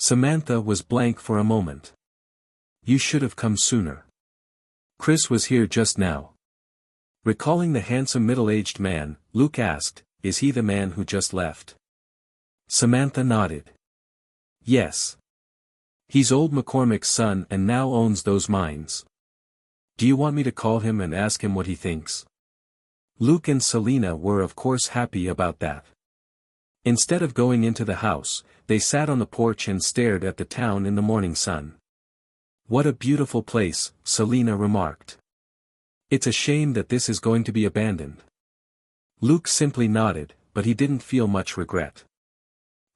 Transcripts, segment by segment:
Samantha was blank for a moment. You should have come sooner. Chris was here just now. Recalling the handsome middle-aged man, Luke asked, is he the man who just left? Samantha nodded. Yes. He's old McCormick's son and now owns those mines. Do you want me to call him and ask him what he thinks? Luke and Selena were of course happy about that. Instead of going into the house, they sat on the porch and stared at the town in the morning sun. What a beautiful place, Selena remarked. It's a shame that this is going to be abandoned. Luke simply nodded, but he didn't feel much regret.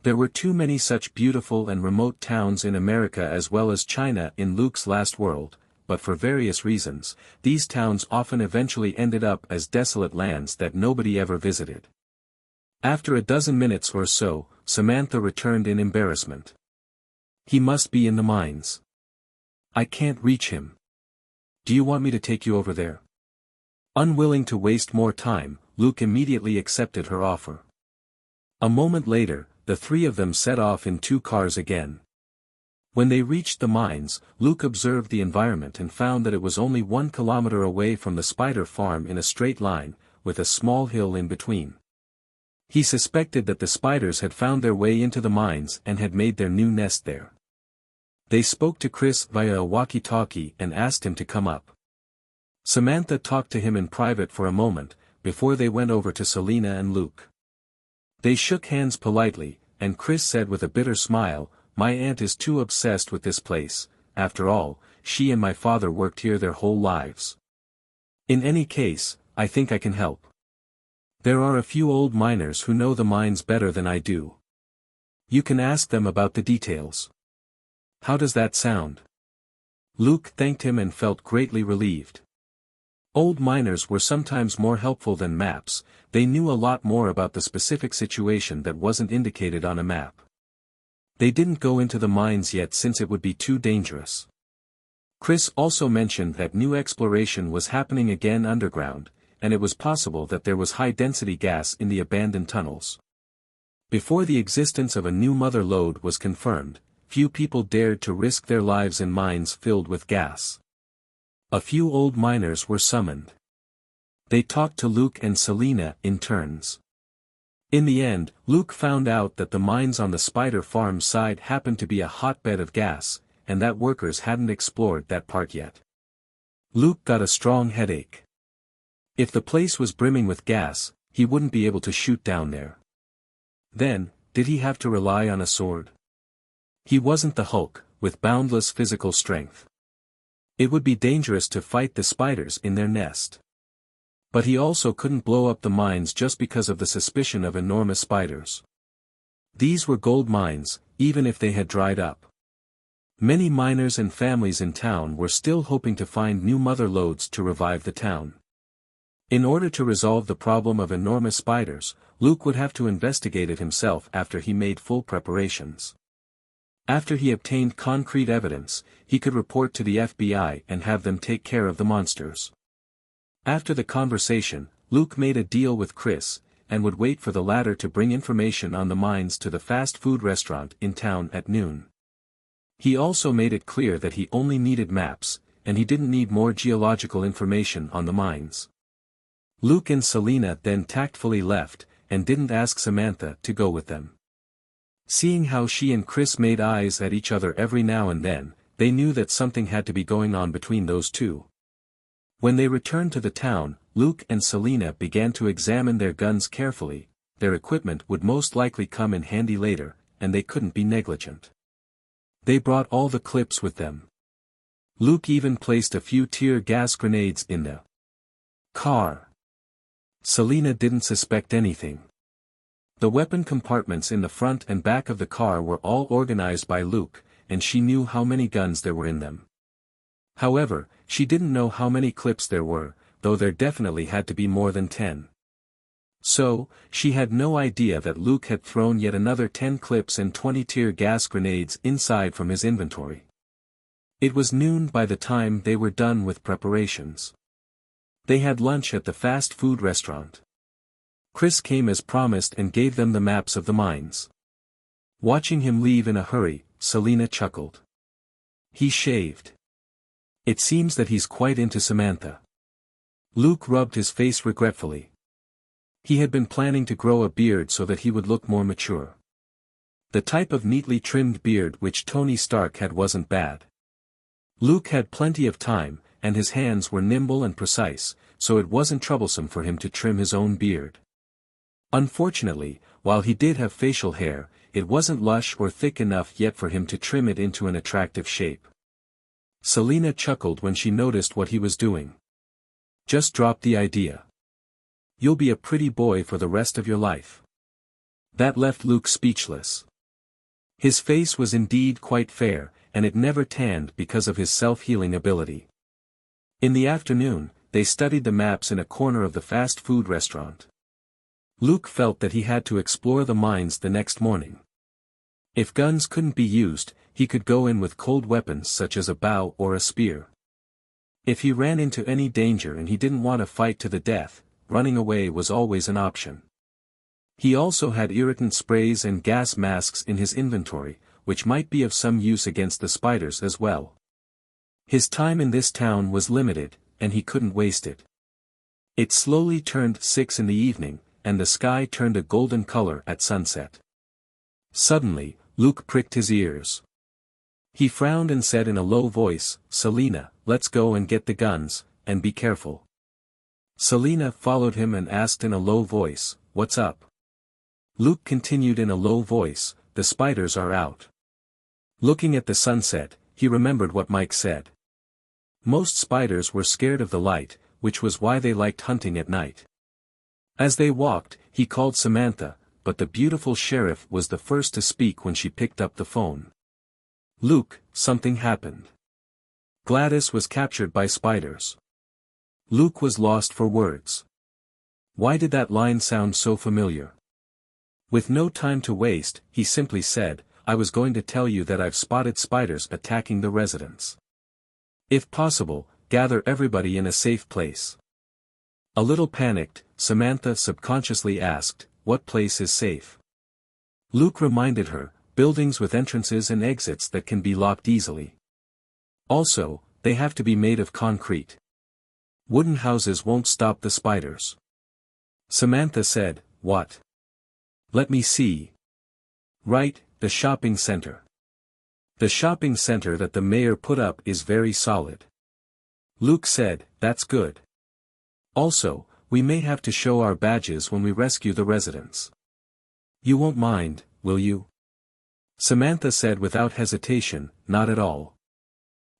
There were too many such beautiful and remote towns in America as well as China in Luke's last world, but for various reasons, these towns often eventually ended up as desolate lands that nobody ever visited. After a dozen minutes or so, Samantha returned in embarrassment. He must be in the mines. I can't reach him. Do you want me to take you over there? Unwilling to waste more time, Luke immediately accepted her offer. A moment later, the three of them set off in 2 cars again. When they reached the mines, Luke observed the environment and found that it was only 1 kilometer away from the spider farm in a straight line, with a small hill in between. He suspected that the spiders had found their way into the mines and had made their new nest there. They spoke to Chris via a walkie-talkie and asked him to come up. Samantha talked to him in private for a moment, before they went over to Selena and Luke. They shook hands politely, and Chris said with a bitter smile, my aunt is too obsessed with this place, after all, she and my father worked here their whole lives. In any case, I think I can help. There are a few old miners who know the mines better than I do. You can ask them about the details. How does that sound? Luke thanked him and felt greatly relieved. Old miners were sometimes more helpful than maps, they knew a lot more about the specific situation that wasn't indicated on a map. They didn't go into the mines yet since it would be too dangerous. Chris also mentioned that new exploration was happening again underground, and it was possible that there was high-density gas in the abandoned tunnels. Before the existence of a new mother lode was confirmed, few people dared to risk their lives in mines filled with gas. A few old miners were summoned. They talked to Luke and Selena in turns. In the end, Luke found out that the mines on the spider farm side happened to be a hotbed of gas, and that workers hadn't explored that part yet. Luke got a strong headache. If the place was brimming with gas, he wouldn't be able to shoot down there. Then, did he have to rely on a sword? He wasn't the Hulk, with boundless physical strength. It would be dangerous to fight the spiders in their nest. But he also couldn't blow up the mines just because of the suspicion of enormous spiders. These were gold mines, even if they had dried up. Many miners and families in town were still hoping to find new mother lodes to revive the town. In order to resolve the problem of enormous spiders, Luke would have to investigate it himself after he made full preparations. After he obtained concrete evidence, he could report to the FBI and have them take care of the monsters. After the conversation, Luke made a deal with Chris, and would wait for the latter to bring information on the mines to the fast food restaurant in town at noon. He also made it clear that he only needed maps, and he didn't need more geological information on the mines. Luke and Selena then tactfully left, and didn't ask Samantha to go with them. Seeing how she and Chris made eyes at each other every now and then, they knew that something had to be going on between those two. When they returned to the town, Luke and Selena began to examine their guns carefully. Their equipment would most likely come in handy later, and they couldn't be negligent. They brought all the clips with them. Luke even placed a few tear gas grenades in the car. Selena didn't suspect anything. The weapon compartments in the front and back of the car were all organized by Luke, and she knew how many guns there were in them. However, she didn't know how many clips there were, though there definitely had to be more than 10. So, she had no idea that Luke had thrown yet another 10 clips and 20 tear gas grenades inside from his inventory. It was noon by the time they were done with preparations. They had lunch at the fast food restaurant. Chris came as promised and gave them the maps of the mines. Watching him leave in a hurry, Selina chuckled. He shaved. It seems that he's quite into Samantha. Luke rubbed his face regretfully. He had been planning to grow a beard so that he would look more mature. The type of neatly trimmed beard which Tony Stark had wasn't bad. Luke had plenty of time, and his hands were nimble and precise, so it wasn't troublesome for him to trim his own beard. Unfortunately, while he did have facial hair, it wasn't lush or thick enough yet for him to trim it into an attractive shape. Selina chuckled when she noticed what he was doing. Just drop the idea. You'll be a pretty boy for the rest of your life. That left Luke speechless. His face was indeed quite fair, and it never tanned because of his self-healing ability. In the afternoon, they studied the maps in a corner of the fast food restaurant. Luke felt that he had to explore the mines the next morning. If guns couldn't be used, he could go in with cold weapons such as a bow or a spear. If he ran into any danger and he didn't want to fight to the death, running away was always an option. He also had irritant sprays and gas masks in his inventory, which might be of some use against the spiders as well. His time in this town was limited, and he couldn't waste it. It slowly turned 6 in the evening, and the sky turned a golden color at sunset. Suddenly, Luke pricked his ears. He frowned and said in a low voice, "Selina, let's go and get the guns, and be careful." Selina followed him and asked in a low voice, "What's up?" Luke continued in a low voice, "The spiders are out." Looking at the sunset, he remembered what Mike said. Most spiders were scared of the light, which was why they liked hunting at night. As they walked, he called Samantha, but the beautiful sheriff was the first to speak when she picked up the phone. "Luke, something happened. Gladys was captured by spiders." Luke was lost for words. Why did that line sound so familiar? With no time to waste, he simply said, "I was going to tell you that I've spotted spiders attacking the residents. If possible, gather everybody in a safe place." A little panicked, Samantha subconsciously asked, "What place is safe?" Luke reminded her, "Buildings with entrances and exits that can be locked easily. Also, they have to be made of concrete. Wooden houses won't stop the spiders." Samantha said, "What? Let me see. Right, the shopping center. The shopping center that the mayor put up is very solid." Luke said, "That's good. Also, we may have to show our badges when we rescue the residents. You won't mind, will you?" Samantha said without hesitation, "Not at all.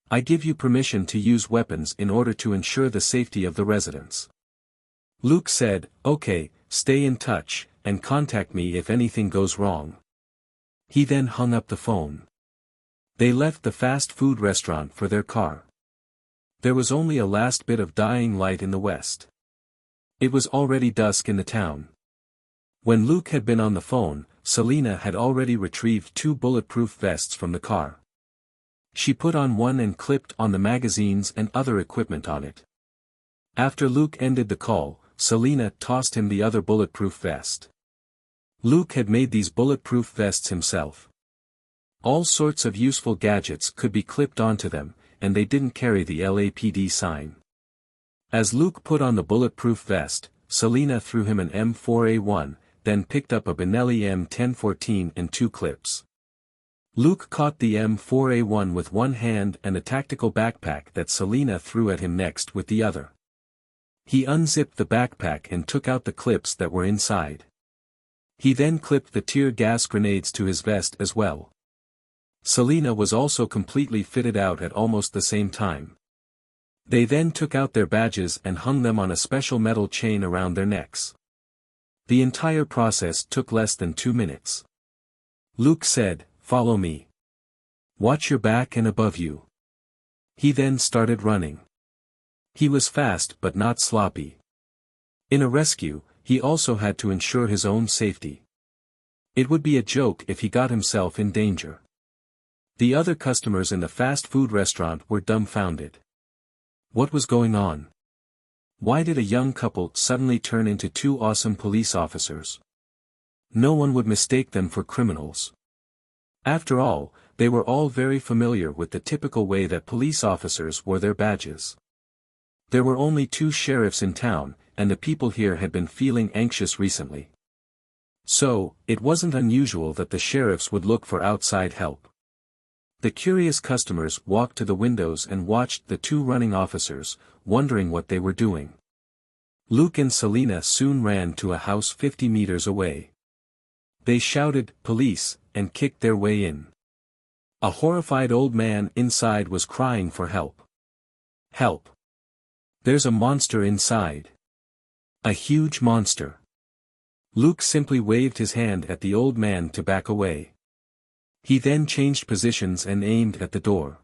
I give you permission to use weapons in order to ensure the safety of the residents." Luke said, "Okay, stay in touch, and contact me if anything goes wrong." He then hung up the phone. They left the fast food restaurant for their car. There was only a last bit of dying light in the west. It was already dusk in the town. When Luke had been on the phone, Selina had already retrieved 2 bulletproof vests from the car. She put on one and clipped on the magazines and other equipment on it. After Luke ended the call, Selina tossed him the other bulletproof vest. Luke had made these bulletproof vests himself. All sorts of useful gadgets could be clipped onto them, and they didn't carry the LAPD sign. As Luke put on the bulletproof vest, Selina threw him an M4A1, then picked up a Benelli M1014 and 2 clips. Luke caught the M4A1 with one hand and a tactical backpack that Selina threw at him next with the other. He unzipped the backpack and took out the clips that were inside. He then clipped the tear gas grenades to his vest as well. Selina was also completely fitted out at almost the same time. They then took out their badges and hung them on a special metal chain around their necks. The entire process took less than 2 minutes. Luke said, "Follow me. Watch your back and above you." He then started running. He was fast but not sloppy. In a rescue, he also had to ensure his own safety. It would be a joke if he got himself in danger. The other customers in the fast food restaurant were dumbfounded. What was going on? Why did a young couple suddenly turn into 2 awesome police officers? No one would mistake them for criminals. After all, They were all very familiar with the typical way that police officers wore their badges. There were only 2 sheriffs in town, and the people here had been feeling anxious recently. So, it wasn't unusual that the sheriffs would look for outside help. The curious customers walked to the windows and watched the 2 running officers, wondering what they were doing. Luke and Selina soon ran to a house 50 meters away. They shouted, "Police," and kicked their way in. A horrified old man inside was crying for help. "Help! There's a monster inside. A huge monster." Luke simply waved his hand at the old man to back away. He then changed positions and aimed at the door.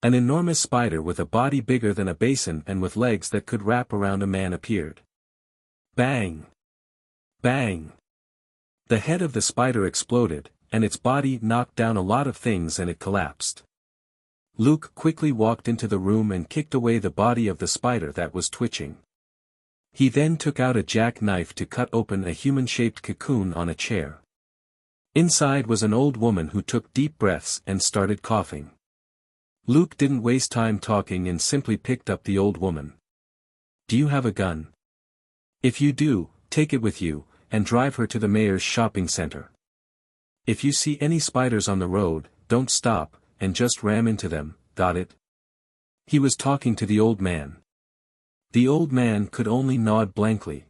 An enormous spider with a body bigger than a basin and with legs that could wrap around a man appeared. Bang! Bang! The head of the spider exploded, and its body knocked down a lot of things and it collapsed. Luke quickly walked into the room and kicked away the body of the spider that was twitching. He then took out a jackknife to cut open a human-shaped cocoon on a chair. Inside was an old woman who took deep breaths and started coughing. Luke didn't waste time talking and simply picked up the old woman. "Do you have a gun? If you do, take it with you, and drive her to the mayor's shopping center. If you see any spiders on the road, don't stop, and just ram into them, got it?" He was talking to the old man. The old man could only nod blankly.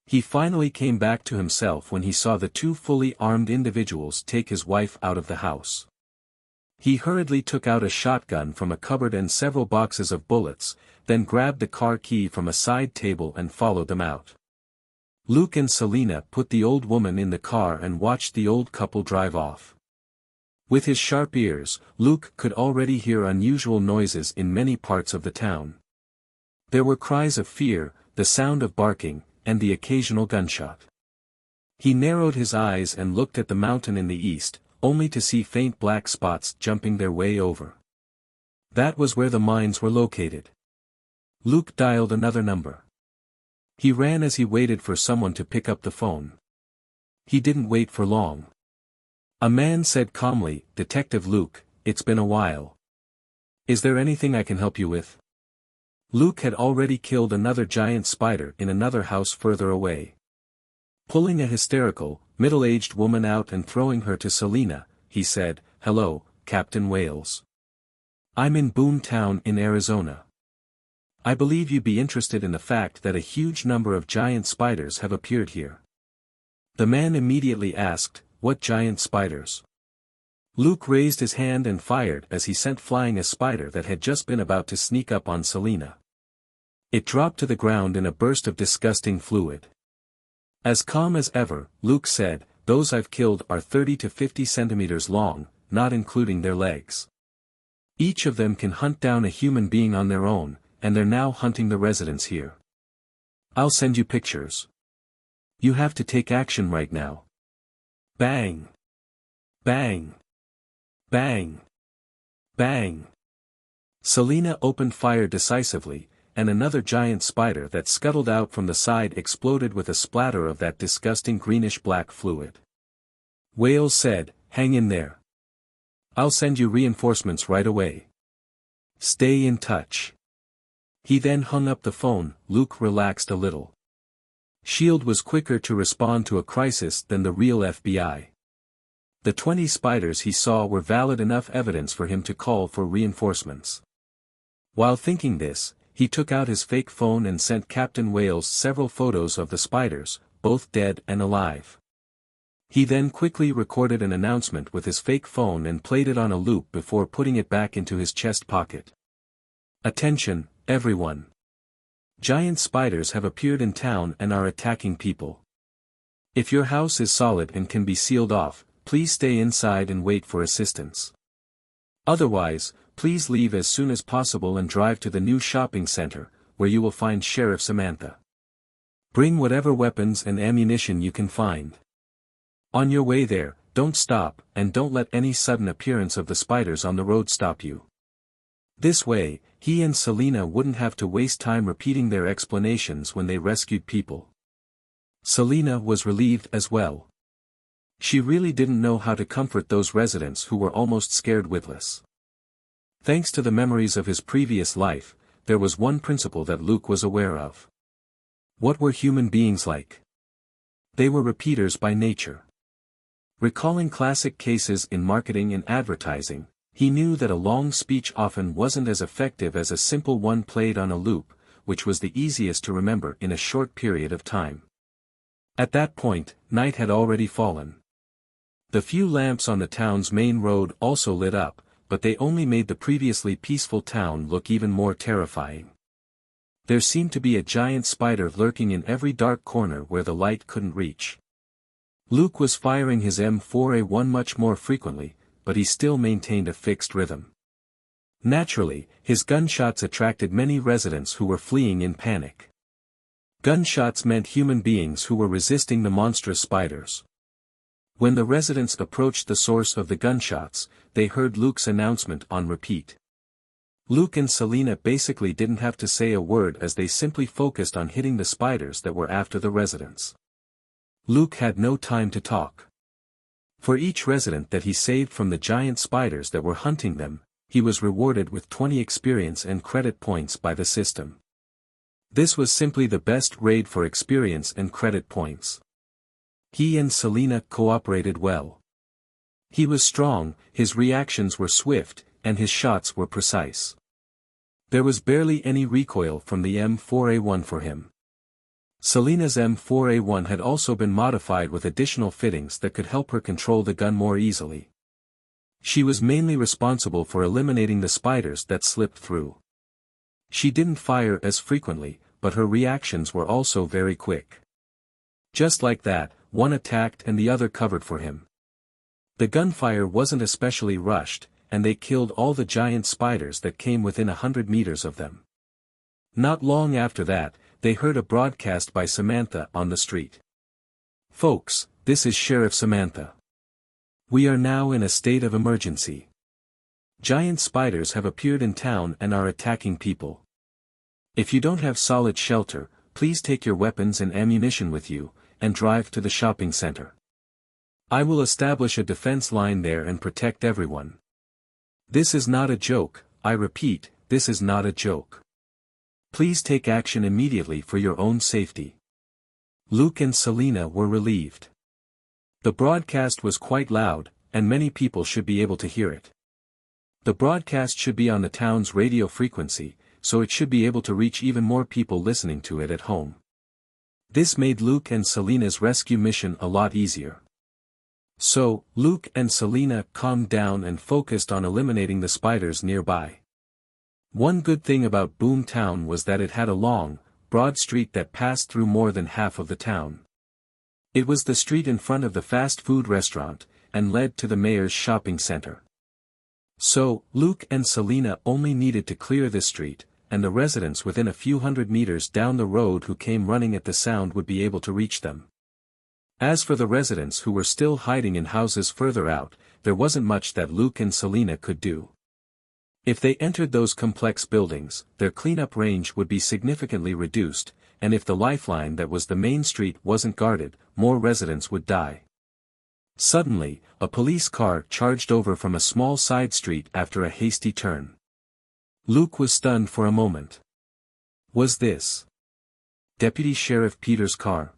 He finally came back to himself when he saw the 2 fully armed individuals take his wife out of the house. He hurriedly took out a shotgun from a cupboard and several boxes of bullets, then grabbed the car key from a side table and followed them out. Luke and Selina put the old woman in the car and watched the old couple drive off. With his sharp ears, Luke could already hear unusual noises in many parts of the town. There were cries of fear, the sound of barking, and the occasional gunshot. He narrowed his eyes and looked at the mountain in the east, only to see faint black spots jumping their way over. That was where the mines were located. Luke dialed another number. He ran as he waited for someone to pick up the phone. He didn't wait for long. A man said calmly, "Detective Luke, it's been a while. Is there anything I can help you with?" Luke had already killed another giant spider in another house further away. Pulling a hysterical, middle-aged woman out and throwing her to Selina, he said, "Hello, Captain Wales. I'm in Boone Town in Arizona. I believe you'd be interested in the fact that a huge number of giant spiders have appeared here." The man immediately asked, "What giant spiders?" Luke raised his hand and fired as he sent flying a spider that had just been about to sneak up on Selina. It dropped to the ground in a burst of disgusting fluid. As calm as ever, Luke said, "Those I've killed are 30 to 50 centimeters long, not including their legs. Each of them can hunt down a human being on their own, and they're now hunting the residents here. I'll send you pictures. You have to take action right now." Bang! Bang! Bang! Bang! Selina opened fire decisively, and another giant spider that scuttled out from the side exploded with a splatter of that disgusting greenish-black fluid. Wales said, "Hang in there. I'll send you reinforcements right away. Stay in touch." He then hung up the phone. Luke relaxed a little. SHIELD was quicker to respond to a crisis than the real FBI. The 20 spiders he saw were valid enough evidence for him to call for reinforcements. While thinking this, he took out his fake phone and sent Captain Wales several photos of the spiders, both dead and alive. He then quickly recorded an announcement with his fake phone and played it on a loop before putting it back into his chest pocket. "Attention, everyone. Giant spiders have appeared in town and are attacking people. If your house is solid and can be sealed off, please stay inside and wait for assistance. Otherwise, please leave as soon as possible and drive to the new shopping center, where you will find Sheriff Samantha. Bring whatever weapons and ammunition you can find. On your way there, don't stop, and don't let any sudden appearance of the spiders on the road stop you." This way, he and Selina wouldn't have to waste time repeating their explanations when they rescued people. Selina was relieved as well. She really didn't know how to comfort those residents who were almost scared witless. Thanks to the memories of his previous life, there was one principle that Luke was aware of. What were human beings like? They were repeaters by nature. Recalling classic cases in marketing and advertising, he knew that a long speech often wasn't as effective as a simple one played on a loop, which was the easiest to remember in a short period of time. At that point, night had already fallen. The few lamps on the town's main road also lit up, but they only made the previously peaceful town look even more terrifying. There seemed to be a giant spider lurking in every dark corner where the light couldn't reach. Luke was firing his M4A1 much more frequently, but he still maintained a fixed rhythm. Naturally, his gunshots attracted many residents who were fleeing in panic. Gunshots meant human beings who were resisting the monstrous spiders. When the residents approached the source of the gunshots, they heard Luke's announcement on repeat. Luke and Selena basically didn't have to say a word as they simply focused on hitting the spiders that were after the residents. Luke had no time to talk. For each resident that he saved from the giant spiders that were hunting them, he was rewarded with 20 experience and credit points by the system. This was simply the best raid for experience and credit points. He and Selena cooperated well. He was strong, his reactions were swift, and his shots were precise. There was barely any recoil from the M4A1 for him. Selena's M4A1 had also been modified with additional fittings that could help her control the gun more easily. She was mainly responsible for eliminating the spiders that slipped through. She didn't fire as frequently, but her reactions were also very quick. Just like that, one attacked and the other covered for him. The gunfire wasn't especially rushed, and they killed all the giant spiders that came within 100 meters of them. Not long after that, they heard a broadcast by Samantha on the street. "Folks, this is Sheriff Samantha. We are now in a state of emergency. Giant spiders have appeared in town and are attacking people. If you don't have solid shelter, please take your weapons and ammunition with you, and drive to the shopping center. I will establish a defense line there and protect everyone. This is not a joke, I repeat, this is not a joke. Please take action immediately for your own safety." Luke and Selena were relieved. The broadcast was quite loud, and many people should be able to hear it. The broadcast should be on the town's radio frequency, so it should be able to reach even more people listening to it at home. This made Luke and Selena's rescue mission a lot easier. So, Luke and Selena calmed down and focused on eliminating the spiders nearby. One good thing about Boom Town was that it had a long, broad street that passed through more than half of the town. It was the street in front of the fast food restaurant, and led to the mayor's shopping center. So, Luke and Selena only needed to clear this street, and the residents within a few hundred meters down the road who came running at the sound would be able to reach them. As for the residents who were still hiding in houses further out, there wasn't much that Luke and Selena could do. If they entered those complex buildings, their cleanup range would be significantly reduced, and if the lifeline that was the main street wasn't guarded, more residents would die. Suddenly, a police car charged over from a small side street after a hasty turn. Luke was stunned for a moment. Was this Deputy Sheriff Peter's car?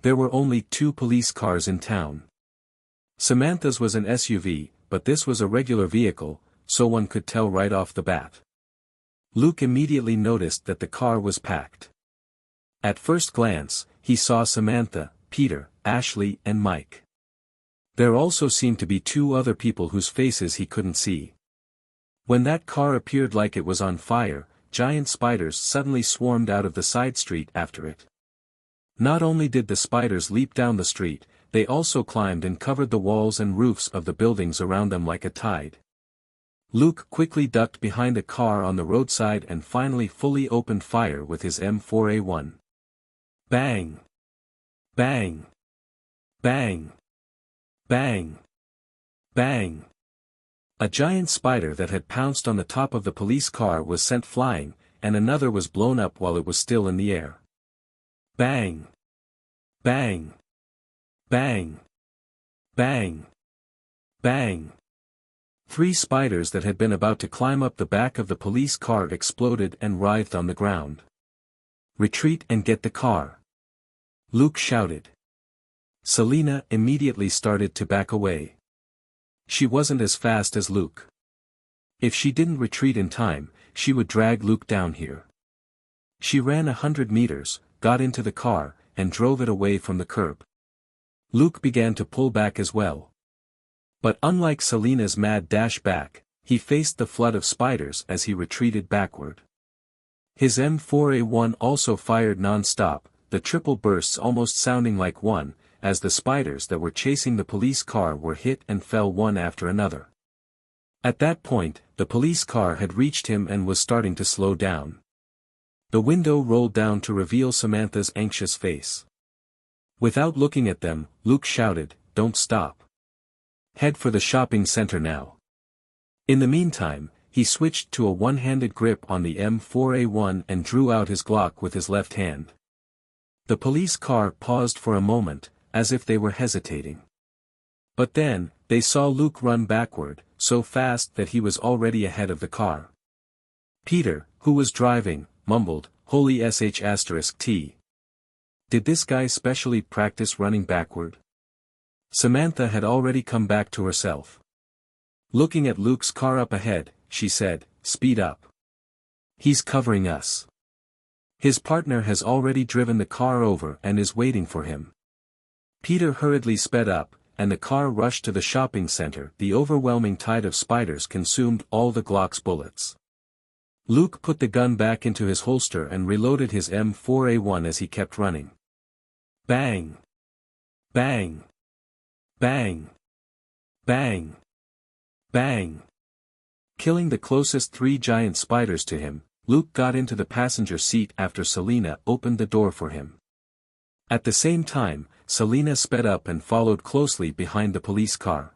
There were only 2 police cars in town. Samantha's was an SUV, but this was a regular vehicle, so one could tell right off the bat. Luke immediately noticed that the car was packed. At first glance, he saw Samantha, Peter, Ashley and Mike. There also seemed to be 2 other people whose faces he couldn't see. When that car appeared like it was on fire, giant spiders suddenly swarmed out of the side street after it. Not only did the spiders leap down the street, they also climbed and covered the walls and roofs of the buildings around them like a tide. Luke quickly ducked behind a car on the roadside and finally fully opened fire with his M4A1. Bang! Bang! Bang! Bang! Bang! A giant spider that had pounced on the top of the police car was sent flying, and another was blown up while it was still in the air. Bang! Bang! Bang! Bang! Bang! 3 spiders that had been about to climb up the back of the police car exploded and writhed on the ground. "Retreat and get the car!" Luke shouted. Selina immediately started to back away. She wasn't as fast as Luke. If she didn't retreat in time, she would drag Luke down here. She ran 100 meters, got into the car, and drove it away from the curb. Luke began to pull back as well. But unlike Selina's mad dash back, he faced the flood of spiders as he retreated backward. His M4A1 also fired non-stop, the triple bursts almost sounding like one, as the spiders that were chasing the police car were hit and fell one after another. At that point, the police car had reached him and was starting to slow down. The window rolled down to reveal Samantha's anxious face. Without looking at them, Luke shouted, "Don't stop. Head for the shopping center now." In the meantime, he switched to a one-handed grip on the M4A1 and drew out his Glock with his left hand. The police car paused for a moment, as if they were hesitating. But then, they saw Luke run backward, so fast that he was already ahead of the car. Peter, who was driving, mumbled, "Holy sh**t. Did this guy specially practice running backward?" Samantha had already come back to herself. Looking at Luke's car up ahead, she said, "Speed up. He's covering us. His partner has already driven the car over and is waiting for him." Peter hurriedly sped up, and the car rushed to the shopping center. The overwhelming tide of spiders consumed all the Glock's bullets. Luke put the gun back into his holster and reloaded his M4A1 as he kept running. Bang! Bang! Bang! Bang! Bang! Killing the closest 3 giant spiders to him, Luke got into the passenger seat after Selina opened the door for him. At the same time, Selina sped up and followed closely behind the police car.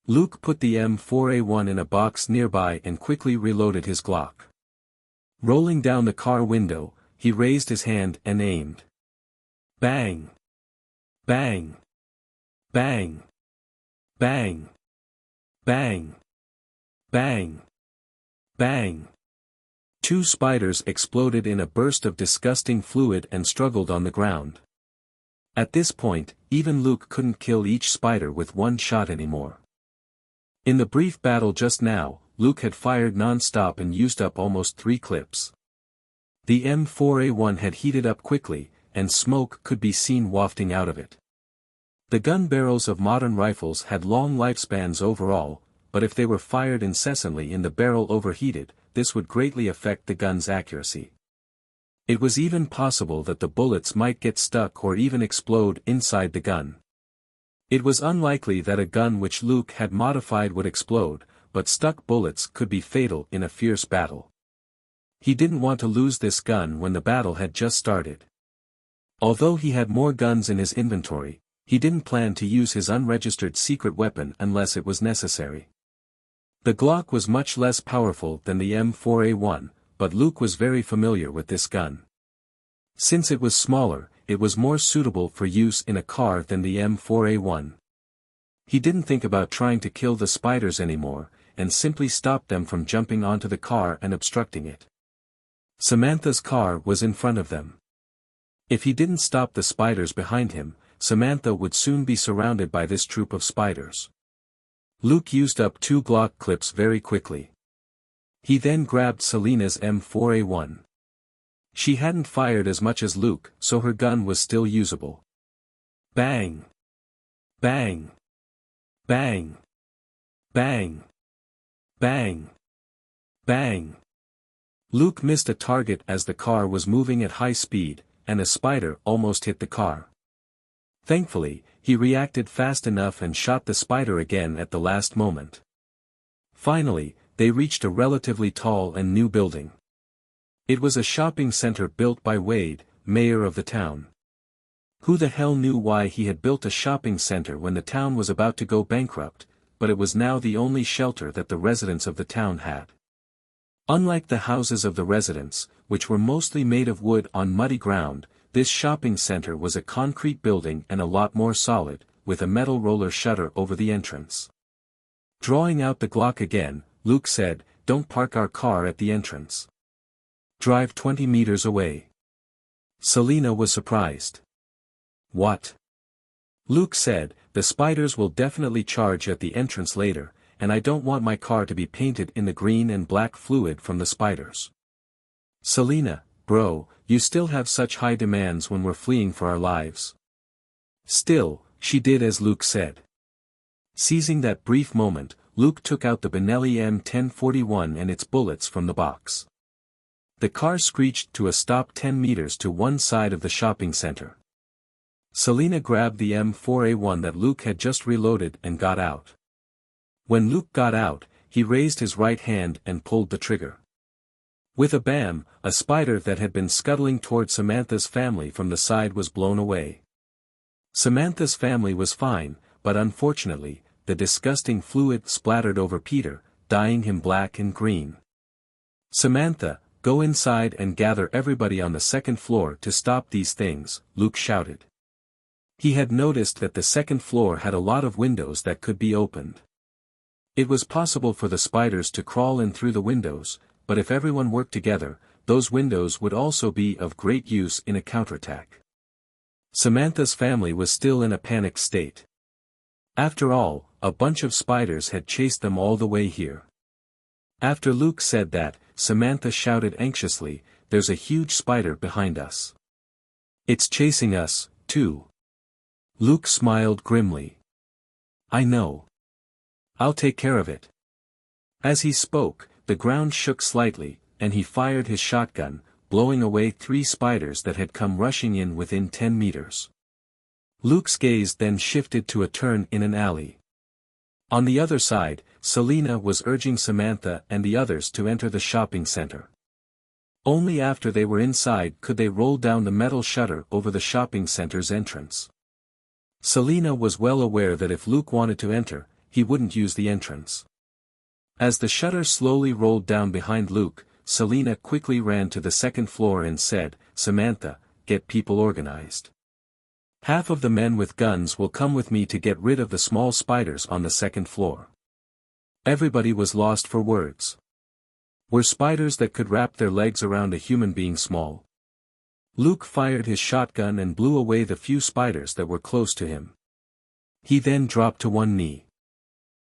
Luke put the M4A1 in a box nearby and quickly reloaded his Glock. Rolling down the car window, he raised his hand and aimed. Bang! Bang! Bang! Bang! Bang! Bang! Bang! 2 spiders exploded in a burst of disgusting fluid and struggled on the ground. At this point, even Luke couldn't kill each spider with one shot anymore. In the brief battle just now, Luke had fired non-stop and used up almost 3 clips. The M4A1 had heated up quickly, and smoke could be seen wafting out of it. The gun barrels of modern rifles had long lifespans overall, but if they were fired incessantly and the barrel overheated, this would greatly affect the gun's accuracy. It was even possible that the bullets might get stuck or even explode inside the gun. It was unlikely that a gun which Luke had modified would explode, but stuck bullets could be fatal in a fierce battle. He didn't want to lose this gun when the battle had just started. Although he had more guns in his inventory, he didn't plan to use his unregistered secret weapon unless it was necessary. The Glock was much less powerful than the M4A1, but Luke was very familiar with this gun. Since it was smaller, it was more suitable for use in a car than the M4A1. He didn't think about trying to kill the spiders anymore, and simply stopped them from jumping onto the car and obstructing it. Samantha's car was in front of them. If he didn't stop the spiders behind him, Samantha would soon be surrounded by this troop of spiders. Luke used up 2 Glock clips very quickly. He then grabbed Selina's M4A1. She hadn't fired as much as Luke, so her gun was still usable. Bang! Bang! Bang! Bang! Bang! Bang! Luke missed a target as the car was moving at high speed, and a spider almost hit the car. Thankfully, he reacted fast enough and shot the spider again at the last moment. Finally, they reached a relatively tall and new building. It was a shopping center built by Wade, mayor of the town. Who the hell knew why he had built a shopping center when the town was about to go bankrupt, but it was now the only shelter that the residents of the town had. Unlike the houses of the residents, which were mostly made of wood on muddy ground, this shopping center was a concrete building and a lot more solid, with a metal roller shutter over the entrance. Drawing out the Glock again, Luke said, "Don't park our car at the entrance. Drive 20 meters away." Selena was surprised. "What?" Luke said, "The spiders will definitely charge at the entrance later, and I don't want my car to be painted in the green and black fluid from the spiders." "Selena, bro, you still have such high demands when we're fleeing for our lives." Still, she did as Luke said. Seizing that brief moment, Luke took out the Benelli M1041 and its bullets from the box. The car screeched to a stop 10 meters to one side of the shopping center. Selena grabbed the M4A1 that Luke had just reloaded and got out. When Luke got out, he raised his right hand and pulled the trigger. With a bam, a spider that had been scuttling toward Samantha's family from the side was blown away. Samantha's family was fine, but unfortunately, the disgusting fluid splattered over Peter, dyeing him black and green. "Samantha, go inside and gather everybody on the second floor to stop these things," Luke shouted. He had noticed that the second floor had a lot of windows that could be opened. It was possible for the spiders to crawl in through the windows, but if everyone worked together, those windows would also be of great use in a counterattack. Samantha's family was still in a panicked state. After all, a bunch of spiders had chased them all the way here. After Luke said that, Samantha shouted anxiously, "There's a huge spider behind us. It's chasing us, too." Luke smiled grimly. "I know. I'll take care of it." As he spoke, the ground shook slightly, and he fired his shotgun, blowing away 3 spiders that had come rushing in within 10 meters. Luke's gaze then shifted to a turn in an alley. On the other side, Selena was urging Samantha and the others to enter the shopping center. Only after they were inside could they roll down the metal shutter over the shopping center's entrance. Selena was well aware that if Luke wanted to enter, he wouldn't use the entrance. As the shutter slowly rolled down behind Luke, Selena quickly ran to the second floor and said, "Samantha, get people organized. Half of the men with guns will come with me to get rid of the small spiders on the second floor." Everybody was lost for words. Were spiders that could wrap their legs around a human being small? Luke fired his shotgun and blew away the few spiders that were close to him. He then dropped to one knee.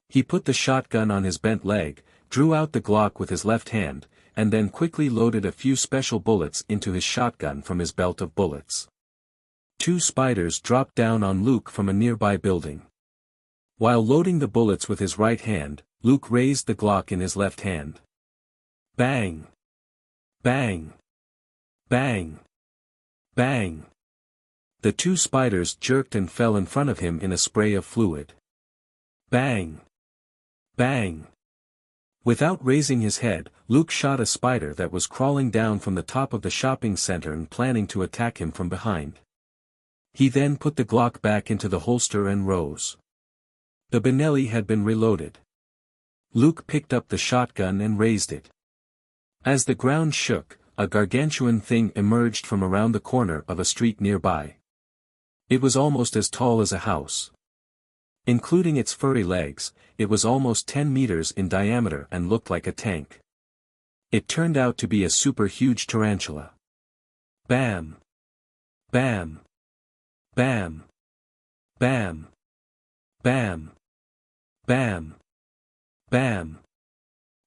He put the shotgun on his bent leg, drew out the Glock with his left hand, and then quickly loaded a few special bullets into his shotgun from his belt of bullets. 2 spiders dropped down on Luke from a nearby building. While loading the bullets with his right hand, Luke raised the Glock in his left hand. Bang! Bang! Bang! Bang! The 2 spiders jerked and fell in front of him in a spray of fluid. Bang! Bang! Without raising his head, Luke shot a spider that was crawling down from the top of the shopping center and planning to attack him from behind. He then put the Glock back into the holster and rose. The Benelli had been reloaded. Luke picked up the shotgun and raised it. As the ground shook, a gargantuan thing emerged from around the corner of a street nearby. It was almost as tall as a house. Including its furry legs, it was almost 10 meters in diameter and looked like a tank. It turned out to be a super huge tarantula. Bam! Bam! Bam! Bam! Bam! Bam! Bam!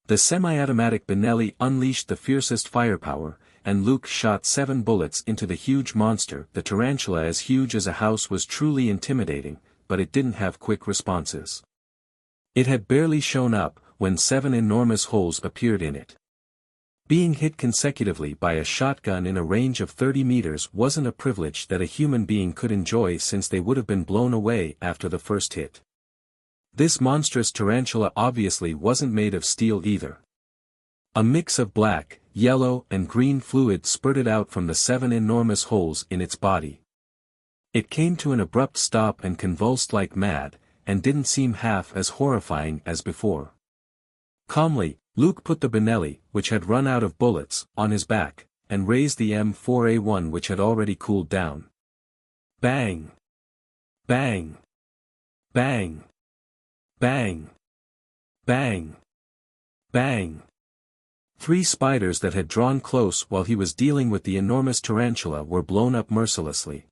The semi-automatic Benelli unleashed the fiercest firepower, and Luke shot 7 bullets into the huge monster. The tarantula, as huge as a house, was truly intimidating, but it didn't have quick responses. It had barely shown up when 7 enormous holes appeared in it. Being hit consecutively by a shotgun in a range of 30 meters wasn't a privilege that a human being could enjoy, since they would have been blown away after the first hit. This monstrous tarantula obviously wasn't made of steel either. A mix of black, yellow and green fluid spurted out from the 7 enormous holes in its body. It came to an abrupt stop and convulsed like mad, and didn't seem half as horrifying as before. Calmly, Luke put the Benelli, which had run out of bullets, on his back, and raised the M4A1, which had already cooled down. Bang! Bang! Bang! Bang! Bang! Bang! 3 spiders that had drawn close while he was dealing with the enormous tarantula were blown up mercilessly.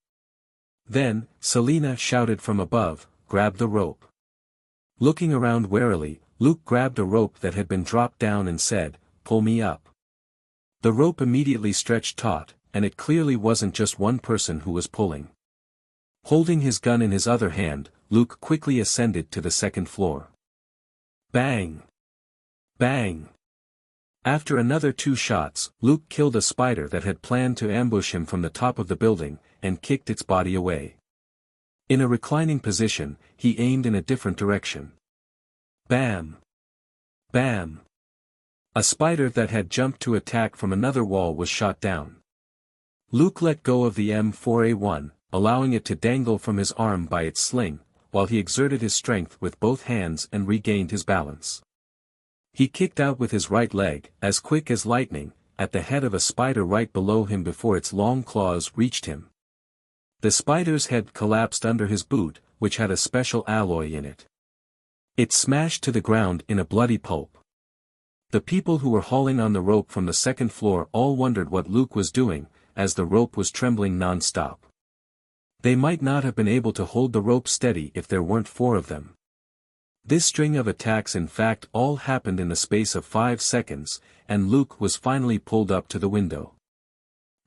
Then, Selena shouted from above, "Grab the rope." Looking around warily, Luke grabbed a rope that had been dropped down and said, "Pull me up." The rope immediately stretched taut, and it clearly wasn't just one person who was pulling. Holding his gun in his other hand, Luke quickly ascended to the second floor. Bang! Bang! After another 2 shots, Luke killed a spider that had planned to ambush him from the top of the building, and kicked its body away. In a reclining position, he aimed in a different direction. Bam! Bam! A spider that had jumped to attack from another wall was shot down. Luke let go of the M4A1, allowing it to dangle from his arm by its sling, while he exerted his strength with both hands and regained his balance. He kicked out with his right leg, as quick as lightning, at the head of a spider right below him before its long claws reached him. The spider's head collapsed under his boot, which had a special alloy in it. It smashed to the ground in a bloody pulp. The people who were hauling on the rope from the second floor all wondered what Luke was doing, as the rope was trembling non-stop. They might not have been able to hold the rope steady if there weren't 4 of them. This string of attacks in fact all happened in the space of 5 seconds, and Luke was finally pulled up to the window.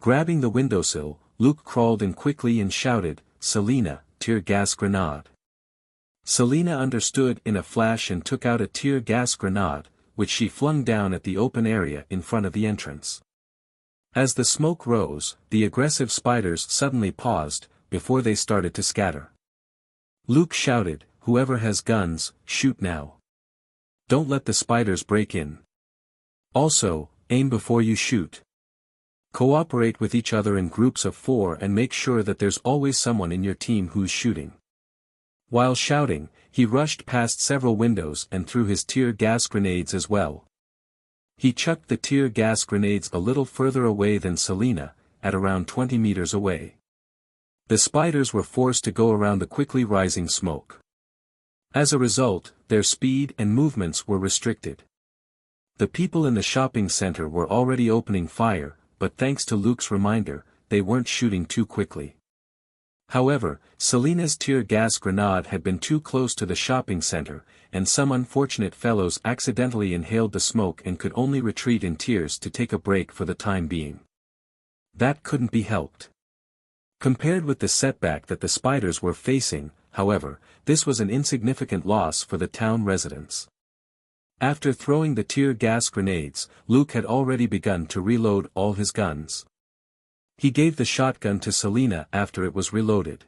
Grabbing the windowsill, Luke crawled in quickly and shouted, "Selena, tear gas grenade." Selena understood in a flash and took out a tear gas grenade, which she flung down at the open area in front of the entrance. As the smoke rose, the aggressive spiders suddenly paused, before they started to scatter. Luke shouted, "Whoever has guns, shoot now. Don't let the spiders break in. Also, aim before you shoot. Cooperate with each other in groups of 4 and make sure that there's always someone in your team who's shooting." While shouting, he rushed past several windows and threw his tear gas grenades as well. He chucked the tear gas grenades a little further away than Selena, at around 20 meters away. The spiders were forced to go around the quickly rising smoke. As a result, their speed and movements were restricted. The people in the shopping center were already opening fire, but thanks to Luke's reminder, they weren't shooting too quickly. However, Selena's tear gas grenade had been too close to the shopping center, and some unfortunate fellows accidentally inhaled the smoke and could only retreat in tears to take a break for the time being. That couldn't be helped. Compared with the setback that the spiders were facing, however, this was an insignificant loss for the town residents. After throwing the tear gas grenades, Luke had already begun to reload all his guns. He gave the shotgun to Selena after it was reloaded.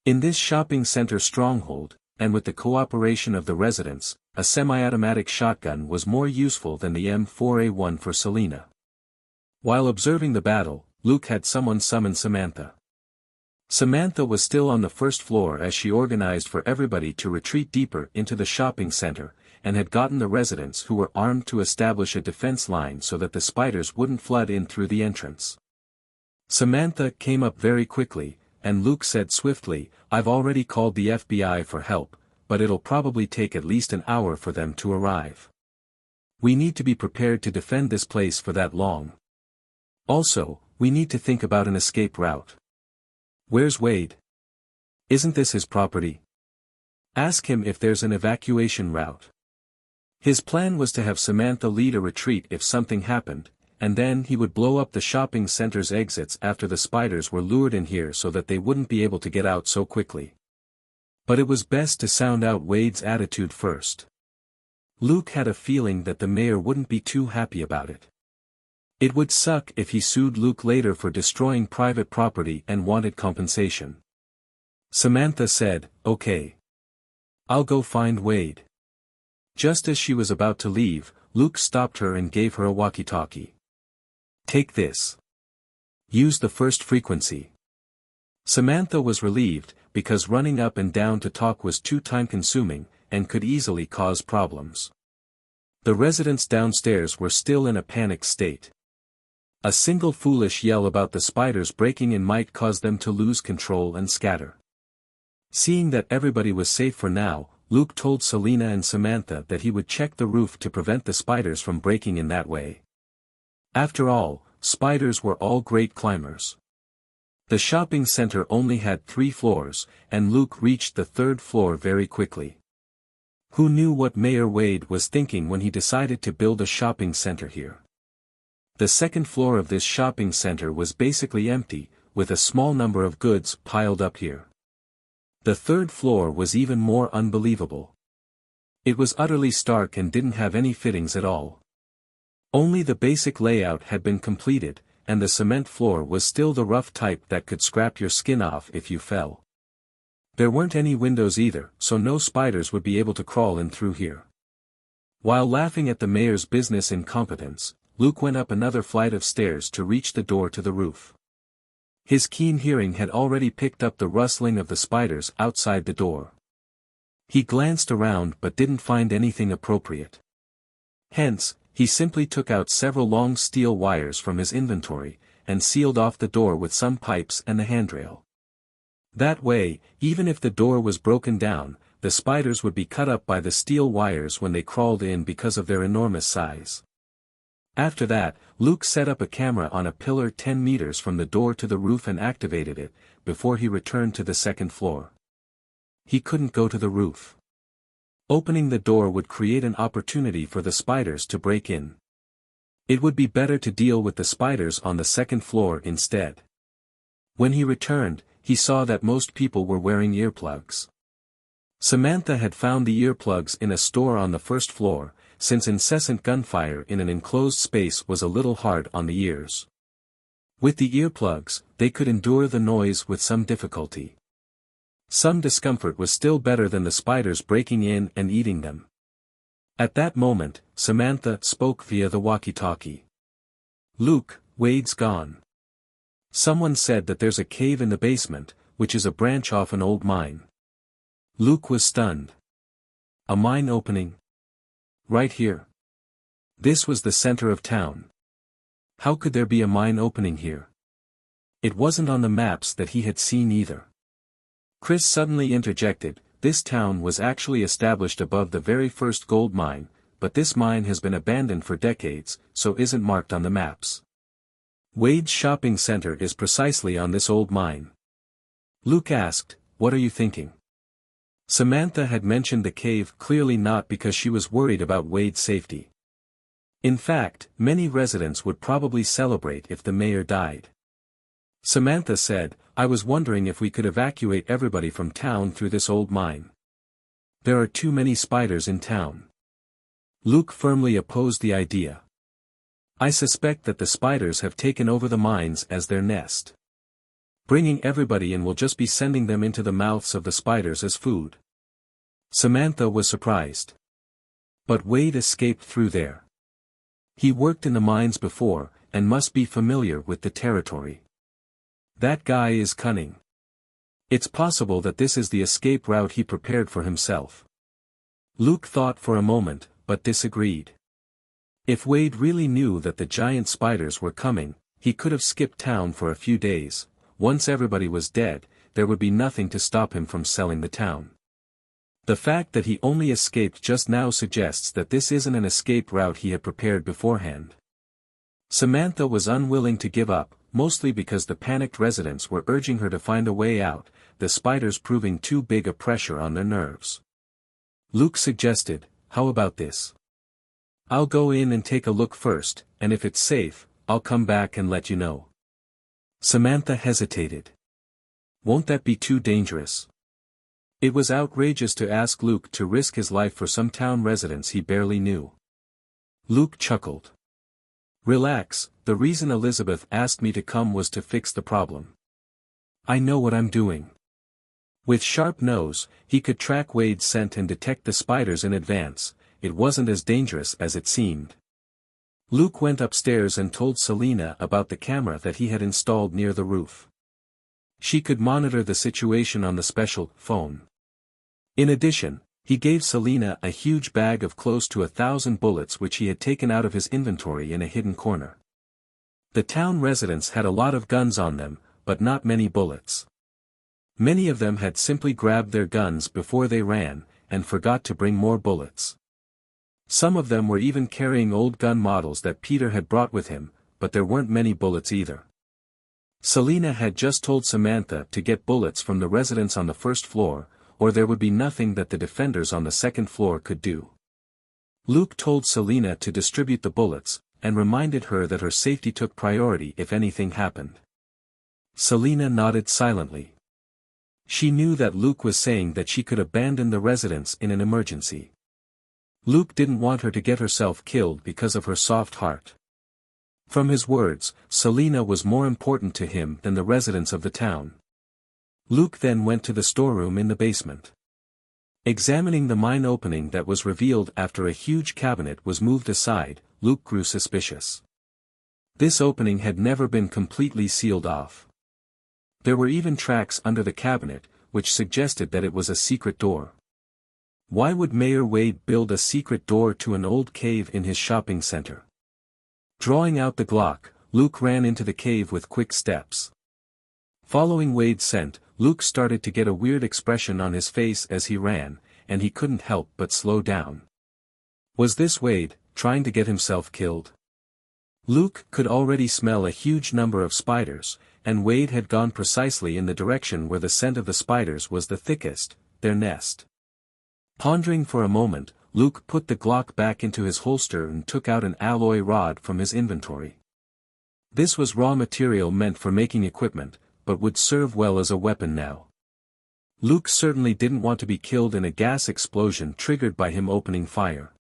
In this shopping center stronghold, and with the cooperation of the residents, a semi-automatic shotgun was more useful than the M4A1 for Selena. While observing the battle, Luke had someone summon Samantha. Samantha was still on the first floor as she organized for everybody to retreat deeper into the shopping center, and had gotten the residents who were armed to establish a defense line so that the spiders wouldn't flood in through the entrance. Samantha came up very quickly, and Luke said swiftly, "I've already called the FBI for help, but it'll probably take at least an hour for them to arrive. We need to be prepared to defend this place for that long. Also, we need to think about an escape route. Where's Wade? Isn't this his property? Ask him if there's an evacuation route." His plan was to have Samantha lead a retreat if something happened, and then he would blow up the shopping center's exits after the spiders were lured in here so that they wouldn't be able to get out so quickly. But it was best to sound out Wade's attitude first. Luke had a feeling that the mayor wouldn't be too happy about it. It would suck if he sued Luke later for destroying private property and wanted compensation. Samantha said, "Okay. I'll go find Wade." Just as she was about to leave, Luke stopped her and gave her a walkie-talkie. "Take this. Use the first frequency." Samantha was relieved, because running up and down to talk was too time-consuming, and could easily cause problems. The residents downstairs were still in a panicked state. A single foolish yell about the spiders breaking in might cause them to lose control and scatter. Seeing that everybody was safe for now, Luke told Selena and Samantha that he would check the roof to prevent the spiders from breaking in that way. After all, spiders were all great climbers. The shopping center only had 3 floors, and Luke reached the 3rd floor very quickly. Who knew what Mayor Wade was thinking when he decided to build a shopping center here? The 2nd floor of this shopping center was basically empty, with a small number of goods piled up here. The 3rd floor was even more unbelievable. It was utterly stark and didn't have any fittings at all. Only the basic layout had been completed, and the cement floor was still the rough type that could scrap your skin off if you fell. There weren't any windows either, so no spiders would be able to crawl in through here. While laughing at the mayor's business incompetence, Luke went up another flight of stairs to reach the door to the roof. His keen hearing had already picked up the rustling of the spiders outside the door. He glanced around but didn't find anything appropriate. Hence, he simply took out several long steel wires from his inventory, and sealed off the door with some pipes and the handrail. That way, even if the door was broken down, the spiders would be cut up by the steel wires when they crawled in because of their enormous size. After that, Luke set up a camera on a pillar 10 meters from the door to the roof and activated it, before he returned to the 2nd floor. He couldn't go to the roof. Opening the door would create an opportunity for the spiders to break in. It would be better to deal with the spiders on the 2nd floor instead. When he returned, he saw that most people were wearing earplugs. Samantha had found the earplugs in a store on the 1st floor, since incessant gunfire in an enclosed space was a little hard on the ears. With the earplugs, they could endure the noise with some difficulty. Some discomfort was still better than the spiders breaking in and eating them. At that moment, Samantha spoke via the walkie-talkie. "Luke, Wade's gone. Someone said that there's a cave in the basement, which is a branch off an old mine." Luke was stunned. A mine opening? Right here. This was the center of town. How could there be a mine opening here? It wasn't on the maps that he had seen either. Chris suddenly interjected, "This town was actually established above the very first gold mine, but this mine has been abandoned for decades, so isn't marked on the maps. Wade's shopping center is precisely on this old mine." Luke asked, "What are you thinking?" Samantha had mentioned the cave clearly not because she was worried about Wade's safety. In fact, many residents would probably celebrate if the mayor died. Samantha said, "I was wondering if we could evacuate everybody from town through this old mine. There are too many spiders in town." Luke firmly opposed the idea. "I suspect that the spiders have taken over the mines as their nest. Bringing everybody in will just be sending them into the mouths of the spiders as food." Samantha was surprised. But Wade escaped through there. He worked in the mines before, and must be familiar with the territory. That guy is cunning. It's possible that this is the escape route he prepared for himself. Luke thought for a moment, but disagreed. If Wade really knew that the giant spiders were coming, he could have skipped town for a few days. Once everybody was dead, there would be nothing to stop him from selling the town. The fact that he only escaped just now suggests that this isn't an escape route he had prepared beforehand. Samantha was unwilling to give up, mostly because the panicked residents were urging her to find a way out, the spiders proving too big a pressure on their nerves. Luke suggested, "How about this? I'll go in and take a look first, and if it's safe, I'll come back and let you know." Samantha hesitated. "Won't that be too dangerous?" It was outrageous to ask Luke to risk his life for some town residents he barely knew. Luke chuckled. "Relax, the reason Elizabeth asked me to come was to fix the problem. I know what I'm doing." With sharp nose, he could track Wade's scent and detect the spiders in advance. It wasn't as dangerous as it seemed. Luke went upstairs and told Selena about the camera that he had installed near the roof. She could monitor the situation on the special phone. In addition, he gave Selena a huge bag of close to 1,000 bullets which he had taken out of his inventory in a hidden corner. The town residents had a lot of guns on them, but not many bullets. Many of them had simply grabbed their guns before they ran, and forgot to bring more bullets. Some of them were even carrying old gun models that Peter had brought with him, but there weren't many bullets either. Selena had just told Samantha to get bullets from the residents on the first floor, or there would be nothing that the defenders on the second floor could do. Luke told Selena to distribute the bullets, and reminded her that her safety took priority if anything happened. Selena nodded silently. She knew that Luke was saying that she could abandon the residents in an emergency. Luke didn't want her to get herself killed because of her soft heart. From his words, Selena was more important to him than the residents of the town. Luke then went to the storeroom in the basement. Examining the mine opening that was revealed after a huge cabinet was moved aside, Luke grew suspicious. This opening had never been completely sealed off. There were even tracks under the cabinet, which suggested that it was a secret door. Why would Mayor Wade build a secret door to an old cave in his shopping center? Drawing out the Glock, Luke ran into the cave with quick steps. Following Wade's scent, Luke started to get a weird expression on his face as he ran, and he couldn't help but slow down. Was this Wade, trying to get himself killed? Luke could already smell a huge number of spiders, and Wade had gone precisely in the direction where the scent of the spiders was the thickest, their nest. Pondering for a moment, Luke put the Glock back into his holster and took out an alloy rod from his inventory. This was raw material meant for making equipment, but would serve well as a weapon now. Luke certainly didn't want to be killed in a gas explosion triggered by him opening fire.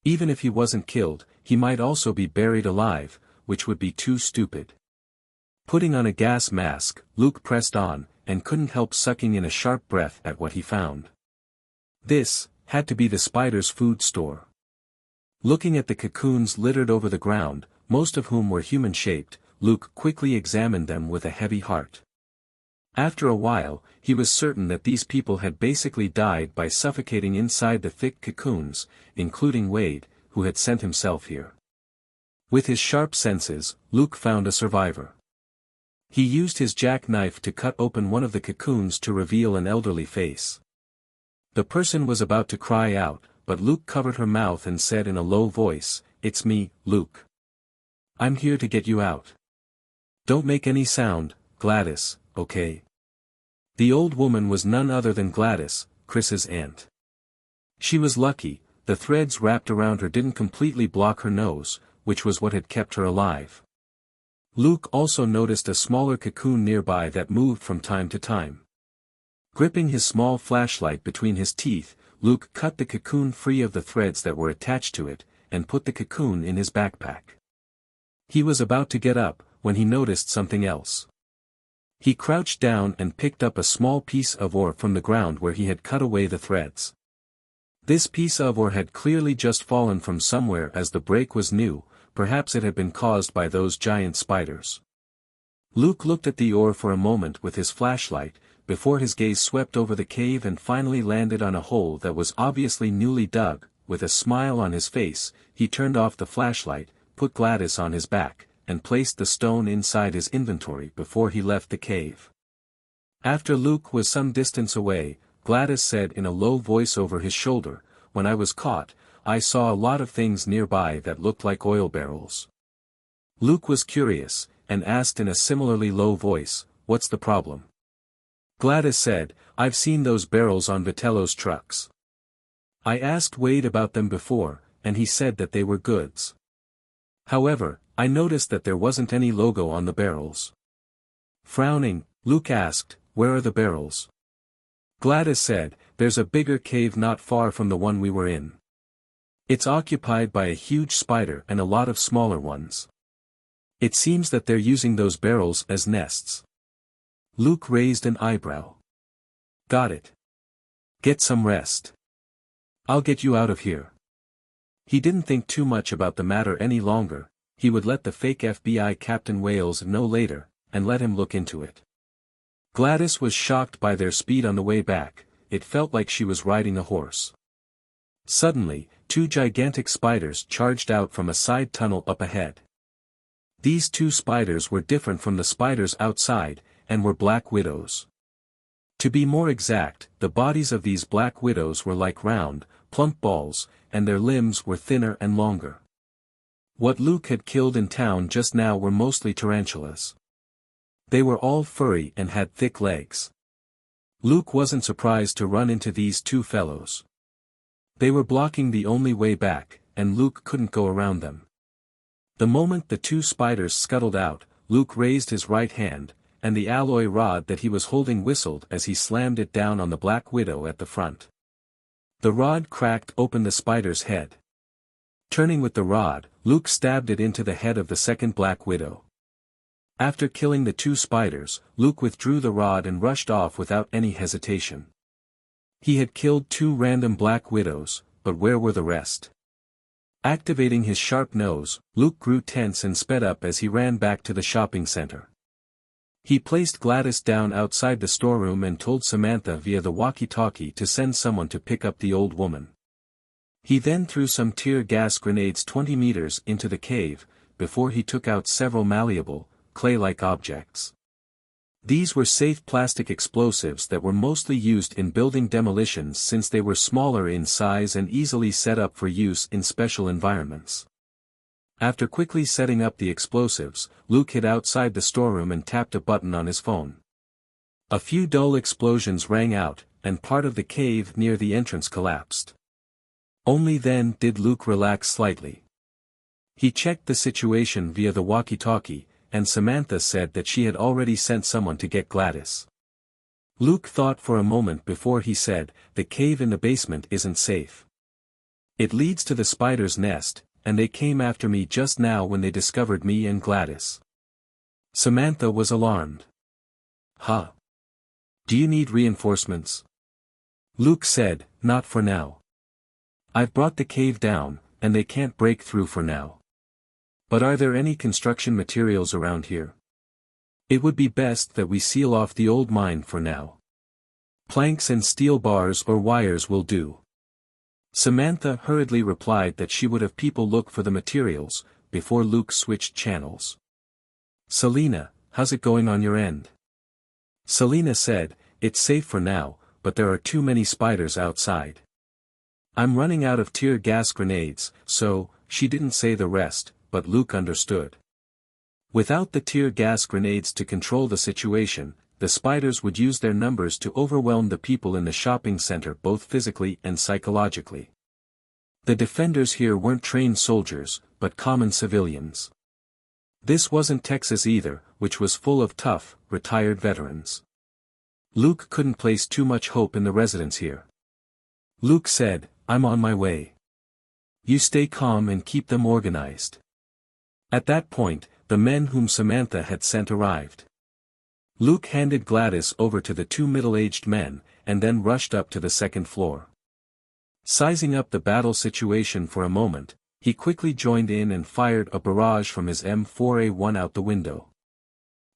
Even if he wasn't killed, he might also be buried alive, which would be too stupid. Putting on a gas mask, Luke pressed on, and couldn't help sucking in a sharp breath at what he found. This had to be the spider's food store. Looking at the cocoons littered over the ground, most of whom were human-shaped, Luke quickly examined them with a heavy heart. After a while, he was certain that these people had basically died by suffocating inside the thick cocoons, including Wade, who had sent himself here. With his sharp senses, Luke found a survivor. He used his jackknife to cut open one of the cocoons to reveal an elderly face. The person was about to cry out, but Luke covered her mouth and said in a low voice, "It's me, Luke. I'm here to get you out. Don't make any sound, Gladys, okay?" The old woman was none other than Gladys, Chris's aunt. She was lucky, the threads wrapped around her didn't completely block her nose, which was what had kept her alive. Luke also noticed a smaller cocoon nearby that moved from time to time. Gripping his small flashlight between his teeth, Luke cut the cocoon free of the threads that were attached to it, and put the cocoon in his backpack. He was about to get up, when he noticed something else. He crouched down and picked up a small piece of ore from the ground where he had cut away the threads. This piece of ore had clearly just fallen from somewhere as the break was new, perhaps it had been caused by those giant spiders. Luke looked at the ore for a moment with his flashlight, before his gaze swept over the cave and finally landed on a hole that was obviously newly dug. With a smile on his face, he turned off the flashlight, put Gladys on his back, and placed the stone inside his inventory before he left the cave. After Luke was some distance away, Gladys said in a low voice over his shoulder, "When I was caught, I saw a lot of things nearby that looked like oil barrels." Luke was curious, and asked in a similarly low voice, "What's the problem?" Gladys said, "I've seen those barrels on Vitello's trucks. I asked Wade about them before, and he said that they were goods. However, I noticed that there wasn't any logo on the barrels." Frowning, Luke asked, "Where are the barrels?" Gladys said, "There's a bigger cave not far from the one we were in. It's occupied by a huge spider and a lot of smaller ones. It seems that they're using those barrels as nests." Luke raised an eyebrow. "Got it. Get some rest. I'll get you out of here." He didn't think too much about the matter any longer, he would let the fake FBI Captain Wales know later, and let him look into it. Gladys was shocked by their speed on the way back, it felt like she was riding a horse. Suddenly, two gigantic spiders charged out from a side tunnel up ahead. These two spiders were different from the spiders outside, and were black widows. To be more exact, the bodies of these black widows were like round, plump balls, and their limbs were thinner and longer. What Luke had killed in town just now were mostly tarantulas. They were all furry and had thick legs. Luke wasn't surprised to run into these two fellows. They were blocking the only way back, and Luke couldn't go around them. The moment the two spiders scuttled out, Luke raised his right hand, and the alloy rod that he was holding whistled as he slammed it down on the Black Widow at the front. The rod cracked open the spider's head. Turning with the rod, Luke stabbed it into the head of the second Black Widow. After killing the two spiders, Luke withdrew the rod and rushed off without any hesitation. He had killed two random Black Widows, but where were the rest? Activating his sharp nose, Luke grew tense and sped up as he ran back to the shopping center. He placed Gladys down outside the storeroom and told Samantha via the walkie-talkie to send someone to pick up the old woman. He then threw some tear gas grenades 20 meters into the cave, before he took out several malleable, clay-like objects. These were safe plastic explosives that were mostly used in building demolitions since they were smaller in size and easily set up for use in special environments. After quickly setting up the explosives, Luke hid outside the storeroom and tapped a button on his phone. A few dull explosions rang out, and part of the cave near the entrance collapsed. Only then did Luke relax slightly. He checked the situation via the walkie-talkie, and Samantha said that she had already sent someone to get Gladys. Luke thought for a moment before he said, "The cave in the basement isn't safe. It leads to the spider's nest, and they came after me just now when they discovered me and Gladys." Samantha was alarmed. "Huh? Do you need reinforcements?" Luke said, "Not for now. I've brought the cave down, and they can't break through for now. But are there any construction materials around here? It would be best that we seal off the old mine for now. Planks and steel bars or wires will do." Samantha hurriedly replied that she would have people look for the materials, before Luke switched channels. "Selena, how's it going on your end?" Selena said, "It's safe for now, but there are too many spiders outside. I'm running out of tear gas grenades," so, she didn't say the rest, but Luke understood. Without the tear gas grenades to control the situation, the spiders would use their numbers to overwhelm the people in the shopping center both physically and psychologically. The defenders here weren't trained soldiers, but common civilians. This wasn't Texas either, which was full of tough, retired veterans. Luke couldn't place too much hope in the residents here. Luke said, "I'm on my way. You stay calm and keep them organized." At that point, the men whom Samantha had sent arrived. Luke handed Gladys over to the two middle-aged men, and then rushed up to the second floor. Sizing up the battle situation for a moment, he quickly joined in and fired a barrage from his M4A1 out the window.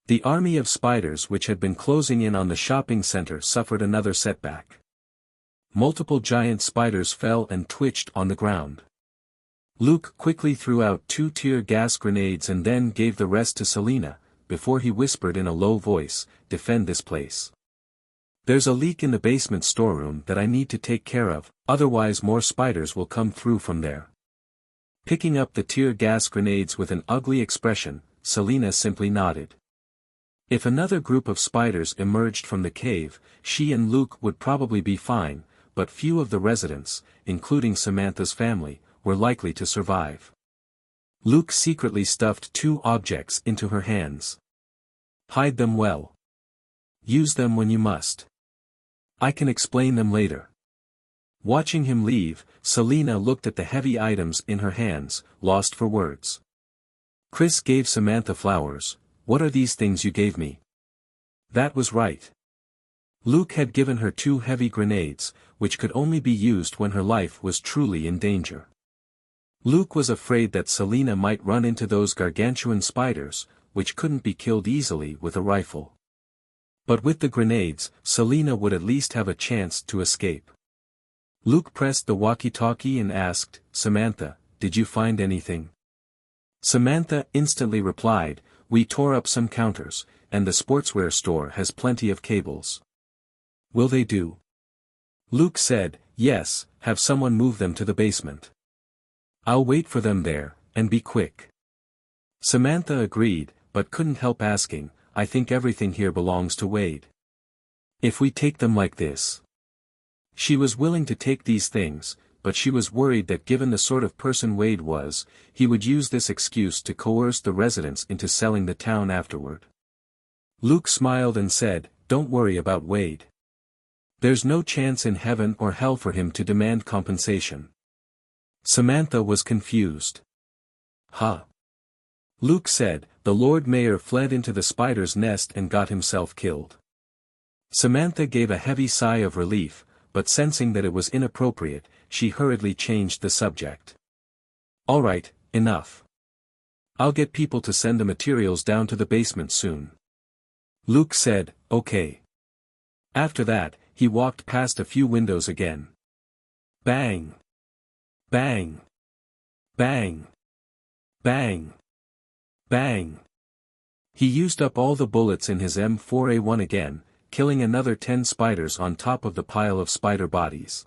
The army of spiders which had been closing in on the shopping center suffered another setback. Multiple giant spiders fell and twitched on the ground. Luke quickly threw out 2 tear gas grenades and then gave the rest to Selena, before he whispered in a low voice, "Defend this place. There's a leak in the basement storeroom that I need to take care of, otherwise more spiders will come through from there." Picking up the tear gas grenades with an ugly expression, Selena simply nodded. If another group of spiders emerged from the cave, she and Luke would probably be fine, but few of the residents, including Samantha's family, were likely to survive. Luke secretly stuffed 2 objects into her hands. "Hide them well. Use them when you must. I can explain them later." Watching him leave, Selena looked at the heavy items in her hands, lost for words. Chris gave Samantha flowers. "What are these things you gave me?" That was right. Luke had given her 2 heavy grenades, which could only be used when her life was truly in danger. Luke was afraid that Selena might run into those gargantuan spiders, which couldn't be killed easily with a rifle. But with the grenades, Selena would at least have a chance to escape. Luke pressed the walkie-talkie and asked, "Samantha, did you find anything?" Samantha instantly replied, "We tore up some counters, and the sportswear store has plenty of cables." Will they do? Luke said, yes, have someone move them to the basement. I'll wait for them there, and be quick. Samantha agreed, but couldn't help asking, I think everything here belongs to Wade. If we take them like this. She was willing to take these things, but she was worried that given the sort of person Wade was, he would use this excuse to coerce the residents into selling the town afterward. Luke smiled and said, don't worry about Wade. There's no chance in heaven or hell for him to demand compensation. Samantha was confused. Huh? Luke said, the Lord Mayor fled into the spider's nest and got himself killed. Samantha gave a heavy sigh of relief, but sensing that it was inappropriate, she hurriedly changed the subject. All right, enough. I'll get people to send the materials down to the basement soon. Luke said, okay. After that, he walked past a few windows again. Bang! Bang! Bang! Bang! Bang! He used up all the bullets in his M4A1 again, killing another 10 spiders on top of the pile of spider bodies.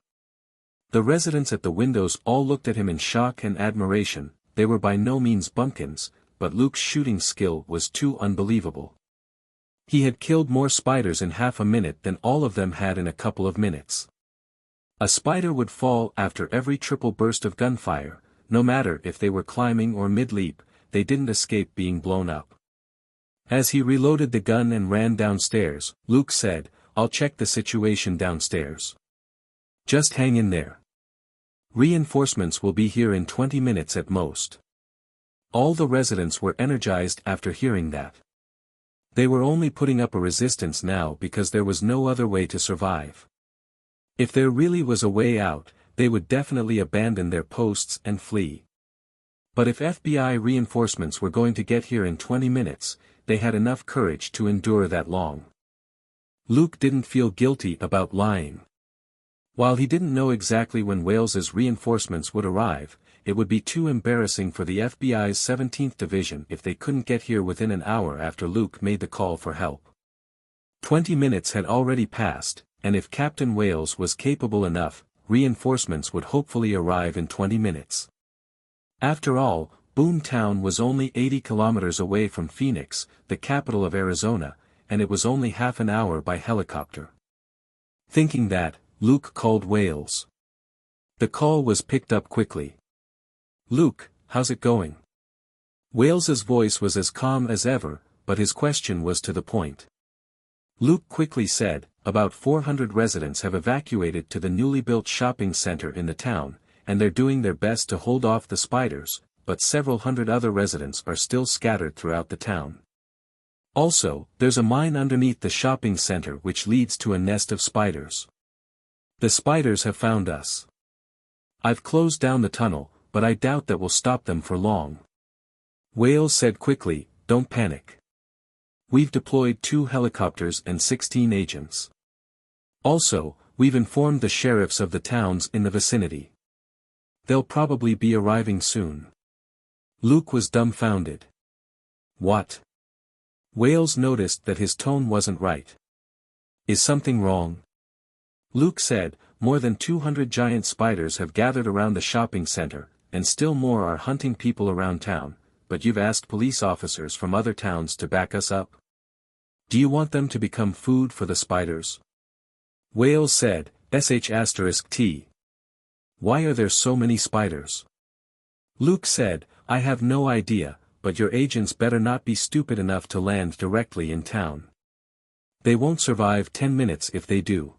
The residents at the windows all looked at him in shock and admiration. They were by no means bumpkins, but Luke's shooting skill was too unbelievable. He had killed more spiders in half a minute than all of them had in a couple of minutes. A spider would fall after every triple burst of gunfire, no matter if they were climbing or mid-leap, they didn't escape being blown up. As he reloaded the gun and ran downstairs, Luke said, I'll check the situation downstairs. Just hang in there. Reinforcements will be here in 20 minutes at most. All the residents were energized after hearing that. They were only putting up a resistance now because there was no other way to survive. If there really was a way out, they would definitely abandon their posts and flee. But if FBI reinforcements were going to get here in 20 minutes, they had enough courage to endure that long. Luke didn't feel guilty about lying. While he didn't know exactly when Wales's reinforcements would arrive, it would be too embarrassing for the FBI's 17th Division if they couldn't get here within an hour after Luke made the call for help. 20 minutes had already passed, and if Captain Wales was capable enough, reinforcements would hopefully arrive in 20 minutes. After all, Boomtown was only 80 kilometers away from Phoenix, the capital of Arizona, and it was only half an hour by helicopter. Thinking that, Luke called Wales. The call was picked up quickly. Luke, how's it going? Wales's voice was as calm as ever, but his question was to the point. Luke quickly said, about 400 residents have evacuated to the newly built shopping center in the town, and they're doing their best to hold off the spiders, but several hundred other residents are still scattered throughout the town. Also, there's a mine underneath the shopping center which leads to a nest of spiders. The spiders have found us. I've closed down the tunnel, but I doubt that will stop them for long. Wales said quickly, don't panic. We've deployed 2 helicopters and 16 agents. Also, we've informed the sheriffs of the towns in the vicinity. They'll probably be arriving soon. Luke was dumbfounded. What? Wales noticed that his tone wasn't right. Is something wrong? Luke said, more than 200 giant spiders have gathered around the shopping center, and still more are hunting people around town, but you've asked police officers from other towns to back us up? Do you want them to become food for the spiders? Wales said, **T. Why are there so many spiders? Luke said, I have no idea, but your agents better not be stupid enough to land directly in town. They won't survive 10 minutes if they do.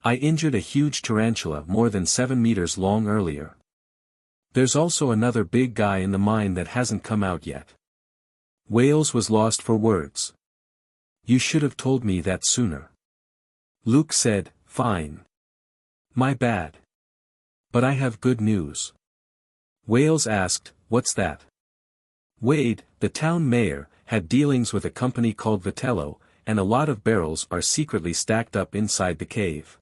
I injured a huge tarantula more than 7 meters long earlier. There's also another big guy in the mine that hasn't come out yet. Wales was lost for words. You should have told me that sooner. Luke said, fine. My bad. But I have good news. Wales asked, what's that? Wade, the town mayor, had dealings with a company called Vitello, and a lot of barrels are secretly stacked up inside the cave.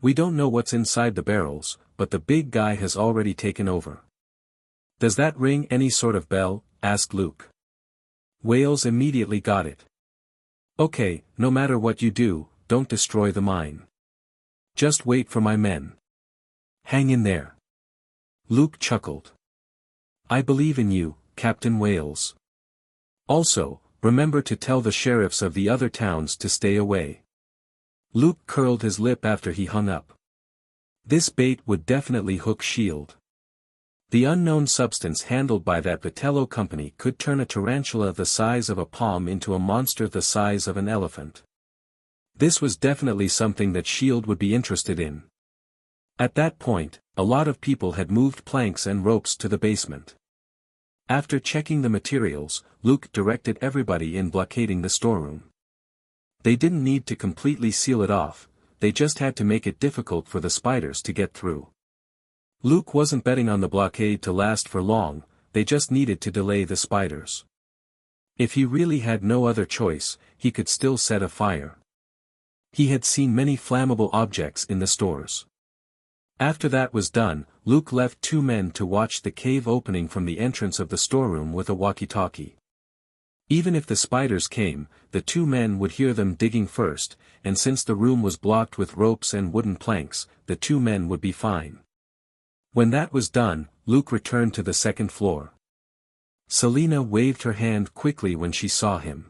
We don't know what's inside the barrels, but the big guy has already taken over. Does that ring any sort of bell? Asked Luke. Wales immediately got it. Okay, no matter what you do, don't destroy the mine. Just wait for my men. Hang in there. Luke chuckled. I believe in you, Captain Wales. Also, remember to tell the sheriffs of the other towns to stay away. Luke curled his lip after he hung up. This bait would definitely hook S.H.I.E.L.D. The unknown substance handled by that Vitello company could turn a tarantula the size of a palm into a monster the size of an elephant. This was definitely something that S.H.I.E.L.D. would be interested in. At that point, a lot of people had moved planks and ropes to the basement. After checking the materials, Luke directed everybody in blockading the storeroom. They didn't need to completely seal it off, they just had to make it difficult for the spiders to get through. Luke wasn't betting on the blockade to last for long, they just needed to delay the spiders. If he really had no other choice, he could still set a fire. He had seen many flammable objects in the stores. After that was done, Luke left 2 men to watch the cave opening from the entrance of the storeroom with a walkie-talkie. Even if the spiders came, the 2 men would hear them digging first, and since the room was blocked with ropes and wooden planks, the 2 men would be fine. When that was done, Luke returned to the 2nd floor. Selina waved her hand quickly when she saw him.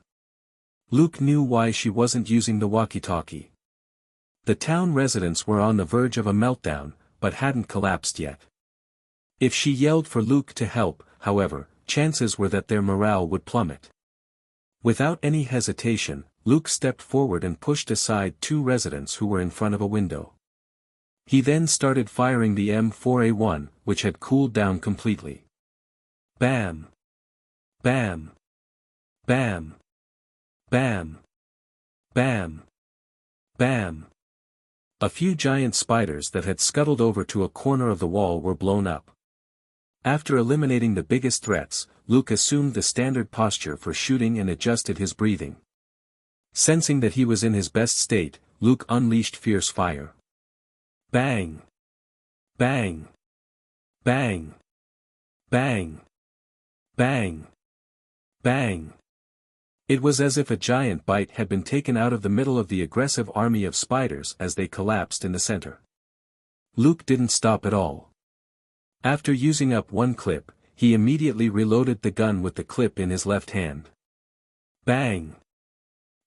Luke knew why she wasn't using the walkie-talkie. The town residents were on the verge of a meltdown, but hadn't collapsed yet. If she yelled for Luke to help, however, chances were that their morale would plummet. Without any hesitation, Luke stepped forward and pushed aside 2 residents who were in front of a window. He then started firing the M4A1, which had cooled down completely. Bam! Bam! Bam! Bam! Bam! Bam! A few giant spiders that had scuttled over to a corner of the wall were blown up. After eliminating the biggest threats, Luke assumed the standard posture for shooting and adjusted his breathing. Sensing that he was in his best state, Luke unleashed fierce fire. Bang! Bang! Bang! Bang! Bang! Bang! It was as if a giant bite had been taken out of the middle of the aggressive army of spiders as they collapsed in the center. Luke didn't stop at all. After using up 1 clip, he immediately reloaded the gun with the clip in his left hand. Bang!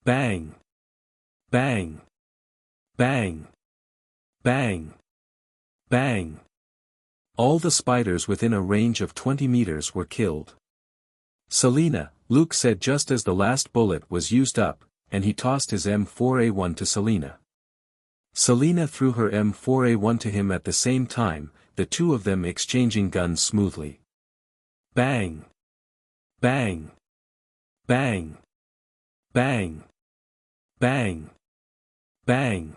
Bang! Bang! Bang! Bang! Bang! All the spiders within a range of 20 meters were killed. Selina, Luke said just as the last bullet was used up, and he tossed his M4A1 to Selina. Selina threw her M4A1 to him at the same time, the 2 of them exchanging guns smoothly. Bang! Bang! Bang! Bang! Bang! Bang!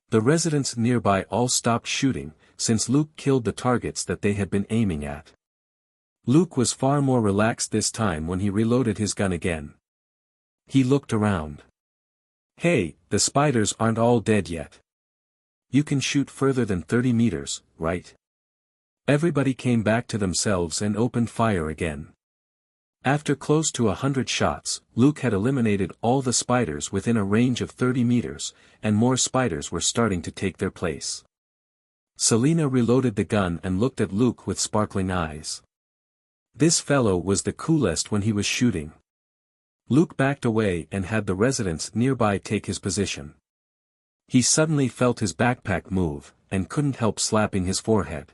The residents nearby all stopped shooting, since Luke killed the targets that they had been aiming at. Luke was far more relaxed this time when he reloaded his gun again. He looked around. Hey, the spiders aren't all dead yet. You can shoot further than 30 meters, right? Everybody came back to themselves and opened fire again. After close to 100 shots, Luke had eliminated all the spiders within a range of 30 meters, and more spiders were starting to take their place. Selina reloaded the gun and looked at Luke with sparkling eyes. This fellow was the coolest when he was shooting. Luke backed away and had the residents nearby take his position. He suddenly felt his backpack move, and couldn't help slapping his forehead.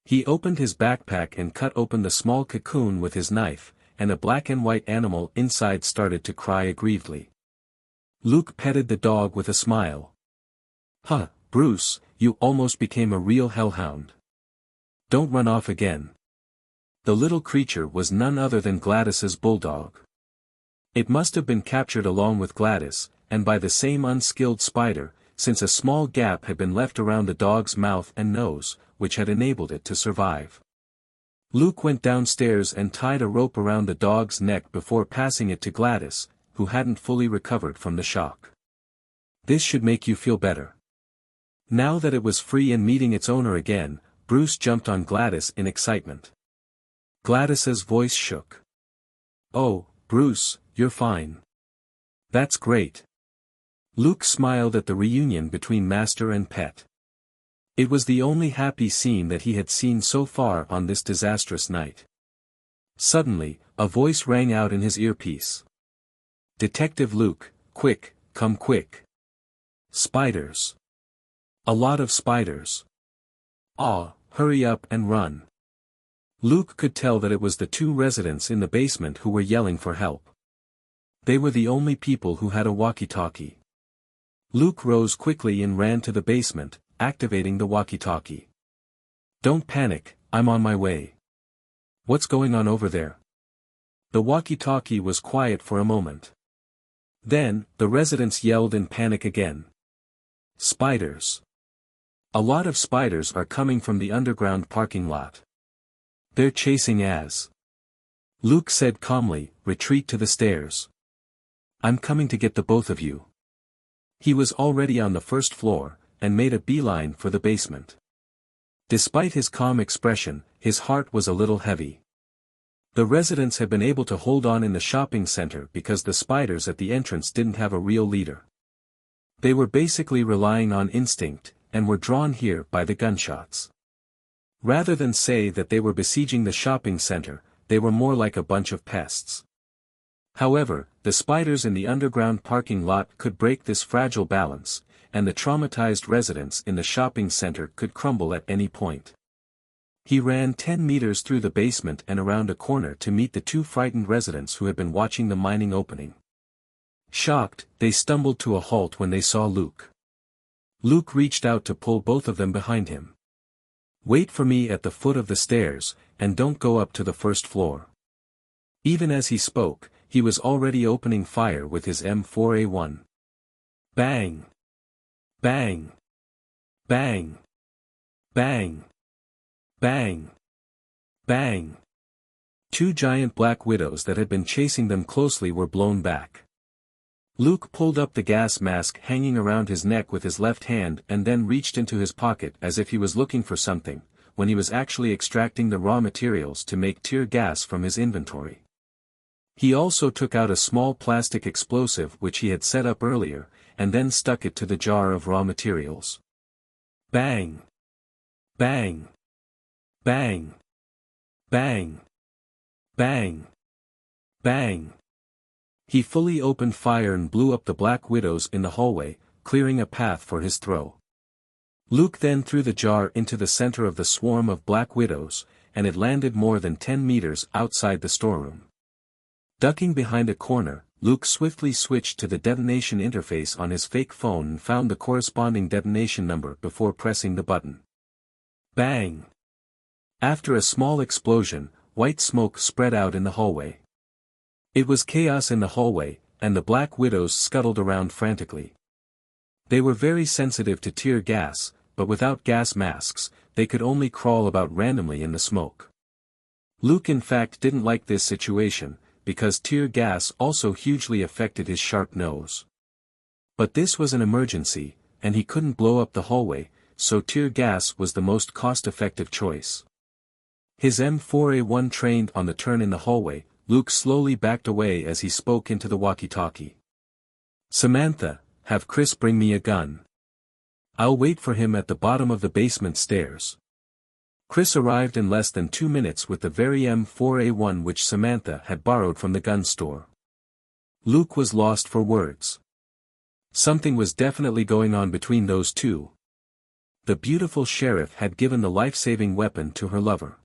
He opened his backpack and cut open the small cocoon with his knife, and a black and white animal inside started to cry aggrievedly. Luke petted the dog with a smile. Huh, Bruce, you almost became a real hellhound. Don't run off again. The little creature was none other than Gladys's bulldog. It must have been captured along with Gladys, and by the same unskilled spider, since a small gap had been left around the dog's mouth and nose, which had enabled it to survive. Luke went downstairs and tied a rope around the dog's neck before passing it to Gladys, who hadn't fully recovered from the shock. This should make you feel better. Now that it was free and meeting its owner again, Bruce jumped on Gladys in excitement. Gladys's voice shook. Oh, Bruce, you're fine. That's great. Luke smiled at the reunion between master and pet. It was the only happy scene that he had seen so far on this disastrous night. Suddenly, a voice rang out in his earpiece. "Detective Luke, quick, come quick. Spiders. A lot of spiders. Ah, hurry up and run." Luke could tell that it was the two residents in the basement who were yelling for help. They were the only people who had a walkie-talkie. Luke rose quickly and ran to the basement, activating the walkie-talkie. "Don't panic, I'm on my way. What's going on over there?" The walkie-talkie was quiet for a moment. Then, the residents yelled in panic again. "Spiders. A lot of spiders are coming from the underground parking lot. They're chasing us." Luke said calmly, "Retreat to the stairs. I'm coming to get the both of you." He was already on the first floor, and made a beeline for the basement. Despite his calm expression, his heart was a little heavy. The residents had been able to hold on in the shopping center because the spiders at the entrance didn't have a real leader. They were basically relying on instinct, and were drawn here by the gunshots. Rather than say that they were besieging the shopping center, they were more like a bunch of pests. However, the spiders in the underground parking lot could break this fragile balance, and the traumatized residents in the shopping center could crumble at any point. He ran 10 meters through the basement and around a corner to meet the two frightened residents who had been watching the mining opening. Shocked, they stumbled to a halt when they saw Luke. Luke reached out to pull both of them behind him. "Wait for me at the foot of the stairs, and don't go up to the first floor." Even as he spoke, he was already opening fire with his M4A1. Bang! Bang! Bang! Bang! Bang! Bang! Two giant black widows that had been chasing them closely were blown back. Luke pulled up the gas mask hanging around his neck with his left hand and then reached into his pocket as if he was looking for something, when he was actually extracting the raw materials to make tear gas from his inventory. He also took out a small plastic explosive which he had set up earlier, and then stuck it to the jar of raw materials. Bang! Bang! Bang! Bang! Bang! Bang! He fully opened fire and blew up the black widows in the hallway, clearing a path for his throw. Luke then threw the jar into the center of the swarm of black widows, and it landed more than 10 meters outside the storeroom. Ducking behind a corner, Luke swiftly switched to the detonation interface on his fake phone and found the corresponding detonation number before pressing the button. Bang! After a small explosion, white smoke spread out in the hallway. It was chaos in the hallway, and the black widows scuttled around frantically. They were very sensitive to tear gas, but without gas masks, they could only crawl about randomly in the smoke. Luke in fact didn't like this situation, because tear gas also hugely affected his sharp nose. But this was an emergency, and he couldn't blow up the hallway, so tear gas was the most cost-effective choice. His M4A1 trained on the turn in the hallway, Luke slowly backed away as he spoke into the walkie-talkie. "Samantha, have Chris bring me a gun. I'll wait for him at the bottom of the basement stairs." Chris arrived in less than 2 minutes with the very M4A1 which Samantha had borrowed from the gun store. Luke was lost for words. Something was definitely going on between those two. The beautiful sheriff had given the life-saving weapon to her lover.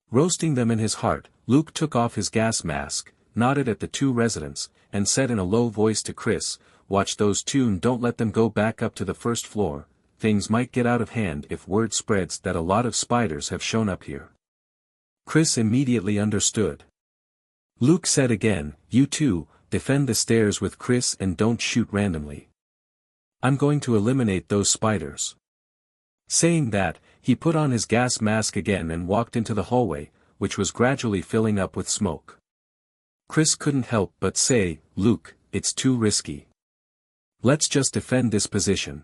Roasting them in his heart, Luke took off his gas mask, nodded at the two residents, and said in a low voice to Chris, "Watch those two and don't let them go back up to the first floor. Things might get out of hand if word spreads that a lot of spiders have shown up here." Chris immediately understood. Luke said again, "You two, defend the stairs with Chris and don't shoot randomly. I'm going to eliminate those spiders." Saying that, he put on his gas mask again and walked into the hallway, which was gradually filling up with smoke. Chris couldn't help but say, "Luke, it's too risky. Let's just defend this position."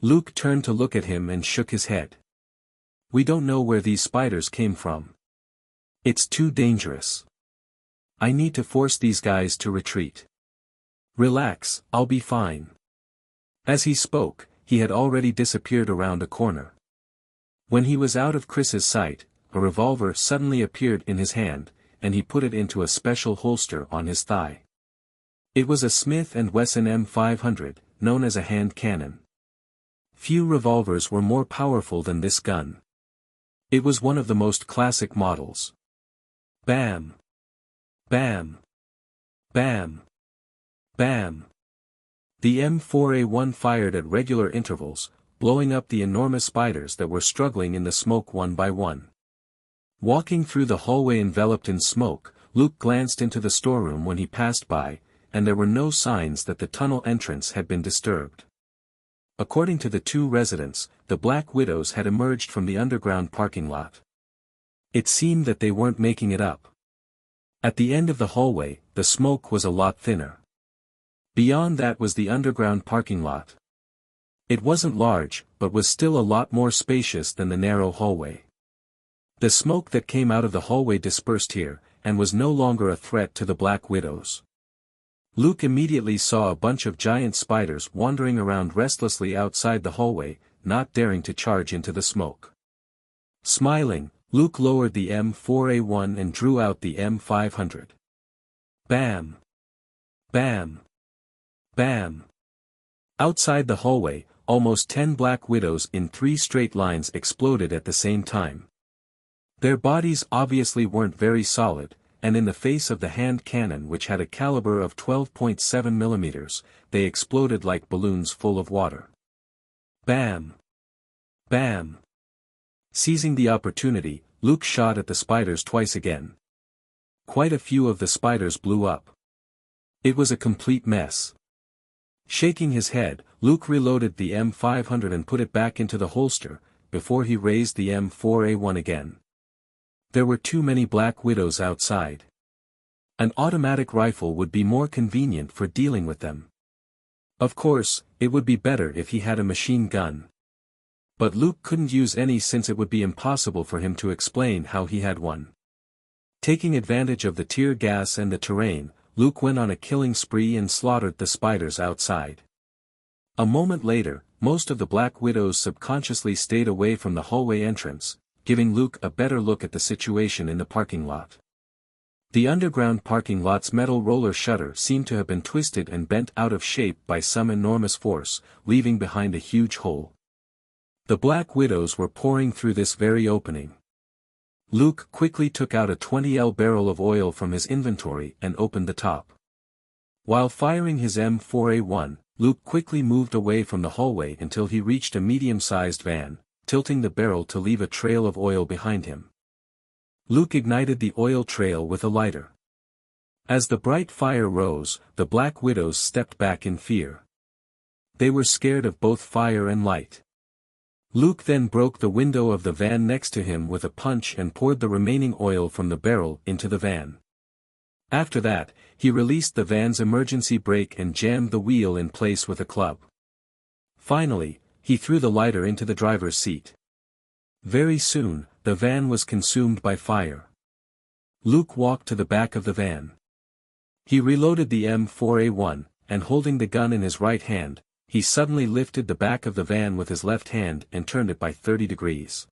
Luke turned to look at him and shook his head. "We don't know where these spiders came from. It's too dangerous. I need to force these guys to retreat." Relax, I'll be fine. As he spoke, he had already disappeared around a corner. When he was out of Chris's sight, a revolver suddenly appeared in his hand, and he put it into a special holster on his thigh. It was a Smith & Wesson M500, known as a hand cannon. Few revolvers were more powerful than this gun. It was one of the most classic models. Bam! Bam! Bam! Bam! The M4A1 fired at regular intervals, blowing up the enormous spiders that were struggling in the smoke one by one. Walking through the hallway enveloped in smoke, Luke glanced into the storeroom when he passed by, and there were no signs that the tunnel entrance had been disturbed. According to the two residents, the Black Widows had emerged from the underground parking lot. It seemed that they weren't making it up. At the end of the hallway, the smoke was a lot thinner. Beyond that was the underground parking lot. It wasn't large, but was still a lot more spacious than the narrow hallway. The smoke that came out of the hallway dispersed here, and was no longer a threat to the Black Widows. Luke immediately saw a bunch of giant spiders wandering around restlessly outside the hallway, not daring to charge into the smoke. Smiling, Luke lowered the M4A1 and drew out the M500. Bam! Bam! Bam! Outside the hallway, almost 10 Black Widows in 3 straight lines exploded at the same time. Their bodies obviously weren't very solid, and in the face of the hand cannon which had a caliber of 12.7 mm, they exploded like balloons full of water. Bam! Bam! Seizing the opportunity, Luke shot at the spiders twice again. Quite a few of the spiders blew up. It was a complete mess. Shaking his head, Luke reloaded the M500 and put it back into the holster, before he raised the M4A1 again. There were too many Black Widows outside. An automatic rifle would be more convenient for dealing with them. Of course, it would be better if he had a machine gun. But Luke couldn't use any since it would be impossible for him to explain how he had one. Taking advantage of the tear gas and the terrain, Luke went on a killing spree and slaughtered the spiders outside. A moment later, most of the Black Widows subconsciously stayed away from the hallway entrance, giving Luke a better look at the situation in the parking lot. The underground parking lot's metal roller shutter seemed to have been twisted and bent out of shape by some enormous force, leaving behind a huge hole. The Black Widows were pouring through this very opening. Luke quickly took out a 20L barrel of oil from his inventory and opened the top. While firing his M4A1, Luke quickly moved away from the hallway until he reached a medium-sized van, tilting the barrel to leave a trail of oil behind him. Luke ignited the oil trail with a lighter. As the bright fire rose, the Black Widows stepped back in fear. They were scared of both fire and light. Luke then broke the window of the van next to him with a punch and poured the remaining oil from the barrel into the van. After that, he released the van's emergency brake and jammed the wheel in place with a club. Finally, he threw the lighter into the driver's seat. Very soon, the van was consumed by fire. Luke walked to the back of the van. He reloaded the M4A1, and holding the gun in his right hand, he suddenly lifted the back of the van with his left hand and turned it by 30 degrees.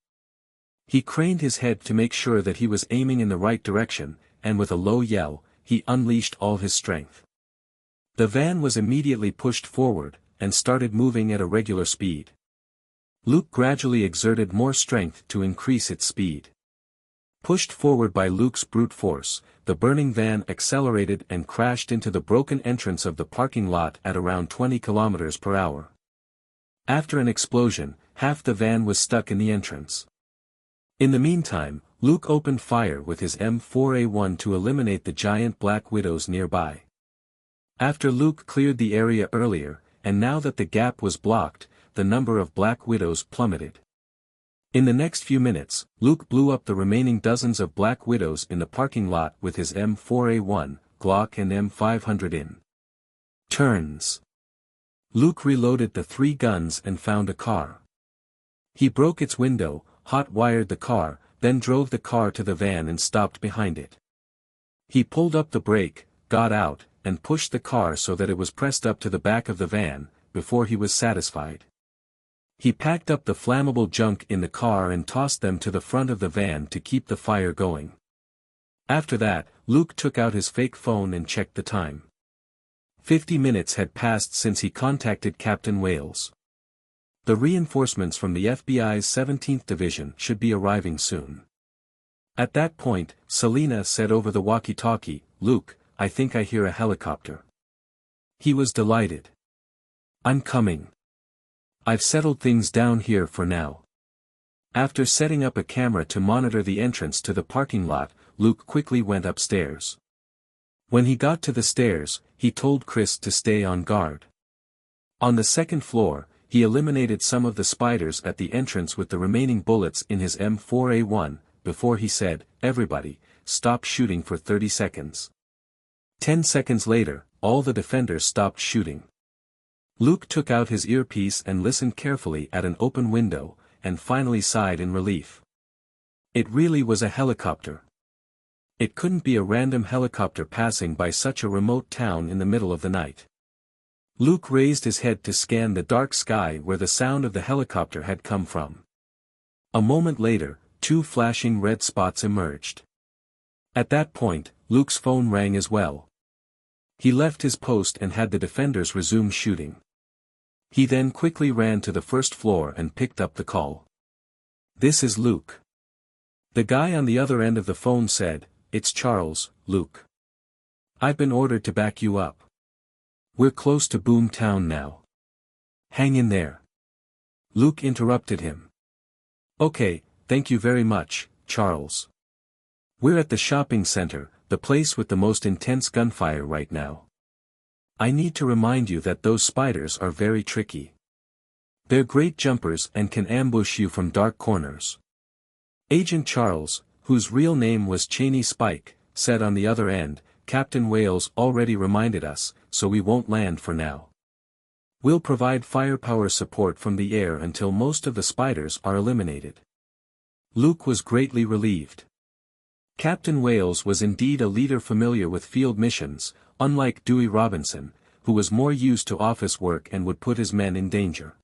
He craned his head to make sure that he was aiming in the right direction, and with a low yell, he unleashed all his strength. The van was immediately pushed forward, and started moving at a regular speed. Luke gradually exerted more strength to increase its speed. Pushed forward by Luke's brute force, the burning van accelerated and crashed into the broken entrance of the parking lot at around 20 km per hour. After an explosion, half the van was stuck in the entrance. In the meantime, Luke opened fire with his M4A1 to eliminate the giant Black Widows nearby. After Luke cleared the area earlier, and now that the gap was blocked, the number of Black Widows plummeted. In the next few minutes, Luke blew up the remaining dozens of Black Widows in the parking lot with his M4A1, Glock and M500 in turns. Luke reloaded the 3 guns and found a car. He broke its window, hot-wired the car, then drove the car to the van and stopped behind it. He pulled up the brake, got out, and pushed the car so that it was pressed up to the back of the van, before he was satisfied. He packed up the flammable junk in the car and tossed them to the front of the van to keep the fire going. After that, Luke took out his fake phone and checked the time. 50 minutes had passed since he contacted Captain Wales. The reinforcements from the FBI's 17th Division should be arriving soon. At that point, Selena said over the walkie-talkie, "Luke, I think I hear a helicopter." He was delighted. "I'm coming. I've settled things down here for now." After setting up a camera to monitor the entrance to the parking lot, Luke quickly went upstairs. When he got to the stairs, he told Chris to stay on guard. On the second floor, he eliminated some of the spiders at the entrance with the remaining bullets in his M4A1, before he said, "Everybody, stop shooting for 30 seconds. 10 seconds later, all the defenders stopped shooting. Luke took out his earpiece and listened carefully at an open window, and finally sighed in relief. It really was a helicopter. It couldn't be a random helicopter passing by such a remote town in the middle of the night. Luke raised his head to scan the dark sky where the sound of the helicopter had come from. A moment later, 2 flashing red spots emerged. At that point, Luke's phone rang as well. He left his post and had the defenders resume shooting. He then quickly ran to the first floor and picked up the call. "This is Luke." The guy on the other end of the phone said, "It's Charles, Luke. I've been ordered to back you up. We're close to Boom Town now. Hang in there." Luke interrupted him. "Okay, thank you very much, Charles. We're at the shopping center, the place with the most intense gunfire right now. I need to remind you that those spiders are very tricky. They're great jumpers and can ambush you from dark corners." Agent Charles, whose real name was Cheney Spike, said on the other end, "Captain Wales already reminded us, so we won't land for now. We'll provide firepower support from the air until most of the spiders are eliminated." Luke was greatly relieved. Captain Wales was indeed a leader familiar with field missions, unlike Dewey Robinson, who was more used to office work and would put his men in danger.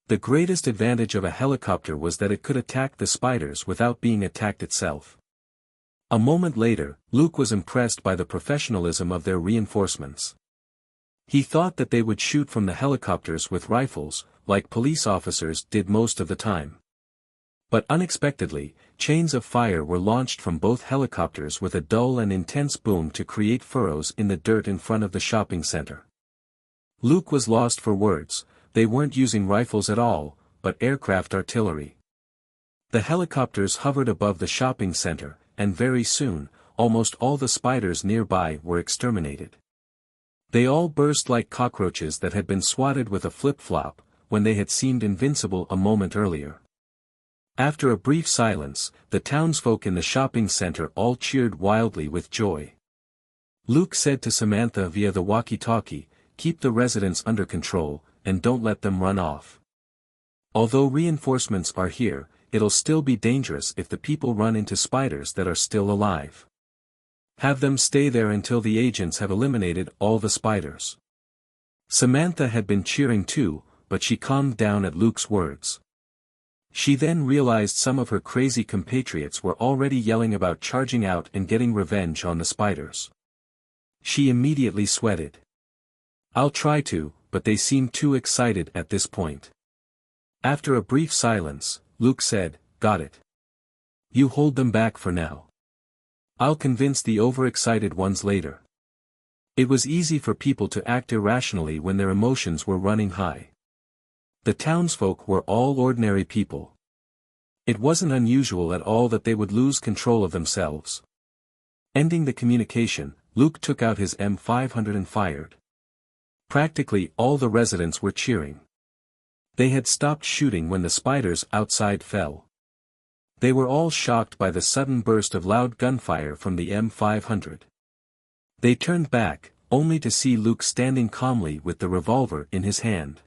The greatest advantage of a helicopter was that it could attack the spiders without being attacked itself. A moment later, Luke was impressed by the professionalism of their reinforcements. He thought that they would shoot from the helicopters with rifles, like police officers did most of the time. But unexpectedly, chains of fire were launched from both helicopters with a dull and intense boom to create furrows in the dirt in front of the shopping center. Luke was lost for words. They weren't using rifles at all, but aircraft artillery. The helicopters hovered above the shopping center, and very soon, almost all the spiders nearby were exterminated. They all burst like cockroaches that had been swatted with a flip-flop, when they had seemed invincible a moment earlier. After a brief silence, the townsfolk in the shopping center all cheered wildly with joy. Luke said to Samantha via the walkie-talkie, "Keep the residents under control, and don't let them run off. Although reinforcements are here, it'll still be dangerous if the people run into spiders that are still alive. Have them stay there until the agents have eliminated all the spiders." Samantha had been cheering too, but she calmed down at Luke's words. She then realized some of her crazy compatriots were already yelling about charging out and getting revenge on the spiders. She immediately sweated. "I'll try to, but they seem too excited at this point." After a brief silence, Luke said, "Got it. You hold them back for now. I'll convince the overexcited ones later." It was easy for people to act irrationally when their emotions were running high. The townsfolk were all ordinary people. It wasn't unusual at all that they would lose control of themselves. Ending the communication, Luke took out his M500 and fired. Practically all the residents were cheering. They had stopped shooting when the spiders outside fell. They were all shocked by the sudden burst of loud gunfire from the M500. They turned back, only to see Luke standing calmly with the revolver in his hand.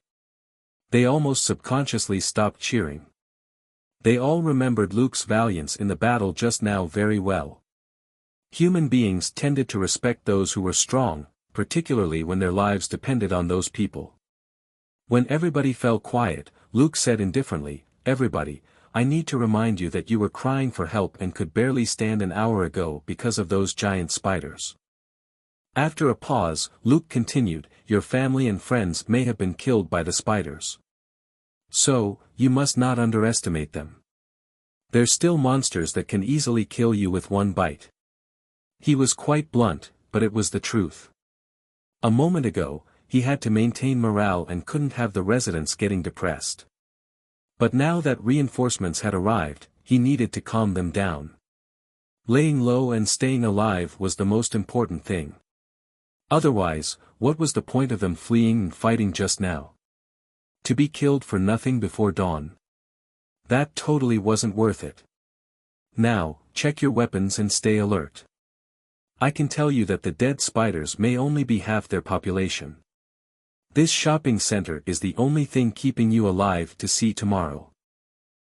They almost subconsciously stopped cheering. They all remembered Luke's valiance in the battle just now very well. Human beings tended to respect those who were strong, particularly when their lives depended on those people. When everybody fell quiet, Luke said indifferently, "Everybody, I need to remind you that you were crying for help and could barely stand an hour ago because of those giant spiders." After a pause, Luke continued, "Your family and friends may have been killed by the spiders. So, you must not underestimate them. They're still monsters that can easily kill you with one bite." He was quite blunt, but it was the truth. A moment ago, he had to maintain morale and couldn't have the residents getting depressed. But now that reinforcements had arrived, he needed to calm them down. Laying low and staying alive was the most important thing. Otherwise, what was the point of them fleeing and fighting just now? To be killed for nothing before dawn. That totally wasn't worth it. Now, check your weapons and stay alert. I can tell you that the dead spiders may only be half their population. This shopping center is the only thing keeping you alive to see tomorrow.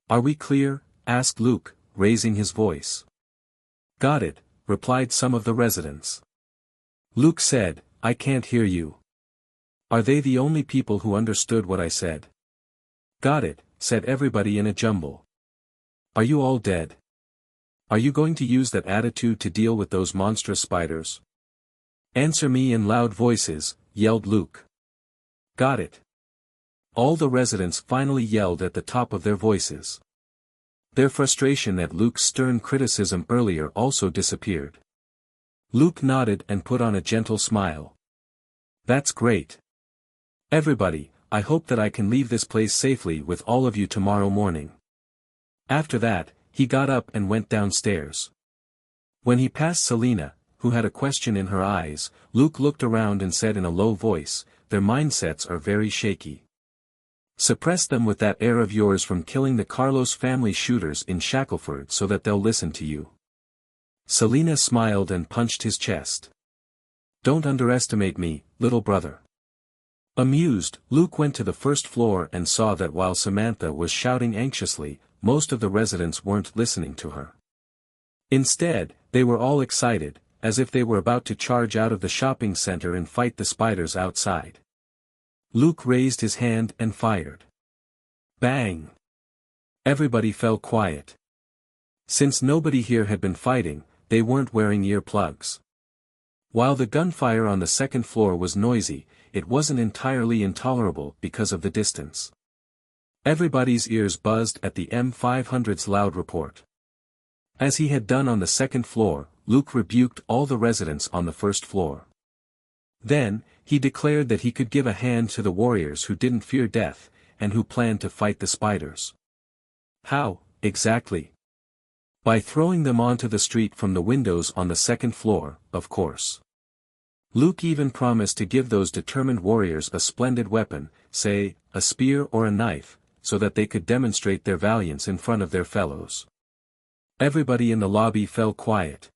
Are we clear? Asked Luke, raising his voice. Got it, replied some of the residents. Luke said, I can't hear you. Are they the only people who understood what I said? Got it, said everybody in a jumble. Are you all dead? Are you going to use that attitude to deal with those monstrous spiders? Answer me in loud voices, yelled Luke. Got it. All the residents finally yelled at the top of their voices. Their frustration at Luke's stern criticism earlier also disappeared. Luke nodded and put on a gentle smile. That's great. Everybody, I hope that I can leave this place safely with all of you tomorrow morning. After that, he got up and went downstairs. When he passed Selena, who had a question in her eyes, Luke looked around and said in a low voice, their mindsets are very shaky. Suppress them with that air of yours from killing the Carlos family shooters in Shackleford so that they'll listen to you. Selena smiled and punched his chest. Don't underestimate me, little brother. Amused, Luke went to the first floor and saw that while Samantha was shouting anxiously, most of the residents weren't listening to her. Instead, they were all excited, as if they were about to charge out of the shopping center and fight the spiders outside. Luke raised his hand and fired. Bang! Everybody fell quiet. Since nobody here had been fighting, they weren't wearing earplugs. While the gunfire on the second floor was noisy, it wasn't entirely intolerable because of the distance. Everybody's ears buzzed at the M500's loud report. As he had done on the second floor, Luke rebuked all the residents on the first floor. Then, he declared that he could give a hand to the warriors who didn't fear death, and who planned to fight the spiders. How, exactly? By throwing them onto the street from the windows on the second floor, of course. Luke even promised to give those determined warriors a splendid weapon, say, a spear or a knife, so that they could demonstrate their valiance in front of their fellows. Everybody in the lobby fell quiet.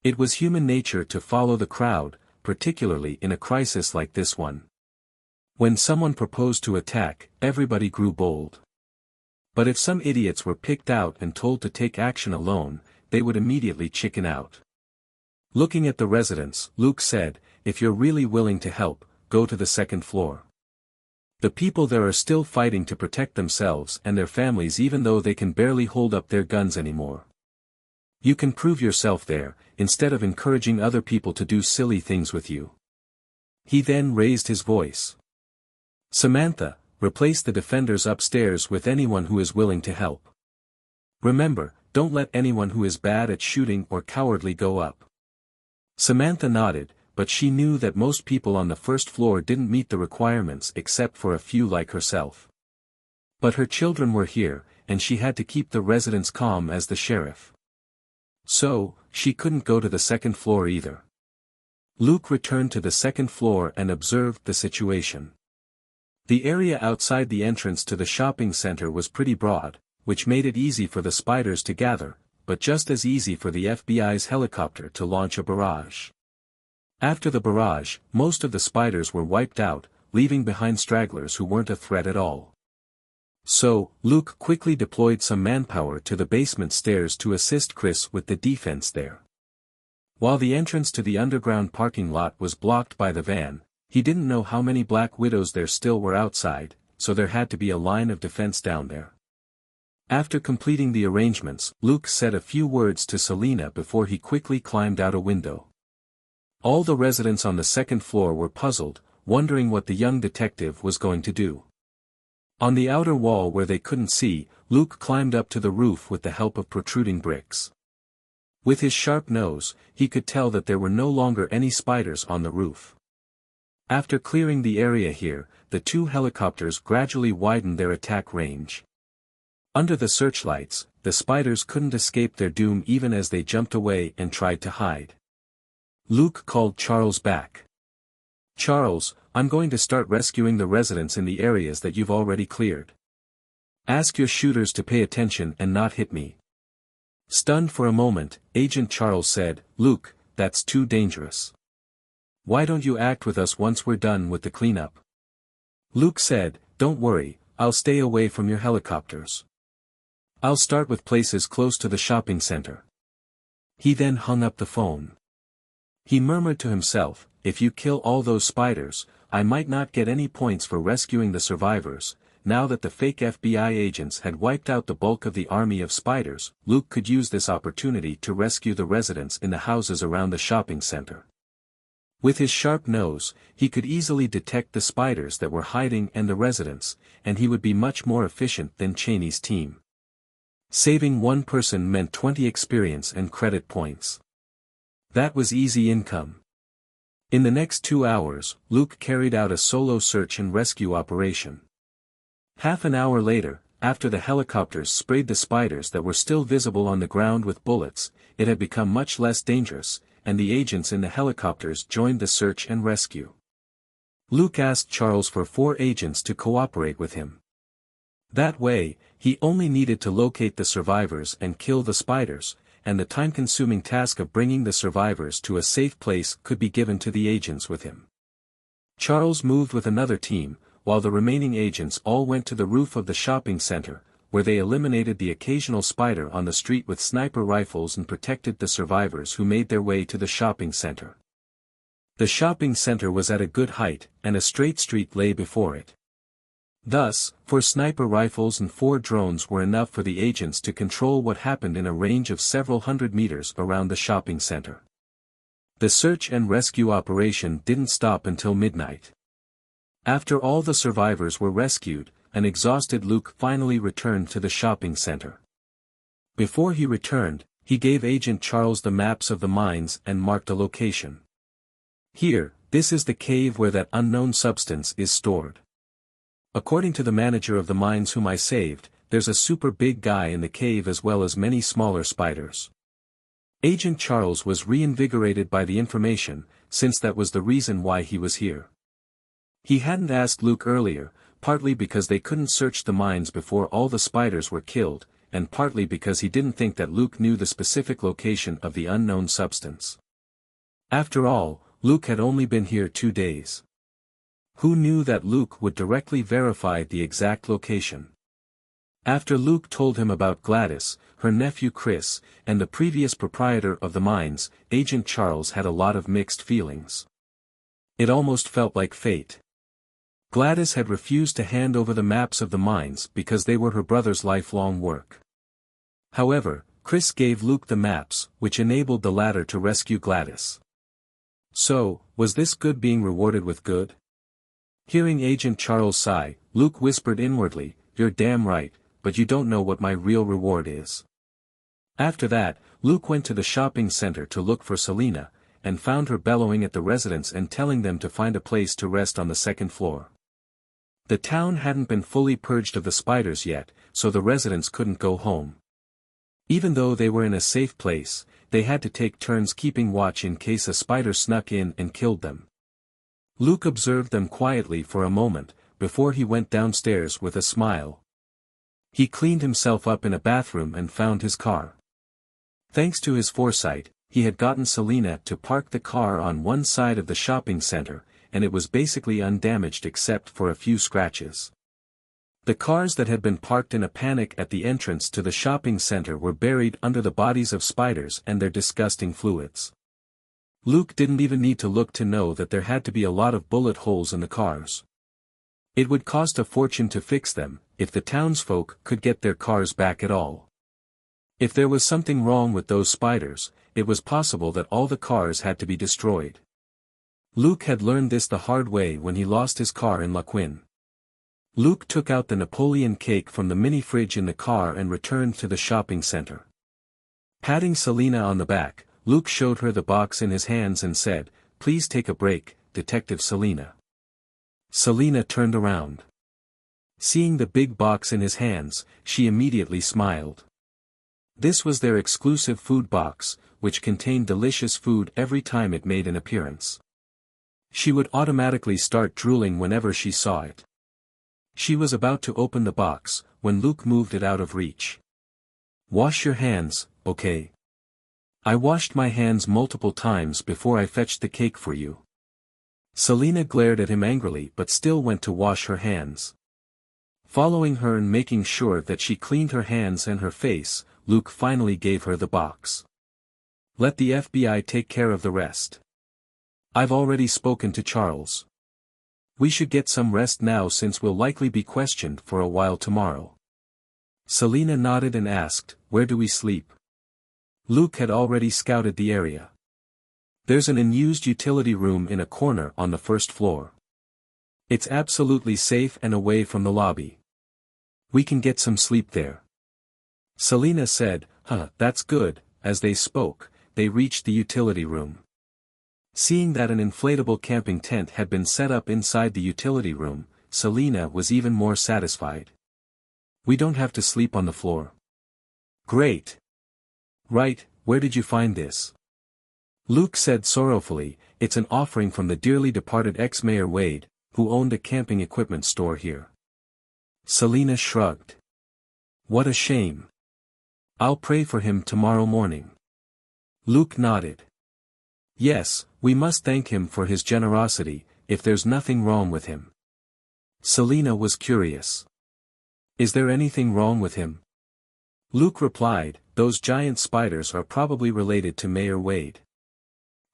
It was human nature to follow the crowd, particularly in a crisis like this one. When someone proposed to attack, everybody grew bold. But if some idiots were picked out and told to take action alone, they would immediately chicken out. Looking at the residents, Luke said, if you're really willing to help, go to the second floor. The people there are still fighting to protect themselves and their families even though they can barely hold up their guns anymore. You can prove yourself there, instead of encouraging other people to do silly things with you. He then raised his voice. Samantha, replace the defenders upstairs with anyone who is willing to help. Remember, don't let anyone who is bad at shooting or cowardly go up. Samantha nodded, but she knew that most people on the first floor didn't meet the requirements except for a few like herself. But her children were here, and she had to keep the residents calm as the sheriff. So, she couldn't go to the second floor either. Luke returned to the second floor and observed the situation. The area outside the entrance to the shopping center was pretty broad, which made it easy for the spiders to gather, but just as easy for the FBI's helicopter to launch a barrage. After the barrage, most of the spiders were wiped out, leaving behind stragglers who weren't a threat at all. So, Luke quickly deployed some manpower to the basement stairs to assist Chris with the defense there. While the entrance to the underground parking lot was blocked by the van, he didn't know how many Black Widows there still were outside, so there had to be a line of defense down there. After completing the arrangements, Luke said a few words to Selena before he quickly climbed out a window. All the residents on the second floor were puzzled, wondering what the young detective was going to do. On the outer wall where they couldn't see, Luke climbed up to the roof with the help of protruding bricks. With his sharp nose, he could tell that there were no longer any spiders on the roof. After clearing the area here, the two helicopters gradually widened their attack range. Under the searchlights, the spiders couldn't escape their doom even as they jumped away and tried to hide. Luke called Charles back. "Charles, I'm going to start rescuing the residents in the areas that you've already cleared. Ask your shooters to pay attention and not hit me." Stunned for a moment, Agent Charles said, "Luke, that's too dangerous. Why don't you act with us once we're done with the cleanup?" Luke said, "Don't worry, I'll stay away from your helicopters. I'll start with places close to the shopping center." He then hung up the phone. He murmured to himself, "If you kill all those spiders, I might not get any points for rescuing the survivors." Now that the fake FBI agents had wiped out the bulk of the army of spiders, Luke could use this opportunity to rescue the residents in the houses around the shopping center. With his sharp nose, he could easily detect the spiders that were hiding and the residents, and he would be much more efficient than Cheney's team. Saving one person meant 20 experience and credit points. That was easy income. In the next 2 hours, Luke carried out a solo search and rescue operation. Half an hour later, after the helicopters sprayed the spiders that were still visible on the ground with bullets, it had become much less dangerous, and the agents in the helicopters joined the search and rescue. Luke asked Charles for 4 agents to cooperate with him. That way, he only needed to locate the survivors and kill the spiders, and the time-consuming task of bringing the survivors to a safe place could be given to the agents with him. Charles moved with another team, while the remaining agents all went to the roof of the shopping center, where they eliminated the occasional spider on the street with sniper rifles and protected the survivors who made their way to the shopping center. The shopping center was at a good height, and a straight street lay before it. Thus, 4 sniper rifles and 4 drones were enough for the agents to control what happened in a range of several hundred meters around the shopping center. The search and rescue operation didn't stop until midnight. After all the survivors were rescued, an exhausted Luke finally returned to the shopping center. Before he returned, he gave Agent Charles the maps of the mines and marked a location. "Here, this is the cave where that unknown substance is stored. According to the manager of the mines whom I saved, there's a super big guy in the cave as well as many smaller spiders." Agent Charles was reinvigorated by the information, since that was the reason why he was here. He hadn't asked Luke earlier, partly because they couldn't search the mines before all the spiders were killed, and partly because he didn't think that Luke knew the specific location of the unknown substance. After all, Luke had only been here 2 days. Who knew that Luke would directly verify the exact location? After Luke told him about Gladys, her nephew Chris, and the previous proprietor of the mines, Agent Charles had a lot of mixed feelings. It almost felt like fate. Gladys had refused to hand over the maps of the mines because they were her brother's lifelong work. However, Chris gave Luke the maps, which enabled the latter to rescue Gladys. So, was this good being rewarded with good? Hearing Agent Charles sigh, Luke whispered inwardly, "You're damn right, but you don't know what my real reward is." After that, Luke went to the shopping center to look for Selena, and found her bellowing at the residents and telling them to find a place to rest on the second floor. The town hadn't been fully purged of the spiders yet, so the residents couldn't go home. Even though they were in a safe place, they had to take turns keeping watch in case a spider snuck in and killed them. Luke observed them quietly for a moment, before he went downstairs with a smile. He cleaned himself up in a bathroom and found his car. Thanks to his foresight, he had gotten Selena to park the car on one side of the shopping center, and it was basically undamaged except for a few scratches. The cars that had been parked in a panic at the entrance to the shopping center were buried under the bodies of spiders and their disgusting fluids. Luke didn't even need to look to know that there had to be a lot of bullet holes in the cars. It would cost a fortune to fix them, if the townsfolk could get their cars back at all. If there was something wrong with those spiders, it was possible that all the cars had to be destroyed. Luke had learned this the hard way when he lost his car in Laquin. Luke took out the Napoleon cake from the mini-fridge in the car and returned to the shopping center. Patting Selina on the back, Luke showed her the box in his hands and said, "Please take a break, Detective Selina." Selina turned around. Seeing the big box in his hands, she immediately smiled. This was their exclusive food box, which contained delicious food every time it made an appearance. She would automatically start drooling whenever she saw it. She was about to open the box, when Luke moved it out of reach. "Wash your hands, okay? I washed my hands multiple times before I fetched the cake for you." Selina glared at him angrily but still went to wash her hands. Following her and making sure that she cleaned her hands and her face, Luke finally gave her the box. "Let the FBI take care of the rest. I've already spoken to Charles. We should get some rest now since we'll likely be questioned for a while tomorrow." Selina nodded and asked, "Where do we sleep?" Luke had already scouted the area. "There's an unused utility room in a corner on the first floor. It's absolutely safe and away from the lobby. We can get some sleep there." Selina said, That's good." As they spoke, they reached the utility room. Seeing that an inflatable camping tent had been set up inside the utility room, Selina was even more satisfied. "We don't have to sleep on the floor." "Great. Right, where did you find this?" Luke said sorrowfully, "It's an offering from the dearly departed ex-mayor Wade, who owned a camping equipment store here." Selina shrugged. "What a shame. I'll pray for him tomorrow morning." Luke nodded. "Yes, we must thank him for his generosity, if there's nothing wrong with him." Selina was curious. "Is there anything wrong with him?" Luke replied, "Those giant spiders are probably related to Mayor Wade.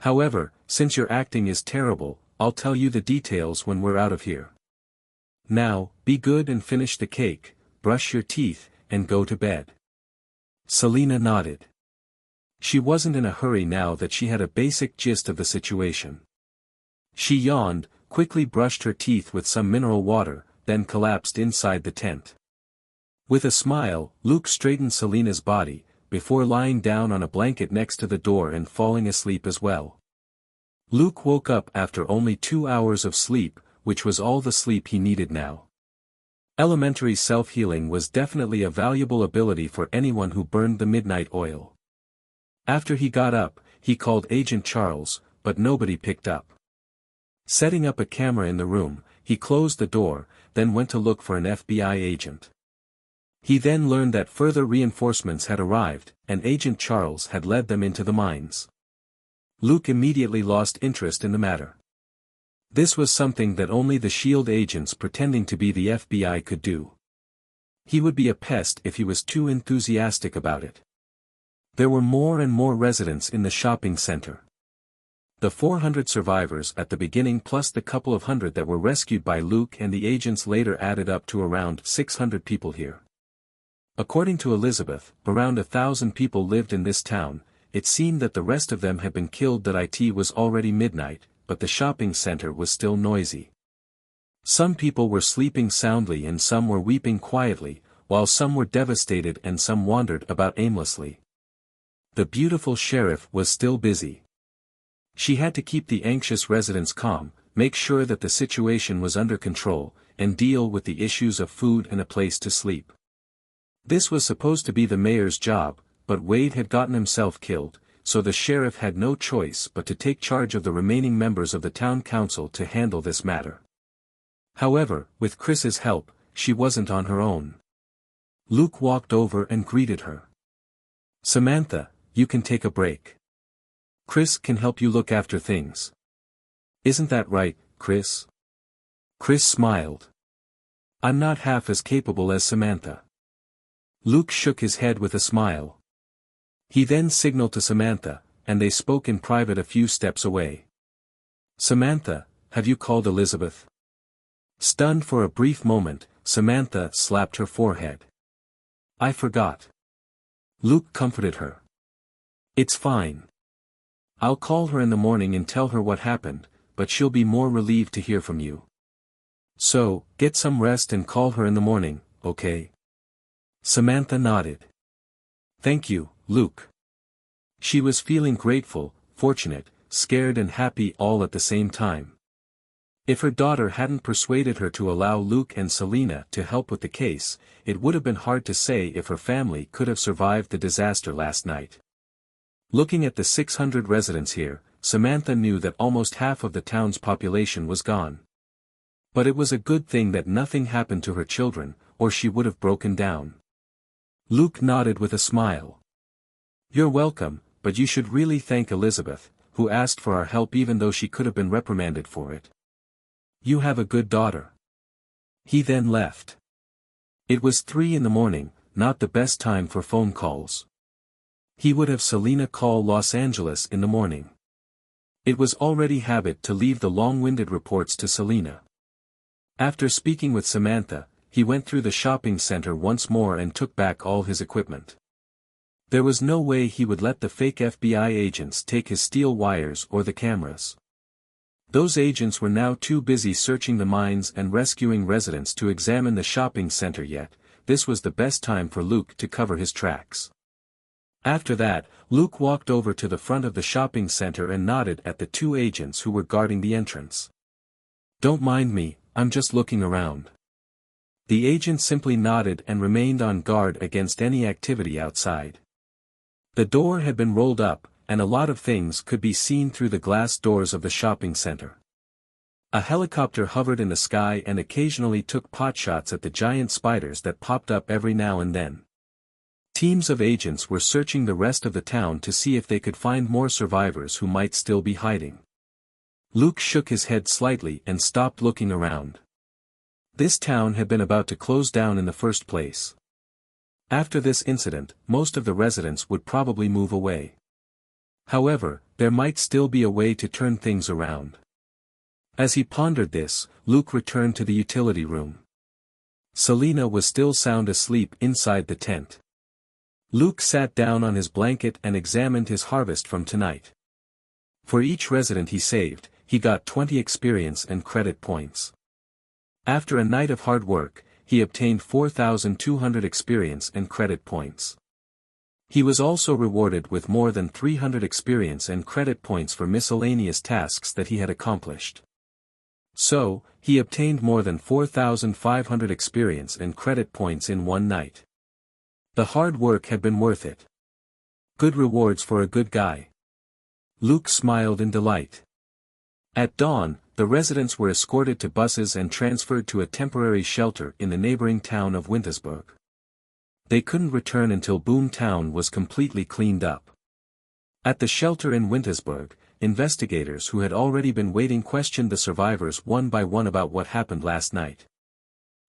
However, since your acting is terrible, I'll tell you the details when we're out of here. Now, be good and finish the cake, brush your teeth, and go to bed." Selina nodded. She wasn't in a hurry now that she had a basic gist of the situation. She yawned, quickly brushed her teeth with some mineral water, then collapsed inside the tent. With a smile, Luke straightened Selina's body, before lying down on a blanket next to the door and falling asleep as well. Luke woke up after only 2 hours of sleep, which was all the sleep he needed now. Elementary self-healing was definitely a valuable ability for anyone who burned the midnight oil. After he got up, he called Agent Charles, but nobody picked up. Setting up a camera in the room, he closed the door, then went to look for an FBI agent. He then learned that further reinforcements had arrived, and Agent Charles had led them into the mines. Luke immediately lost interest in the matter. This was something that only the SHIELD agents pretending to be the FBI could do. He would be a pest if he was too enthusiastic about it. There were more and more residents in the shopping center. The 400 survivors at the beginning plus the couple of hundred that were rescued by Luke and the agents later added up to around 600 people here. According to Elizabeth, around 1,000 people lived in this town. It seemed that the rest of them had been killed. That it was already midnight, but the shopping center was still noisy. Some people were sleeping soundly and some were weeping quietly, while some were devastated and some wandered about aimlessly. The beautiful sheriff was still busy. She had to keep the anxious residents calm, make sure that the situation was under control, and deal with the issues of food and a place to sleep. This was supposed to be the mayor's job, but Wade had gotten himself killed, so the sheriff had no choice but to take charge of the remaining members of the town council to handle this matter. However, with Chris's help, she wasn't on her own. Luke walked over and greeted her. "Samantha, you can take a break. Chris can help you look after things. Isn't that right, Chris?" Chris smiled. "I'm not half as capable as Samantha." Luke shook his head with a smile. He then signaled to Samantha, and they spoke in private a few steps away. "Samantha, have you called Elizabeth?" Stunned for a brief moment, Samantha slapped her forehead. "I forgot." Luke comforted her. "It's fine. I'll call her in the morning and tell her what happened, but she'll be more relieved to hear from you. So, get some rest and call her in the morning, okay?" Samantha nodded. "Thank you, Luke." She was feeling grateful, fortunate, scared and happy all at the same time. If her daughter hadn't persuaded her to allow Luke and Selena to help with the case, it would have been hard to say if her family could have survived the disaster last night. Looking at the 600 residents here, Samantha knew that almost half of the town's population was gone. But it was a good thing that nothing happened to her children, or she would have broken down. Luke nodded with a smile. "You're welcome, but you should really thank Elizabeth, who asked for our help even though she could have been reprimanded for it. You have a good daughter." He then left. It was 3 a.m, not the best time for phone calls. He would have Selena call Los Angeles in the morning. It was already habit to leave the long-winded reports to Selena. After speaking with Samantha, he went through the shopping center once more and took back all his equipment. There was no way he would let the fake FBI agents take his steel wires or the cameras. Those agents were now too busy searching the mines and rescuing residents to examine the shopping center yet. This was the best time for Luke to cover his tracks. After that, Luke walked over to the front of the shopping center and nodded at the 2 agents who were guarding the entrance. "Don't mind me, I'm just looking around." The agents simply nodded and remained on guard against any activity outside. The door had been rolled up, and a lot of things could be seen through the glass doors of the shopping center. A helicopter hovered in the sky and occasionally took potshots at the giant spiders that popped up every now and then. Teams of agents were searching the rest of the town to see if they could find more survivors who might still be hiding. Luke shook his head slightly and stopped looking around. This town had been about to close down in the first place. After this incident, most of the residents would probably move away. However, there might still be a way to turn things around. As he pondered this, Luke returned to the utility room. Selena was still sound asleep inside the tent. Luke sat down on his blanket and examined his harvest from tonight. For each resident he saved, he got 20 experience and credit points. After a night of hard work, he obtained 4,200 experience and credit points. He was also rewarded with more than 300 experience and credit points for miscellaneous tasks that he had accomplished. So, he obtained more than 4,500 experience and credit points in one night. The hard work had been worth it. Good rewards for a good guy. Luke smiled in delight. At dawn, the residents were escorted to buses and transferred to a temporary shelter in the neighboring town of Wintersburg. They couldn't return until Boom Town was completely cleaned up. At the shelter in Wintersburg, investigators who had already been waiting questioned the survivors one by one about what happened last night.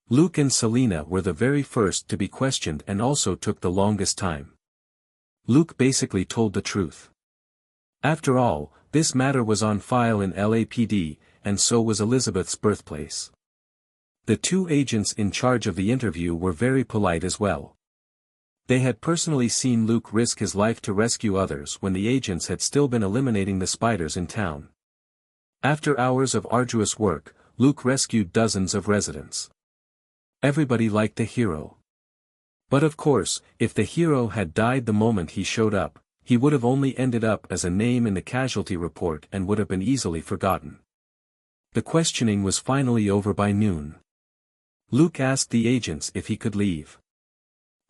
Luke and Selena were the very first to be questioned and also took the longest time. Luke basically told the truth. After all, this matter was on file in LAPD, and so was Elizabeth's birthplace. The 2 agents in charge of the interview were very polite as well. They had personally seen Luke risk his life to rescue others when the agents had still been eliminating the spiders in town. After hours of arduous work, Luke rescued dozens of residents. Everybody liked the hero. But of course, if the hero had died the moment he showed up, he would have only ended up as a name in the casualty report and would have been easily forgotten. The questioning was finally over by noon. Luke asked the agents if he could leave.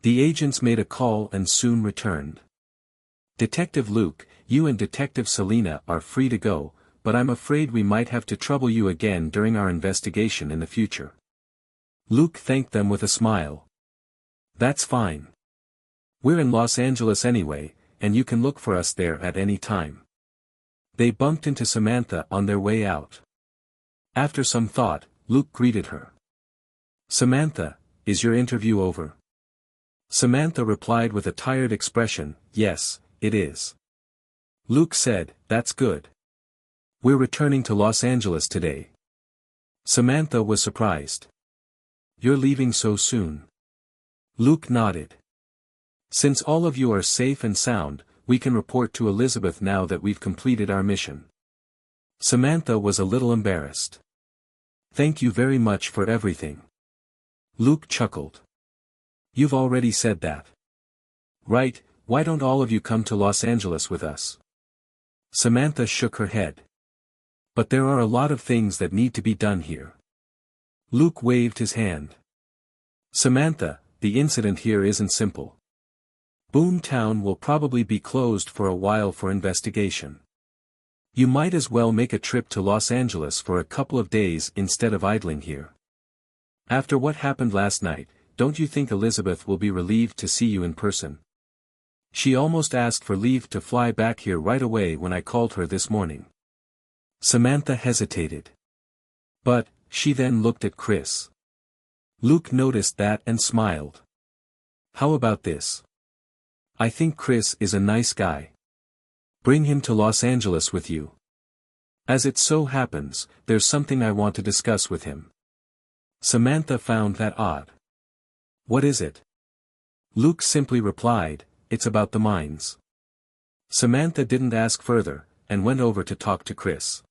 The agents made a call and soon returned. "Detective Luke, you and Detective Selena are free to go, but I'm afraid we might have to trouble you again during our investigation in the future." Luke thanked them with a smile. "That's fine. We're in Los Angeles anyway, and you can look for us there at any time." They bumped into Samantha on their way out. After some thought, Luke greeted her. "Samantha, is your interview over?" Samantha replied with a tired expression, "Yes, it is." Luke said, "That's good. We're returning to Los Angeles today." Samantha was surprised. "You're leaving so soon?" Luke nodded. "Since all of you are safe and sound, we can report to Elizabeth now that we've completed our mission." Samantha was a little embarrassed. "Thank you very much for everything." Luke chuckled. "You've already said that. Right, why don't all of you come to Los Angeles with us?" Samantha shook her head. "But there are a lot of things that need to be done here." Luke waved his hand. "Samantha, the incident here isn't simple. Boomtown will probably be closed for a while for investigation. You might as well make a trip to Los Angeles for a couple of days instead of idling here. After what happened last night, don't you think Elizabeth will be relieved to see you in person? She almost asked for leave to fly back here right away when I called her this morning." Samantha hesitated. "But," she then looked at Chris. Luke noticed that and smiled. "How about this? I think Chris is a nice guy. Bring him to Los Angeles with you. As it so happens, there's something I want to discuss with him." Samantha found that odd. "What is it?" Luke simply replied, "It's about the mines." Samantha didn't ask further, and went over to talk to Chris.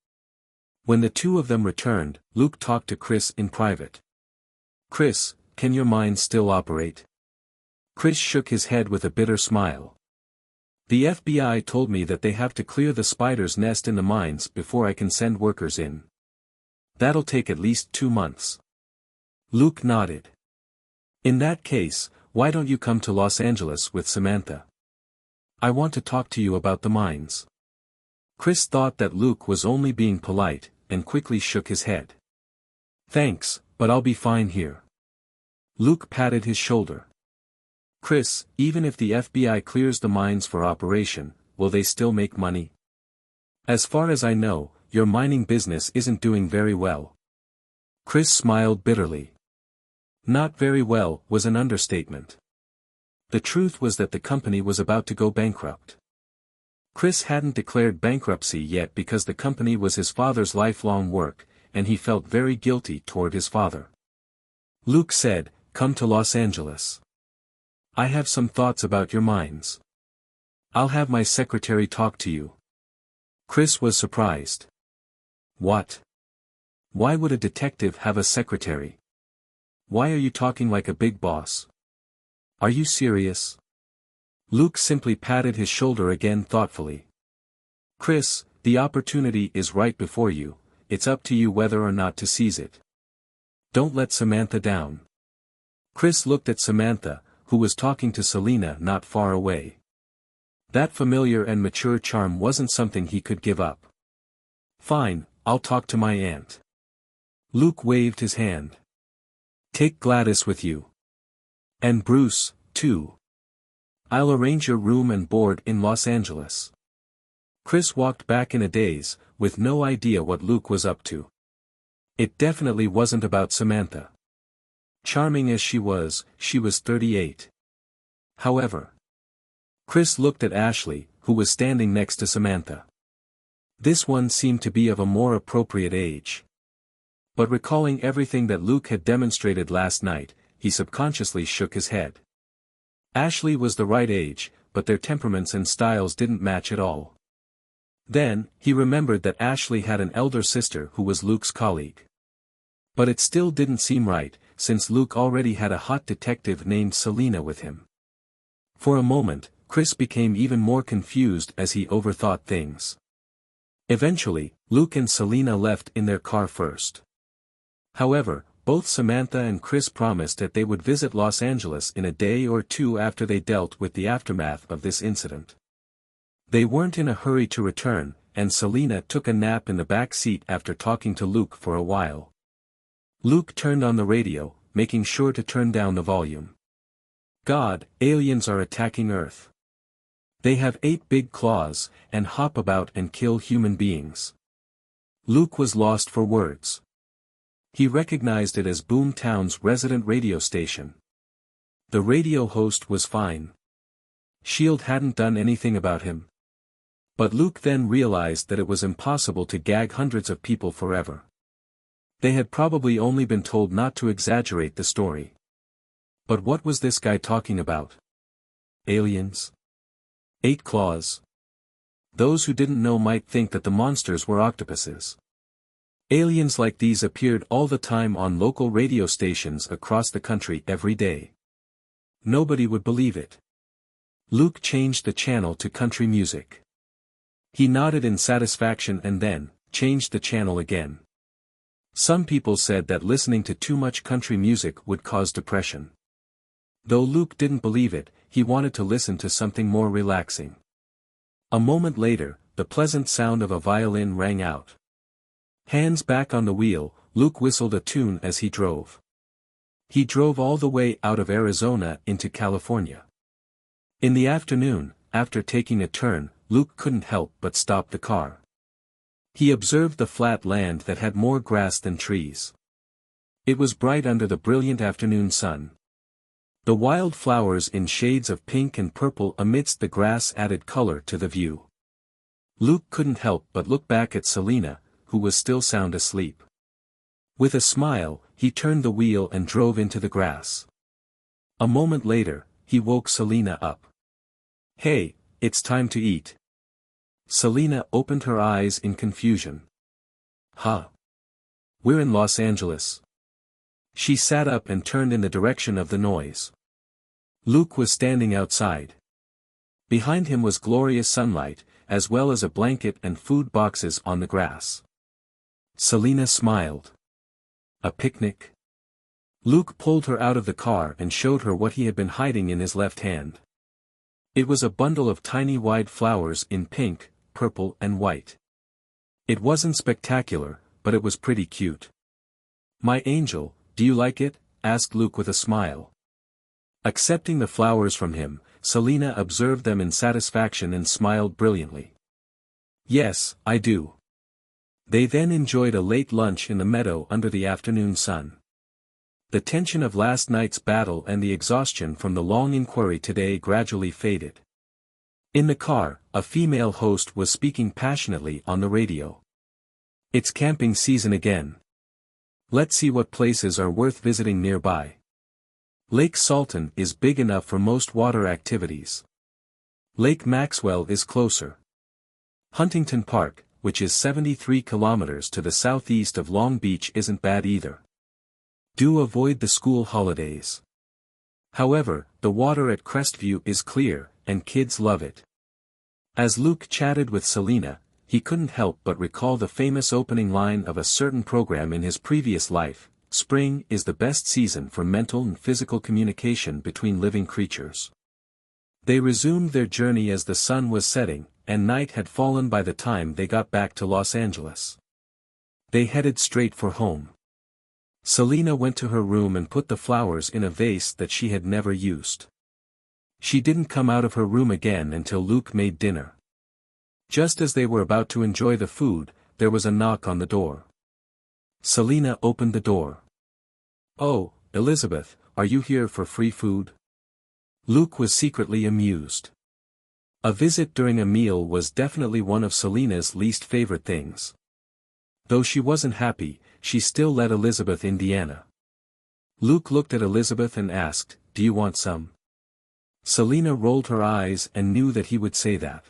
When the two of them returned, Luke talked to Chris in private. "Chris, can your mine still operate?" Chris shook his head with a bitter smile. "The FBI told me that they have to clear the spider's nest in the mines before I can send workers in. That'll take at least 2 months." Luke nodded. "In that case, why don't you come to Los Angeles with Samantha? I want to talk to you about the mines." Chris thought that Luke was only being polite, and quickly shook his head. "Thanks, but I'll be fine here." Luke patted his shoulder. "Chris, even if the FBI clears the mines for operation, will they still make money? As far as I know, your mining business isn't doing very well." Chris smiled bitterly. "Not very well" was an understatement. The truth was that the company was about to go bankrupt. Chris hadn't declared bankruptcy yet because the company was his father's lifelong work, and he felt very guilty toward his father. Luke said, "Come to Los Angeles. I have some thoughts about your mines. I'll have my secretary talk to you." Chris was surprised. "What? Why would a detective have a secretary? Why are you talking like a big boss? Are you serious?" Luke simply patted his shoulder again thoughtfully. "Chris, the opportunity is right before you, it's up to you whether or not to seize it. Don't let Samantha down." Chris looked at Samantha, who was talking to Selena not far away. That familiar and mature charm wasn't something he could give up. "Fine, I'll talk to my aunt." Luke waved his hand. "Take Gladys with you. And Bruce, too. I'll arrange your room and board in Los Angeles." Chris walked back in a daze, with no idea what Luke was up to. It definitely wasn't about Samantha. Charming as she was 38. However, Chris looked at Ashley, who was standing next to Samantha. This one seemed to be of a more appropriate age. But recalling everything that Luke had demonstrated last night, he subconsciously shook his head. Ashley was the right age, but their temperaments and styles didn't match at all. Then, he remembered that Ashley had an elder sister who was Luke's colleague. But it still didn't seem right, since Luke already had a hot detective named Selena with him. For a moment, Chris became even more confused as he overthought things. Eventually, Luke and Selena left in their car first. However, both Samantha and Chris promised that they would visit Los Angeles in a day or two after they dealt with the aftermath of this incident. They weren't in a hurry to return, and Selena took a nap in the back seat after talking to Luke for a while. Luke turned on the radio, making sure to turn down the volume. "God, aliens are attacking Earth. They have 8 big claws, and hop about and kill human beings." Luke was lost for words. He recognized it as Boomtown's resident radio station. The radio host was fine. SHIELD hadn't done anything about him. But Luke then realized that it was impossible to gag hundreds of people forever. They had probably only been told not to exaggerate the story. But what was this guy talking about? Aliens? 8 claws? Those who didn't know might think that the monsters were octopuses. Aliens like these appeared all the time on local radio stations across the country every day. Nobody would believe it. Luke changed the channel to country music. He nodded in satisfaction and then changed the channel again. Some people said that listening to too much country music would cause depression. Though Luke didn't believe it, he wanted to listen to something more relaxing. A moment later, the pleasant sound of a violin rang out. Hands back on the wheel, Luke whistled a tune as he drove. He drove all the way out of Arizona into California. In the afternoon, after taking a turn, Luke couldn't help but stop the car. He observed the flat land that had more grass than trees. It was bright under the brilliant afternoon sun. The wild flowers in shades of pink and purple amidst the grass added color to the view. Luke couldn't help but look back at Selina, who was still sound asleep. With a smile, he turned the wheel and drove into the grass. A moment later, he woke Selina up. "Hey, it's time to eat." Selina opened her eyes in confusion. "Huh? We're in Los Angeles." She sat up and turned in the direction of the noise. Luke was standing outside. Behind him was glorious sunlight, as well as a blanket and food boxes on the grass. Selina smiled. "A picnic?" Luke pulled her out of the car and showed her what he had been hiding in his left hand. It was a bundle of tiny wide flowers in pink, purple and white. It wasn't spectacular, but it was pretty cute. "My angel, do you like it?" asked Luke with a smile. Accepting the flowers from him, Selina observed them in satisfaction and smiled brilliantly. "Yes, I do." They then enjoyed a late lunch in the meadow under the afternoon sun. The tension of last night's battle and the exhaustion from the long inquiry today gradually faded. In the car, a female host was speaking passionately on the radio. "It's camping season again. Let's see what places are worth visiting nearby. Lake Salton is big enough for most water activities. Lake Maxwell is closer. Huntington Park, which is 73 kilometers to the southeast of Long Beach, isn't bad either. Do avoid the school holidays. However, the water at Crestview is clear, and kids love it." As Luke chatted with Selina, he couldn't help but recall the famous opening line of a certain program in his previous life: "Spring is the best season for mental and physical communication between living creatures." They resumed their journey as the sun was setting, and night had fallen by the time they got back to Los Angeles. They headed straight for home. Selina went to her room and put the flowers in a vase that she had never used. She didn't come out of her room again until Luke made dinner. Just as they were about to enjoy the food, there was a knock on the door. Selina opened the door. "Oh, Elizabeth, are you here for free food?" Luke was secretly amused. A visit during a meal was definitely one of Selina's least favorite things. Though she wasn't happy, she still let Elizabeth Indiana. Luke looked at Elizabeth and asked, "Do you want some?" Selina rolled her eyes and knew that he would say that.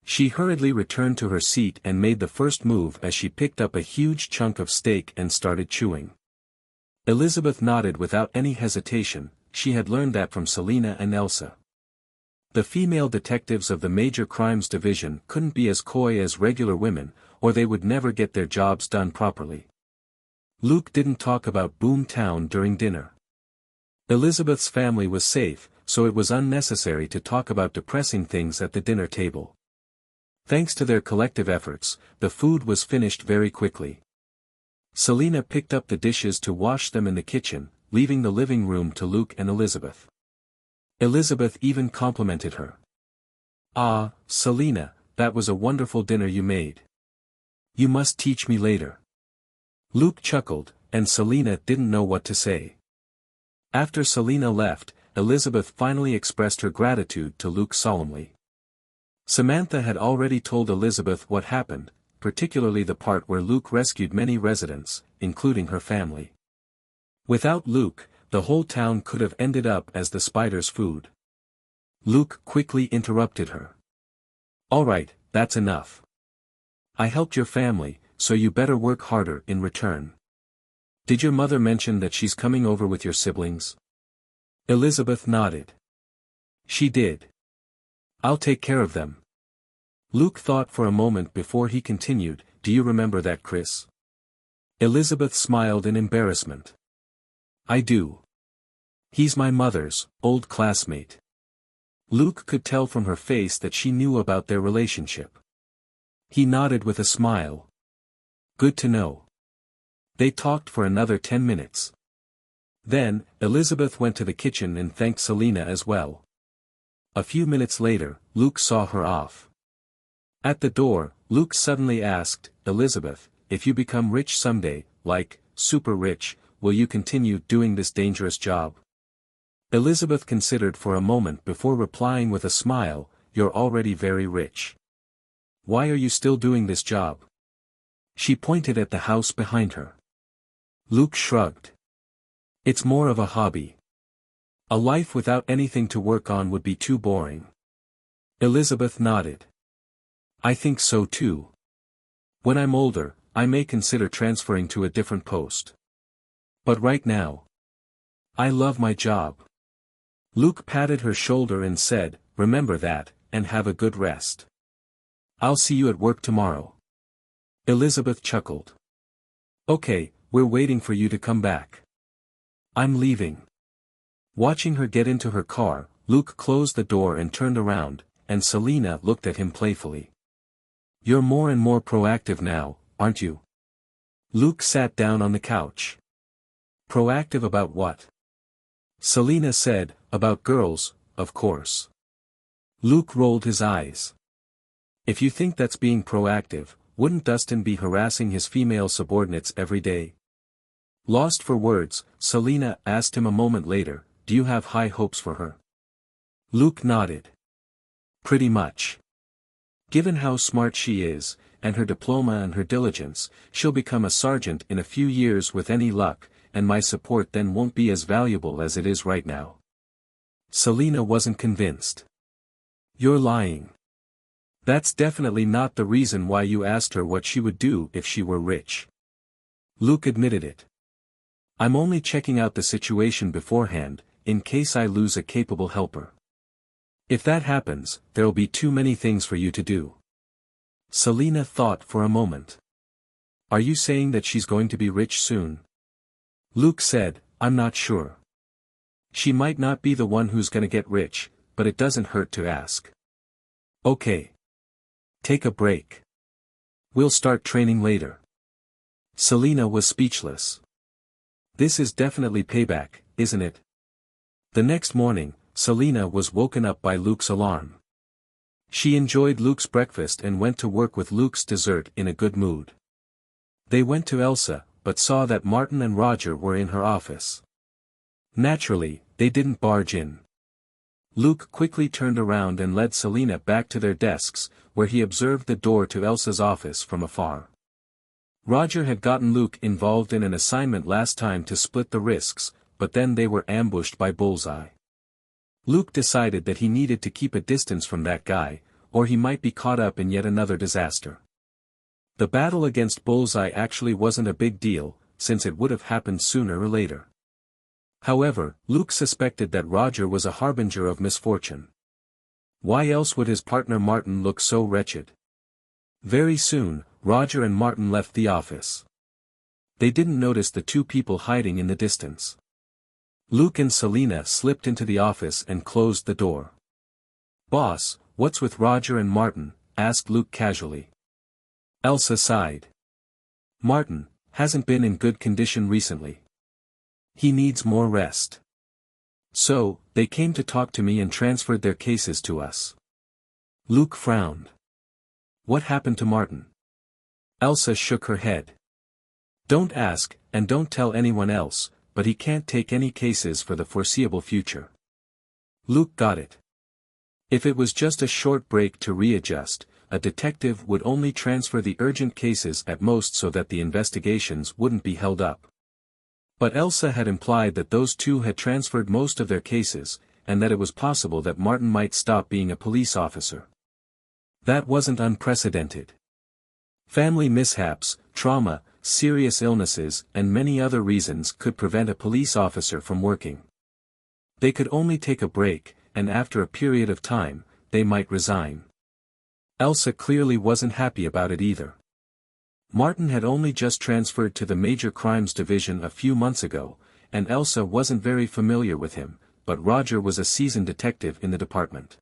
She hurriedly returned to her seat and made the first move as she picked up a huge chunk of steak and started chewing. Elizabeth nodded without any hesitation. She had learned that from Selina and Elsa. The female detectives of the Major Crimes Division couldn't be as coy as regular women, or they would never get their jobs done properly. Luke didn't talk about Boom Town during dinner. Elizabeth's family was safe, so it was unnecessary to talk about depressing things at the dinner table. Thanks to their collective efforts, the food was finished very quickly. Selina picked up the dishes to wash them in the kitchen, leaving the living room to Luke and Elizabeth. Elizabeth even complimented her. "Ah, Selina, that was a wonderful dinner you made. You must teach me later." Luke chuckled, and Selina didn't know what to say. After Selina left, Elizabeth finally expressed her gratitude to Luke solemnly. Samantha had already told Elizabeth what happened, particularly the part where Luke rescued many residents, including her family. Without Luke, the whole town could have ended up as the spider's food. Luke quickly interrupted her. "All right, that's enough. I helped your family, so you better work harder in return. Did your mother mention that she's coming over with your siblings?" Elizabeth nodded. "She did. I'll take care of them." Luke thought for a moment before he continued, "Do you remember that Chris?" Elizabeth smiled in embarrassment. "I do. He's my mother's old classmate." Luke could tell from her face that she knew about their relationship. He nodded with a smile. "Good to know." They talked for another 10 minutes. Then, Elizabeth went to the kitchen and thanked Selina as well. A few minutes later, Luke saw her off. At the door, Luke suddenly asked, "Elizabeth, if you become rich someday, like, super rich, will you continue doing this dangerous job?" Elizabeth considered for a moment before replying with a smile, "You're already very rich. Why are you still doing this job?" She pointed at the house behind her. Luke shrugged. "It's more of a hobby. A life without anything to work on would be too boring." Elizabeth nodded. "I think so too. When I'm older, I may consider transferring to a different post. But right now, I love my job." Luke patted her shoulder and said, "Remember that, and have a good rest. I'll see you at work tomorrow." Elizabeth chuckled. "Okay, we're waiting for you to come back. I'm leaving." Watching her get into her car, Luke closed the door and turned around, and Selina looked at him playfully. "You're more and more proactive now, aren't you?" Luke sat down on the couch. "Proactive about what?" Selina said, "About girls, of course." Luke rolled his eyes. "If you think that's being proactive, wouldn't Dustin be harassing his female subordinates every day?" Lost for words, Selina asked him a moment later, "Do you have high hopes for her?" Luke nodded. "Pretty much. Given how smart she is, and her diploma and her diligence, she'll become a sergeant in a few years with any luck, and my support then won't be as valuable as it is right now." Selina wasn't convinced. "You're lying. That's definitely not the reason why you asked her what she would do if she were rich." Luke admitted it. "I'm only checking out the situation beforehand, in case I lose a capable helper. If that happens, there'll be too many things for you to do." Selina thought for a moment. "Are you saying that she's going to be rich soon?" Luke said, "I'm not sure. She might not be the one who's gonna get rich, but it doesn't hurt to ask." "Okay. Take a break. We'll start training later." Selina was speechless. This is definitely payback, isn't it? The next morning, Selina was woken up by Luke's alarm. She enjoyed Luke's breakfast and went to work with Luke's dessert in a good mood. They went to Elsa, but saw that Martin and Roger were in her office. Naturally, they didn't barge in. Luke quickly turned around and led Selina back to their desks, where he observed the door to Elsa's office from afar. Roger had gotten Luke involved in an assignment last time to split the risks, but then they were ambushed by Bullseye. Luke decided that he needed to keep a distance from that guy, or he might be caught up in yet another disaster. The battle against Bullseye actually wasn't a big deal, since it would have happened sooner or later. However, Luke suspected that Roger was a harbinger of misfortune. Why else would his partner Martin look so wretched? Very soon, Roger and Martin left the office. They didn't notice the two people hiding in the distance. Luke and Selina slipped into the office and closed the door. "Boss, what's with Roger and Martin?" asked Luke casually. Elsa sighed. "Martin hasn't been in good condition recently. He needs more rest. So, they came to talk to me and transferred their cases to us." Luke frowned. "What happened to Martin?" Elsa shook her head. "Don't ask, and don't tell anyone else, but he can't take any cases for the foreseeable future." Luke got it. If it was just a short break to readjust, a detective would only transfer the urgent cases at most so that the investigations wouldn't be held up. But Elsa had implied that those two had transferred most of their cases, and that it was possible that Martin might stop being a police officer. That wasn't unprecedented. Family mishaps, trauma, serious illnesses, and many other reasons could prevent a police officer from working. They could only take a break, and after a period of time, they might resign. Elsa clearly wasn't happy about it either. Martin had only just transferred to the Major Crimes Division a few months ago, and Elsa wasn't very familiar with him, but Roger was a seasoned detective in the department.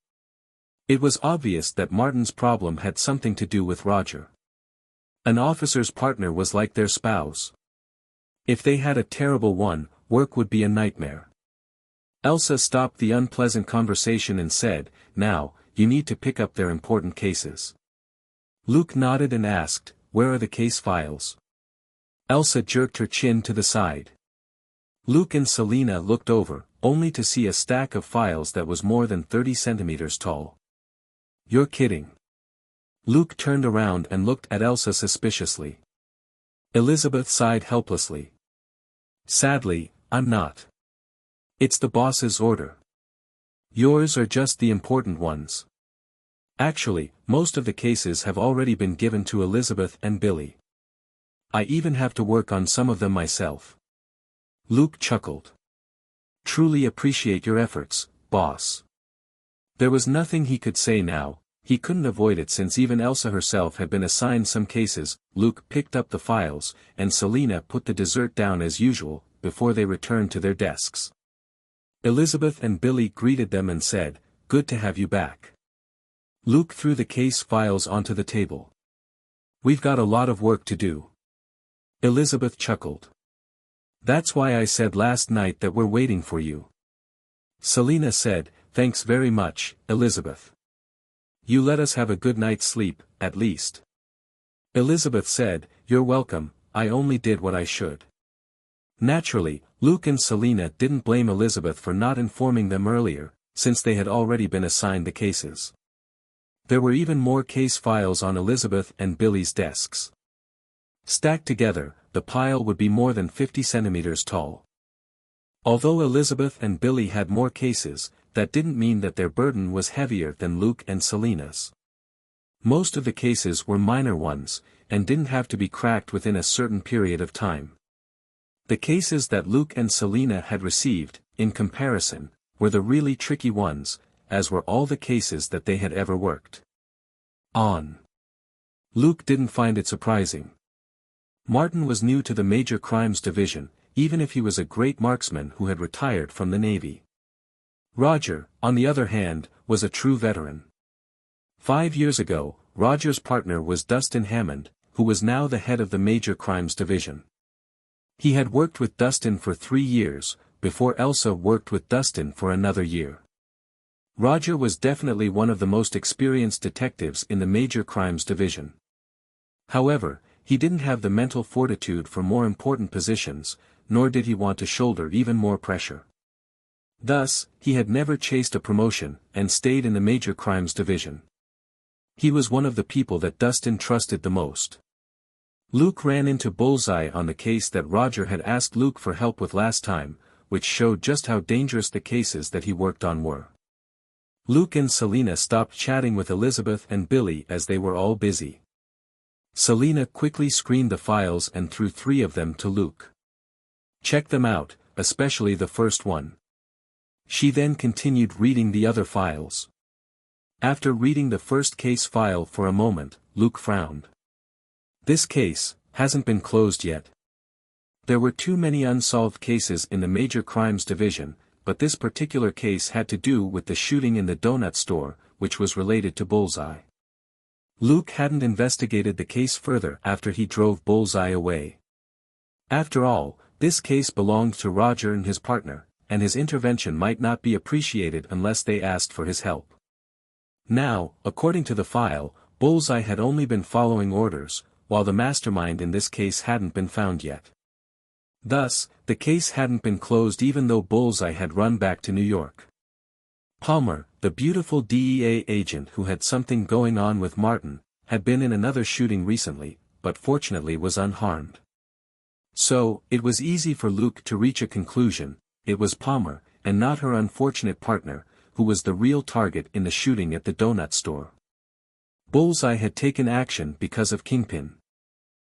It was obvious that Martin's problem had something to do with Roger. An officer's partner was like their spouse. If they had a terrible one, work would be a nightmare. Elsa stopped the unpleasant conversation and said, "Now, you need to pick up their important cases." Luke nodded and asked, "Where are the case files?" Elsa jerked her chin to the side. Luke and Selina looked over, only to see a stack of files that was more than 30 centimeters tall. "You're kidding." Luke turned around and looked at Elsa suspiciously. Elizabeth sighed helplessly. "Sadly, I'm not. It's the boss's order. Yours are just the important ones. Actually, most of the cases have already been given to Elizabeth and Billy. I even have to work on some of them myself." Luke chuckled. "Truly appreciate your efforts, boss." There was nothing he could say now. He couldn't avoid it since even Elsa herself had been assigned some cases. Luke picked up the files, and Selina put the dessert down as usual, before they returned to their desks. Elizabeth and Billy greeted them and said, "Good to have you back." Luke threw the case files onto the table. "We've got a lot of work to do." Elizabeth chuckled. "That's why I said last night that we're waiting for you." Selina said, "Thanks very much, Elizabeth. You let us have a good night's sleep, at least." Elizabeth said, "You're welcome, I only did what I should." Naturally, Luke and Selina didn't blame Elizabeth for not informing them earlier, since they had already been assigned the cases. There were even more case files on Elizabeth and Billy's desks. Stacked together, the pile would be more than 50 centimeters tall. Although Elizabeth and Billy had more cases, that didn't mean that their burden was heavier than Luke and Selina's. Most of the cases were minor ones, and didn't have to be cracked within a certain period of time. The cases that Luke and Selina had received, in comparison, were the really tricky ones, as were all the cases that they had ever worked on. Luke didn't find it surprising. Martin was new to the Major Crimes Division, even if he was a great marksman who had retired from the Navy. Roger, on the other hand, was a true veteran. 5 years ago, Roger's partner was Dustin Hammond, who was now the head of the Major Crimes Division. He had worked with Dustin for 3 years, before Elsa worked with Dustin for another year. Roger was definitely one of the most experienced detectives in the Major Crimes Division. However, he didn't have the mental fortitude for more important positions, nor did he want to shoulder even more pressure. Thus, he had never chased a promotion, and stayed in the Major Crimes Division. He was one of the people that Dustin trusted the most. Luke ran into Bullseye on the case that Roger had asked Luke for help with last time, which showed just how dangerous the cases that he worked on were. Luke and Selina stopped chatting with Elizabeth and Billy as they were all busy. Selina quickly screened the files and threw 3 of them to Luke. "Check them out, especially the first one." She then continued reading the other files. After reading the first case file for a moment, Luke frowned. "This case hasn't been closed yet." There were too many unsolved cases in the Major Crimes Division, but this particular case had to do with the shooting in the donut store, which was related to Bullseye. Luke hadn't investigated the case further after he drove Bullseye away. After all, this case belonged to Roger and his partner, and his intervention might not be appreciated unless they asked for his help. Now, according to the file, Bullseye had only been following orders, while the mastermind in this case hadn't been found yet. Thus, the case hadn't been closed even though Bullseye had run back to New York. "Palmer, the beautiful DEA agent who had something going on with Martin, had been in another shooting recently, but fortunately was unharmed. So, it was easy for Luke to reach a conclusion: it was Palmer, and not her unfortunate partner, who was the real target in the shooting at the donut store. Bullseye had taken action because of Kingpin.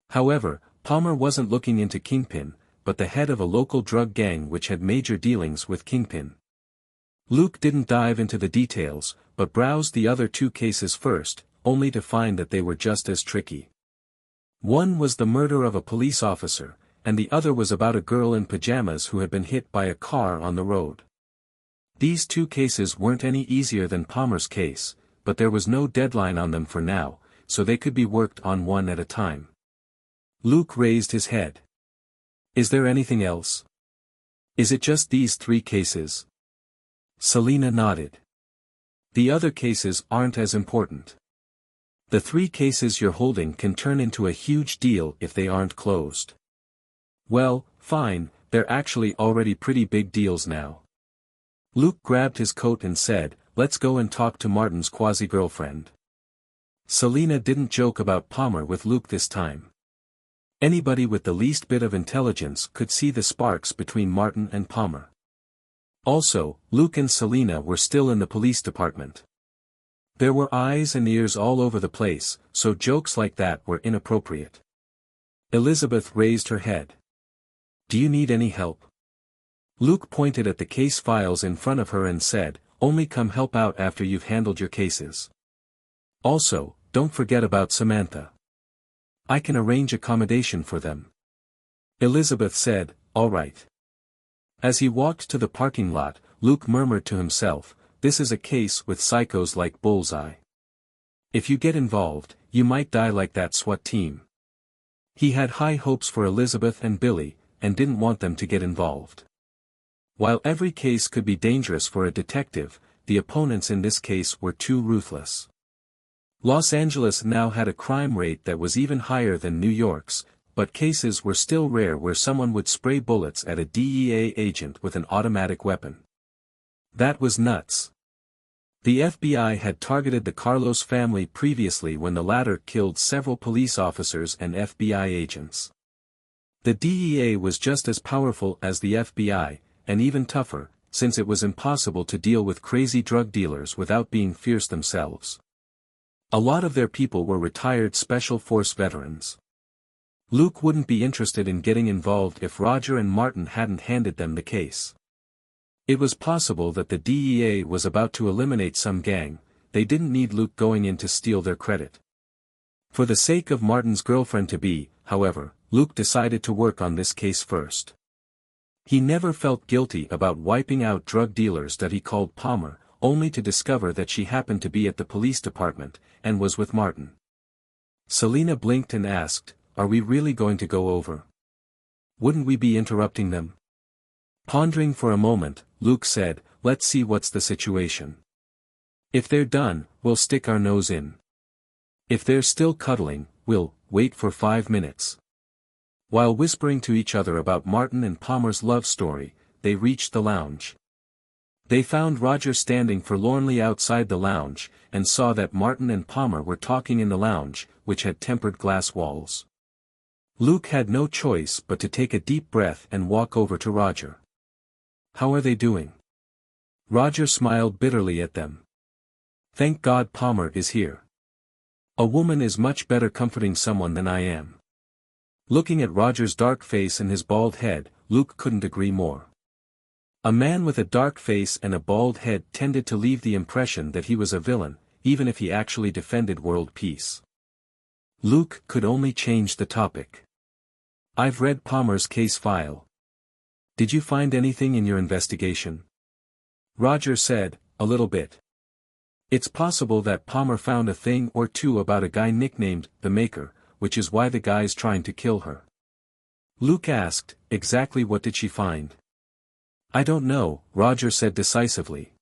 However, Palmer wasn't looking into Kingpin, but the head of a local drug gang which had major dealings with Kingpin. Luke didn't dive into the details, but browsed the other two cases first, only to find that they were just as tricky. One was the murder of a police officer, and the other was about a girl in pajamas who had been hit by a car on the road. These two cases weren't any easier than Palmer's case, but there was no deadline on them for now, so they could be worked on one at a time. Luke raised his head. Is there anything else? Is it just these three cases? Selina nodded. The other cases aren't as important. The three cases you're holding can turn into a huge deal if they aren't closed. Well, fine, they're actually already pretty big deals now. Luke grabbed his coat and said, let's go and talk to Martin's quasi-girlfriend. Selina didn't joke about Palmer with Luke this time. Anybody with the least bit of intelligence could see the sparks between Martin and Palmer. Also, Luke and Selina were still in the police department. There were eyes and ears all over the place, so jokes like that were inappropriate. Elizabeth raised her head. Do you need any help? Luke pointed at the case files in front of her and said, only come help out after you've handled your cases. Also, don't forget about Samantha. I can arrange accommodation for them. Elizabeth said, all right. As he walked to the parking lot, Luke murmured to himself, this is a case with psychos like Bullseye. If you get involved, you might die like that SWAT team. He had high hopes for Elizabeth and Billy, and didn't want them to get involved. While every case could be dangerous for a detective, the opponents in this case were too ruthless. Los Angeles now had a crime rate that was even higher than New York's, but cases were still rare where someone would spray bullets at a DEA agent with an automatic weapon. That was nuts. The FBI had targeted the Carlos family previously when the latter killed several police officers and FBI agents. The DEA was just as powerful as the FBI, and even tougher, since it was impossible to deal with crazy drug dealers without being fierce themselves. A lot of their people were retired Special Force veterans. Luke wouldn't be interested in getting involved if Roger and Martin hadn't handed them the case. It was possible that the DEA was about to eliminate some gang, they didn't need Luke going in to steal their credit. For the sake of Martin's girlfriend-to-be, however, Luke decided to work on this case first. He never felt guilty about wiping out drug dealers that he called Palmer, only to discover that she happened to be at the police department, and was with Martin. Selina blinked and asked, are we really going to go over? Wouldn't we be interrupting them? Pondering for a moment, Luke said, let's see what's the situation. If they're done, we'll stick our nose in. If they're still cuddling, we'll wait for 5 minutes. While whispering to each other about Martin and Palmer's love story, they reached the lounge. They found Roger standing forlornly outside the lounge, and saw that Martin and Palmer were talking in the lounge, which had tempered glass walls. Luke had no choice but to take a deep breath and walk over to Roger. How are they doing? Roger smiled bitterly at them. Thank God Palmer is here. A woman is much better comforting someone than I am. Looking at Roger's dark face and his bald head, Luke couldn't agree more. A man with a dark face and a bald head tended to leave the impression that he was a villain, even if he actually defended world peace. Luke could only change the topic. I've read Palmer's case file. Did you find anything in your investigation? Roger said, a little bit. It's possible that Palmer found a thing or two about a guy nicknamed the Maker, which is why the guy's trying to kill her. Luke asked, exactly what did she find? I don't know, Roger said decisively.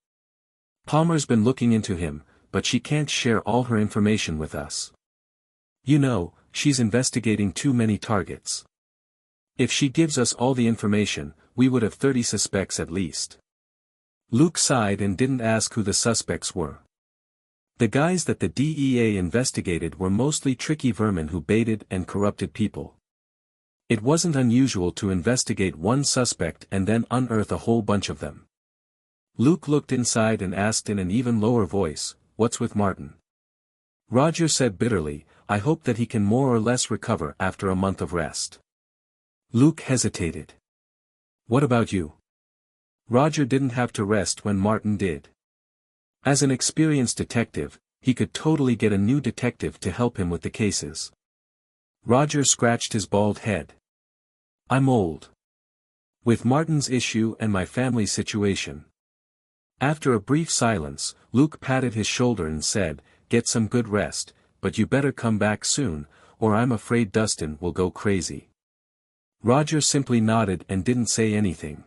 Palmer's been looking into him, but she can't share all her information with us. You know, she's investigating too many targets. If she gives us all the information, we would have 30 suspects at least. Luke sighed and didn't ask who the suspects were. The guys that the DEA investigated were mostly tricky vermin who baited and corrupted people. It wasn't unusual to investigate one suspect and then unearth a whole bunch of them. Luke looked inside and asked in an even lower voice, "What's with Martin?" Roger said bitterly, "I hope that he can more or less recover after a month of rest." Luke hesitated. "What about you?" Roger didn't have to rest when Martin did. As an experienced detective, he could totally get a new detective to help him with the cases. Roger scratched his bald head. "I'm old. With Martin's issue and my family situation." After a brief silence, Luke patted his shoulder and said, "Get some good rest, but you better come back soon, or I'm afraid Dustin will go crazy." Roger simply nodded and didn't say anything.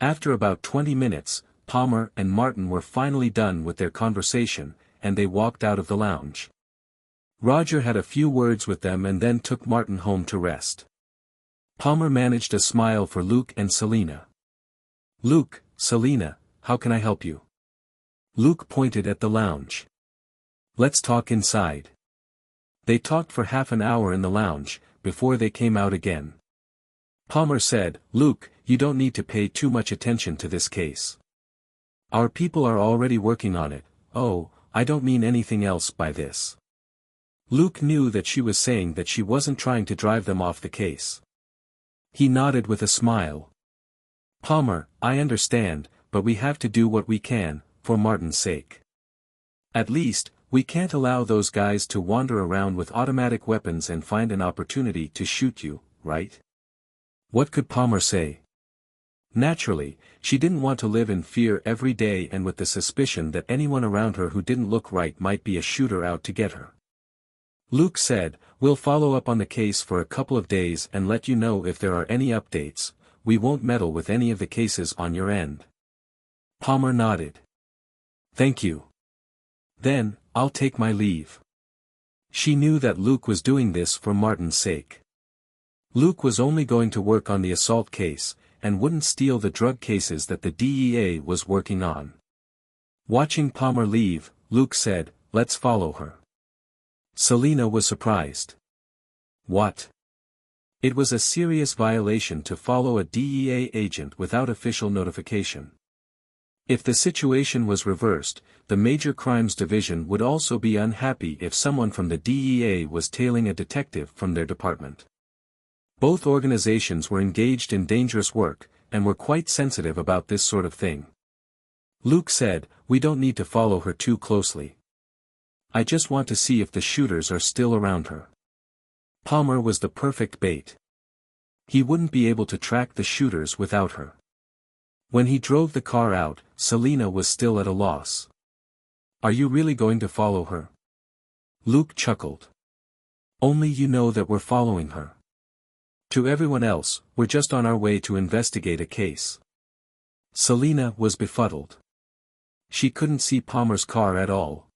After about 20 minutes, Palmer and Martin were finally done with their conversation, and they walked out of the lounge. Roger had a few words with them and then took Martin home to rest. Palmer managed a smile for Luke and Selina. "Luke, Selina, how can I help you?" Luke pointed at the lounge. "Let's talk inside." They talked for half an hour in the lounge, before they came out again. Palmer said, "Luke, you don't need to pay too much attention to this case. Our people are already working on it. Oh, I don't mean anything else by this." Luke knew that she was saying that she wasn't trying to drive them off the case. He nodded with a smile. "Palmer, I understand, but we have to do what we can, for Martin's sake. At least, we can't allow those guys to wander around with automatic weapons and find an opportunity to shoot you, right?" What could Palmer say? Naturally, she didn't want to live in fear every day and with the suspicion that anyone around her who didn't look right might be a shooter out to get her. Luke said, "We'll follow up on the case for a couple of days and let you know if there are any updates. We won't meddle with any of the cases on your end." Palmer nodded. "Thank you. Then, I'll take my leave." She knew that Luke was doing this for Martin's sake. Luke was only going to work on the assault case, and wouldn't steal the drug cases that the DEA was working on. Watching Palmer leave, Luke said, "Let's follow her." Selina was surprised. "What?" It was a serious violation to follow a DEA agent without official notification. If the situation was reversed, the Major Crimes Division would also be unhappy if someone from the DEA was tailing a detective from their department. Both organizations were engaged in dangerous work, and were quite sensitive about this sort of thing. Luke said, "We don't need to follow her too closely. I just want to see if the shooters are still around her." Palmer was the perfect bait. He wouldn't be able to track the shooters without her. When he drove the car out, Selina was still at a loss. "Are you really going to follow her?" Luke chuckled. "Only you know that we're following her. To everyone else, we're just on our way to investigate a case." Selina was befuddled. She couldn't see Palmer's car at all.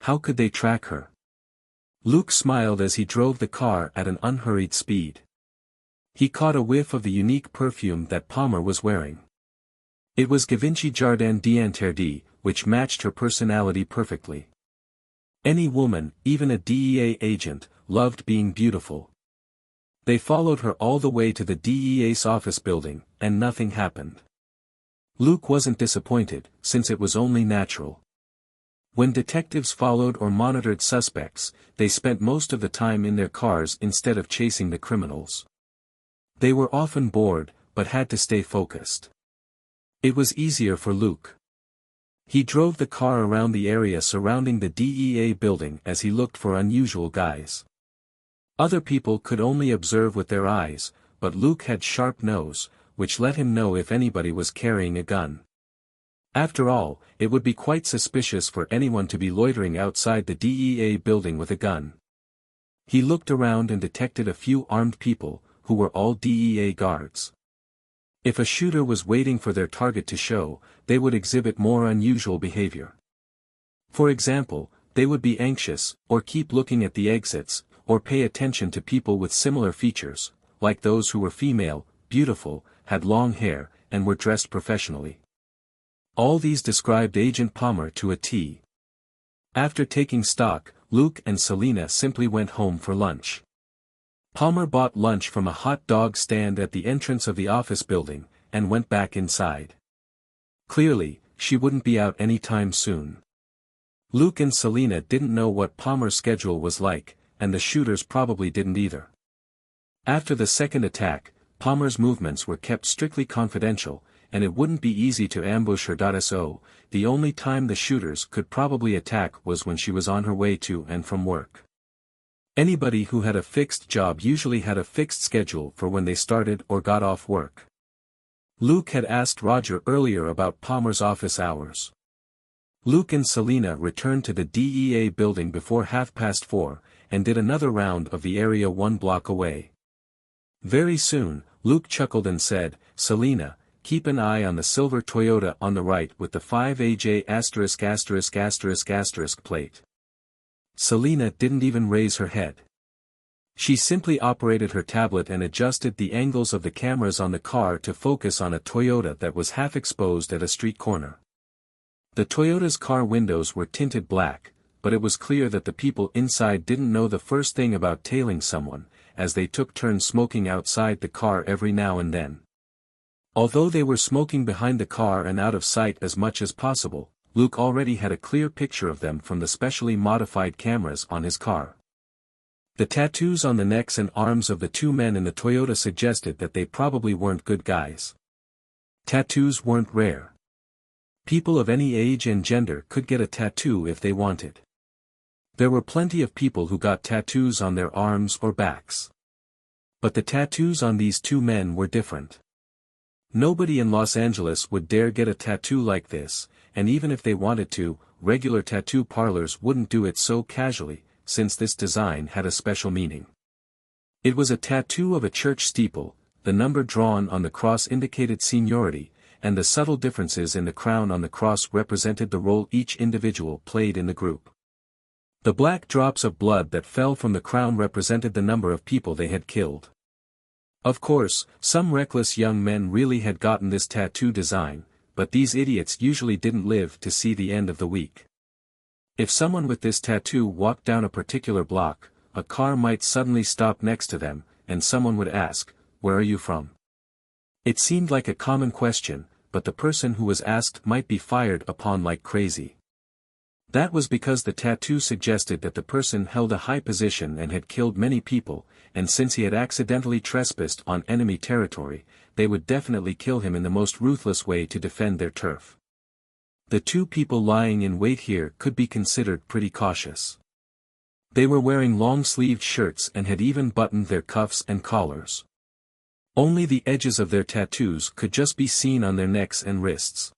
How could they track her? Luke smiled as he drove the car at an unhurried speed. He caught a whiff of the unique perfume that Palmer was wearing. It was Givenchy Jardin d'Interdit, which matched her personality perfectly. Any woman, even a DEA agent, loved being beautiful. They followed her all the way to the DEA's office building, and nothing happened. Luke wasn't disappointed, since it was only natural. When detectives followed or monitored suspects, they spent most of the time in their cars instead of chasing the criminals. They were often bored, but had to stay focused. It was easier for Luke. He drove the car around the area surrounding the DEA building as he looked for unusual guys. Other people could only observe with their eyes, but Luke had sharp nose, which let him know if anybody was carrying a gun. After all, it would be quite suspicious for anyone to be loitering outside the DEA building with a gun. He looked around and detected a few armed people, who were all DEA guards. If a shooter was waiting for their target to show, they would exhibit more unusual behavior. For example, they would be anxious, or keep looking at the exits, or pay attention to people with similar features, like those who were female, beautiful, had long hair, and were dressed professionally. All these described Agent Palmer to a T. After taking stock, Luke and Selena simply went home for lunch. Palmer bought lunch from a hot dog stand at the entrance of the office building, and went back inside. Clearly, she wouldn't be out any time soon. Luke and Selena didn't know what Palmer's schedule was like, and the shooters probably didn't either. After the second attack, Palmer's movements were kept strictly confidential, and it wouldn't be easy to ambush her. So, the only time the shooters could probably attack was when she was on her way to and from work. Anybody who had a fixed job usually had a fixed schedule for when they started or got off work. Luke had asked Roger earlier about Palmer's office hours. Luke and Selena returned to the DEA building before 4:30, and did another round of the area 1 block away. Very soon, Luke chuckled and said, "Selena, keep an eye on the silver Toyota on the right with the 5AJ***** plate." Selena didn't even raise her head. She simply operated her tablet and adjusted the angles of the cameras on the car to focus on a Toyota that was half exposed at a street corner. The Toyota's car windows were tinted black, but it was clear that the people inside didn't know the first thing about tailing someone, as they took turns smoking outside the car every now and then. Although they were smoking behind the car and out of sight as much as possible, Luke already had a clear picture of them from the specially modified cameras on his car. The tattoos on the necks and arms of the two men in the Toyota suggested that they probably weren't good guys. Tattoos weren't rare. People of any age and gender could get a tattoo if they wanted. There were plenty of people who got tattoos on their arms or backs. But the tattoos on these two men were different. Nobody in Los Angeles would dare get a tattoo like this, and even if they wanted to, regular tattoo parlors wouldn't do it so casually, since this design had a special meaning. It was a tattoo of a church steeple, the number drawn on the cross indicated seniority, and the subtle differences in the crown on the cross represented the role each individual played in the group. The black drops of blood that fell from the crown represented the number of people they had killed. Of course, some reckless young men really had gotten this tattoo design, but these idiots usually didn't live to see the end of the week. If someone with this tattoo walked down a particular block, a car might suddenly stop next to them, and someone would ask, "Where are you from?" It seemed like a common question, but the person who was asked might be fired upon like crazy. That was because the tattoo suggested that the person held a high position and had killed many people, and since he had accidentally trespassed on enemy territory, they would definitely kill him in the most ruthless way to defend their turf. The two people lying in wait here could be considered pretty cautious. They were wearing long-sleeved shirts and had even buttoned their cuffs and collars. Only the edges of their tattoos could just be seen on their necks and wrists.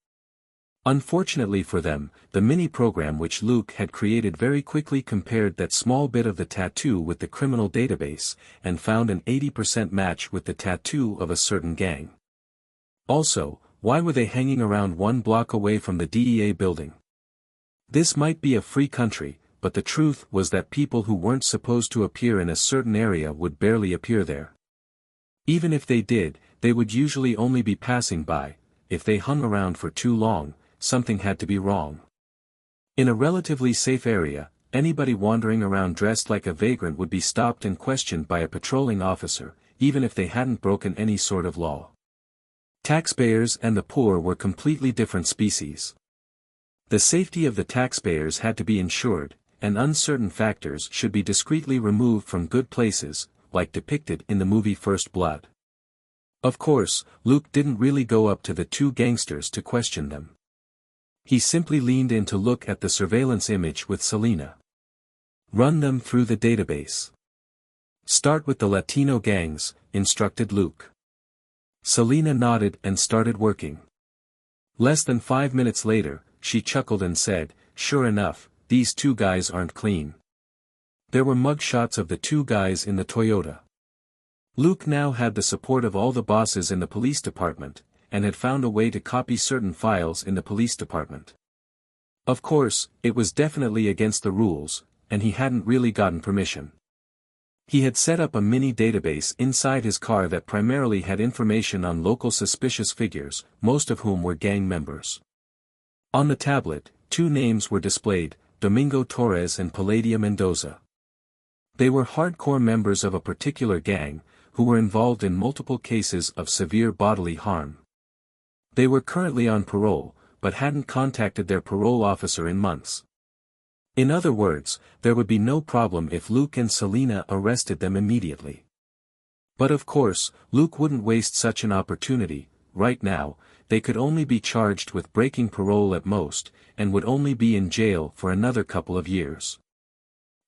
Unfortunately for them, the mini-program which Luke had created very quickly compared that small bit of the tattoo with the criminal database, and found an 80% match with the tattoo of a certain gang. Also, why were they hanging around 1 block away from the DEA building? This might be a free country, but the truth was that people who weren't supposed to appear in a certain area would barely appear there. Even if they did, they would usually only be passing by. If they hung around for too long, something had to be wrong. In a relatively safe area, anybody wandering around dressed like a vagrant would be stopped and questioned by a patrolling officer, even if they hadn't broken any sort of law. Taxpayers and the poor were completely different species. The safety of the taxpayers had to be ensured, and uncertain factors should be discreetly removed from good places, like depicted in the movie First Blood. Of course, Luke didn't really go up to the two gangsters to question them. He simply leaned in to look at the surveillance image with Selena. "Run them through the database. Start with the Latino gangs," instructed Luke. Selena nodded and started working. Less than 5 minutes later, she chuckled and said, "Sure enough, these two guys aren't clean." There were mugshots of the two guys in the Toyota. Luke now had the support of all the bosses in the police department, and had found a way to copy certain files in the police department. Of course, it was definitely against the rules, and he hadn't really gotten permission. He had set up a mini database inside his car that primarily had information on local suspicious figures, most of whom were gang members. On the tablet, two names were displayed, Domingo Torres and Palladia Mendoza. They were hardcore members of a particular gang, who were involved in multiple cases of severe bodily harm. They were currently on parole, but hadn't contacted their parole officer in months. In other words, there would be no problem if Luke and Selena arrested them immediately. But of course, Luke wouldn't waste such an opportunity. Right now, they could only be charged with breaking parole at most, and would only be in jail for another couple of years.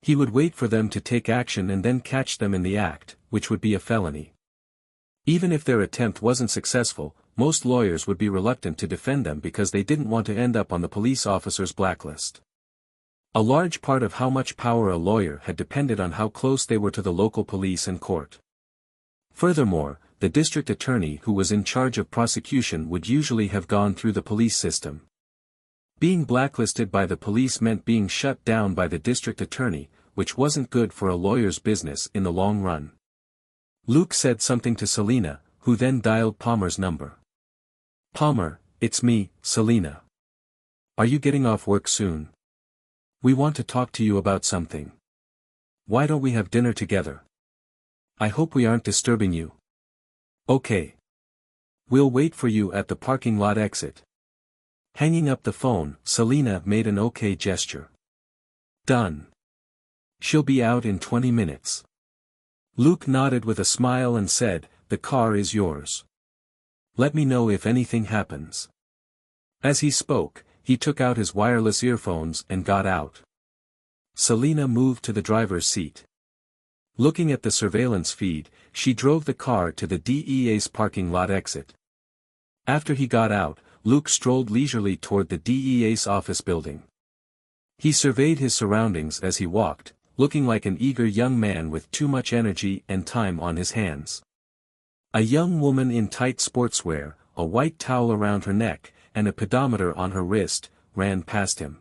He would wait for them to take action and then catch them in the act, which would be a felony. Even if their attempt wasn't successful, most lawyers would be reluctant to defend them because they didn't want to end up on the police officer's blacklist. A large part of how much power a lawyer had depended on how close they were to the local police and court. Furthermore, the district attorney who was in charge of prosecution would usually have gone through the police system. Being blacklisted by the police meant being shut down by the district attorney, which wasn't good for a lawyer's business in the long run. Luke said something to Selena, who then dialed Palmer's number. "Palmer, it's me, Selena. Are you getting off work soon? We want to talk to you about something. Why don't we have dinner together? I hope we aren't disturbing you." "Okay. We'll wait for you at the parking lot exit." Hanging up the phone, Selena made an okay gesture. "Done. She'll be out in 20 minutes. Luke nodded with a smile and said, "The car is yours. Let me know if anything happens." As he spoke, he took out his wireless earphones and got out. Selena moved to the driver's seat. Looking at the surveillance feed, she drove the car to the DEA's parking lot exit. After he got out, Luke strolled leisurely toward the DEA's office building. He surveyed his surroundings as he walked, looking like an eager young man with too much energy and time on his hands. A young woman in tight sportswear, a white towel around her neck, and a pedometer on her wrist, ran past him.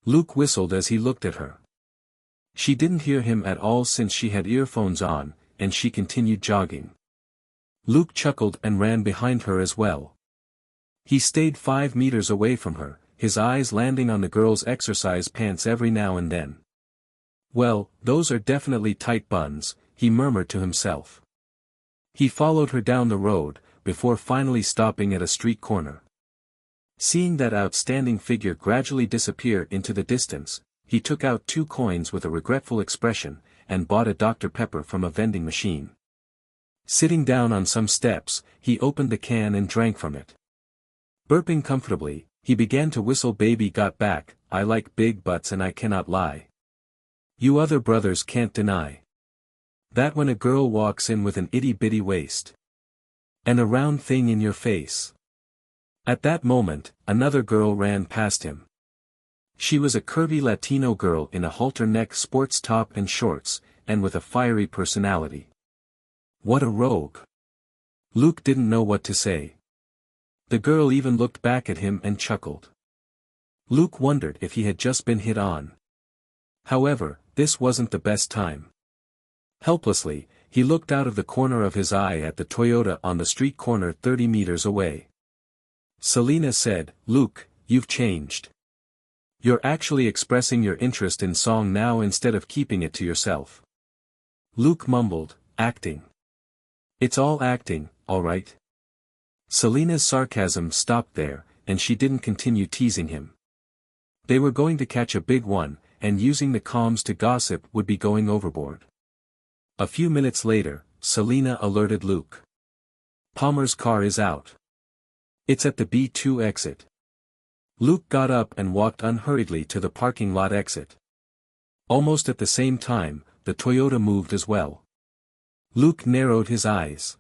Luke whistled as he looked at her. She didn't hear him at all since she had earphones on, and she continued jogging. Luke chuckled and ran behind her as well. He stayed 5 meters away from her, his eyes landing on the girl's exercise pants every now and then. "Well, those are definitely tight buns," he murmured to himself. He followed her down the road, before finally stopping at a street corner. Seeing that outstanding figure gradually disappear into the distance, he took out 2 coins with a regretful expression, and bought a Dr. Pepper from a vending machine. Sitting down on some steps, he opened the can and drank from it. Burping comfortably, he began to whistle "Baby Got Back." "I like big butts and I cannot lie. You other brothers can't deny that when a girl walks in with an itty-bitty waist and a round thing in your face." At that moment, another girl ran past him. She was a curvy Latino girl in a halter-neck sports top and shorts, and with a fiery personality. What a rogue! Luke didn't know what to say. The girl even looked back at him and chuckled. Luke wondered if he had just been hit on. However, this wasn't the best time. Helplessly, he looked out of the corner of his eye at the Toyota on the street corner 30 meters away. Selena said, "Luke, you've changed. You're actually expressing your interest in song now instead of keeping it to yourself." Luke mumbled, "Acting. It's all acting, all right." Selena's sarcasm stopped there, and she didn't continue teasing him. They were going to catch a big one, and using the comms to gossip would be going overboard. A few minutes later, Selena alerted Luke. "Palmer's car is out. It's at the B2 exit." Luke got up and walked unhurriedly to the parking lot exit. Almost at the same time, the Toyota moved as well. Luke narrowed his eyes.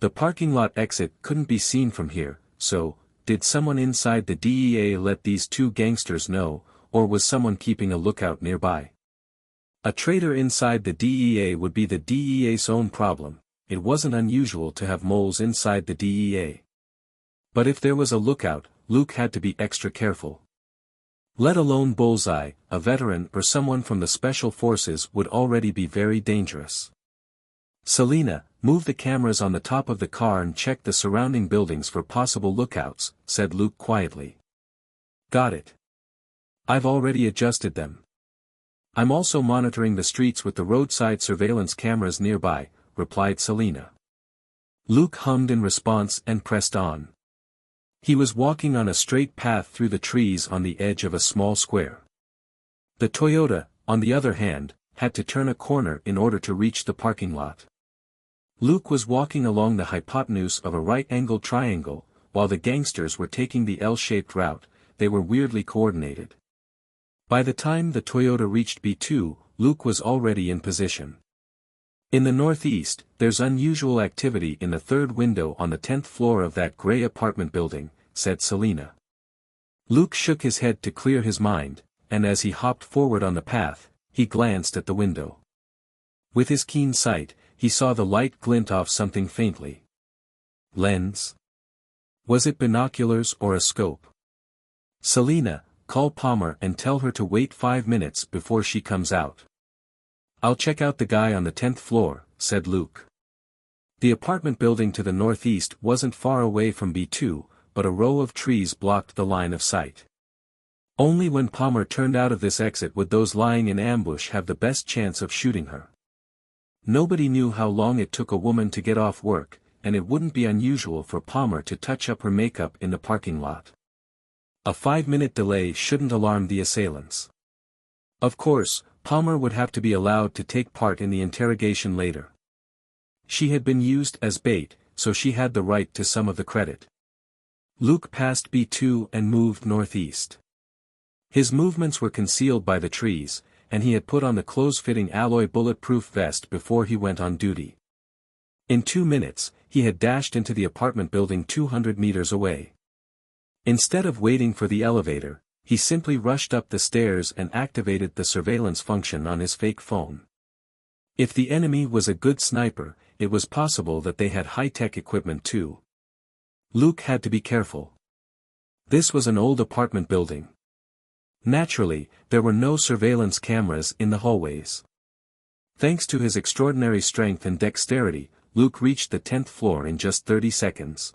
The parking lot exit couldn't be seen from here, so, did someone inside the DEA let these 2 gangsters know, or was someone keeping a lookout nearby? A traitor inside the DEA would be the DEA's own problem. It wasn't unusual to have moles inside the DEA. But if there was a lookout, Luke had to be extra careful. Let alone Bullseye, a veteran or someone from the Special Forces would already be very dangerous. "Selena, move the cameras on the top of the car and check the surrounding buildings for possible lookouts," said Luke quietly. Got it. I've already adjusted them. I'm also monitoring the streets with the roadside surveillance cameras nearby, replied Selena. Luke hummed in response and pressed on. He was walking on a straight path through the trees on the edge of a small square. The Toyota, on the other hand, had to turn a corner in order to reach the parking lot. Luke was walking along the hypotenuse of a right-angled triangle, while the gangsters were taking the L-shaped route. They were weirdly coordinated. By the time the Toyota reached B2, Luke was already in position. In the northeast, there's unusual activity in the third window on the 10th floor of that gray apartment building, said Selena. Luke shook his head to clear his mind, and as he hopped forward on the path, he glanced at the window. With his keen sight, he saw the light glint off something faintly. Lens? Was it binoculars or a scope? Selena, call Palmer and tell her to wait 5 minutes before she comes out. I'll check out the guy on the 10th floor, said Luke. The apartment building to the northeast wasn't far away from B2, but a row of trees blocked the line of sight. Only when Palmer turned out of this exit would those lying in ambush have the best chance of shooting her. Nobody knew how long it took a woman to get off work, and it wouldn't be unusual for Palmer to touch up her makeup in the parking lot. A 5-minute delay shouldn't alarm the assailants. Of course, Palmer would have to be allowed to take part in the interrogation later. She had been used as bait, so she had the right to some of the credit. Luke passed B2 and moved northeast. His movements were concealed by the trees, and he had put on the close-fitting alloy bulletproof vest before he went on duty. In 2 minutes, he had dashed into the apartment building 200 meters away. Instead of waiting for the elevator, he simply rushed up the stairs and activated the surveillance function on his fake phone. If the enemy was a good sniper, it was possible that they had high-tech equipment too. Luke had to be careful. This was an old apartment building. Naturally, there were no surveillance cameras in the hallways. Thanks to his extraordinary strength and dexterity, Luke reached the 10th floor in just 30 seconds.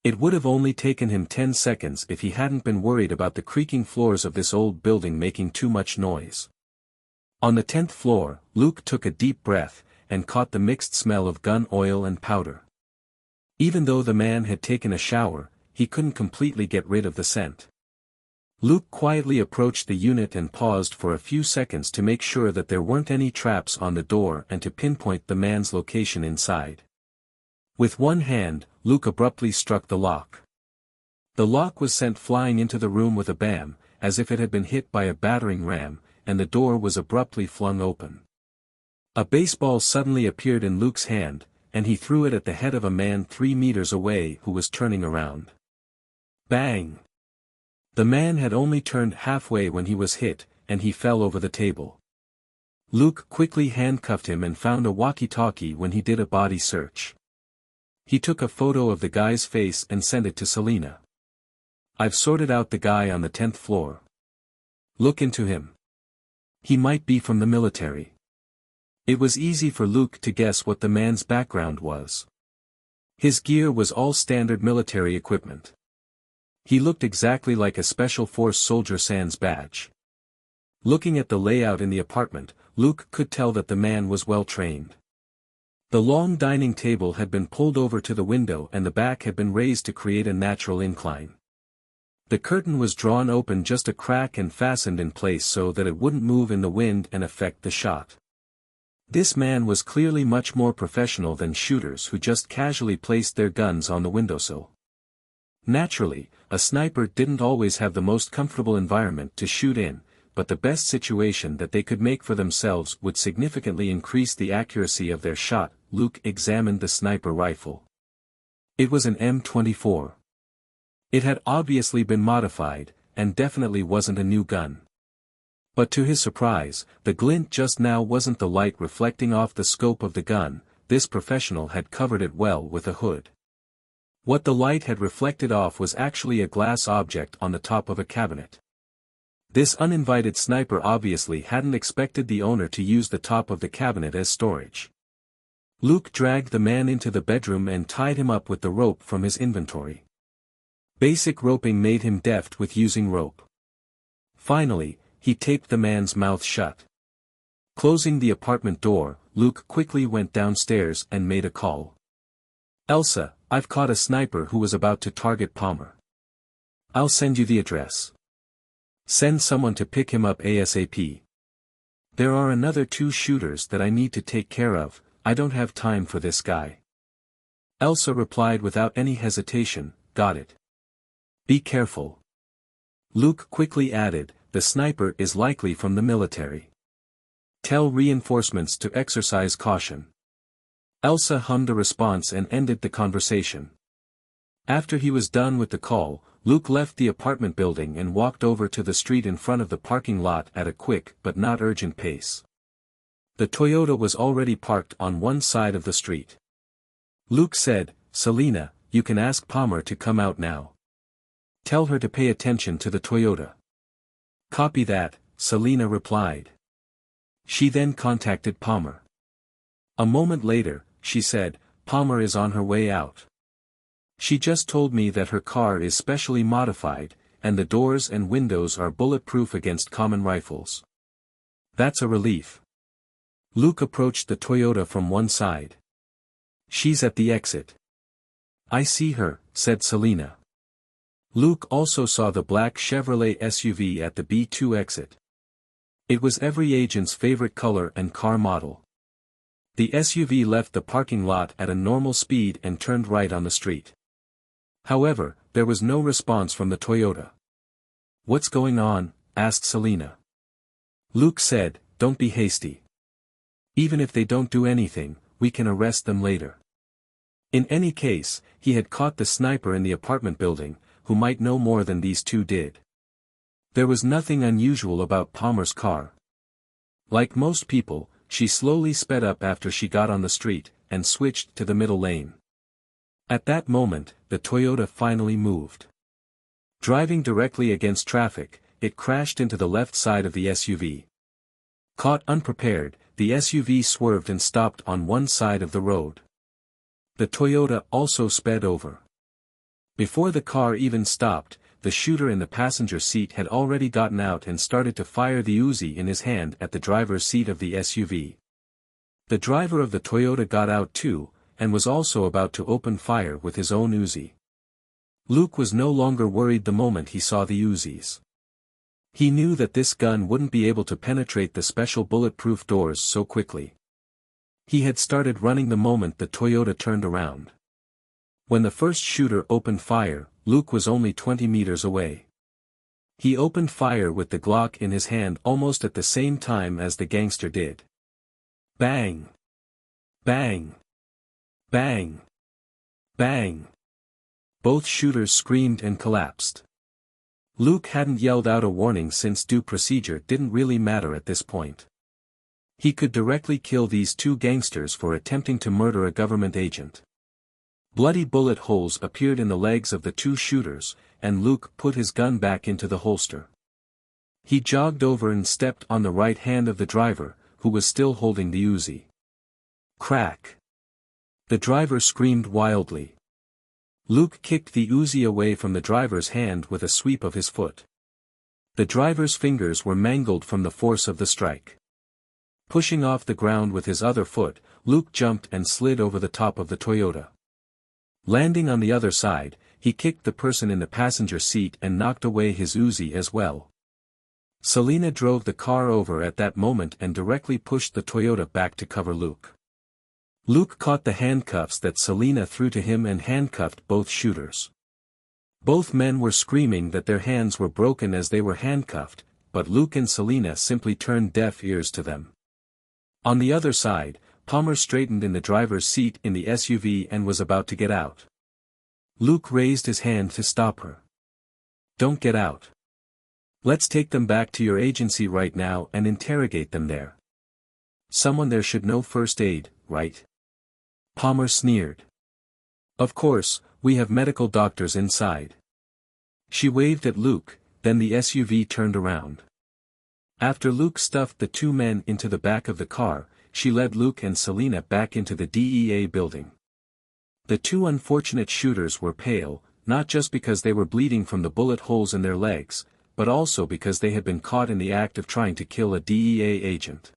It would have only taken him 10 seconds if he hadn't been worried about the creaking floors of this old building making too much noise. On the 10th floor, Luke took a deep breath, and caught the mixed smell of gun oil and powder. Even though the man had taken a shower, he couldn't completely get rid of the scent. Luke quietly approached the unit and paused for a few seconds to make sure that there weren't any traps on the door and to pinpoint the man's location inside. With one hand, Luke abruptly struck the lock. The lock was sent flying into the room with a bam, as if it had been hit by a battering ram, and the door was abruptly flung open. A baseball suddenly appeared in Luke's hand, and he threw it at the head of a man 3 meters away who was turning around. Bang! The man had only turned halfway when he was hit, and he fell over the table. Luke quickly handcuffed him and found a walkie-talkie when he did a body search. He took a photo of the guy's face and sent it to Selena. I've sorted out the guy on the 10th floor. Look into him. He might be from the military. It was easy for Luke to guess what the man's background was. His gear was all standard military equipment. He looked exactly like a Special Force soldier sans badge. Looking at the layout in the apartment, Luke could tell that the man was well trained. The long dining table had been pulled over to the window and the back had been raised to create a natural incline. The curtain was drawn open just a crack and fastened in place so that it wouldn't move in the wind and affect the shot. This man was clearly much more professional than shooters who just casually placed their guns on the windowsill. Naturally, a sniper didn't always have the most comfortable environment to shoot in, but the best situation that they could make for themselves would significantly increase the accuracy of their shot. Luke examined the sniper rifle. It was an M24. It had obviously been modified, and definitely wasn't a new gun. But to his surprise, the glint just now wasn't the light reflecting off the scope of the gun. This professional had covered it well with a hood. What the light had reflected off was actually a glass object on the top of a cabinet. This uninvited sniper obviously hadn't expected the owner to use the top of the cabinet as storage. Luke dragged the man into the bedroom and tied him up with the rope from his inventory. Basic roping made him deft with using rope. Finally, he taped the man's mouth shut. Closing the apartment door, Luke quickly went downstairs and made a call. "Elsa, I've caught a sniper who was about to target Palmer. I'll send you the address. Send someone to pick him up ASAP. There are another 2 shooters that I need to take care of, I don't have time for this guy." Elsa replied without any hesitation, "Got it. Be careful." Luke quickly added, "The sniper is likely from the military. Tell reinforcements to exercise caution." Elsa hummed a response and ended the conversation. After he was done with the call, Luke left the apartment building and walked over to the street in front of the parking lot at a quick but not urgent pace. The Toyota was already parked on one side of the street. Luke said, "Selina, you can ask Palmer to come out now. Tell her to pay attention to the Toyota." "Copy that," Selina replied. She then contacted Palmer. A moment later, she said, "Palmer is on her way out. She just told me that her car is specially modified, and the doors and windows are bulletproof against common rifles." "That's a relief." Luke approached the Toyota from one side. "She's at the exit." "I see her," said Selina. Luke also saw the black Chevrolet SUV at the B2 exit. It was every agent's favorite color and car model. The SUV left the parking lot at a normal speed and turned right on the street. However, there was no response from the Toyota. "What's going on?" asked Selina. Luke said, "Don't be hasty. Even if they don't do anything, we can arrest them later." In any case, he had caught the sniper in the apartment building, who might know more than these 2 did. There was nothing unusual about Palmer's car. Like most people, she slowly sped up after she got on the street, and switched to the middle lane. At that moment, the Toyota finally moved. Driving directly against traffic, it crashed into the left side of the SUV. Caught unprepared, the SUV swerved and stopped on one side of the road. The Toyota also sped over. Before the car even stopped, the shooter in the passenger seat had already gotten out and started to fire the Uzi in his hand at the driver's seat of the SUV. The driver of the Toyota got out too, and was also about to open fire with his own Uzi. Luke was no longer worried the moment he saw the Uzis. He knew that this gun wouldn't be able to penetrate the special bulletproof doors so quickly. He had started running the moment the Toyota turned around. When the first shooter opened fire, Luke was only 20 meters away. He opened fire with the Glock in his hand almost at the same time as the gangster did. Bang! Bang! Bang! Bang! Both shooters screamed and collapsed. Luke hadn't yelled out a warning since due procedure didn't really matter at this point. He could directly kill these 2 gangsters for attempting to murder a government agent. Bloody bullet holes appeared in the legs of the 2 shooters, and Luke put his gun back into the holster. He jogged over and stepped on the right hand of the driver, who was still holding the Uzi. Crack! The driver screamed wildly. Luke kicked the Uzi away from the driver's hand with a sweep of his foot. The driver's fingers were mangled from the force of the strike. Pushing off the ground with his other foot, Luke jumped and slid over the top of the Toyota. Landing on the other side, he kicked the person in the passenger seat and knocked away his Uzi as well. Selina drove the car over at that moment and directly pushed the Toyota back to cover Luke. Luke caught the handcuffs that Selina threw to him and handcuffed both shooters. Both men were screaming that their hands were broken as they were handcuffed, but Luke and Selina simply turned deaf ears to them. On the other side, Palmer straightened in the driver's seat in the SUV and was about to get out. Luke raised his hand to stop her. "Don't get out. Let's take them back to your agency right now and interrogate them there. Someone there should know first aid, right?" Palmer sneered. "Of course, we have medical doctors inside." She waved at Luke, then the SUV turned around. After Luke stuffed the 2 men into the back of the car, she led Luke and Selina back into the DEA building. The 2 unfortunate shooters were pale, not just because they were bleeding from the bullet holes in their legs, but also because they had been caught in the act of trying to kill a DEA agent.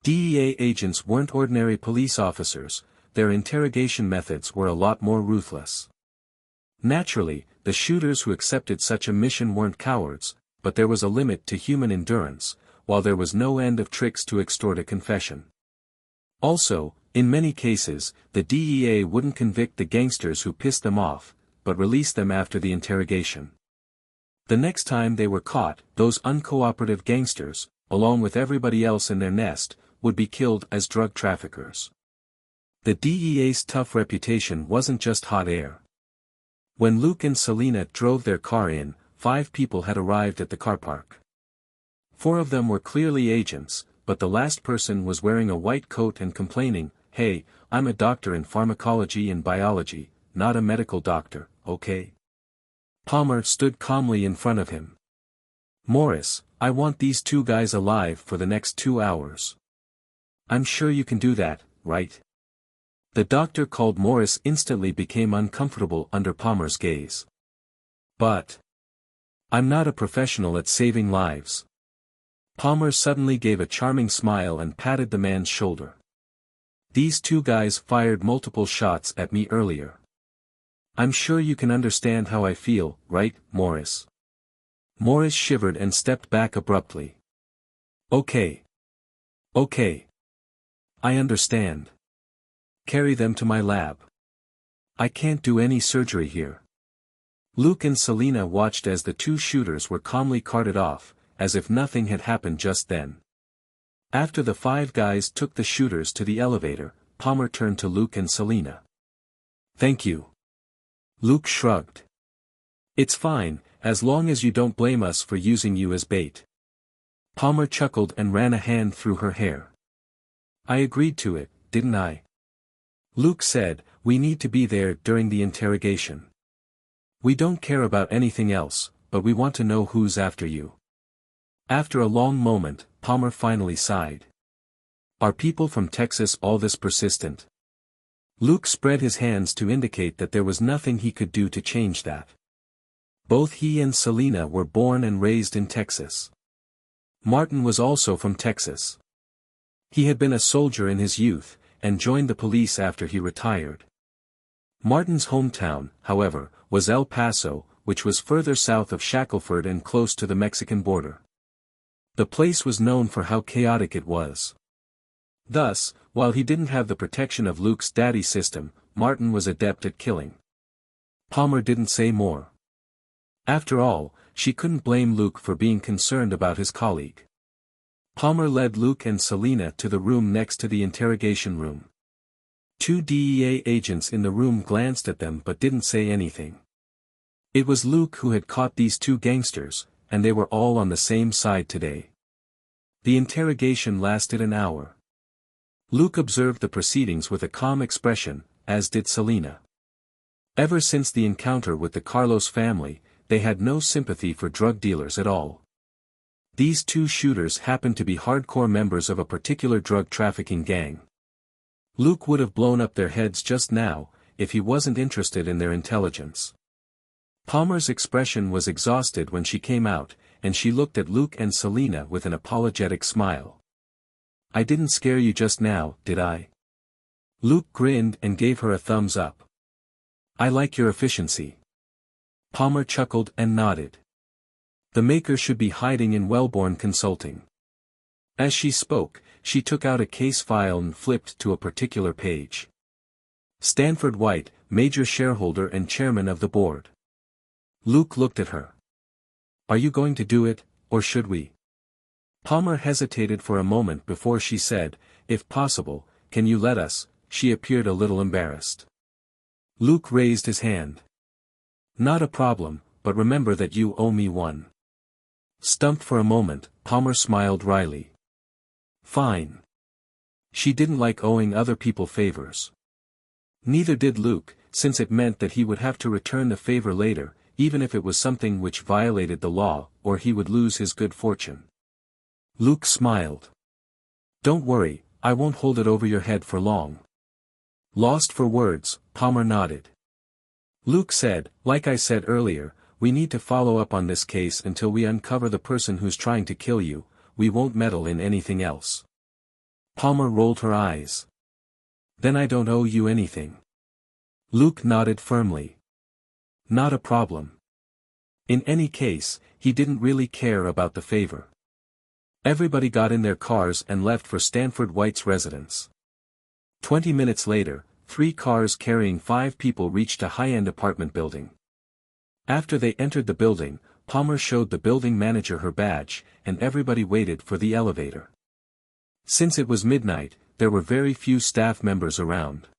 DEA agents weren't ordinary police officers, their interrogation methods were a lot more ruthless. Naturally, the shooters who accepted such a mission weren't cowards, but there was a limit to human endurance, while there was no end of tricks to extort a confession. Also, in many cases, the DEA wouldn't convict the gangsters who pissed them off, but release them after the interrogation. The next time they were caught, those uncooperative gangsters, along with everybody else in their nest, would be killed as drug traffickers. The DEA's tough reputation wasn't just hot air. When Luke and Selena drove their car in, 5 people had arrived at the car park. 4 of them were clearly agents, but the last person was wearing a white coat and complaining, "Hey, I'm a doctor in pharmacology and biology, not a medical doctor, okay?" Palmer stood calmly in front of him. "Morris, I want these 2 guys alive for the next 2 hours. I'm sure you can do that, right?" The doctor called Morris instantly became uncomfortable under Palmer's gaze. "But I'm not a professional at saving lives." Palmer suddenly gave a charming smile and patted the man's shoulder. "These 2 guys fired multiple shots at me earlier. I'm sure you can understand how I feel, right, Morris?" Morris shivered and stepped back abruptly. Okay. I understand. Carry them to my lab. I can't do any surgery here." Luke and Selena watched as the 2 shooters were calmly carted off, as if nothing had happened just then. After the 5 guys took the shooters to the elevator, Palmer turned to Luke and Selena. "Thank you." Luke shrugged. "It's fine, as long as you don't blame us for using you as bait." Palmer chuckled and ran a hand through her hair. "I agreed to it, didn't I?" Luke said, "We need to be there during the interrogation. We don't care about anything else, but we want to know who's after you." After a long moment, Palmer finally sighed. "Are people from Texas all this persistent?" Luke spread his hands to indicate that there was nothing he could do to change that. Both he and Selena were born and raised in Texas. Martin was also from Texas. He had been a soldier in his youth, and joined the police after he retired. Martin's hometown, however, was El Paso, which was further south of Shackelford and close to the Mexican border. The place was known for how chaotic it was. Thus, while he didn't have the protection of Luke's daddy system, Martin was adept at killing. Palmer didn't say more. After all, she couldn't blame Luke for being concerned about his colleague. Palmer led Luke and Selena to the room next to the interrogation room. 2 DEA agents in the room glanced at them but didn't say anything. It was Luke who had caught these 2 gangsters, and they were all on the same side today. The interrogation lasted an hour. Luke observed the proceedings with a calm expression, as did Selena. Ever since the encounter with the Carlos family, they had no sympathy for drug dealers at all. These 2 shooters happened to be hardcore members of a particular drug trafficking gang. Luke would have blown up their heads just now, if he wasn't interested in their intelligence. Palmer's expression was exhausted when she came out, and she looked at Luke and Selena with an apologetic smile. "I didn't scare you just now, did I?" Luke grinned and gave her a thumbs up. "I like your efficiency." Palmer chuckled and nodded. "The maker should be hiding in Wellborn Consulting." As she spoke, she took out a case file and flipped to a particular page. "Stanford White, major shareholder and chairman of the board." Luke looked at her. "Are you going to do it, or should we?" Palmer hesitated for a moment before she said, "If possible, can you let us?" She appeared a little embarrassed. Luke raised his hand. "Not a problem, but remember that you owe me one." Stumped for a moment, Palmer smiled wryly. "Fine." She didn't like owing other people favors. Neither did Luke, since it meant that he would have to return the favor later, even if it was something which violated the law, or he would lose his good fortune. Luke smiled. "Don't worry, I won't hold it over your head for long." Lost for words, Palmer nodded. Luke said, like I said earlier, we need to follow up on this case until we uncover the person who's trying to kill you, we won't meddle in anything else. Palmer rolled her eyes. Then I don't owe you anything. Luke nodded firmly. Not a problem. In any case, he didn't really care about the favor. Everybody got in their cars and left for Stanford White's residence. 20 minutes later, 3 cars carrying 5 people reached a high-end apartment building. After they entered the building, Palmer showed the building manager her badge, and everybody waited for the elevator. Since it was midnight, there were very few staff members around.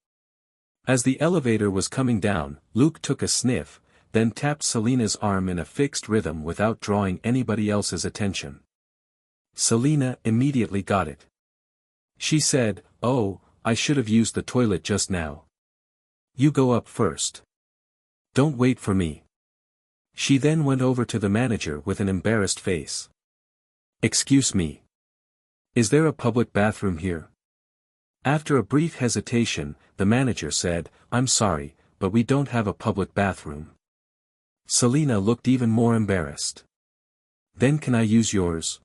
As the elevator was coming down, Luke took a sniff, then tapped Selena's arm in a fixed rhythm without drawing anybody else's attention. Selena immediately got it. She said, "Oh, I should have used the toilet just now. You go up first. Don't wait for me." She then went over to the manager with an embarrassed face. "Excuse me. Is there a public bathroom here?" After a brief hesitation, the manager said, "I'm sorry, but we don't have a public bathroom." Selena looked even more embarrassed. "Then can I use yours?"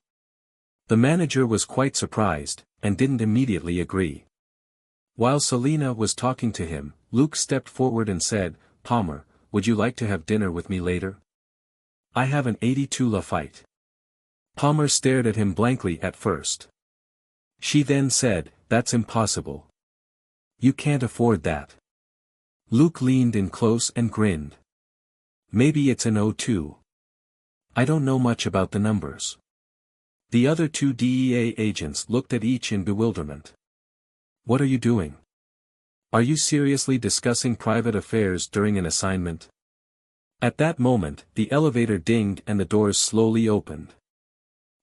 The manager was quite surprised, and didn't immediately agree. While Selena was talking to him, Luke stepped forward and said, "Palmer, would you like to have dinner with me later? I have an 82 fight." Palmer stared at him blankly at first. She then said, "That's impossible. You can't afford that." Luke leaned in close and grinned. "Maybe it's an 02. I don't know much about the numbers." The other 2 DEA agents looked at each in bewilderment. "What are you doing? Are you seriously discussing private affairs during an assignment?" At that moment, the elevator dinged and the doors slowly opened.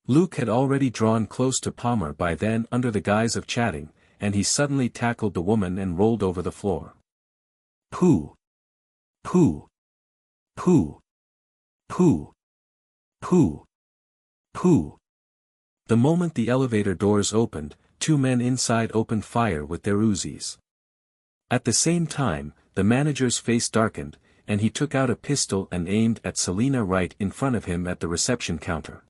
Luke had already drawn close to Palmer by then under the guise of chatting, and he suddenly tackled the woman and rolled over the floor. "Pooh! Pooh! Pooh! Pooh! Pooh! Pooh!" The moment the elevator doors opened, 2 men inside opened fire with their Uzis. At the same time, the manager's face darkened, and he took out a pistol and aimed at Selena right in front of him at the reception counter.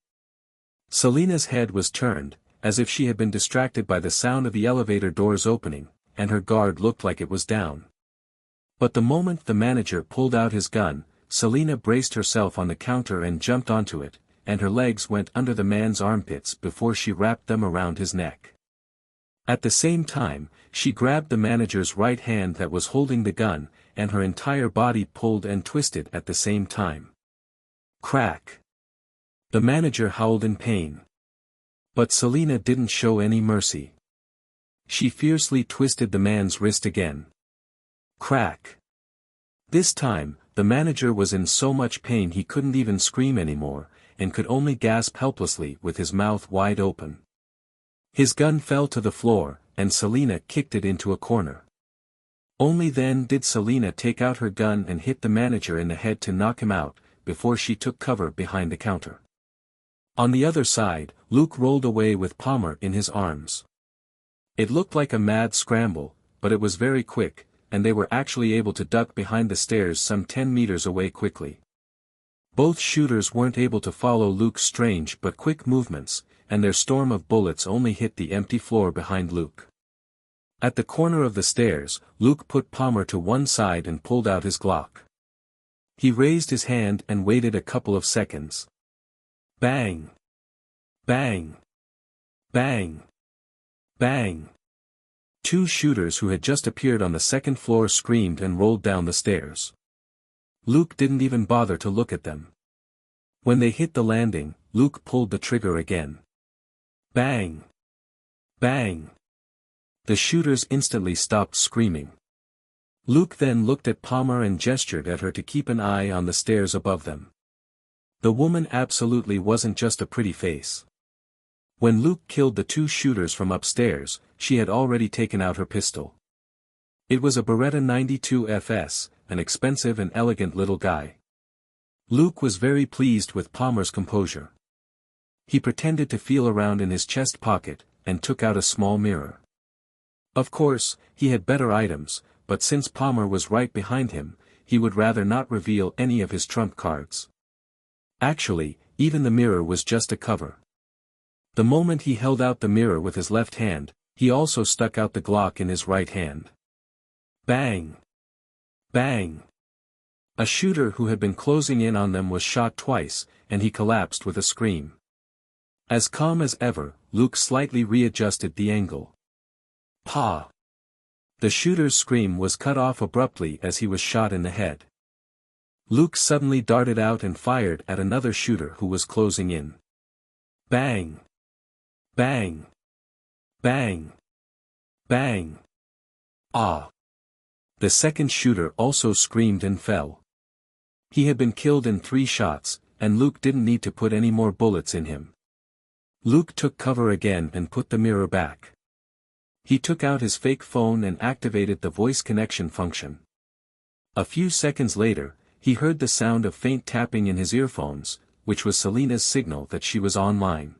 Selena's head was turned, as if she had been distracted by the sound of the elevator doors opening, and her guard looked like it was down. But the moment the manager pulled out his gun, Selena braced herself on the counter and jumped onto it, and her legs went under the man's armpits before she wrapped them around his neck. At the same time, she grabbed the manager's right hand that was holding the gun, and her entire body pulled and twisted at the same time. Crack! The manager howled in pain. But Selena didn't show any mercy. She fiercely twisted the man's wrist again. Crack! This time, the manager was in so much pain he couldn't even scream anymore, and could only gasp helplessly with his mouth wide open. His gun fell to the floor, and Selena kicked it into a corner. Only then did Selena take out her gun and hit the manager in the head to knock him out, before she took cover behind the counter. On the other side, Luke rolled away with Palmer in his arms. It looked like a mad scramble, but it was very quick, and they were actually able to duck behind the stairs some 10 meters away quickly. Both shooters weren't able to follow Luke's strange but quick movements, and their storm of bullets only hit the empty floor behind Luke. At the corner of the stairs, Luke put Palmer to one side and pulled out his Glock. He raised his hand and waited a couple of seconds. Bang! Bang! Bang! Bang! 2 shooters who had just appeared on the second floor screamed and rolled down the stairs. Luke didn't even bother to look at them. When they hit the landing, Luke pulled the trigger again. Bang! Bang! The shooters instantly stopped screaming. Luke then looked at Palmer and gestured at her to keep an eye on the stairs above them. The woman absolutely wasn't just a pretty face. When Luke killed the 2 shooters from upstairs, she had already taken out her pistol. It was a Beretta 92 FS, an expensive and elegant little guy. Luke was very pleased with Palmer's composure. He pretended to feel around in his chest pocket, and took out a small mirror. Of course, he had better items, but since Palmer was right behind him, he would rather not reveal any of his trump cards. Actually, even the mirror was just a cover. The moment he held out the mirror with his left hand, he also stuck out the Glock in his right hand. Bang! Bang! A shooter who had been closing in on them was shot twice, and he collapsed with a scream. As calm as ever, Luke slightly readjusted the angle. Pa! The shooter's scream was cut off abruptly as he was shot in the head. Luke suddenly darted out and fired at another shooter who was closing in. Bang! Bang! Bang! Bang! Ah! The second shooter also screamed and fell. He had been killed in 3 shots, and Luke didn't need to put any more bullets in him. Luke took cover again and put the mirror back. He took out his fake phone and activated the voice connection function. A few seconds later, he heard the sound of faint tapping in his earphones, which was Selena's signal that she was online.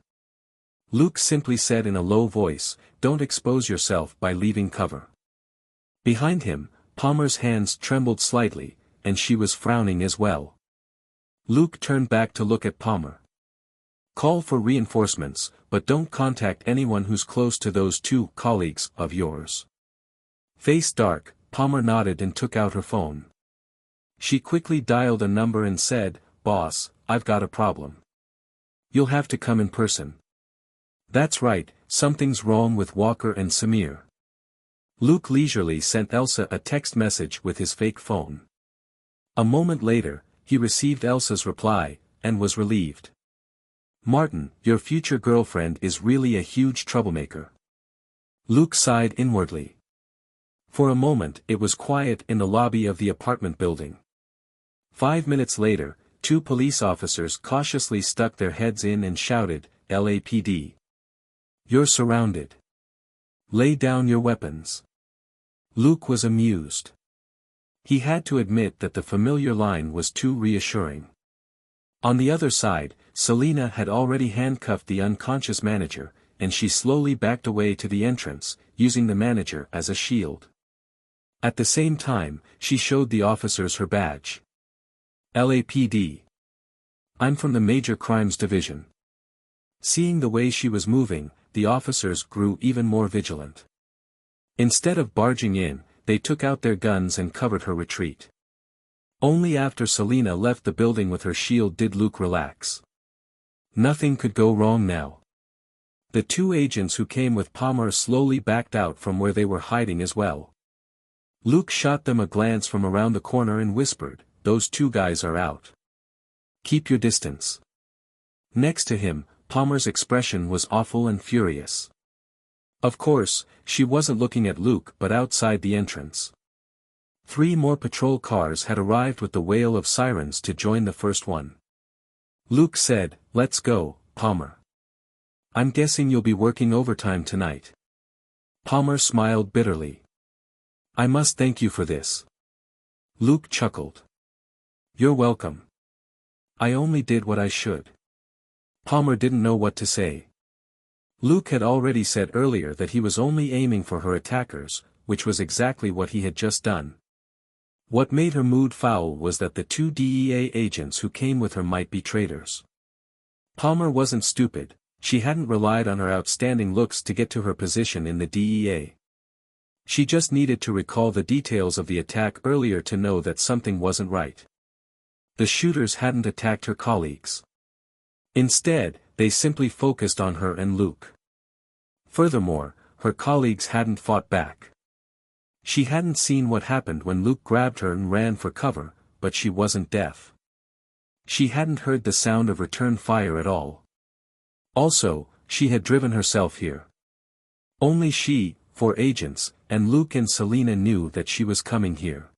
Luke simply said in a low voice, "Don't expose yourself by leaving cover." Behind him, Palmer's hands trembled slightly, and she was frowning as well. Luke turned back to look at Palmer. "Call for reinforcements, but don't contact anyone who's close to those 2 colleagues of yours." Face dark, Palmer nodded and took out her phone. She quickly dialed a number and said, "Boss, I've got a problem. You'll have to come in person." "That's right, something's wrong with Walker and Samir." Luke leisurely sent Elsa a text message with his fake phone. A moment later, he received Elsa's reply, and was relieved. "Martin, your future girlfriend is really a huge troublemaker." Luke sighed inwardly. For a moment it was quiet in the lobby of the apartment building. 5 minutes later, 2 police officers cautiously stuck their heads in and shouted, "LAPD. You're surrounded. Lay down your weapons." Luke was amused. He had to admit that the familiar line was too reassuring. On the other side, Selena had already handcuffed the unconscious manager, and she slowly backed away to the entrance, using the manager as a shield. At the same time, she showed the officers her badge. "LAPD. I'm from the Major Crimes Division." Seeing the way she was moving, the officers grew even more vigilant. Instead of barging in, they took out their guns and covered her retreat. Only after Selena left the building with her shield did Luke relax. Nothing could go wrong now. The 2 agents who came with Palmer slowly backed out from where they were hiding as well. Luke shot them a glance from around the corner and whispered, "Those 2 guys are out. Keep your distance." Next to him, Palmer's expression was awful and furious. Of course, she wasn't looking at Luke but outside the entrance. 3 more patrol cars had arrived with the wail of sirens to join the first one. Luke said, "Let's go, Palmer. I'm guessing you'll be working overtime tonight." Palmer smiled bitterly. "I must thank you for this." Luke chuckled. "You're welcome. I only did what I should." Palmer didn't know what to say. Luke had already said earlier that he was only aiming for her attackers, which was exactly what he had just done. What made her mood foul was that the 2 DEA agents who came with her might be traitors. Palmer wasn't stupid, she hadn't relied on her outstanding looks to get to her position in the DEA. She just needed to recall the details of the attack earlier to know that something wasn't right. The shooters hadn't attacked her colleagues. Instead, they simply focused on her and Luke. Furthermore, her colleagues hadn't fought back. She hadn't seen what happened when Luke grabbed her and ran for cover, but she wasn't deaf. She hadn't heard the sound of return fire at all. Also, she had driven herself here. Only she, 4 agents, and Luke and Selena knew that she was coming here.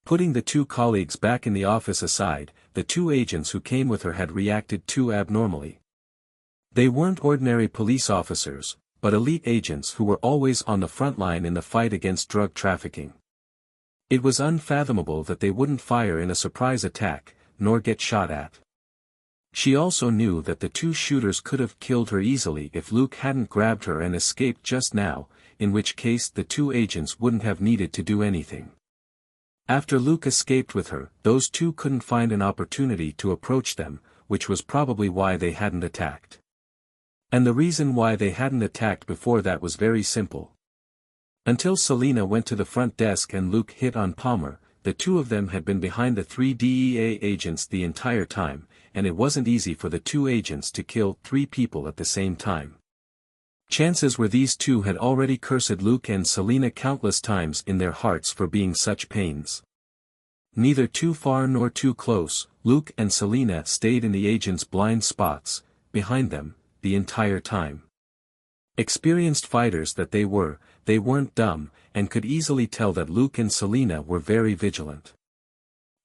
Putting the 2 colleagues back in the office aside, the 2 agents who came with her had reacted too abnormally. They weren't ordinary police officers, but elite agents who were always on the front line in the fight against drug trafficking. It was unfathomable that they wouldn't fire in a surprise attack, nor get shot at. She also knew that the 2 shooters could have killed her easily if Luke hadn't grabbed her and escaped just now, in which case the 2 agents wouldn't have needed to do anything. After Luke escaped with her, those two couldn't find an opportunity to approach them, which was probably why they hadn't attacked. And the reason why they hadn't attacked before that was very simple. Until Selina went to the front desk and Luke hit on Palmer, the two of them had been behind the 3 DEA agents the entire time, and it wasn't easy for the two agents to kill 3 people at the same time. Chances were these two had already cursed Luke and Selina countless times in their hearts for being such pains. Neither too far nor too close, Luke and Selina stayed in the agents' blind spots, behind them, the entire time. Experienced fighters that they weren't dumb, and could easily tell that Luke and Selina were very vigilant.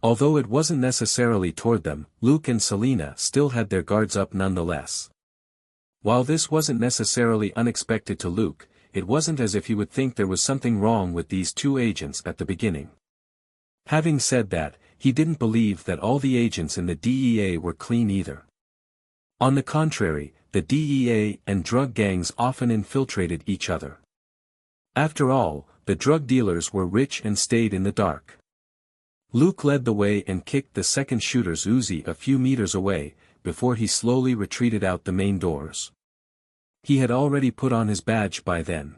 Although it wasn't necessarily toward them, Luke and Selina still had their guards up nonetheless. While this wasn't necessarily unexpected to Luke, it wasn't as if he would think there was something wrong with these two agents at the beginning. Having said that, he didn't believe that all the agents in the DEA were clean either. On the contrary, the DEA and drug gangs often infiltrated each other. After all, the drug dealers were rich and stayed in the dark. Luke led the way and kicked the second shooter's Uzi a few meters away, before he slowly retreated out the main doors. He had already put on his badge by then.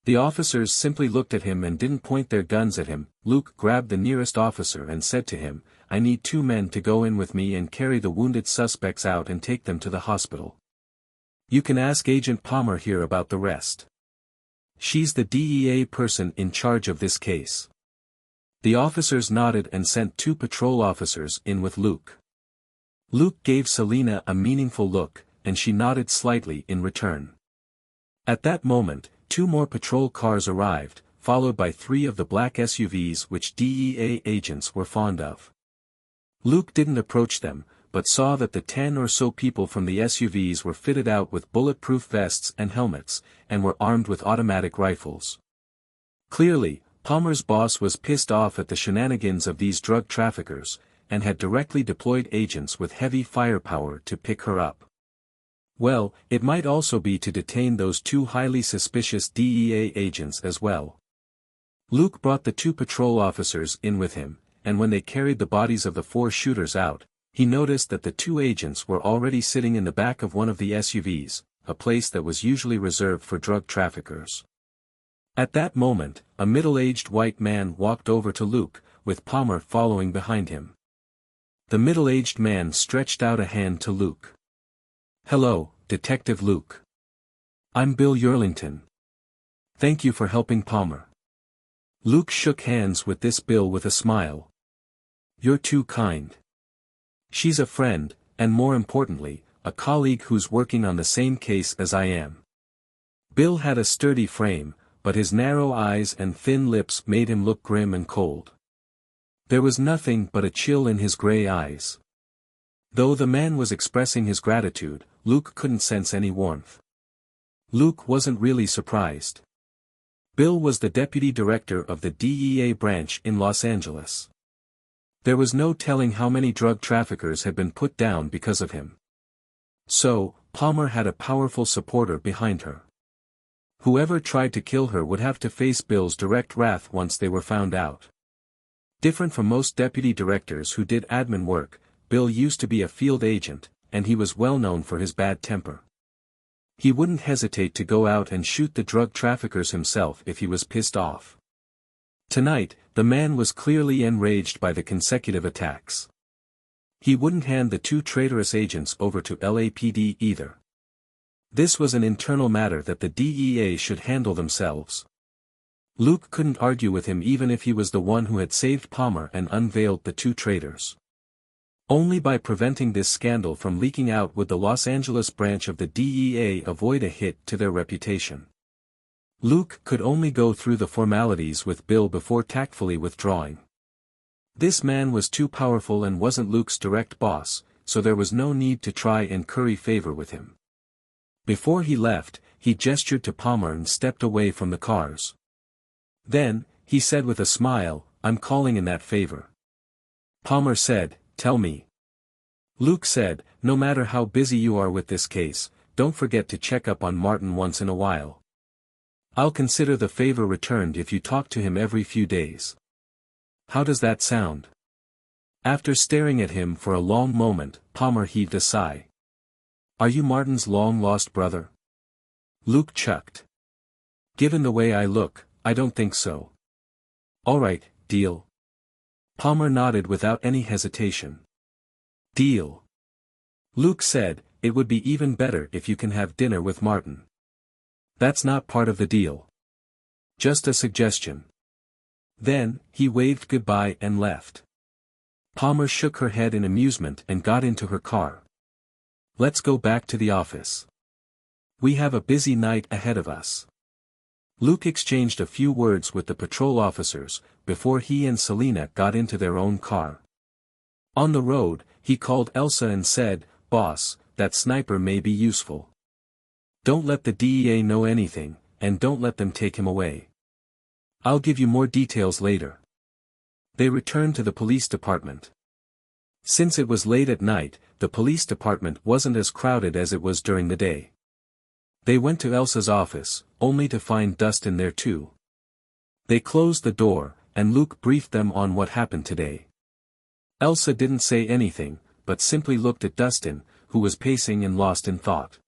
The officers simply looked at him and didn't point their guns at him. Luke grabbed the nearest officer and said to him, "I need 2 men to go in with me and carry the wounded suspects out and take them to the hospital. You can ask Agent Palmer here about the rest. She's the DEA person in charge of this case." The officers nodded and sent 2 patrol officers in with Luke. Luke gave Selina a meaningful look, and she nodded slightly in return. At that moment, 2 more patrol cars arrived, followed by 3 of the black SUVs which DEA agents were fond of. Luke didn't approach them, but saw that the 10 or so people from the SUVs were fitted out with bulletproof vests and helmets, and were armed with automatic rifles. Clearly, Palmer's boss was pissed off at the shenanigans of these drug traffickers, and had directly deployed agents with heavy firepower to pick her up. Well, it might also be to detain those 2 highly suspicious DEA agents as well. Luke brought the 2 patrol officers in with him, and when they carried the bodies of the 4 shooters out, he noticed that the 2 agents were already sitting in the back of one of the SUVs, a place that was usually reserved for drug traffickers. At that moment, a middle-aged white man walked over to Luke, with Palmer following behind him. The middle-aged man stretched out a hand to Luke. "Hello, Detective Luke. I'm Bill Yearlington. Thank you for helping Palmer." Luke shook hands with this Bill with a smile. "You're too kind. She's a friend, and more importantly, a colleague who's working on the same case as I am." Bill had a sturdy frame, but his narrow eyes and thin lips made him look grim and cold. There was nothing but a chill in his gray eyes. Though the man was expressing his gratitude, Luke couldn't sense any warmth. Luke wasn't really surprised. Bill was the deputy director of the DEA branch in Los Angeles. There was no telling how many drug traffickers had been put down because of him. So, Palmer had a powerful supporter behind her. Whoever tried to kill her would have to face Bill's direct wrath once they were found out. Different from most deputy directors who did admin work, Bill used to be a field agent, and he was well known for his bad temper. He wouldn't hesitate to go out and shoot the drug traffickers himself if he was pissed off. Tonight, the man was clearly enraged by the consecutive attacks. He wouldn't hand the 2 traitorous agents over to LAPD either. This was an internal matter that the DEA should handle themselves. Luke couldn't argue with him even if he was the one who had saved Palmer and unveiled the 2 traitors. Only by preventing this scandal from leaking out would the Los Angeles branch of the DEA avoid a hit to their reputation. Luke could only go through the formalities with Bill before tactfully withdrawing. This man was too powerful and wasn't Luke's direct boss, so there was no need to try and curry favor with him. Before he left, he gestured to Palmer and stepped away from the cars. Then, he said with a smile, "I'm calling in that favor." Palmer said, "Tell me." Luke said, "No matter how busy you are with this case, don't forget to check up on Martin once in a while. I'll consider the favor returned if you talk to him every few days." How does that sound? After staring at him for a long moment, Palmer heaved a sigh. Are you Martin's long-lost brother? Luke chucked. Given the way I look, I don't think so. Alright, deal. Palmer nodded without any hesitation. Deal. Luke said, it would be even better if you can have dinner with Martin. That's not part of the deal. Just a suggestion. Then, he waved goodbye and left. Palmer shook her head in amusement and got into her car. Let's go back to the office. We have a busy night ahead of us. Luke exchanged a few words with the patrol officers, before he and Selina got into their own car. On the road, he called Elsa and said, Boss, that sniper may be useful. Don't let the DEA know anything, and don't let them take him away. I'll give you more details later. They returned to the police department. Since it was late at night, the police department wasn't as crowded as it was during the day. They went to Elsa's office, only to find Dustin there too. They closed the door, and Luke briefed them on what happened today. Elsa didn't say anything, but simply looked at Dustin, who was pacing and lost in thought.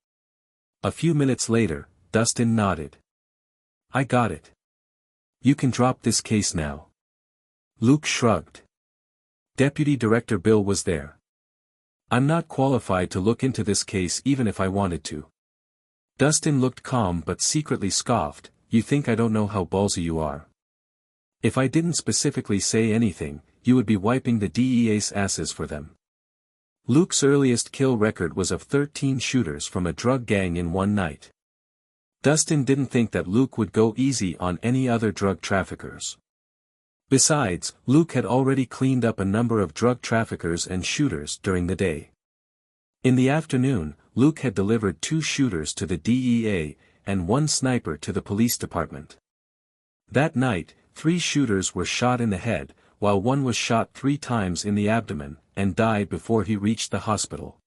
A few minutes later, Dustin nodded. I got it. You can drop this case now. Luke shrugged. Deputy Director Bill was there. I'm not qualified to look into this case even if I wanted to. Dustin looked calm but secretly scoffed, you think I don't know how ballsy you are? If I didn't specifically say anything, you would be wiping the DEA's asses for them. Luke's earliest kill record was of 13 shooters from a drug gang in one night. Dustin didn't think that Luke would go easy on any other drug traffickers. Besides, Luke had already cleaned up a number of drug traffickers and shooters during the day. In the afternoon, Luke had delivered 2 shooters to the DEA, and 1 sniper to the police department. That night, 3 shooters were shot in the head, while 1 was shot 3 times in the abdomen, and died before he reached the hospital.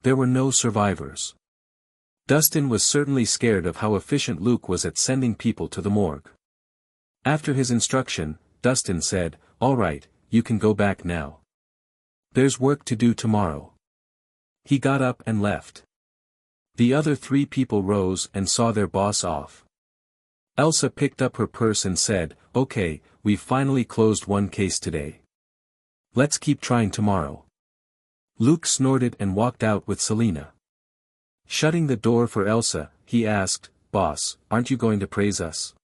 There were no survivors. Dustin was certainly scared of how efficient Luke was at sending people to the morgue. After his instruction, Dustin said, All right, you can go back now. There's work to do tomorrow. He got up and left. The other 3 people rose and saw their boss off. Elsa picked up her purse and said, Okay, we've finally closed 1 case today. Let's keep trying tomorrow. Luke snorted and walked out with Selina. Shutting the door for Elsa, he asked, Boss, aren't you going to praise us?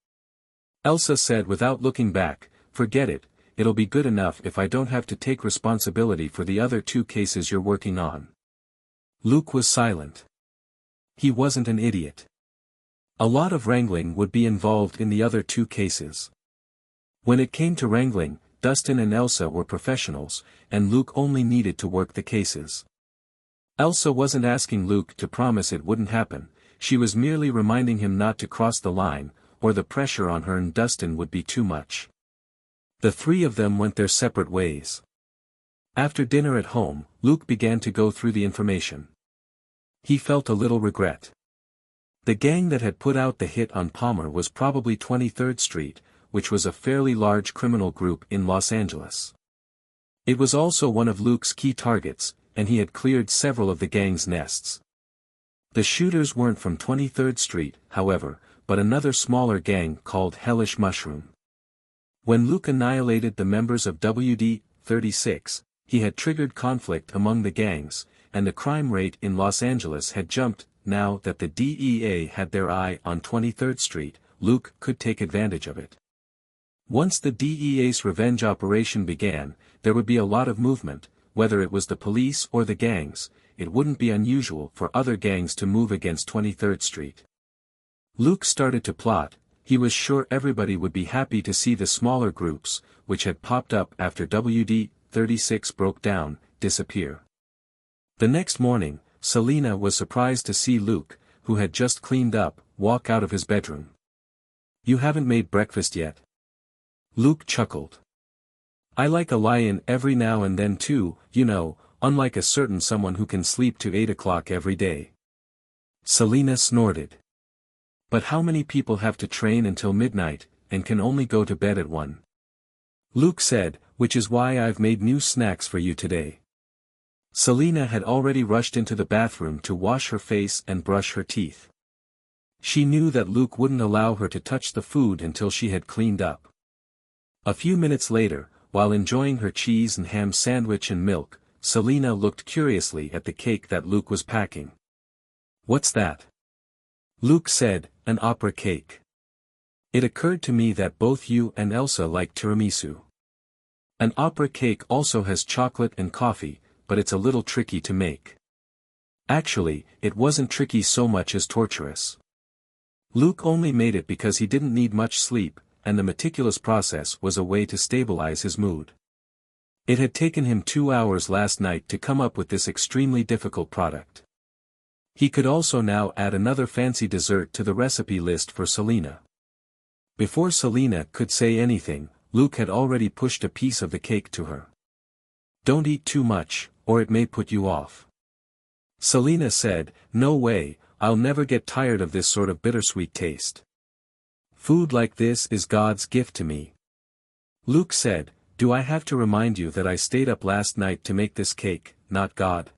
Elsa said without looking back, Forget it, it'll be good enough if I don't have to take responsibility for the other 2 cases you're working on. Luke was silent. He wasn't an idiot. A lot of wrangling would be involved in the other 2 cases. When it came to wrangling, Dustin and Elsa were professionals, and Luke only needed to work the cases. Elsa wasn't asking Luke to promise it wouldn't happen, she was merely reminding him not to cross the line, or the pressure on her and Dustin would be too much. The 3 of them went their separate ways. After dinner at home, Luke began to go through the information. He felt a little regret. The gang that had put out the hit on Palmer was probably 23rd Street, which was a fairly large criminal group in Los Angeles. It was also one of Luke's key targets, and he had cleared several of the gang's nests. The shooters weren't from 23rd Street, however, but another smaller gang called Hellish Mushroom. When Luke annihilated the members of WD-36, he had triggered conflict among the gangs, and the crime rate in Los Angeles had jumped. Now that the DEA had their eye on 23rd Street, Luke could take advantage of it. Once the DEA's revenge operation began, there would be a lot of movement, whether it was the police or the gangs. It wouldn't be unusual for other gangs to move against 23rd Street. Luke started to plot. He was sure everybody would be happy to see the smaller groups, which had popped up after WD-36 broke down, disappear. The next morning, Selina was surprised to see Luke, who had just cleaned up, walk out of his bedroom. You haven't made breakfast yet? Luke chuckled. I like a lie-in every now and then too, you know, unlike a certain someone who can sleep to 8 o'clock every day. Selina snorted. But how many people have to train until midnight, and can only go to bed at 1? Luke said, which is why I've made new snacks for you today. Selena had already rushed into the bathroom to wash her face and brush her teeth. She knew that Luke wouldn't allow her to touch the food until she had cleaned up. A few minutes later, while enjoying her cheese and ham sandwich and milk, Selena looked curiously at the cake that Luke was packing. "What's that?" Luke said, "An opera cake. It occurred to me that both you and Elsa like tiramisu. An opera cake also has chocolate and coffee, but it's a little tricky to make." Actually, it wasn't tricky so much as torturous. Luke only made it because he didn't need much sleep, and the meticulous process was a way to stabilize his mood. It had taken him 2 hours last night to come up with this extremely difficult product. He could also now add another fancy dessert to the recipe list for Selena. Before Selena could say anything, Luke had already pushed a piece of the cake to her. "Don't eat too much, or it may put you off." Selena said, "No way, I'll never get tired of this sort of bittersweet taste. Food like this is God's gift to me." Luke said, "Do I have to remind you that I stayed up last night to make this cake, not God?"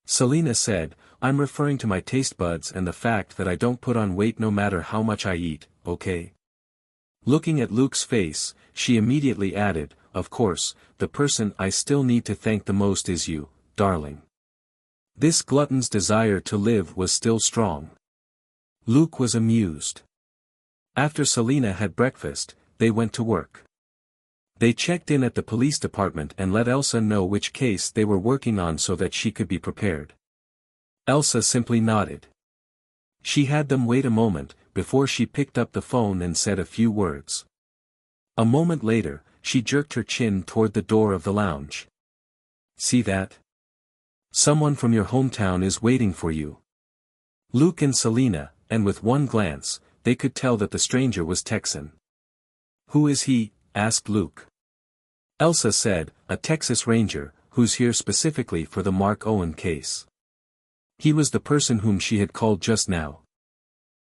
Selena said, "I'm referring to my taste buds and the fact that I don't put on weight no matter how much I eat, okay?" Looking at Luke's face, she immediately added, "Of course, the person I still need to thank the most is you, darling." This glutton's desire to live was still strong. Luke was amused. After Selena had breakfast, they went to work. They checked in at the police department and let Elsa know which case they were working on so that she could be prepared. Elsa simply nodded. She had them wait a moment, before she picked up the phone and said a few words. A moment later, she jerked her chin toward the door of the lounge. "See that? Someone from your hometown is waiting for you." Luke and Selena, and with one glance, they could tell that the stranger was Texan. "Who is he?" asked Luke. Elsa said, "A Texas Ranger, who's here specifically for the Mark Owen case." He was the person whom she had called just now.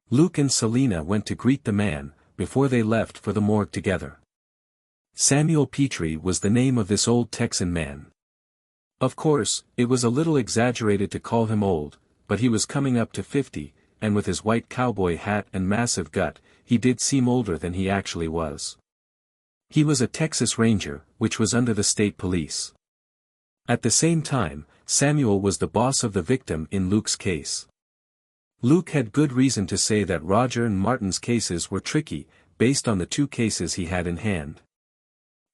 Luke and Selena went to greet the man, before they left for the morgue together. Samuel Petrie was the name of this old Texan man. Of course, it was a little exaggerated to call him old, but he was coming up to 50, and with his white cowboy hat and massive gut, he did seem older than he actually was. He was a Texas Ranger, which was under the state police. At the same time, Samuel was the boss of the victim in Luke's case. Luke had good reason to say that Roger and Martin's cases were tricky, based on the 2 cases he had in hand.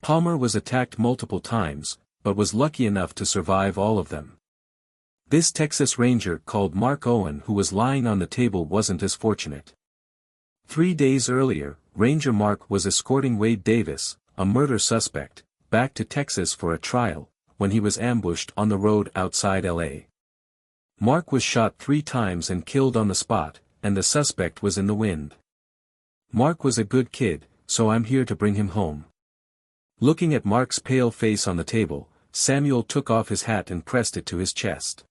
Palmer was attacked multiple times, but was lucky enough to survive all of them. This Texas Ranger called Mark Owen who was lying on the table wasn't as fortunate. 3 days earlier, Ranger Mark was escorting Wade Davis, a murder suspect, back to Texas for a trial, when he was ambushed on the road outside L.A. Mark was shot 3 times and killed on the spot, and the suspect was in the wind. "Mark was a good kid, so I'm here to bring him home." Looking at Mark's pale face on the table, Samuel took off his hat and pressed it to his chest.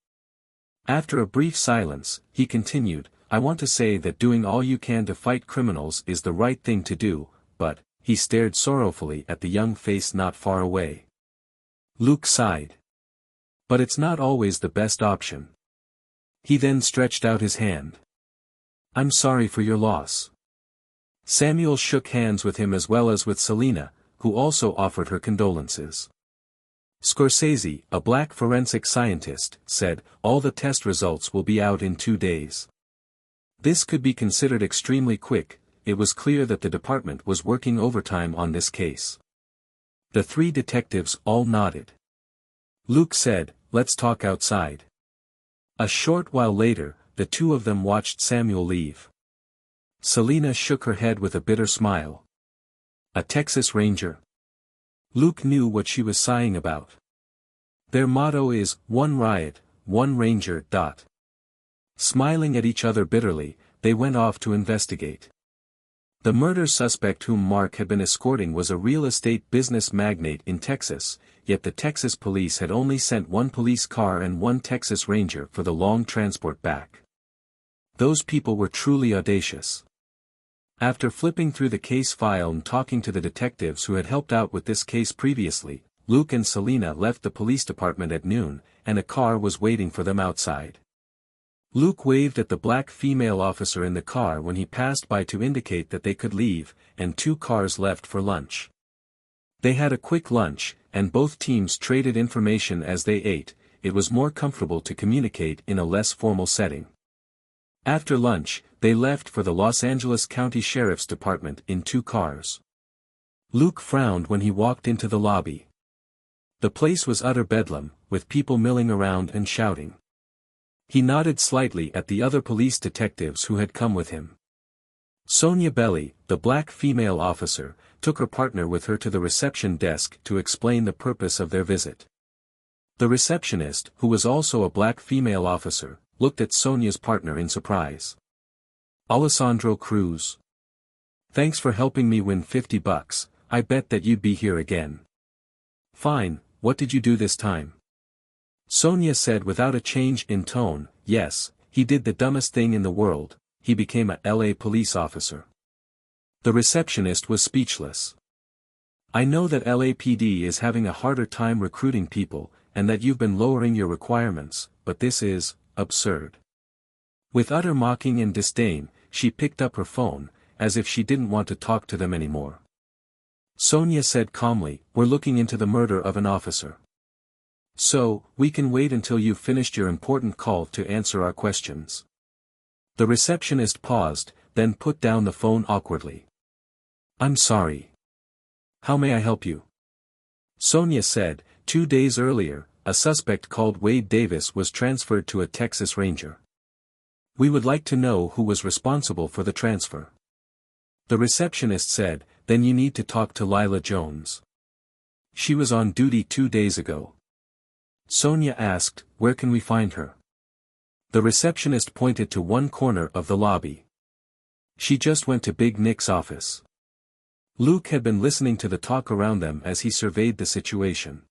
After a brief silence, he continued, "I want to say that doing all you can to fight criminals is the right thing to do, but," he stared sorrowfully at the young face not far away. Luke sighed. "But it's not always the best option." He then stretched out his hand. "I'm sorry for your loss." Samuel shook hands with him as well as with Selena, who also offered her condolences. Scorsese, a black forensic scientist, said, "All the test results will be out in 2 days." This could be considered extremely quick. It was clear that the department was working overtime on this case. The 3 detectives all nodded. Luke said, "Let's talk outside." A short while later, the 2 of them watched Samuel leave. Selena shook her head with a bitter smile. A Texas Ranger? Luke knew what she was sighing about. Their motto is, "One riot, one ranger." Smiling at each other bitterly, they went off to investigate. The murder suspect whom Mark had been escorting was a real estate business magnate in Texas, yet the Texas police had only sent 1 police car and 1 Texas Ranger for the long transport back. Those people were truly audacious. After flipping through the case file and talking to the detectives who had helped out with this case previously, Luke and Selena left the police department at noon, and a car was waiting for them outside. Luke waved at the black female officer in the car when he passed by to indicate that they could leave, and 2 cars left for lunch. They had a quick lunch, and both teams traded information as they ate. It was more comfortable to communicate in a less formal setting. After lunch, they left for the Los Angeles County Sheriff's Department in 2 cars. Luke frowned when he walked into the lobby. The place was utter bedlam, with people milling around and shouting. He nodded slightly at the other police detectives who had come with him. Sonia Belli, the black female officer, took her partner with her to the reception desk to explain the purpose of their visit. The receptionist, who was also a black female officer, looked at Sonia's partner in surprise. Alessandro Cruz. Thanks for helping me win $50, I bet that you'd be here again. Fine, what did you do this time? Sonia said without a change in tone, yes, he did the dumbest thing in the world, he became a LA police officer. The receptionist was speechless. I know that LAPD is having a harder time recruiting people, and that you've been lowering your requirements, but this is absurd. With utter mocking and disdain, she picked up her phone, as if she didn't want to talk to them anymore. Sonia said calmly, we're looking into the murder of an officer. So, we can wait until you've finished your important call to answer our questions. The receptionist paused, then put down the phone awkwardly. I'm sorry. How may I help you? Sonia said, 2 days earlier, a suspect called Wade Davis was transferred to a Texas Ranger. We would like to know who was responsible for the transfer. The receptionist said, then you need to talk to Lila Jones. She was on duty 2 days ago. Sonia asked, where can we find her? The receptionist pointed to one corner of the lobby. She just went to Big Nick's office. Luke had been listening to the talk around them as he surveyed the situation.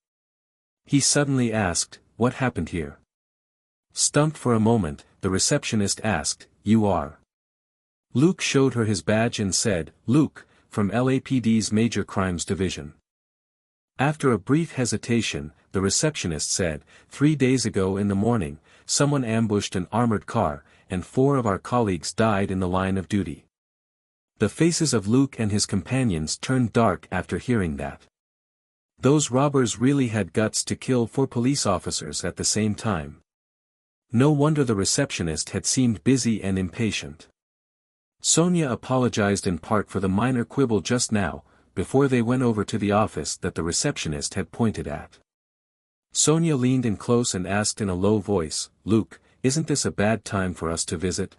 He suddenly asked, what happened here? Stumped for a moment, the receptionist asked, you are? Luke showed her his badge and said, Luke, from LAPD's Major Crimes Division. After a brief hesitation, the receptionist said, 3 days ago in the morning, someone ambushed an armored car, and 4 of our colleagues died in the line of duty. The faces of Luke and his companions turned dark after hearing that. Those robbers really had guts to kill 4 police officers at the same time. No wonder the receptionist had seemed busy and impatient. Sonia apologized in part for the minor quibble just now, before they went over to the office that the receptionist had pointed at. Sonia leaned in close and asked in a low voice, Luke, isn't this a bad time for us to visit?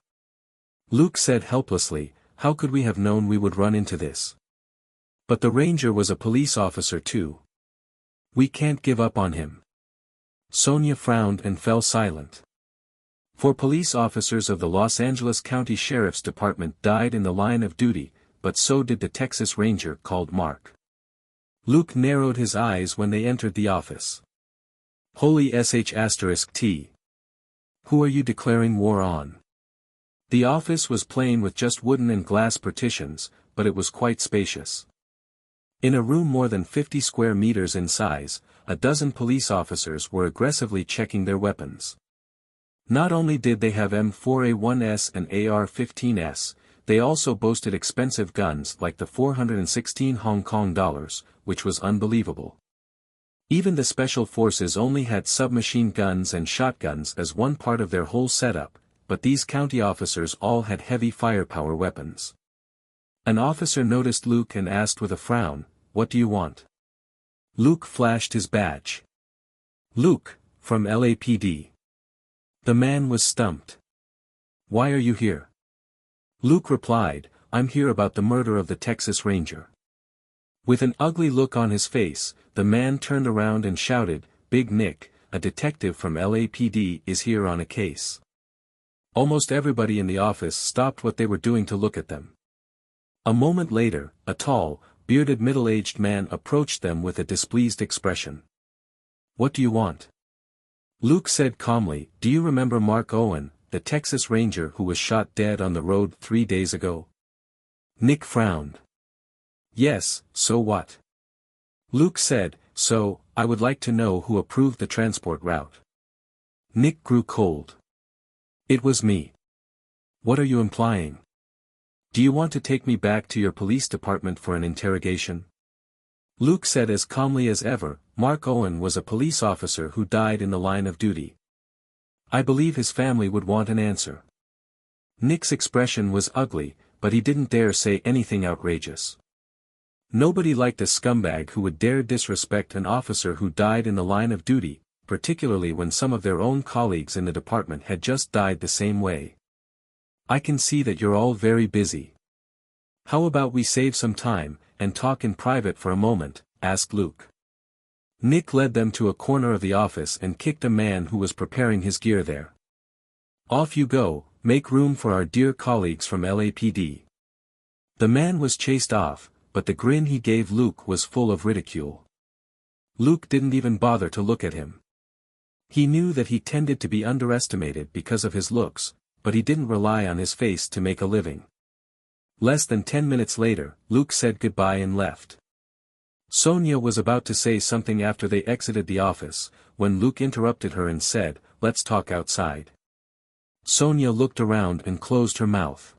Luke said helplessly, how could we have known we would run into this? But the ranger was a police officer too. We can't give up on him. Sonia frowned and fell silent. 4 police officers of the Los Angeles County Sheriff's Department died in the line of duty, but so did the Texas Ranger called Mark. Luke narrowed his eyes when they entered the office. Holy sh*T. Who are you declaring war on? The office was plain with just wooden and glass partitions, but it was quite spacious. In a room more than 50 square meters in size, a dozen police officers were aggressively checking their weapons. Not only did they have M4A1S and AR-15S, they also boasted expensive guns like the 416 Hong Kong dollars, which was unbelievable. Even the special forces only had submachine guns and shotguns as one part of their whole setup, but these county officers all had heavy firepower weapons. An officer noticed Luke and asked with a frown, what do you want? Luke flashed his badge. Luke, from LAPD. The man was stumped. Why are you here? Luke replied, I'm here about the murder of the Texas Ranger. With an ugly look on his face, the man turned around and shouted, Big Nick, a detective from LAPD is here on a case. Almost everybody in the office stopped what they were doing to look at them. A moment later, a tall, bearded middle-aged man approached them with a displeased expression. What do you want? Luke said calmly, do you remember Mark Owen, the Texas Ranger who was shot dead on the road 3 days ago? Nick frowned. Yes, so what? Luke said, so, I would like to know who approved the transport route. Nick grew cold. It was me. What are you implying? Do you want to take me back to your police department for an interrogation? Luke said as calmly as ever, Mark Owen was a police officer who died in the line of duty. I believe his family would want an answer. Nick's expression was ugly, but he didn't dare say anything outrageous. Nobody liked a scumbag who would dare disrespect an officer who died in the line of duty, particularly when some of their own colleagues in the department had just died the same way. I can see that you're all very busy. How about we save some time, and talk in private for a moment, asked Luke. Nick led them to a corner of the office and kicked a man who was preparing his gear there. Off you go, make room for our dear colleagues from LAPD. The man was chased off, but the grin he gave Luke was full of ridicule. Luke didn't even bother to look at him. He knew that he tended to be underestimated because of his looks, but he didn't rely on his face to make a living. Less than 10 minutes later, Luke said goodbye and left. Sonia was about to say something after they exited the office, when Luke interrupted her and said, "Let's talk outside." Sonia looked around and closed her mouth.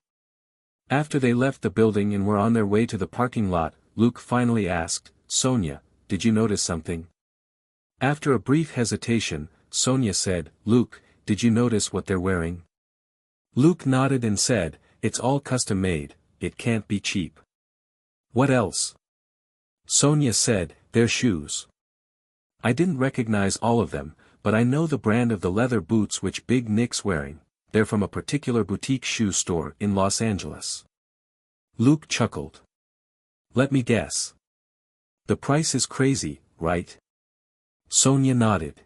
After they left the building and were on their way to the parking lot, Luke finally asked, "Sonia, did you notice something?" After a brief hesitation, Sonia said, "Luke, did you notice what they're wearing?" Luke nodded and said, "It's all custom made, it can't be cheap." "What else?" Sonia said, "Their shoes. I didn't recognize all of them, but I know the brand of the leather boots which Big Nick's wearing. They're from a particular boutique shoe store in Los Angeles." Luke chuckled. "Let me guess. The price is crazy, right?" Sonia nodded.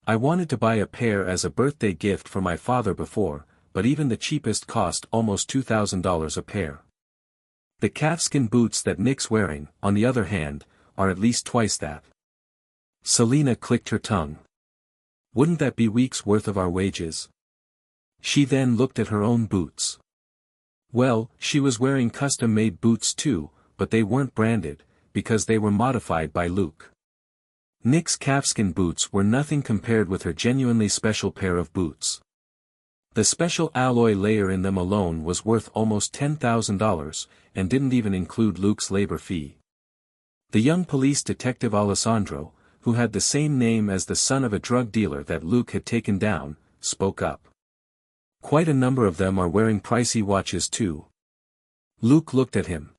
"I wanted to buy a pair as a birthday gift for my father before, but even the cheapest cost almost $2,000 a pair. The calfskin boots that Nick's wearing, on the other hand, are at least twice that." Selena clicked her tongue. "Wouldn't that be weeks' worth of our wages?" She then looked at her own boots. Well, she was wearing custom-made boots too, but they weren't branded, because they were modified by Luke. Nick's calfskin boots were nothing compared with her genuinely special pair of boots. The special alloy layer in them alone was worth almost $10,000, and didn't even include Luke's labor fee. The young police detective Alessandro, who had the same name as the son of a drug dealer that Luke had taken down, spoke up. "Quite a number of them are wearing pricey watches too." Luke looked at him.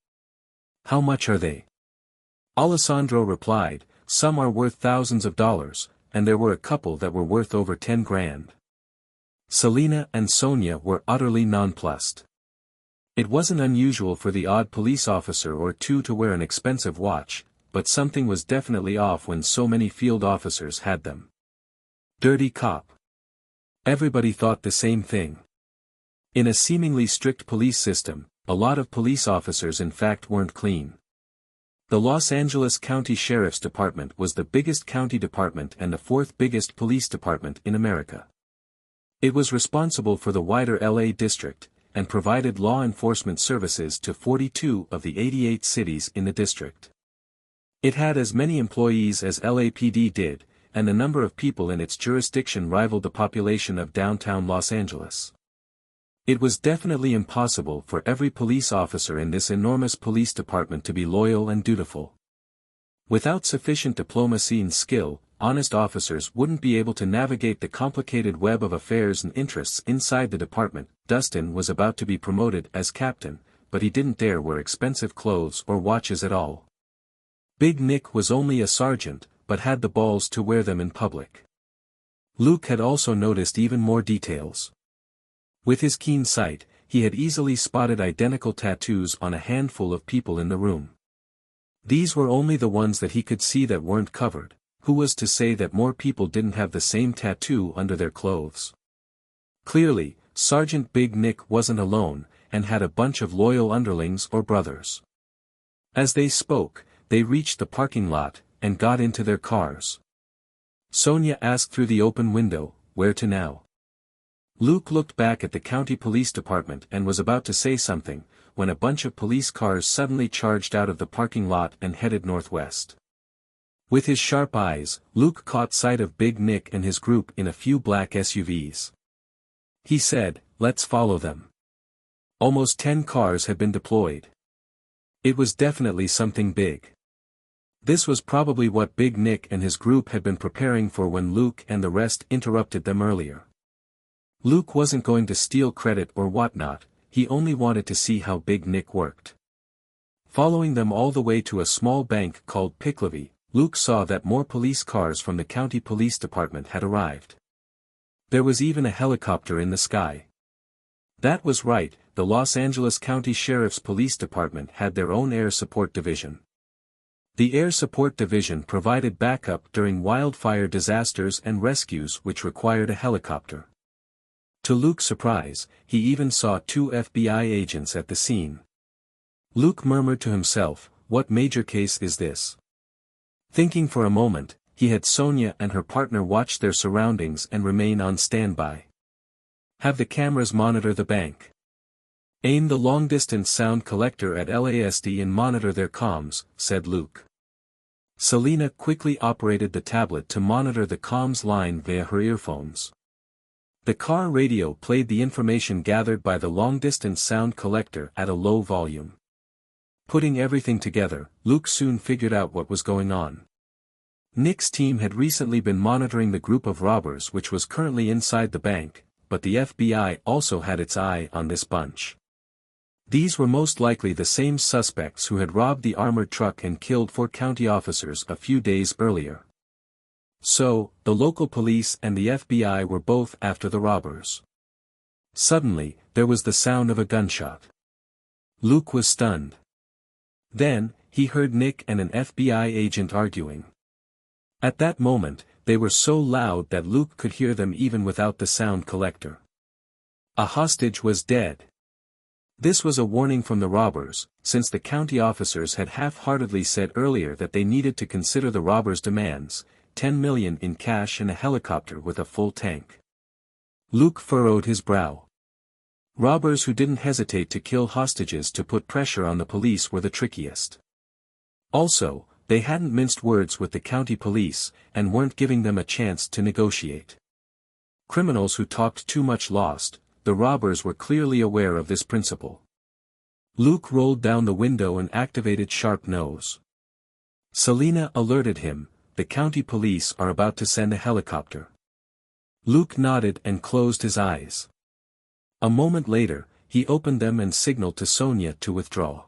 "How much are they?" Alessandro replied, "Some are worth thousands of dollars, and there were a couple that were worth over 10 grand. Selena and Sonia were utterly nonplussed. It wasn't unusual for the odd police officer or two to wear an expensive watch, but something was definitely off when so many field officers had them. Dirty cop. Everybody thought the same thing. In a seemingly strict police system, a lot of police officers in fact weren't clean. The Los Angeles County Sheriff's Department was the biggest county department and the fourth biggest police department in America. It was responsible for the wider LA district, and provided law enforcement services to 42 of the 88 cities in the district. It had as many employees as LAPD did, and the number of people in its jurisdiction rivaled the population of downtown Los Angeles. It was definitely impossible for every police officer in this enormous police department to be loyal and dutiful. Without sufficient diplomacy and skill, honest officers wouldn't be able to navigate the complicated web of affairs and interests inside the department. Dustin was about to be promoted as captain, but he didn't dare wear expensive clothes or watches at all. Big Nick was only a sergeant, but had the balls to wear them in public. Luke had also noticed even more details. With his keen sight, he had easily spotted identical tattoos on a handful of people in the room. These were only the ones that he could see that weren't covered. Who was to say that more people didn't have the same tattoo under their clothes? Clearly, Sergeant Big Nick wasn't alone, and had a bunch of loyal underlings or brothers. As they spoke, they reached the parking lot, and got into their cars. Sonia asked through the open window, "Where to now?" Luke looked back at the county police department and was about to say something, when a bunch of police cars suddenly charged out of the parking lot and headed northwest. With his sharp eyes, Luke caught sight of Big Nick and his group in a few black SUVs. He said, "Let's follow them." Almost 10 cars had been deployed. It was definitely something big. This was probably what Big Nick and his group had been preparing for when Luke and the rest interrupted them earlier. Luke wasn't going to steal credit or whatnot, he only wanted to see how Big Nick worked. Following them all the way to a small bank called Picklevy, Luke saw that more police cars from the county police department had arrived. There was even a helicopter in the sky. That was right, the Los Angeles County Sheriff's Police Department had their own air support division. The Air Support Division provided backup during wildfire disasters and rescues which required a helicopter. To Luke's surprise, he even saw 2 FBI agents at the scene. Luke murmured to himself, "What major case is this?" Thinking for a moment, he had Sonia and her partner watch their surroundings and remain on standby. Have the cameras monitor the bank. Aim the long-distance sound collector at LASD and monitor their comms, said Luke. Selena quickly operated the tablet to monitor the comms line via her earphones. The car radio played the information gathered by the long-distance sound collector at a low volume. Putting everything together, Luke soon figured out what was going on. Nick's team had recently been monitoring the group of robbers which was currently inside the bank, but the FBI also had its eye on this bunch. These were most likely the same suspects who had robbed the armored truck and killed 4 county officers a few days earlier. So, the local police and the FBI were both after the robbers. Suddenly, there was the sound of a gunshot. Luke was stunned. Then, he heard Nick and an FBI agent arguing. At that moment, they were so loud that Luke could hear them even without the sound collector. A hostage was dead. This was a warning from the robbers, since the county officers had half-heartedly said earlier that they needed to consider the robbers' demands, $10 million in cash and a helicopter with a full tank. Luke furrowed his brow. Robbers who didn't hesitate to kill hostages to put pressure on the police were the trickiest. Also, they hadn't minced words with the county police, and weren't giving them a chance to negotiate. Criminals who talked too much lost, the robbers were clearly aware of this principle. Luke rolled down the window and activated Sharp Nose. Selena alerted him, the county police are about to send a helicopter. Luke nodded and closed his eyes. A moment later, he opened them and signaled to Sonia to withdraw.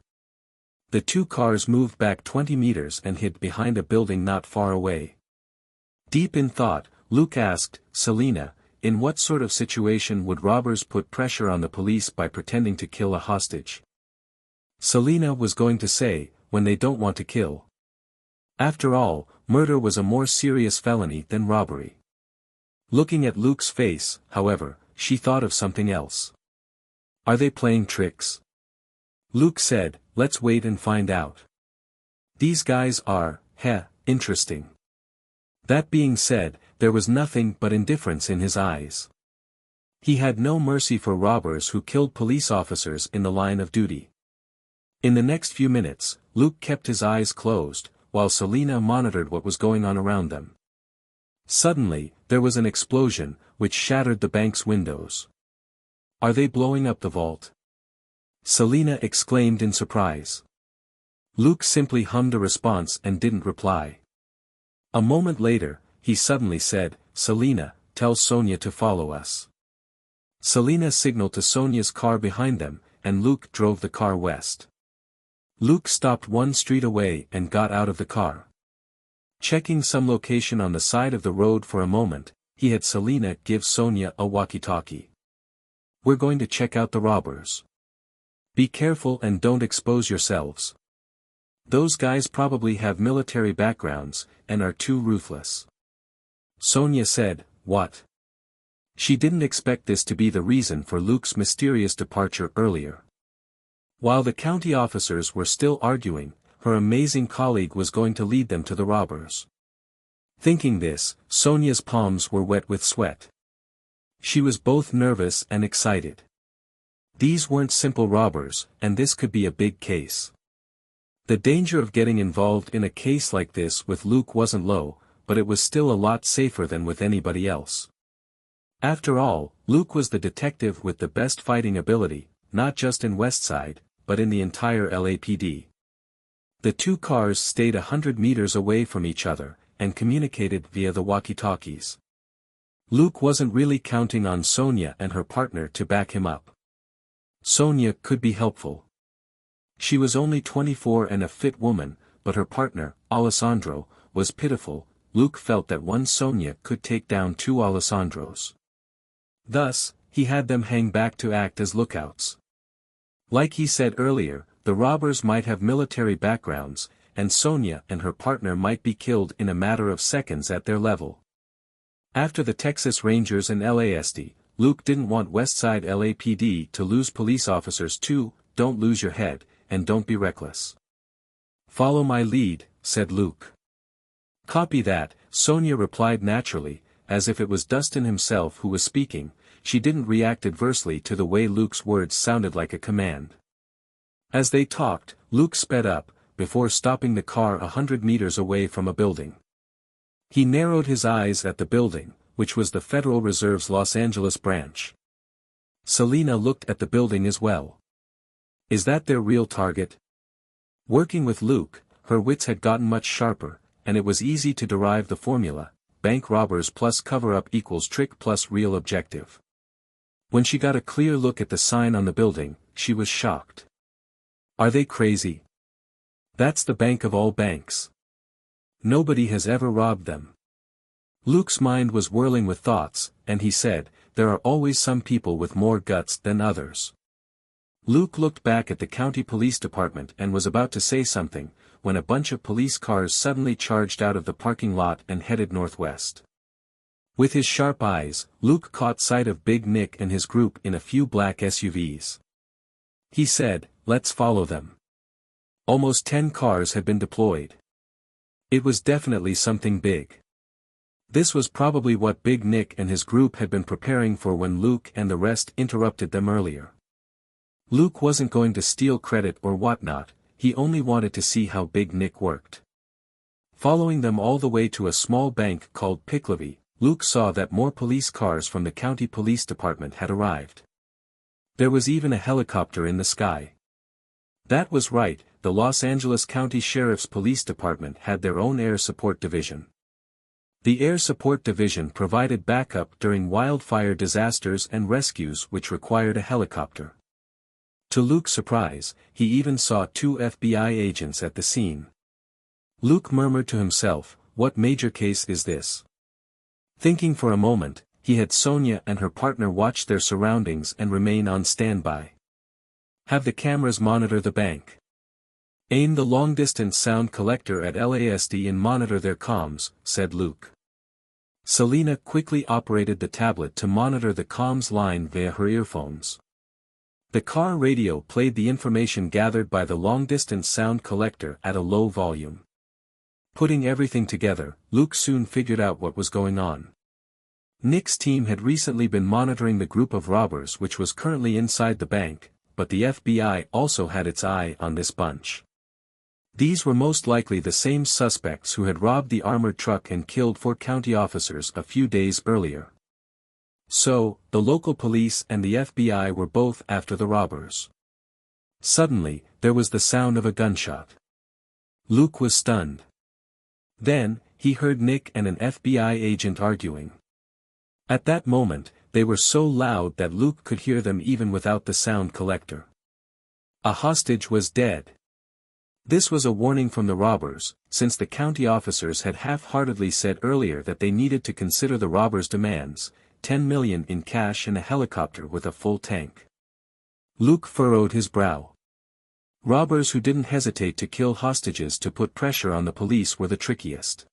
The 2 cars moved back 20 meters and hid behind a building not far away. Deep in thought, Luke asked, Selena, in what sort of situation would robbers put pressure on the police by pretending to kill a hostage? Selena was going to say, when they don't want to kill. After all, murder was a more serious felony than robbery. Looking at Luke's face, however, she thought of something else. Are they playing tricks? Luke said, let's wait and find out. These guys are, interesting. That being said, there was nothing but indifference in his eyes. He had no mercy for robbers who killed police officers in the line of duty. In the next few minutes, Luke kept his eyes closed, while Selena monitored what was going on around them. Suddenly, there was an explosion, which shattered the bank's windows. Are they blowing up the vault? Selena exclaimed in surprise. Luke simply hummed a response and didn't reply. A moment later, he suddenly said, Selena, tell Sonia to follow us. Selena signaled to Sonia's car behind them, and Luke drove the car west. Luke stopped 1 street away and got out of the car. Checking some location on the side of the road for a moment, he had Selena give Sonia a walkie-talkie. We're going to check out the robbers. Be careful and don't expose yourselves. Those guys probably have military backgrounds, and are too ruthless. Sonia said, what? She didn't expect this to be the reason for Luke's mysterious departure earlier. While the county officers were still arguing, her amazing colleague was going to lead them to the robbers. Thinking this, Sonia's palms were wet with sweat. She was both nervous and excited. These weren't simple robbers, and this could be a big case. The danger of getting involved in a case like this with Luke wasn't low, but it was still a lot safer than with anybody else. After all, Luke was the detective with the best fighting ability, not just in Westside, but in the entire LAPD. The two cars stayed 100 meters away from each other, and communicated via the walkie-talkies. Luke wasn't really counting on Sonia and her partner to back him up. Sonia could be helpful. She was only 24 and a fit woman, but her partner, Alessandro, was pitiful. Luke felt that one Sonia could take down two Alessandros. Thus, he had them hang back to act as lookouts. Like he said earlier, the robbers might have military backgrounds, and Sonia and her partner might be killed in a matter of seconds at their level. After the Texas Rangers and LASD, Luke didn't want Westside LAPD to lose police officers too. Don't lose your head, and don't be reckless. Follow my lead, said Luke. Copy that, Sonia replied naturally, as if it was Dustin himself who was speaking. She didn't react adversely to the way Luke's words sounded like a command. As they talked, Luke sped up, before stopping the car 100 meters away from a building. He narrowed his eyes at the building, which was the Federal Reserve's Los Angeles branch. Selena looked at the building as well. Is that their real target? Working with Luke, her wits had gotten much sharper, and it was easy to derive the formula: bank robbers plus cover-up equals trick plus real objective. When she got a clear look at the sign on the building, she was shocked. Are they crazy? That's the bank of all banks. Nobody has ever robbed them. Luke's mind was whirling with thoughts, and he said, there are always some people with more guts than others. Luke looked back at the county police department and was about to say something, when a bunch of police cars suddenly charged out of the parking lot and headed northwest. With his sharp eyes, Luke caught sight of Big Nick and his group in a few black SUVs. He said, let's follow them. Almost 10 cars had been deployed. It was definitely something big. This was probably what Big Nick and his group had been preparing for when Luke and the rest interrupted them earlier. Luke wasn't going to steal credit or whatnot, he only wanted to see how Big Nick worked. Following them all the way to a small bank called Picklevy, Luke saw that more police cars from the county police department had arrived. There was even a helicopter in the sky. That was right, the Los Angeles County Sheriff's Police Department had their own air support division. The Air Support Division provided backup during wildfire disasters and rescues which required a helicopter. To Luke's surprise, he even saw 2 FBI agents at the scene. Luke murmured to himself, what major case is this? Thinking for a moment, he had Sonia and her partner watch their surroundings and remain on standby. Have the cameras monitor the bank. Aim the long-distance sound collector at LASD and monitor their comms, said Luke. Selena quickly operated the tablet to monitor the comms line via her earphones. The car radio played the information gathered by the long-distance sound collector at a low volume. Putting everything together, Luke soon figured out what was going on. Nick's team had recently been monitoring the group of robbers which was currently inside the bank, but the FBI also had its eye on this bunch. These were most likely the same suspects who had robbed the armored truck and killed 4 county officers a few days earlier. So, the local police and the FBI were both after the robbers. Suddenly, there was the sound of a gunshot. Luke was stunned. Then, he heard Nick and an FBI agent arguing. At that moment, they were so loud that Luke could hear them even without the sound collector. A hostage was dead. This was a warning from the robbers, since the county officers had half-heartedly said earlier that they needed to consider the robbers' demands, $10 million in cash and a helicopter with a full tank. Luke furrowed his brow. Robbers who didn't hesitate to kill hostages to put pressure on the police were the trickiest.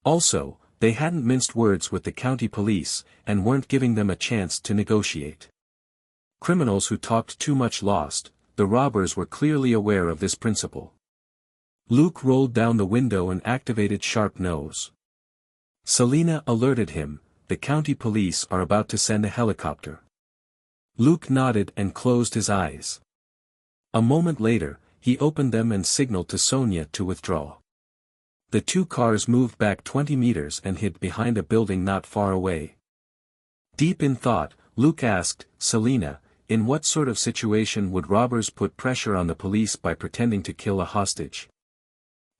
Also, they hadn't minced words with the county police, and weren't giving them a chance to negotiate. Criminals who talked too much lost. The robbers were clearly aware of this principle. Luke rolled down the window and activated Sharp Nose. Selena alerted him, the county police are about to send a helicopter. Luke nodded and closed his eyes. A moment later, he opened them and signaled to Sonia to withdraw. The two cars moved back 20 meters and hid behind a building not far away. Deep in thought, Luke asked, "Selina, in what sort of situation would robbers put pressure on the police by pretending to kill a hostage?"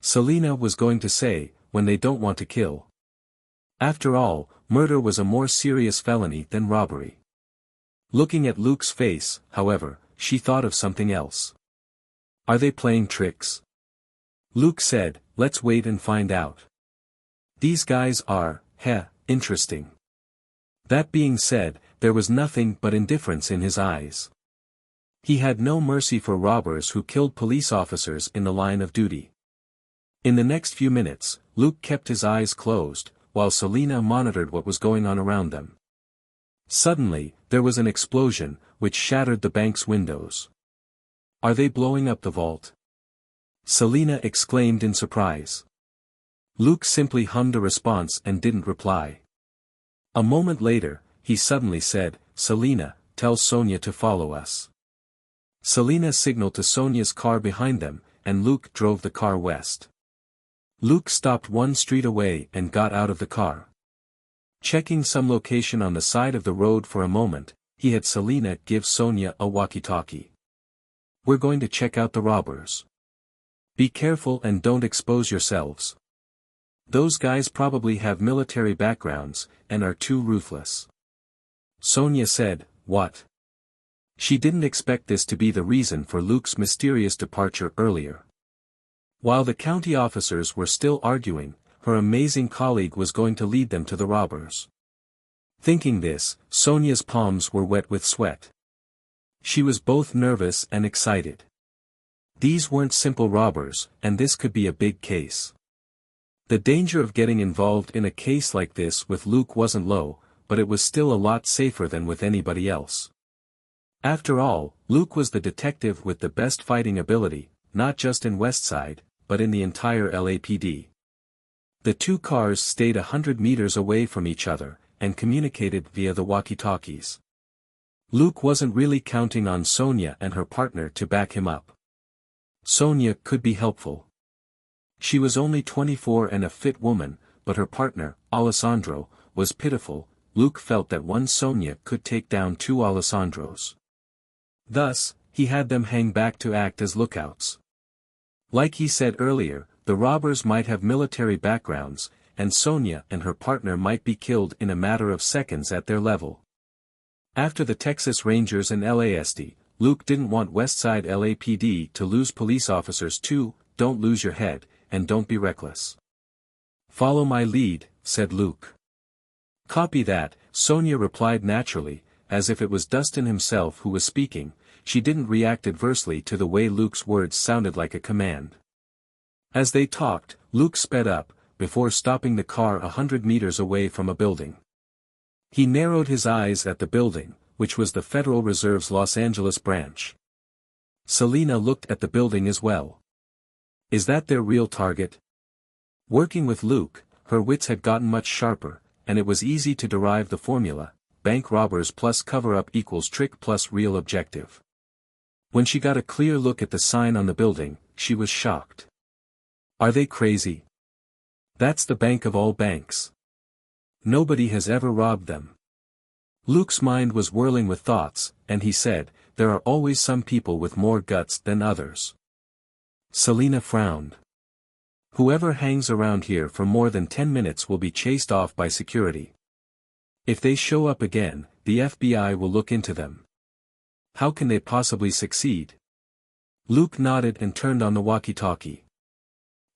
Selina was going to say, "When they don't want to kill." After all, murder was a more serious felony than robbery. Looking at Luke's face, however, she thought of something else. "Are they playing tricks?" Luke said, "Let's wait and find out. These guys are, interesting." That being said, there was nothing but indifference in his eyes. He had no mercy for robbers who killed police officers in the line of duty. In the next few minutes, Luke kept his eyes closed, while Selina monitored what was going on around them. Suddenly, there was an explosion, which shattered the bank's windows. "Are they blowing up the vault?" Selina exclaimed in surprise. Luke simply hummed a response and didn't reply. A moment later, he suddenly said, "Selina, tell Sonia to follow us." Selina signaled to Sonia's car behind them, and Luke drove the car west. Luke stopped one street away and got out of the car. Checking some location on the side of the road for a moment, he had Selina give Sonia a walkie-talkie. "We're going to check out the robbers. Be careful and don't expose yourselves. Those guys probably have military backgrounds, and are too ruthless." Sonia said, "What?" She didn't expect this to be the reason for Luke's mysterious departure earlier. While the county officers were still arguing, her amazing colleague was going to lead them to the robbers. Thinking this, Sonia's palms were wet with sweat. She was both nervous and excited. These weren't simple robbers, and this could be a big case. The danger of getting involved in a case like this with Luke wasn't low, but it was still a lot safer than with anybody else. After all, Luke was the detective with the best fighting ability, not just in Westside, but in the entire LAPD. The two cars stayed 100 meters away from each other, and communicated via the walkie-talkies. Luke wasn't really counting on Sonia and her partner to back him up. Sonia could be helpful. She was only 24 and a fit woman, but her partner, Alessandro, was pitiful. Luke felt that one Sonia could take down two Alessandros. Thus, he had them hang back to act as lookouts. Like he said earlier, the robbers might have military backgrounds, and Sonia and her partner might be killed in a matter of seconds at their level. After the Texas Rangers and LASD, Luke didn't want Westside LAPD to lose police officers too. "Don't lose your head, and don't be reckless." "Follow my lead," said Luke. "Copy that," Sonia replied naturally, as if it was Dustin himself who was speaking. She didn't react adversely to the way Luke's words sounded like a command. As they talked, Luke sped up, before stopping the car 100 meters away from a building. He narrowed his eyes at the building, which was the Federal Reserve's Los Angeles branch. Selina looked at the building as well. Is that their real target? Working with Luke, her wits had gotten much sharper, and it was easy to derive the formula: bank robbers plus cover-up equals trick plus real objective. When she got a clear look at the sign on the building, she was shocked. Are they crazy? That's the bank of all banks. Nobody has ever robbed them. Luke's mind was whirling with thoughts, and he said, "There are always some people with more guts than others." Selina frowned. "Whoever hangs around here for more than 10 minutes will be chased off by security. If they show up again, the FBI will look into them. How can they possibly succeed?" Luke nodded and turned on the walkie-talkie.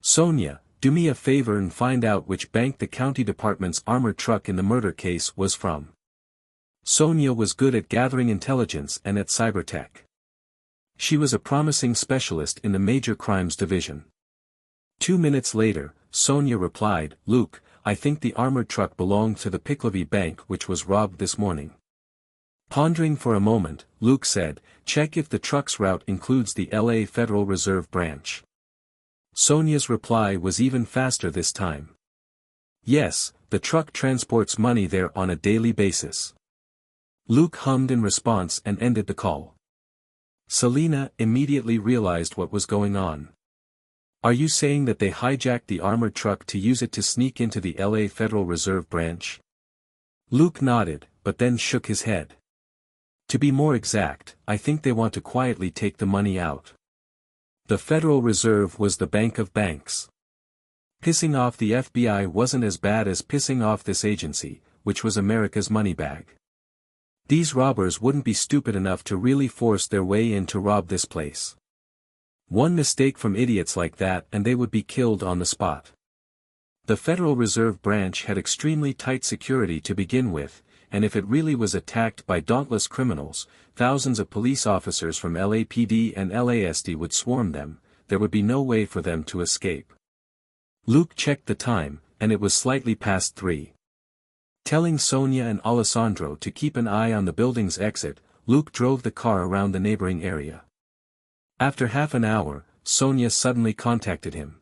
"Sonia, do me a favor and find out which bank the county department's armored truck in the murder case was from." Sonia was good at gathering intelligence and at cybertech. She was a promising specialist in the major crimes division. 2 minutes later, Sonia replied, "Luke, I think the armored truck belonged to the Picklavy Bank which was robbed this morning." Pondering for a moment, Luke said, "Check if the truck's route includes the LA Federal Reserve branch." Sonia's reply was even faster this time. "Yes, the truck transports money there on a daily basis." Luke hummed in response and ended the call. Selena immediately realized what was going on. Are you saying that they hijacked the armored truck to use it to sneak into the LA Federal Reserve branch? Luke nodded, but then shook his head. To be more exact, I think they want to quietly take the money out. The Federal Reserve was the bank of banks. Pissing off the FBI wasn't as bad as pissing off this agency, which was America's money bag. These robbers wouldn't be stupid enough to really force their way in to rob this place. One mistake from idiots like that and they would be killed on the spot. The Federal Reserve branch had extremely tight security to begin with, and if it really was attacked by dauntless criminals, thousands of police officers from LAPD and LASD would swarm them. There would be no way for them to escape. Luke checked the time, and it was slightly past 3. Telling Sonia and Alessandro to keep an eye on the building's exit, Luke drove the car around the neighboring area. After half an hour, Sonia suddenly contacted him.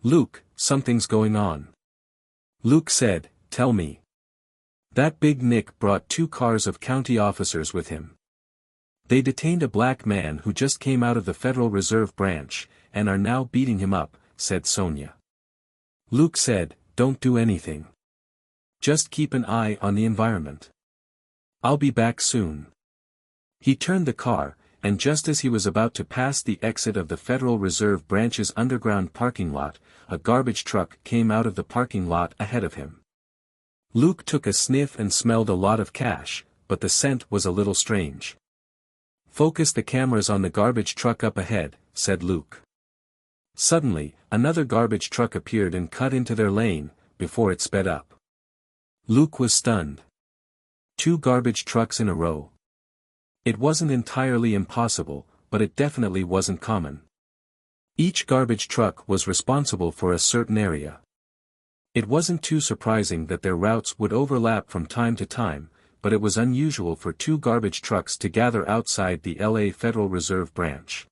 Luke, something's going on. Luke said, tell me. That big Nick brought 2 cars of county officers with him. They detained a black man who just came out of the Federal Reserve branch, and are now beating him up, said Sonia. Luke said, don't do anything. Just keep an eye on the environment. I'll be back soon. He turned the car, and just as he was about to pass the exit of the Federal Reserve branch's underground parking lot, a garbage truck came out of the parking lot ahead of him. Luke took a sniff and smelled a lot of cash, but the scent was a little strange. Focus the cameras on the garbage truck up ahead, said Luke. Suddenly, another garbage truck appeared and cut into their lane, before it sped up. Luke was stunned. 2 garbage trucks in a row. It wasn't entirely impossible, but it definitely wasn't common. Each garbage truck was responsible for a certain area. It wasn't too surprising that their routes would overlap from time to time, but it was unusual for 2 garbage trucks to gather outside the LA Federal Reserve branch.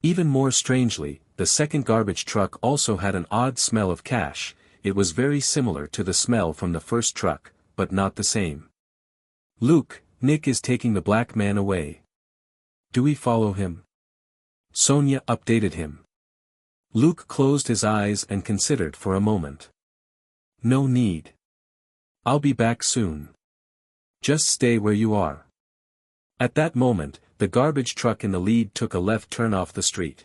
Even more strangely, the second garbage truck also had an odd smell of cash. It was very similar to the smell from the first truck, but not the same. Luke, Nick is taking the black man away. Do we follow him? Sonia updated him. Luke closed his eyes and considered for a moment. No need. I'll be back soon. Just stay where you are. At that moment, the garbage truck in the lead took a left turn off the street.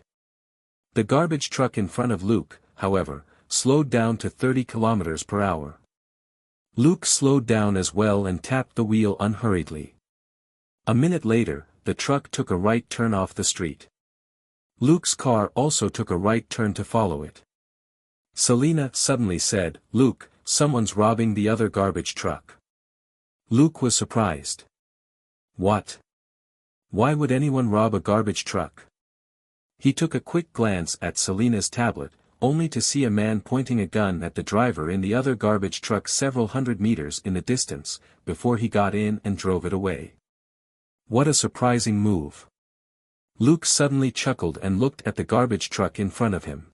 The garbage truck in front of Luke, however, slowed down to 30 km per hour. Luke slowed down as well and tapped the wheel unhurriedly. A minute later, the truck took a right turn off the street. Luke's car also took a right turn to follow it. Selena suddenly said, Luke, someone's robbing the other garbage truck. Luke was surprised. What? Why would anyone rob a garbage truck? He took a quick glance at Selena's tablet, only to see a man pointing a gun at the driver in the other garbage truck several hundred meters in the distance, before he got in and drove it away. What a surprising move. Luke suddenly chuckled and looked at the garbage truck in front of him.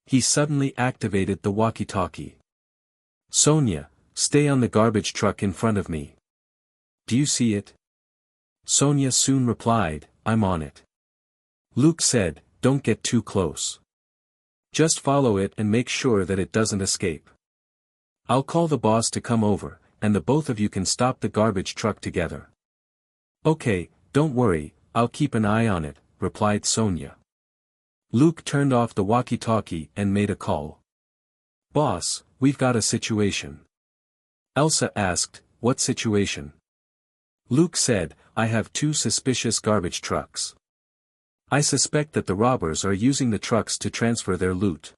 He suddenly activated the walkie-talkie. Sonia, stay on the garbage truck in front of me. Do you see it? Sonia soon replied, I'm on it. Luke said, don't get too close. Just follow it and make sure that it doesn't escape. I'll call the boss to come over, and the both of you can stop the garbage truck together. Okay, don't worry, I'll keep an eye on it, replied Sonia. Luke turned off the walkie-talkie and made a call. Boss, we've got a situation. Elsa asked, what situation? Luke said, I have 2 suspicious garbage trucks. I suspect that the robbers are using the trucks to transfer their loot.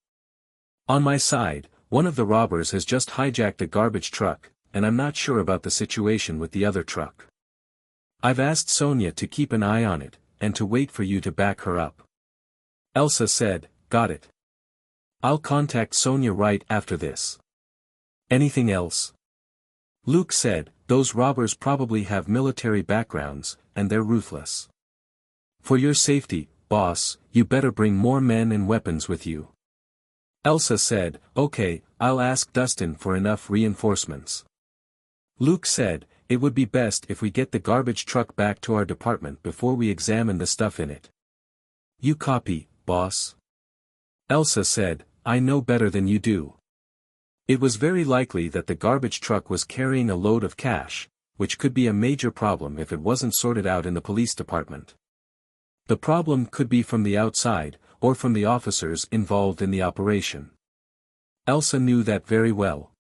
On my side, one of the robbers has just hijacked a garbage truck, and I'm not sure about the situation with the other truck. I've asked Sonia to keep an eye on it, and to wait for you to back her up. Elsa said, got it. I'll contact Sonia right after this. Anything else? Luke said, those robbers probably have military backgrounds, and they're ruthless. For your safety, boss, you better bring more men and weapons with you. Elsa said, okay, I'll ask Dustin for enough reinforcements. Luke said, it would be best if we get the garbage truck back to our department before we examine the stuff in it. You copy, boss? Elsa said, I know better than you do. It was very likely that the garbage truck was carrying a load of cash, which could be a major problem if it wasn't sorted out in the police department. The problem could be from the outside, or from the officers involved in the operation. Elsa knew that very well.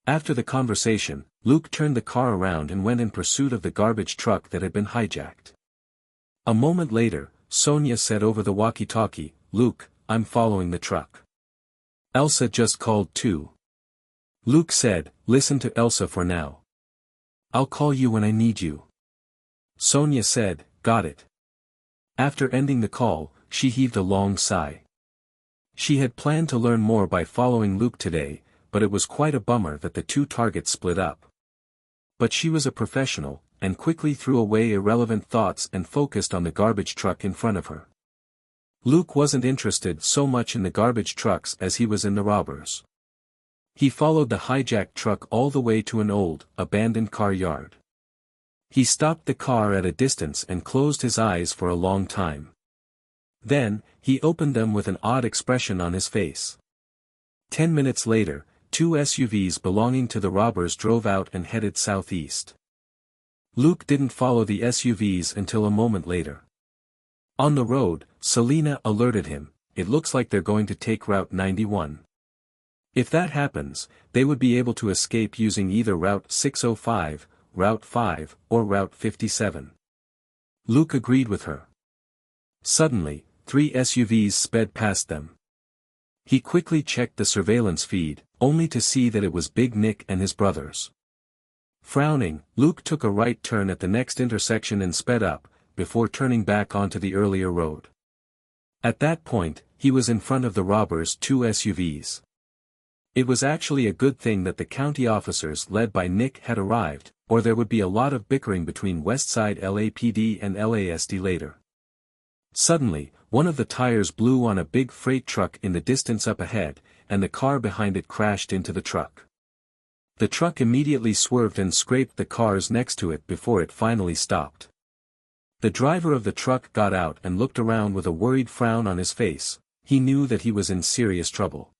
After the conversation, Luke turned the car around and went in pursuit of the garbage truck that had been hijacked. A moment later, Sonia said over the walkie-talkie, Luke, I'm following the truck. Elsa just called too. Luke said, listen to Elsa for now. I'll call you when I need you. Sonia said, got it. After ending the call, she heaved a long sigh. She had planned to learn more by following Luke today, but it was quite a bummer that the two targets split up. But she was a professional, and quickly threw away irrelevant thoughts and focused on the garbage truck in front of her. Luke wasn't interested so much in the garbage trucks as he was in the robbers. He followed the hijacked truck all the way to an old, abandoned car yard. He stopped the car at a distance and closed his eyes for a long time. Then, he opened them with an odd expression on his face. 10 minutes later, two SUVs belonging to the robbers drove out and headed southeast. Luke didn't follow the SUVs until a moment later. On the road, Selena alerted him, it looks like they're going to take Route 91. If that happens, they would be able to escape using either Route 605, Route 5, or Route 57. Luke agreed with her. Suddenly, 3 SUVs sped past them. He quickly checked the surveillance feed, only to see that it was Big Nick and his brothers. Frowning, Luke took a right turn at the next intersection and sped up, before turning back onto the earlier road. At that point, he was in front of the robbers' 2 SUVs. It was actually a good thing that the county officers led by Nick had arrived, or there would be a lot of bickering between Westside LAPD and LASD later. Suddenly, one of the tires blew on a big freight truck in the distance up ahead, and the car behind it crashed into the truck. The truck immediately swerved and scraped the cars next to it before it finally stopped. The driver of the truck got out and looked around with a worried frown on his face. He knew that he was in serious trouble.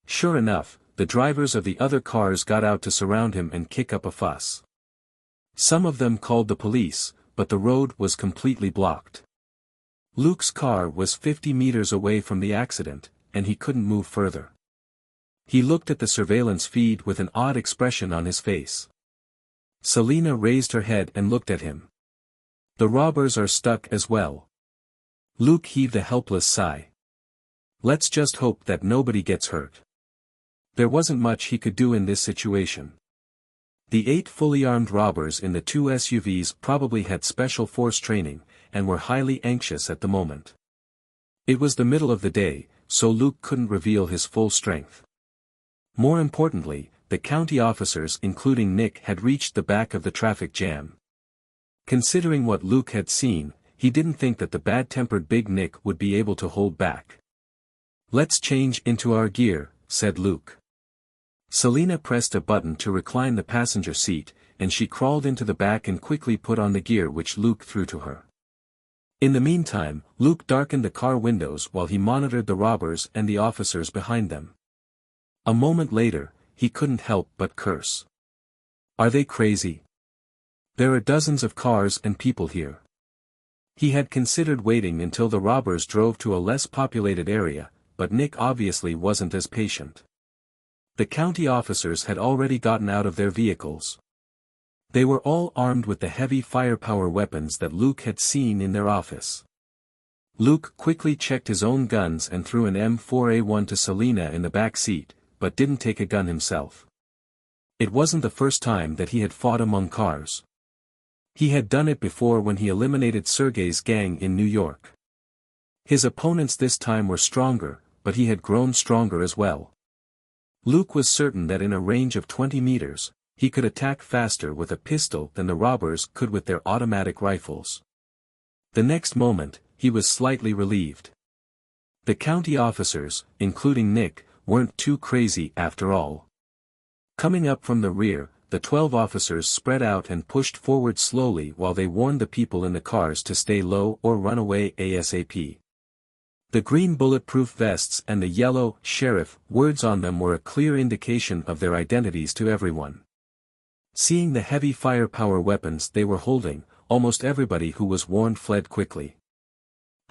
Sure enough, the drivers of the other cars got out to surround him and kick up a fuss. Some of them called the police, but the road was completely blocked. Luke's car was 50 meters away from the accident, and he couldn't move further. He looked at the surveillance feed with an odd expression on his face. Selena raised her head and looked at him. The robbers are stuck as well. Luke heaved a helpless sigh. Let's just hope that nobody gets hurt. There wasn't much he could do in this situation. The 8 fully armed robbers in the 2 SUVs probably had special force training, and were highly anxious at the moment. It was the middle of the day, so Luke couldn't reveal his full strength. More importantly, the county officers including Nick had reached the back of the traffic jam. Considering what Luke had seen, he didn't think that the bad-tempered Big Nick would be able to hold back. Let's change into our gear, said Luke. Selena pressed a button to recline the passenger seat, and she crawled into the back and quickly put on the gear which Luke threw to her. In the meantime, Luke darkened the car windows while he monitored the robbers and the officers behind them. A moment later, he couldn't help but curse. Are they crazy? There are dozens of cars and people here. He had considered waiting until the robbers drove to a less populated area, but Nick obviously wasn't as patient. The county officers had already gotten out of their vehicles. They were all armed with the heavy firepower weapons that Luke had seen in their office. Luke quickly checked his own guns and threw an M4A1 to Selena in the back seat, but didn't take a gun himself. It wasn't the first time that he had fought among cars. He had done it before when he eliminated Sergei's gang in New York. His opponents this time were stronger, but he had grown stronger as well. Luke was certain that in a range of 20 meters, he could attack faster with a pistol than the robbers could with their automatic rifles. The next moment, he was slightly relieved. The county officers, including Nick, weren't too crazy after all. Coming up from the rear, the 12 officers spread out and pushed forward slowly while they warned the people in the cars to stay low or run away ASAP. The green bulletproof vests and the yellow, sheriff, words on them were a clear indication of their identities to everyone. Seeing the heavy firepower weapons they were holding, almost everybody who was warned fled quickly.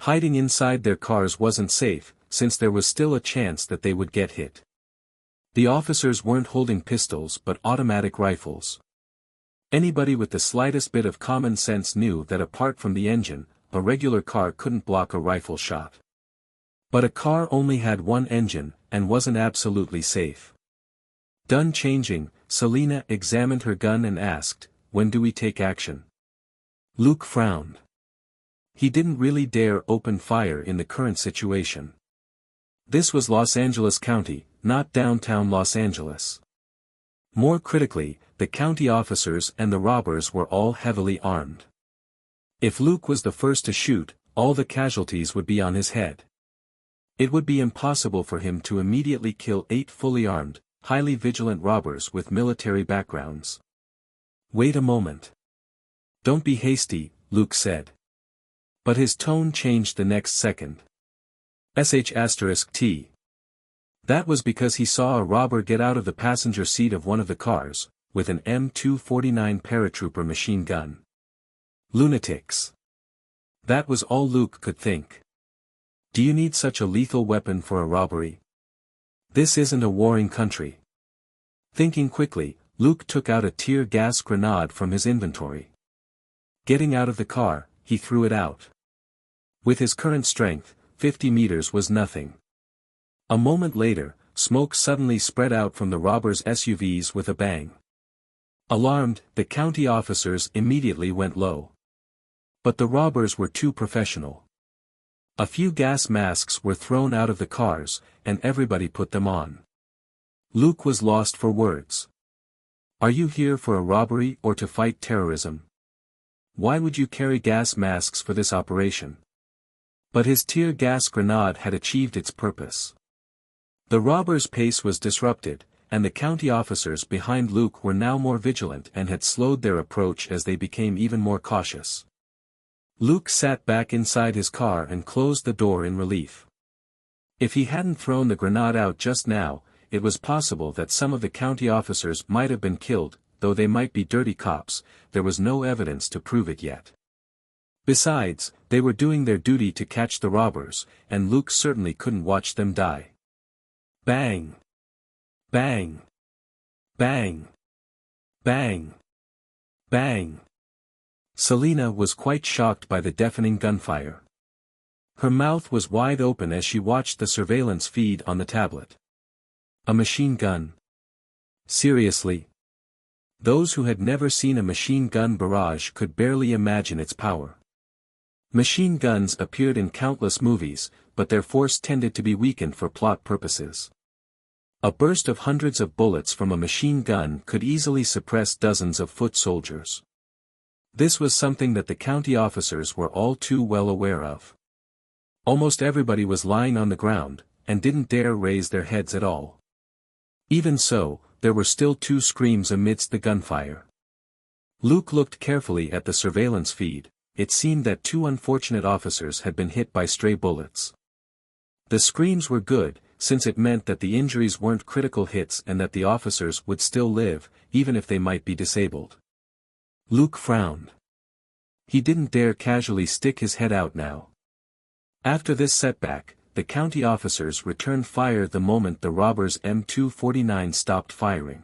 Hiding inside their cars wasn't safe, since there was still a chance that they would get hit. The officers weren't holding pistols but automatic rifles. Anybody with the slightest bit of common sense knew that apart from the engine, a regular car couldn't block a rifle shot. But a car only had one engine, and wasn't absolutely safe. Done changing, Selena examined her gun and asked, "When do we take action?" Luke frowned. He didn't really dare open fire in the current situation. This was Los Angeles County, not downtown Los Angeles. More critically, the county officers and the robbers were all heavily armed. If Luke was the first to shoot, all the casualties would be on his head. It would be impossible for him to immediately kill 8 fully armed, highly vigilant robbers with military backgrounds. "Wait a moment. Don't be hasty," Luke said. But his tone changed the next second. *T. That was because he saw a robber get out of the passenger seat of one of the cars, with an M249 paratrooper machine gun. Lunatics. That was all Luke could think. Do you need such a lethal weapon for a robbery? This isn't a warring country. Thinking quickly, Luke took out a tear gas grenade from his inventory. Getting out of the car, he threw it out. With his current strength, 50 meters was nothing. A moment later, smoke suddenly spread out from the robbers' SUVs with a bang. Alarmed, the county officers immediately went low. But the robbers were too professional. A few gas masks were thrown out of the cars, and everybody put them on. Luke was lost for words. Are you here for a robbery or to fight terrorism? Why would you carry gas masks for this operation? But his tear gas grenade had achieved its purpose. The robbers' pace was disrupted, and the county officers behind Luke were now more vigilant and had slowed their approach as they became even more cautious. Luke sat back inside his car and closed the door in relief. If he hadn't thrown the grenade out just now, it was possible that some of the county officers might have been killed, though they might be dirty cops, there was no evidence to prove it yet. Besides, they were doing their duty to catch the robbers, and Luke certainly couldn't watch them die. Bang! Bang! Bang! Bang! Bang! Selena was quite shocked by the deafening gunfire. Her mouth was wide open as she watched the surveillance feed on the tablet. A machine gun? Seriously? Those who had never seen a machine gun barrage could barely imagine its power. Machine guns appeared in countless movies, but their force tended to be weakened for plot purposes. A burst of hundreds of bullets from a machine gun could easily suppress dozens of foot soldiers. This was something that the county officers were all too well aware of. Almost everybody was lying on the ground, and didn't dare raise their heads at all. Even so, there were still 2 screams amidst the gunfire. Luke looked carefully at the surveillance feed. It seemed that 2 unfortunate officers had been hit by stray bullets. The screams were good, since it meant that the injuries weren't critical hits and that the officers would still live, even if they might be disabled. Luke frowned. He didn't dare casually stick his head out now. After this setback, the county officers returned fire the moment the robbers' M249 stopped firing.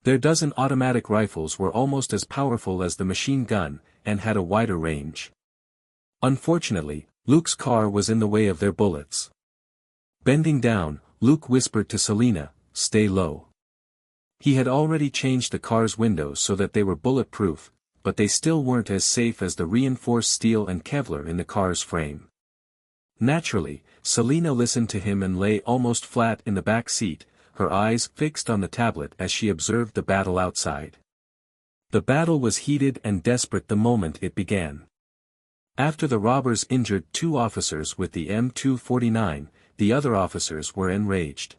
Their dozen automatic rifles were almost as powerful as the machine gun, and had a wider range. Unfortunately, Luke's car was in the way of their bullets. Bending down, Luke whispered to Selena, "Stay low." He had already changed the car's windows so that they were bulletproof, but they still weren't as safe as the reinforced steel and Kevlar in the car's frame. Naturally, Selena listened to him and lay almost flat in the back seat, her eyes fixed on the tablet as she observed the battle outside. The battle was heated and desperate the moment it began. After the robbers injured 2 officers with the M249, the other officers were enraged.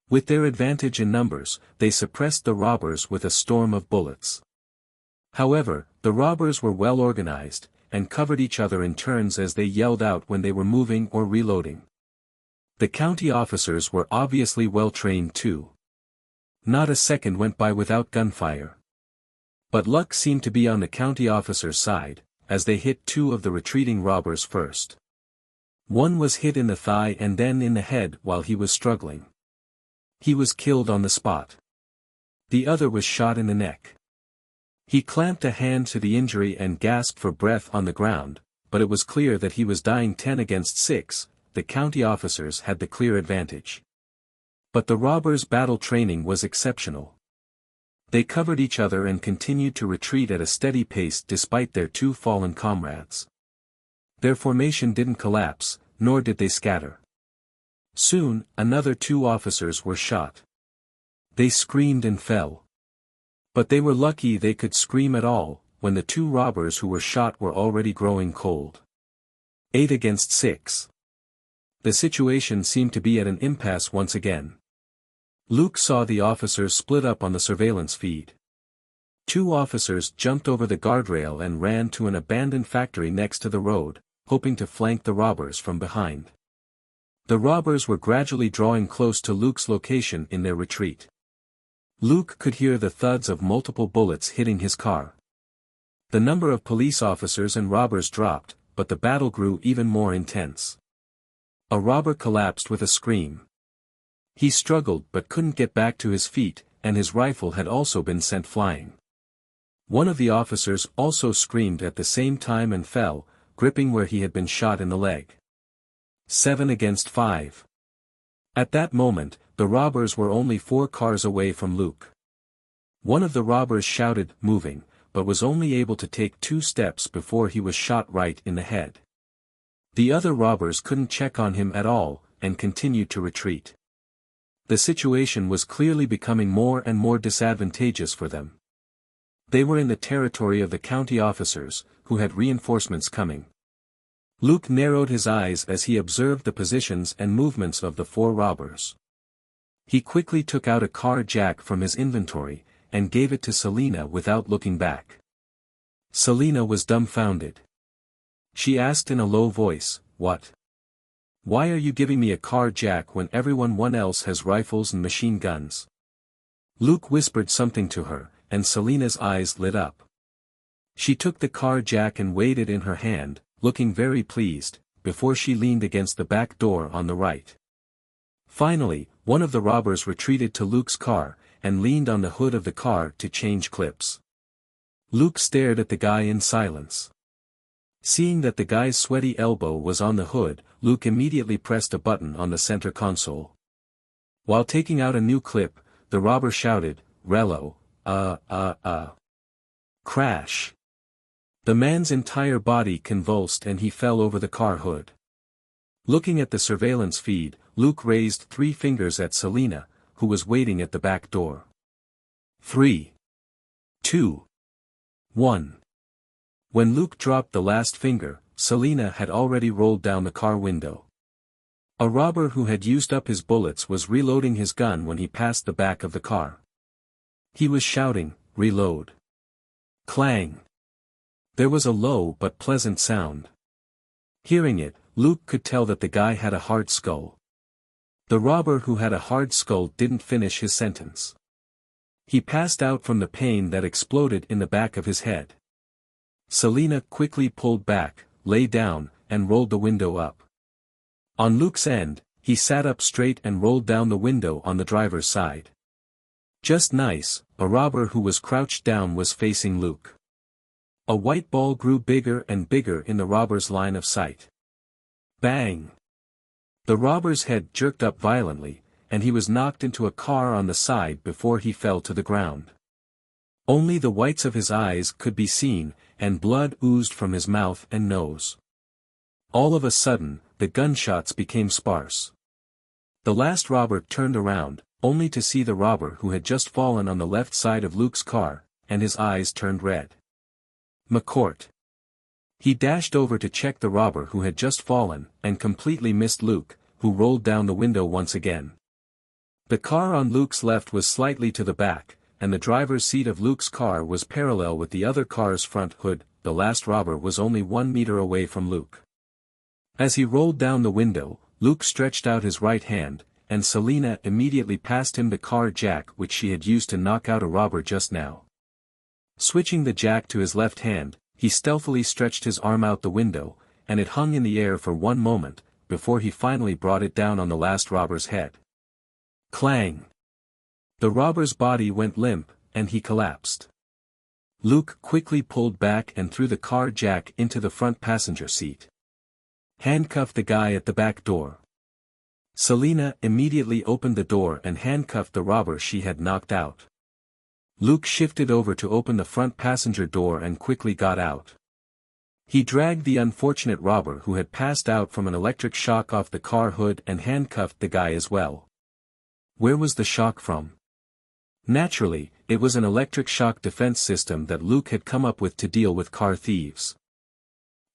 With their advantage in numbers, they suppressed the robbers with a storm of bullets. However, the robbers were well organized, and covered each other in turns as they yelled out when they were moving or reloading. The county officers were obviously well trained too. Not a second went by without gunfire. But luck seemed to be on the county officers' side, as they hit two of the retreating robbers first. One was hit in the thigh and then in the head while he was struggling. He was killed on the spot. The other was shot in the neck. He clamped a hand to the injury and gasped for breath on the ground, but it was clear that he was dying 10 against 6, the county officers had the clear advantage. But the robbers' battle training was exceptional. They covered each other and continued to retreat at a steady pace despite their two fallen comrades. Their formation didn't collapse, nor did they scatter. Soon, another 2 officers were shot. They screamed and fell. But they were lucky they could scream at all, when the 2 robbers who were shot were already growing cold. 8 against 6. The situation seemed to be at an impasse once again. Luke saw the officers split up on the surveillance feed. 2 officers jumped over the guardrail and ran to an abandoned factory next to the road, hoping to flank the robbers from behind. The robbers were gradually drawing close to Luke's location in their retreat. Luke could hear the thuds of multiple bullets hitting his car. The number of police officers and robbers dropped, but the battle grew even more intense. A robber collapsed with a scream. He struggled but couldn't get back to his feet, and his rifle had also been sent flying. One of the officers also screamed at the same time and fell, gripping where he had been shot in the leg. 7 against 5. At that moment, the robbers were only 4 cars away from Luke. One of the robbers shouted, "Moving," but was only able to take 2 steps before he was shot right in the head. The other robbers couldn't check on him at all, and continued to retreat. The situation was clearly becoming more and more disadvantageous for them. They were in the territory of the county officers, who had reinforcements coming. Luke narrowed his eyes as he observed the positions and movements of the 4 robbers. He quickly took out a car jack from his inventory, and gave it to Selina without looking back. Selina was dumbfounded. She asked in a low voice, "What? Why are you giving me a car jack when everyone else has rifles and machine guns?" Luke whispered something to her, and Selina's eyes lit up. She took the car jack and weighed it in her hand, looking very pleased, before she leaned against the back door on the right. Finally, one of the robbers retreated to Luke's car, and leaned on the hood of the car to change clips. Luke stared at the guy in silence. Seeing that the guy's sweaty elbow was on the hood, Luke immediately pressed a button on the center console. While taking out a new clip, the robber shouted, "Rello, Crash." The man's entire body convulsed and he fell over the car hood. Looking at the surveillance feed, Luke raised 3 fingers at Selina, who was waiting at the back door. 3, 2, 1. When Luke dropped the last finger, Selina had already rolled down the car window. A robber who had used up his bullets was reloading his gun when he passed the back of the car. He was shouting, "Reload." Clang. There was a low but pleasant sound. Hearing it, Luke could tell that the guy had a hard skull. The robber who had a hard skull didn't finish his sentence. He passed out from the pain that exploded in the back of his head. Selina quickly pulled back, lay down, and rolled the window up. On Luke's end, he sat up straight and rolled down the window on the driver's side. Just nice, a robber who was crouched down was facing Luke. A white ball grew bigger and bigger in the robber's line of sight. Bang! The robber's head jerked up violently, and he was knocked into a car on the side before he fell to the ground. Only the whites of his eyes could be seen, and blood oozed from his mouth and nose. All of a sudden, the gunshots became sparse. The last robber turned around, only to see the robber who had just fallen on the left side of Luke's car, and his eyes turned red. McCourt. He dashed over to check the robber who had just fallen, and completely missed Luke, who rolled down the window once again. The car on Luke's left was slightly to the back, and the driver's seat of Luke's car was parallel with the other car's front hood. The last robber was only 1 meter away from Luke. As he rolled down the window, Luke stretched out his right hand, and Selina immediately passed him the car jack which she had used to knock out a robber just now. Switching the jack to his left hand, he stealthily stretched his arm out the window, and it hung in the air for 1 moment, before he finally brought it down on the last robber's head. Clang! The robber's body went limp, and he collapsed. Luke quickly pulled back and threw the car jack into the front passenger seat. Handcuffed the guy at the back door. Selina immediately opened the door and handcuffed the robber she had knocked out. Luke shifted over to open the front passenger door and quickly got out. He dragged the unfortunate robber who had passed out from an electric shock off the car hood and handcuffed the guy as well. Where was the shock from? Naturally, it was an electric shock defense system that Luke had come up with to deal with car thieves.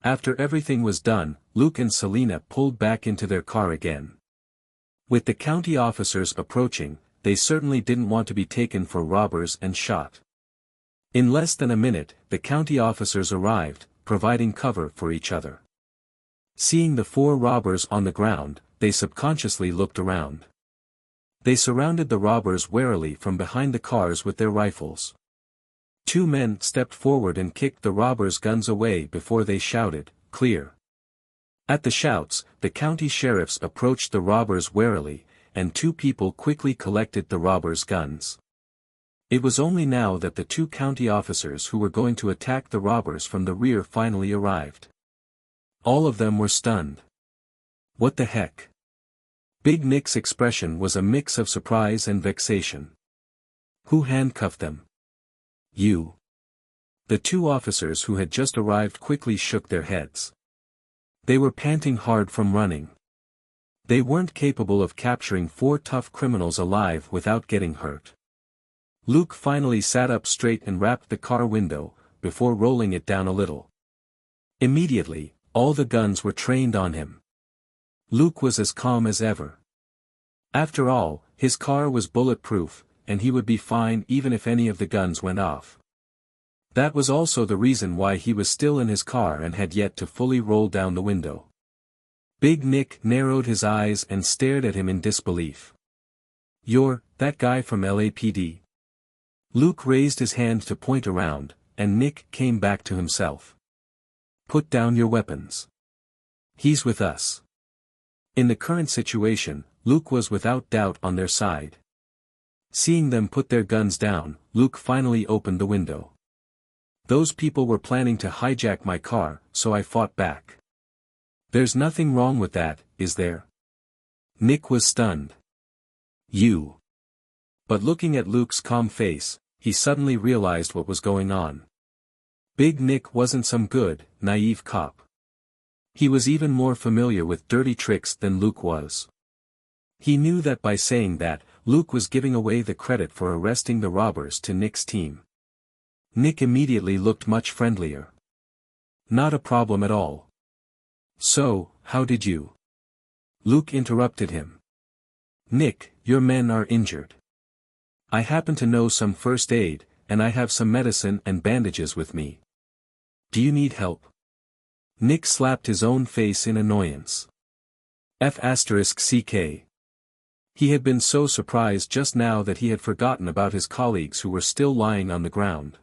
After everything was done, Luke and Selina pulled back into their car again. With the county officers approaching, they certainly didn't want to be taken for robbers and shot. In less than a minute, the county officers arrived, providing cover for each other. Seeing the 4 robbers on the ground, they subconsciously looked around. They surrounded the robbers warily from behind the cars with their rifles. 2 men stepped forward and kicked the robbers' guns away before they shouted, "Clear." At the shouts, the county sheriffs approached the robbers warily, and 2 people quickly collected the robbers' guns. It was only now that the 2 county officers who were going to attack the robbers from the rear finally arrived. All of them were stunned. What the heck? Big Nick's expression was a mix of surprise and vexation. Who handcuffed them? You. The 2 officers who had just arrived quickly shook their heads. They were panting hard from running. They weren't capable of capturing 4 tough criminals alive without getting hurt. Luke finally sat up straight and rapped the car window, before rolling it down a little. Immediately, all the guns were trained on him. Luke was as calm as ever. After all, his car was bulletproof, and he would be fine even if any of the guns went off. That was also the reason why he was still in his car and had yet to fully roll down the window. Big Nick narrowed his eyes and stared at him in disbelief. "You're that guy from LAPD?" Luke raised his hand to point around, and Nick came back to himself. "Put down your weapons. He's with us." In the current situation, Luke was without doubt on their side. Seeing them put their guns down, Luke finally opened the window. "Those people were planning to hijack my car, so I fought back. There's nothing wrong with that, is there?" Nick was stunned. "You." But looking at Luke's calm face, he suddenly realized what was going on. Big Nick wasn't some good, naive cop. He was even more familiar with dirty tricks than Luke was. He knew that by saying that, Luke was giving away the credit for arresting the robbers to Nick's team. Nick immediately looked much friendlier. "Not a problem at all." "So, how did you?" Luke interrupted him. "Nick, your men are injured. I happen to know some first aid, and I have some medicine and bandages with me. Do you need help?" Nick slapped his own face in annoyance. F***ck. He had been so surprised just now that he had forgotten about his colleagues who were still lying on the ground.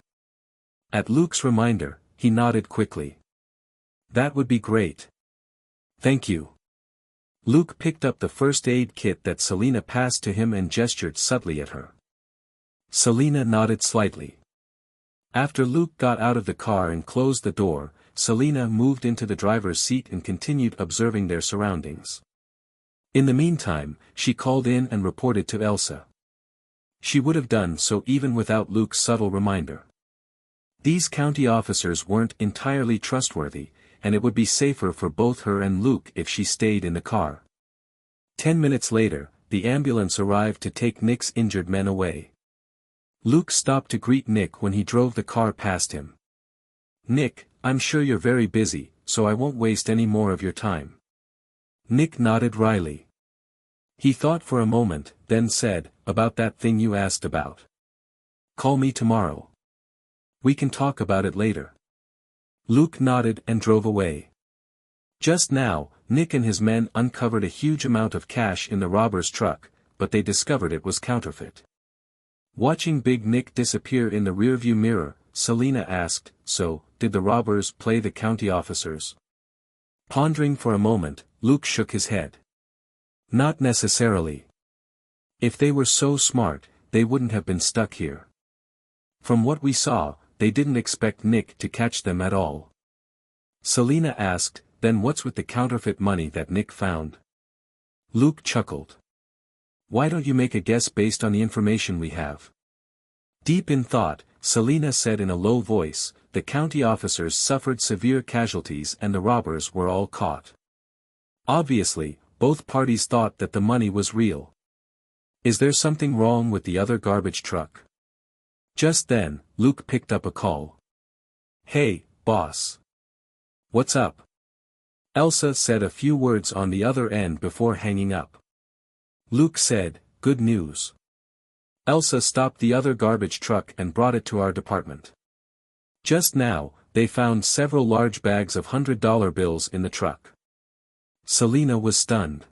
At Luke's reminder, he nodded quickly. "That would be great. Thank you." Luke picked up the first aid kit that Selina passed to him and gestured subtly at her. Selina nodded slightly. After Luke got out of the car and closed the door, Selina moved into the driver's seat and continued observing their surroundings. In the meantime, she called in and reported to Elsa. She would have done so even without Luke's subtle reminder. These county officers weren't entirely trustworthy, and it would be safer for both her and Luke if she stayed in the car. 10 minutes later, the ambulance arrived to take Nick's injured men away. Luke stopped to greet Nick when he drove the car past him. "Nick, I'm sure you're very busy, so I won't waste any more of your time." Nick nodded wryly. He thought for a moment, then said, "About that thing you asked about. Call me tomorrow. We can talk about it later." Luke nodded and drove away. Just now, Nick and his men uncovered a huge amount of cash in the robber's truck, but they discovered it was counterfeit. Watching Big Nick disappear in the rearview mirror, Selina asked, "So, did the robbers play the county officers?" Pondering for a moment, Luke shook his head. Not necessarily. If they were so smart, they wouldn't have been stuck here. From what we saw, they didn't expect Nick to catch them at all. Selina asked, "Then what's with the counterfeit money that Nick found?" Luke chuckled. "Why don't you make a guess based on the information we have?" Deep in thought, Selina said in a low voice, "The county officers suffered severe casualties and the robbers were all caught." Obviously, both parties thought that the money was real. Is there something wrong with the other garbage truck? Just then, Luke picked up a call. "Hey, boss. What's up?" Elsa said a few words on the other end before hanging up. Luke said, "Good news. Elsa stopped the other garbage truck and brought it to our department. Just now, they found several large bags of $100 bills in the truck." Selina was stunned.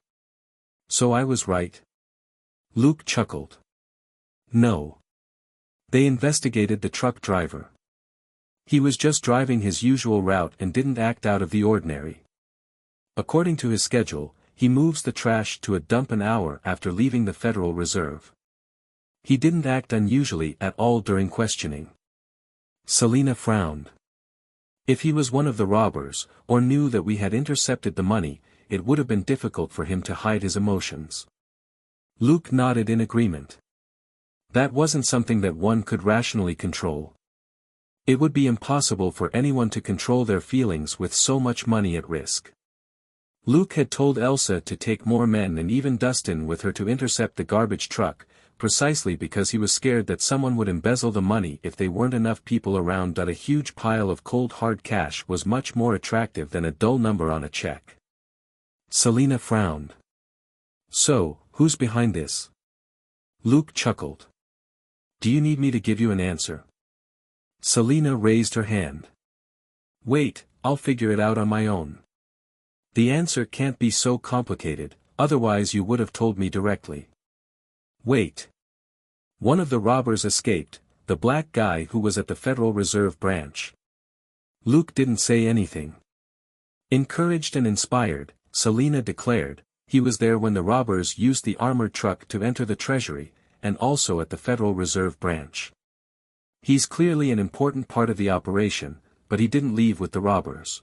"So I was right?" Luke chuckled. "No. They investigated the truck driver. He was just driving his usual route and didn't act out of the ordinary. According to his schedule, he moves the trash to a dump an hour after leaving the Federal Reserve. He didn't act unusually at all during questioning." Selina frowned. "If he was one of the robbers, or knew that we had intercepted the money, it would have been difficult for him to hide his emotions." Luke nodded in agreement. That wasn't something that one could rationally control. It would be impossible for anyone to control their feelings with so much money at risk. Luke had told Elsa to take more men and even Dustin with her to intercept the garbage truck, precisely because he was scared that someone would embezzle the money if there weren't enough people around. A huge pile of cold hard cash was much more attractive than a dull number on a check. Selina frowned. "So, who's behind this?" Luke chuckled. "Do you need me to give you an answer?" Selina raised her hand. "Wait, I'll figure it out on my own. The answer can't be so complicated, otherwise you would have told me directly." "Wait. One of the robbers escaped, the black guy who was at the Federal Reserve branch." Luke didn't say anything. Encouraged and inspired, Selina declared, "He was there when the robbers used the armored truck to enter the treasury, and also at the Federal Reserve branch. He's clearly an important part of the operation, but he didn't leave with the robbers.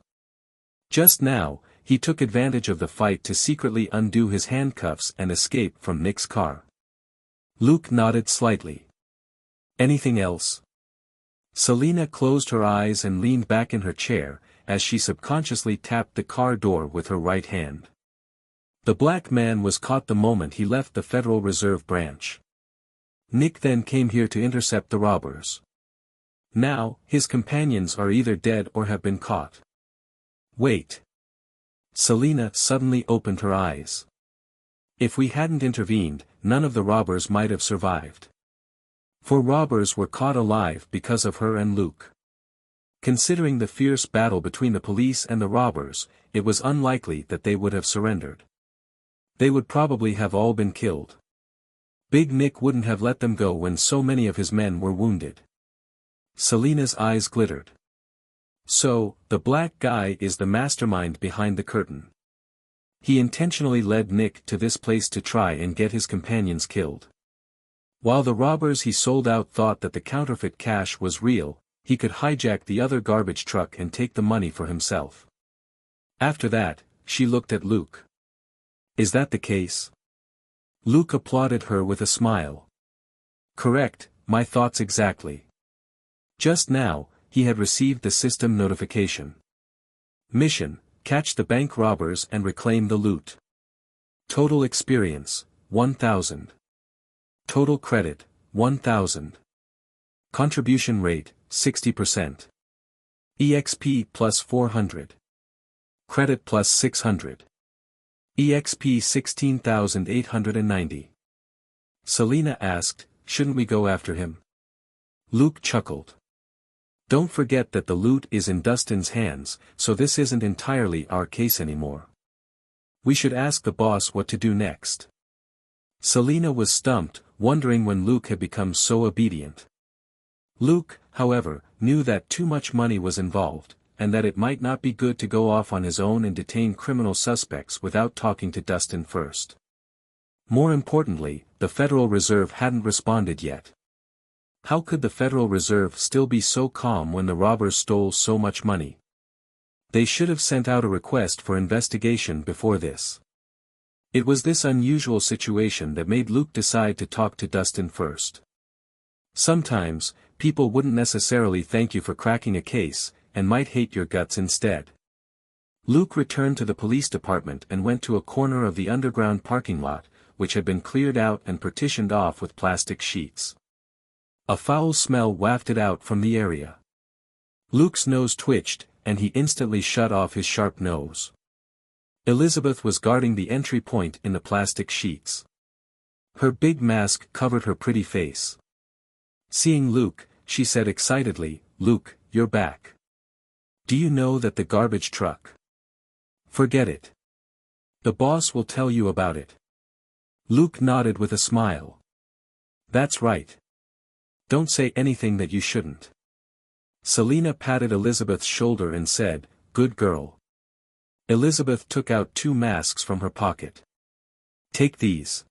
Just now, he took advantage of the fight to secretly undo his handcuffs and escape from Nick's car." Luke nodded slightly. "Anything else?" Selina closed her eyes and leaned back in her chair, as she subconsciously tapped the car door with her right hand. The black man was caught the moment he left the Federal Reserve branch. Nick then came here to intercept the robbers. Now, his companions are either dead or have been caught. Wait. Selina suddenly opened her eyes. If we hadn't intervened, none of the robbers might have survived. 4 robbers were caught alive because of her and Luke. Considering the fierce battle between the police and the robbers, it was unlikely that they would have surrendered. They would probably have all been killed. Big Nick wouldn't have let them go when so many of his men were wounded. Selina's eyes glittered. So, the black guy is the mastermind behind the curtain. He intentionally led Nick to this place to try and get his companions killed. While the robbers he sold out thought that the counterfeit cash was real, he could hijack the other garbage truck and take the money for himself. After that, she looked at Luke. Is that the case? Luke applauded her with a smile. Correct, my thoughts exactly. Just now, he had received the system notification. Mission, catch the bank robbers and reclaim the loot. Total experience, 1000. Total credit, 1000. Contribution rate, 60%. EXP plus 400. Credit plus 600. EXP 16890. Selina asked, shouldn't we go after him? Luke chuckled. Don't forget that the loot is in Dustin's hands, so this isn't entirely our case anymore. We should ask the boss what to do next. Selina was stumped, wondering when Luke had become so obedient. Luke, however, knew that too much money was involved, and that it might not be good to go off on his own and detain criminal suspects without talking to Dustin first. More importantly, the Federal Reserve hadn't responded yet. How could the Federal Reserve still be so calm when the robbers stole so much money? They should have sent out a request for investigation before this. It was this unusual situation that made Luke decide to talk to Dustin first. Sometimes, people wouldn't necessarily thank you for cracking a case, and might hate your guts instead. Luke returned to the police department and went to a corner of the underground parking lot, which had been cleared out and partitioned off with plastic sheets. A foul smell wafted out from the area. Luke's nose twitched, and he instantly shut off his sharp nose. Elizabeth was guarding the entry point in the plastic sheets. Her big mask covered her pretty face. Seeing Luke, she said excitedly, "Luke, you're back. Do you know that the garbage truck?" "Forget it. The boss will tell you about it." Luke nodded with a smile. "That's right. Don't say anything that you shouldn't." Selina patted Elizabeth's shoulder and said, "Good girl." Elizabeth took out 2 masks from her pocket. "Take these.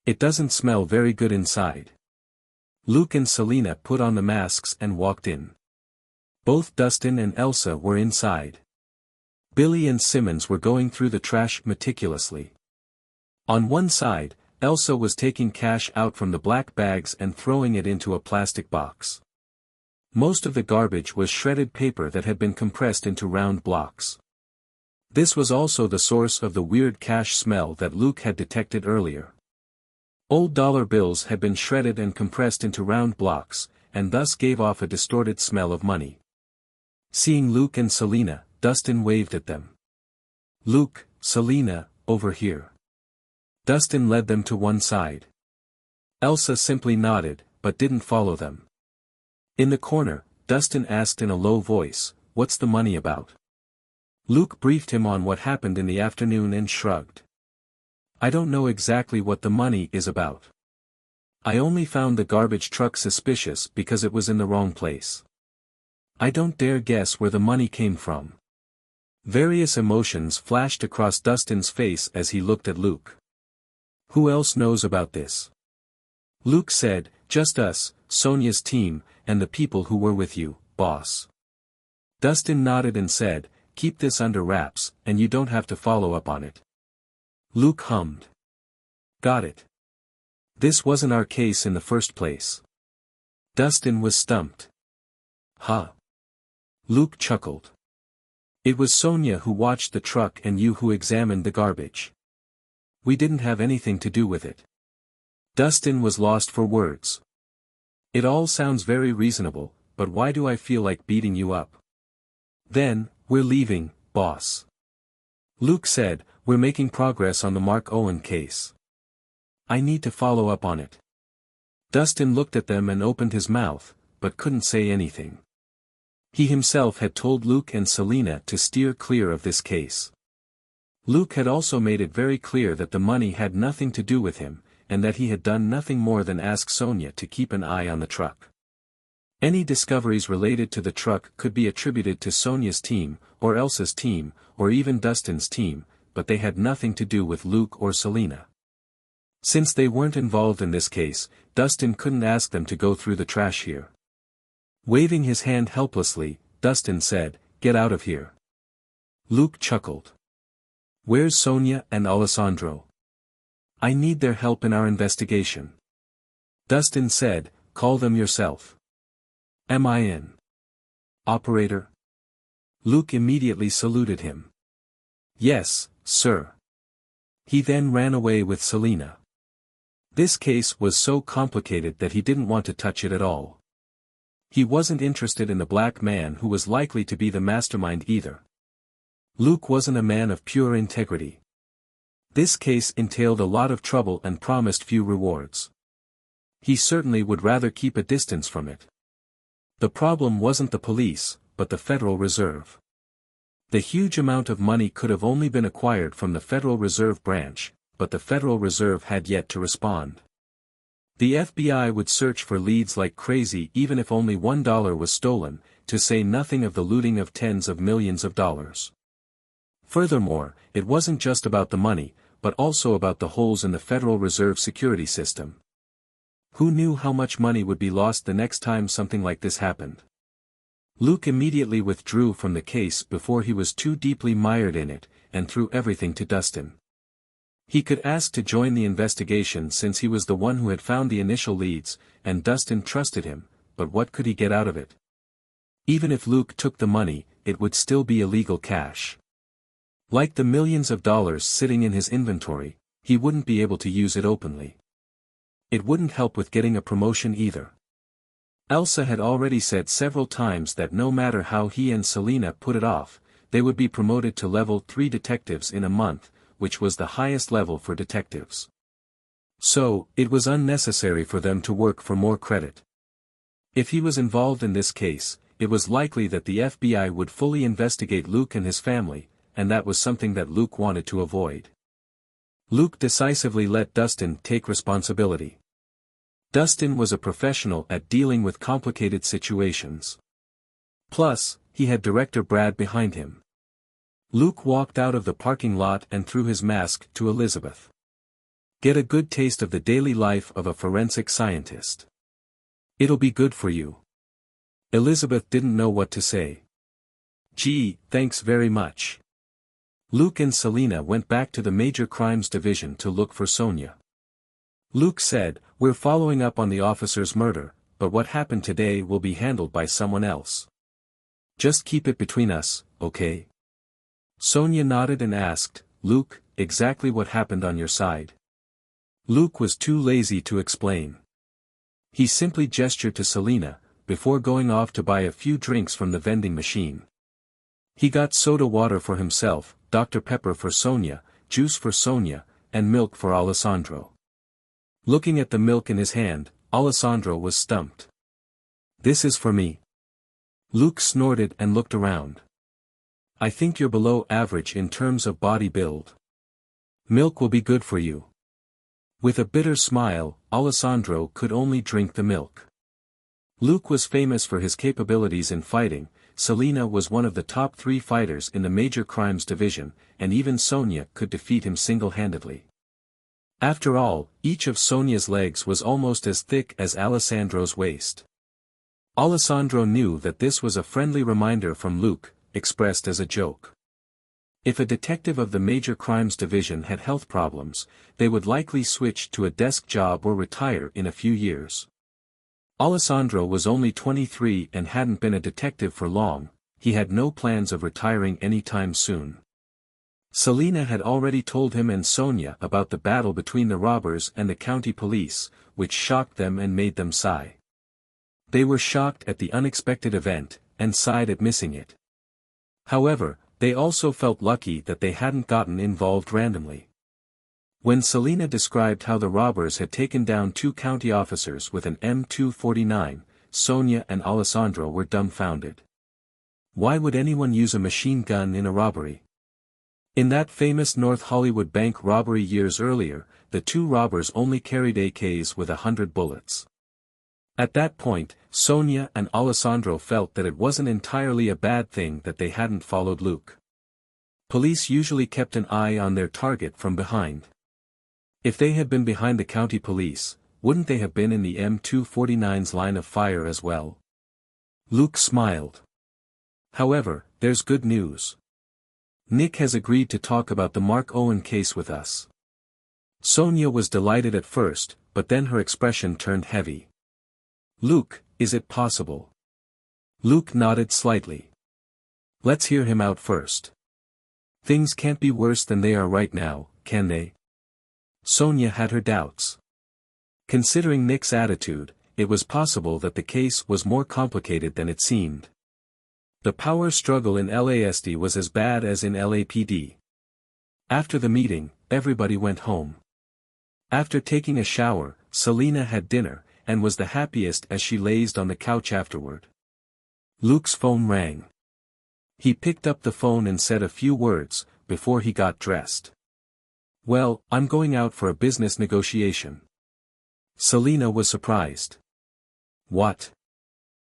It doesn't smell very good inside." Luke and Selina put on the masks and walked in. Both Dustin and Elsa were inside. Billy and Simmons were going through the trash meticulously. On one side, Elsa was taking cash out from the black bags and throwing it into a plastic box. Most of the garbage was shredded paper that had been compressed into round blocks. This was also the source of the weird cash smell that Luke had detected earlier. Old dollar bills had been shredded and compressed into round blocks, and thus gave off a distorted smell of money. Seeing Luke and Selina, Dustin waved at them. "Luke, Selina, over here." Dustin led them to one side. Elsa simply nodded, but didn't follow them. In the corner, Dustin asked in a low voice, "What's the money about?" Luke briefed him on what happened in the afternoon and shrugged. "I don't know exactly what the money is about. I only found the garbage truck suspicious because it was in the wrong place. I don't dare guess where the money came from." Various emotions flashed across Dustin's face as he looked at Luke. "Who else knows about this?" Luke said, "Just us, Sonia's team, and the people who were with you, boss." Dustin nodded and said, "Keep this under wraps, and you don't have to follow up on it." Luke hummed. "Got it. This wasn't our case in the first place." Dustin was stumped. "Huh?" Luke chuckled. "It was Sonia who watched the truck and you who examined the garbage. We didn't have anything to do with it." Dustin was lost for words. "It all sounds very reasonable, but why do I feel like beating you up?" "Then, we're leaving, boss." Luke said, "We're making progress on the Mark Owen case. I need to follow up on it." Dustin looked at them and opened his mouth, but couldn't say anything. He himself had told Luke and Selina to steer clear of this case. Luke had also made it very clear that the money had nothing to do with him, and that he had done nothing more than ask Sonia to keep an eye on the truck. Any discoveries related to the truck could be attributed to Sonia's team, or Elsa's team, or even Dustin's team, but they had nothing to do with Luke or Selina. Since they weren't involved in this case, Dustin couldn't ask them to go through the trash here. Waving his hand helplessly, Dustin said, "Get out of here." Luke chuckled. "Where's Sonia and Alessandro? I need their help in our investigation." Dustin said, "Call them yourself." "Am I in? Operator?" Luke immediately saluted him. "Yes, sir." He then ran away with Selina. This case was so complicated that he didn't want to touch it at all. He wasn't interested in the black man who was likely to be the mastermind either. Luke wasn't a man of pure integrity. This case entailed a lot of trouble and promised few rewards. He certainly would rather keep a distance from it. The problem wasn't the police, but the Federal Reserve. The huge amount of money could have only been acquired from the Federal Reserve branch, but the Federal Reserve had yet to respond. The FBI would search for leads like crazy even if only $1 was stolen, to say nothing of the looting of tens of millions of dollars. Furthermore, it wasn't just about the money, but also about the holes in the Federal Reserve security system. Who knew how much money would be lost the next time something like this happened? Luke immediately withdrew from the case before he was too deeply mired in it, and threw everything to Dustin. He could ask to join the investigation since he was the one who had found the initial leads, and Dustin trusted him, but what could he get out of it? Even if Luke took the money, it would still be illegal cash. Like the millions of dollars sitting in his inventory, he wouldn't be able to use it openly. It wouldn't help with getting a promotion either. Elsa had already said several times that no matter how he and Selena put it off, they would be promoted to level 3 detectives in a month, which was the highest level for detectives. So, it was unnecessary for them to work for more credit. If he was involved in this case, it was likely that the FBI would fully investigate Luke and his family, and that was something that Luke wanted to avoid. Luke decisively let Dustin take responsibility. Dustin was a professional at dealing with complicated situations. Plus, he had Director Brad behind him. Luke walked out of the parking lot and threw his mask to Elizabeth. Get a good taste of the daily life of a forensic scientist. It'll be good for you. Elizabeth didn't know what to say. Gee, thanks very much. Luke and Selena went back to the Major Crimes Division to look for Sonia. Luke said, "We're following up on the officer's murder, but what happened today will be handled by someone else. Just keep it between us, okay?" Sonia nodded and asked, "Luke, exactly what happened on your side?" Luke was too lazy to explain. He simply gestured to Selena, before going off to buy a few drinks from the vending machine. He got soda water for himself, Dr. Pepper for Sonia, juice for Sonia, and milk for Alessandro. Looking at the milk in his hand, Alessandro was stumped. "This is for me." Luke snorted and looked around. "I think you're below average in terms of body build. Milk will be good for you." With a bitter smile, Alessandro could only drink the milk. Luke was famous for his capabilities in fighting. Selena was one of the top 3 fighters in the Major Crimes Division, and even Sonia could defeat him single-handedly. After all, each of Sonia's legs was almost as thick as Alessandro's waist. Alessandro knew that this was a friendly reminder from Luke, expressed as a joke. If a detective of the Major Crimes Division had health problems, they would likely switch to a desk job or retire in a few years. Alessandro was only 23 and hadn't been a detective for long. He had no plans of retiring anytime soon. Selena had already told him and Sonia about the battle between the robbers and the county police, which shocked them and made them sigh. They were shocked at the unexpected event, and sighed at missing it. However, they also felt lucky that they hadn't gotten involved randomly. When Selena described how the robbers had taken down 2 county officers with an M249, Sonia and Alessandro were dumbfounded. Why would anyone use a machine gun in a robbery? In that famous North Hollywood bank robbery years earlier, the 2 robbers only carried AKs with 100 bullets. At that point, Sonia and Alessandro felt that it wasn't entirely a bad thing that they hadn't followed Luke. Police usually kept an eye on their target from behind. If they had been behind the county police, wouldn't they have been in the M249's line of fire as well? Luke smiled. However, there's good news. Nick has agreed to talk about the Mark Owen case with us. Sonia was delighted at first, but then her expression turned heavy. Luke, is it possible? Luke nodded slightly. Let's hear him out first. Things can't be worse than they are right now, can they? Sonia had her doubts. Considering Nick's attitude, it was possible that the case was more complicated than it seemed. The power struggle in LASD was as bad as in LAPD. After the meeting, everybody went home. After taking a shower, Selena had dinner, and was the happiest as she lazed on the couch afterward. Luke's phone rang. He picked up the phone and said a few words, before he got dressed. "Well, I'm going out for a business negotiation." Selena was surprised. "What?"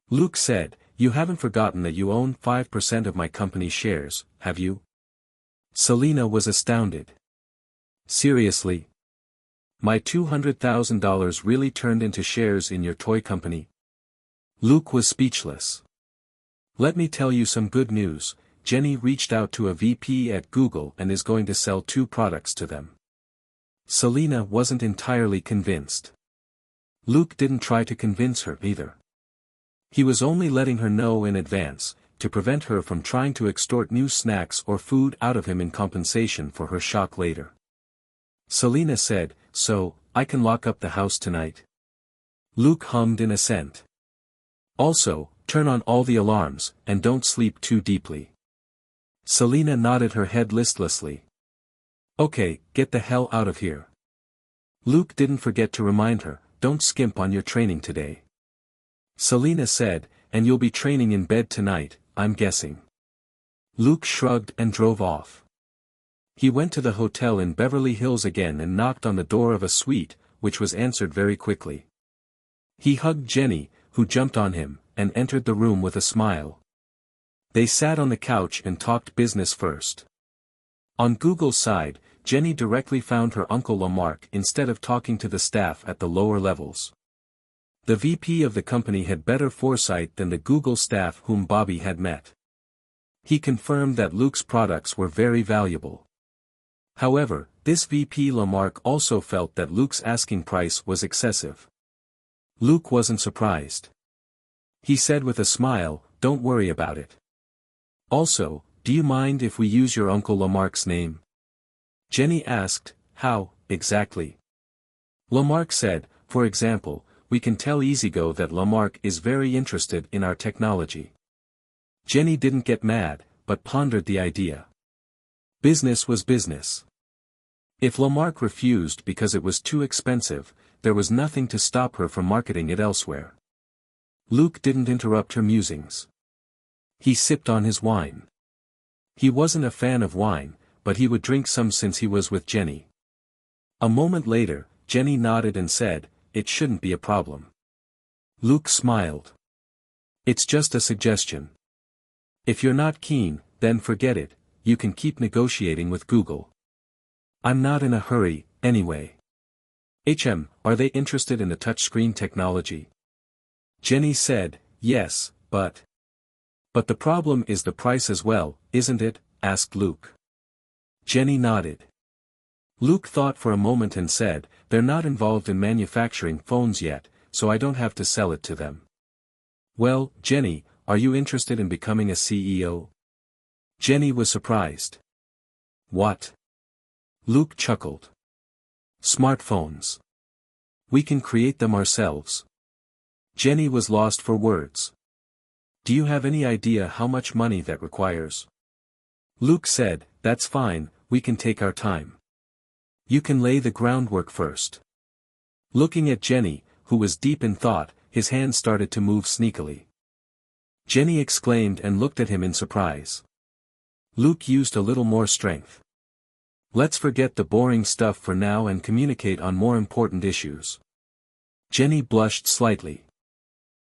Luke said, "You haven't forgotten that you own 5% of my company's shares, have you?" Selena was astounded. "Seriously? My $200,000 really turned into shares in your toy company?" Luke was speechless. "Let me tell you some good news. Jenny reached out to a VP at Google and is going to sell 2 products to them." Selena wasn't entirely convinced. Luke didn't try to convince her either. He was only letting her know in advance, to prevent her from trying to extort new snacks or food out of him in compensation for her shock later. Selena said, "So, I can lock up the house tonight?" Luke hummed in assent. "Also, turn on all the alarms, and don't sleep too deeply." Selena nodded her head listlessly. "Okay, get the hell out of here." Luke didn't forget to remind her, "Don't skimp on your training today." Selena said, "And you'll be training in bed tonight, I'm guessing." Luke shrugged and drove off. He went to the hotel in Beverly Hills again and knocked on the door of a suite, which was answered very quickly. He hugged Jenny, who jumped on him, and entered the room with a smile. They sat on the couch and talked business first. On Google's side, Jenny directly found her uncle Lamarck instead of talking to the staff at the lower levels. The VP of the company had better foresight than the Google staff whom Bobby had met. He confirmed that Luke's products were very valuable. However, this VP Lamarck also felt that Luke's asking price was excessive. Luke wasn't surprised. He said with a smile, "Don't worry about it. Also, do you mind if we use your Uncle Lamarck's name?" Jenny asked, "How, exactly?" Lamarck said, "For example, we can tell EasyGo that Lamarck is very interested in our technology." Jenny didn't get mad, but pondered the idea. Business was business. If Lamarck refused because it was too expensive, there was nothing to stop her from marketing it elsewhere. Luke didn't interrupt her musings. He sipped on his wine. He wasn't a fan of wine, but he would drink some since he was with Jenny. A moment later, Jenny nodded and said, "It shouldn't be a problem." Luke smiled. "It's just a suggestion. If you're not keen, then forget it, you can keep negotiating with Google. I'm not in a hurry, anyway." Are they interested in the touchscreen technology?" Jenny said, "Yes, but the problem is the price as well, isn't it?" asked Luke. Jenny nodded. Luke thought for a moment and said, "They're not involved in manufacturing phones yet, so I don't have to sell it to them." "Well, Jenny, are you interested in becoming a CEO?" Jenny was surprised. "What?" Luke chuckled. "Smartphones. We can create them ourselves." Jenny was lost for words. "Do you have any idea how much money that requires?" Luke said, "That's fine, we can take our time. You can lay the groundwork first." Looking at Jenny, who was deep in thought, his hand started to move sneakily. Jenny exclaimed and looked at him in surprise. Luke used a little more strength. "Let's forget the boring stuff for now and communicate on more important issues." Jenny blushed slightly.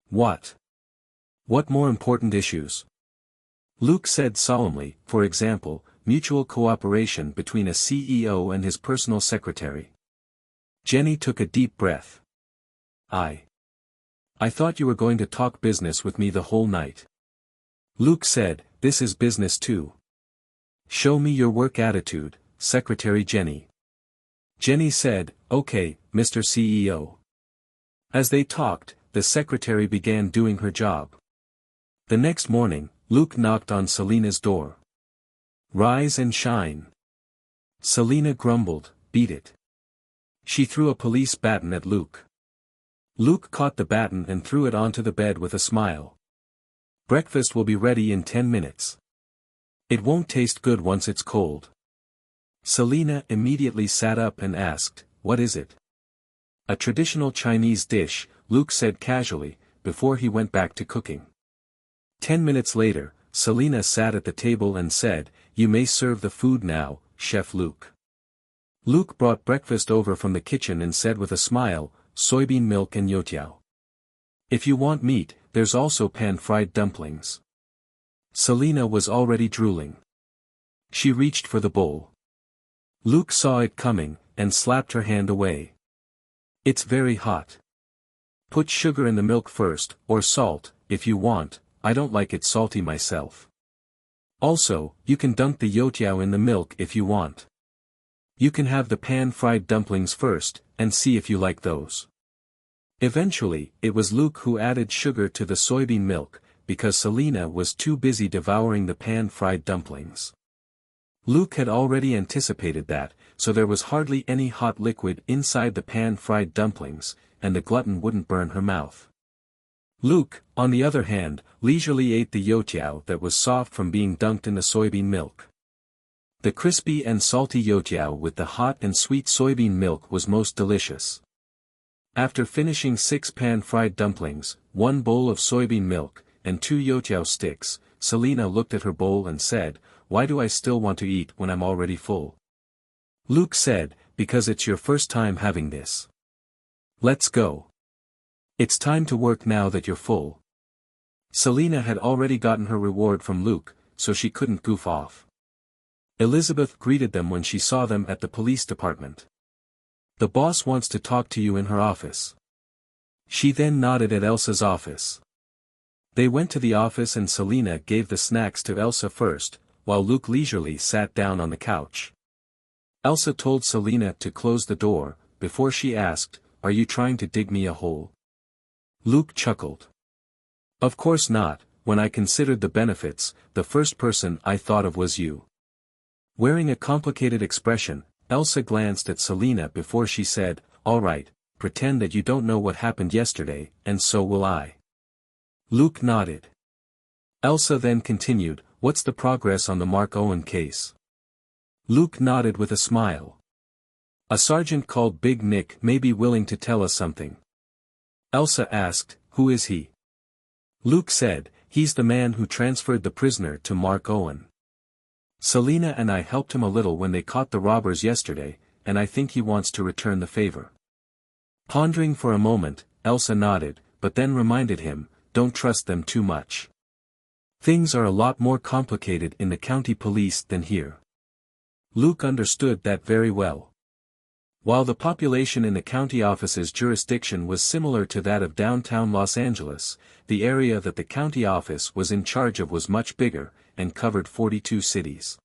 "What? What more important issues?" Luke said solemnly, "For example, mutual cooperation between a CEO and his personal secretary." Jenny took a deep breath. I thought you were going to talk business with me the whole night." Luke said, "This is business too. Show me your work attitude, Secretary Jenny." Jenny said, "Okay, Mr. CEO." As they talked, the secretary began doing her job. The next morning, Luke knocked on Selena's door. "Rise and shine." Selena grumbled, "Beat it." She threw a police baton at Luke. Luke caught the baton and threw it onto the bed with a smile. "Breakfast will be ready in 10 minutes. It won't taste good once it's cold." Selina immediately sat up and asked, "What is it?" "A traditional Chinese dish," Luke said casually, before he went back to cooking. 10 minutes later, Selina sat at the table and said, "You may serve the food now, Chef Luke." Luke brought breakfast over from the kitchen and said with a smile, "Soybean milk and youtiao. If you want meat, there's also pan-fried dumplings." Selina was already drooling. She reached for the bowl. Luke saw it coming, and slapped her hand away. "It's very hot. Put sugar in the milk first, or salt, if you want. I don't like it salty myself. Also, you can dunk the youtiao in the milk if you want. You can have the pan-fried dumplings first, and see if you like those." Eventually, it was Luke who added sugar to the soybean milk, because Selina was too busy devouring the pan-fried dumplings. Luke had already anticipated that, so there was hardly any hot liquid inside the pan-fried dumplings, and the glutton wouldn't burn her mouth. Luke, on the other hand, leisurely ate the youtiao that was soft from being dunked in the soybean milk. The crispy and salty youtiao with the hot and sweet soybean milk was most delicious. After finishing 6 pan-fried dumplings, 1 bowl of soybean milk, and 2 youtiao sticks, Selina looked at her bowl and said, "Why do I still want to eat when I'm already full?" Luke said, "Because it's your first time having this. Let's go. It's time to work now that you're full." Selina had already gotten her reward from Luke, so she couldn't goof off. Elizabeth greeted them when she saw them at the police department. "The boss wants to talk to you in her office." She then nodded at Elsa's office. They went to the office and Selina gave the snacks to Elsa first, while Luke leisurely sat down on the couch. Elsa told Selina to close the door, before she asked, "Are you trying to dig me a hole?" Luke chuckled. "Of course not. When I considered the benefits, the first person I thought of was you." Wearing a complicated expression, Elsa glanced at Selina before she said, "All right, pretend that you don't know what happened yesterday, and so will I." Luke nodded. Elsa then continued, "What's the progress on the Mark Owen case?" Luke nodded with a smile. "A sergeant called Big Nick may be willing to tell us something." Elsa asked, "Who is he?" Luke said, "He's the man who transferred the prisoner to Mark Owen. Selina and I helped him a little when they caught the robbers yesterday, and I think he wants to return the favor." Pondering for a moment, Elsa nodded, but then reminded him, "Don't trust them too much. Things are a lot more complicated in the county police than here." Luke understood that very well. While the population in the county office's jurisdiction was similar to that of downtown Los Angeles, the area that the county office was in charge of was much bigger, and covered 42 cities.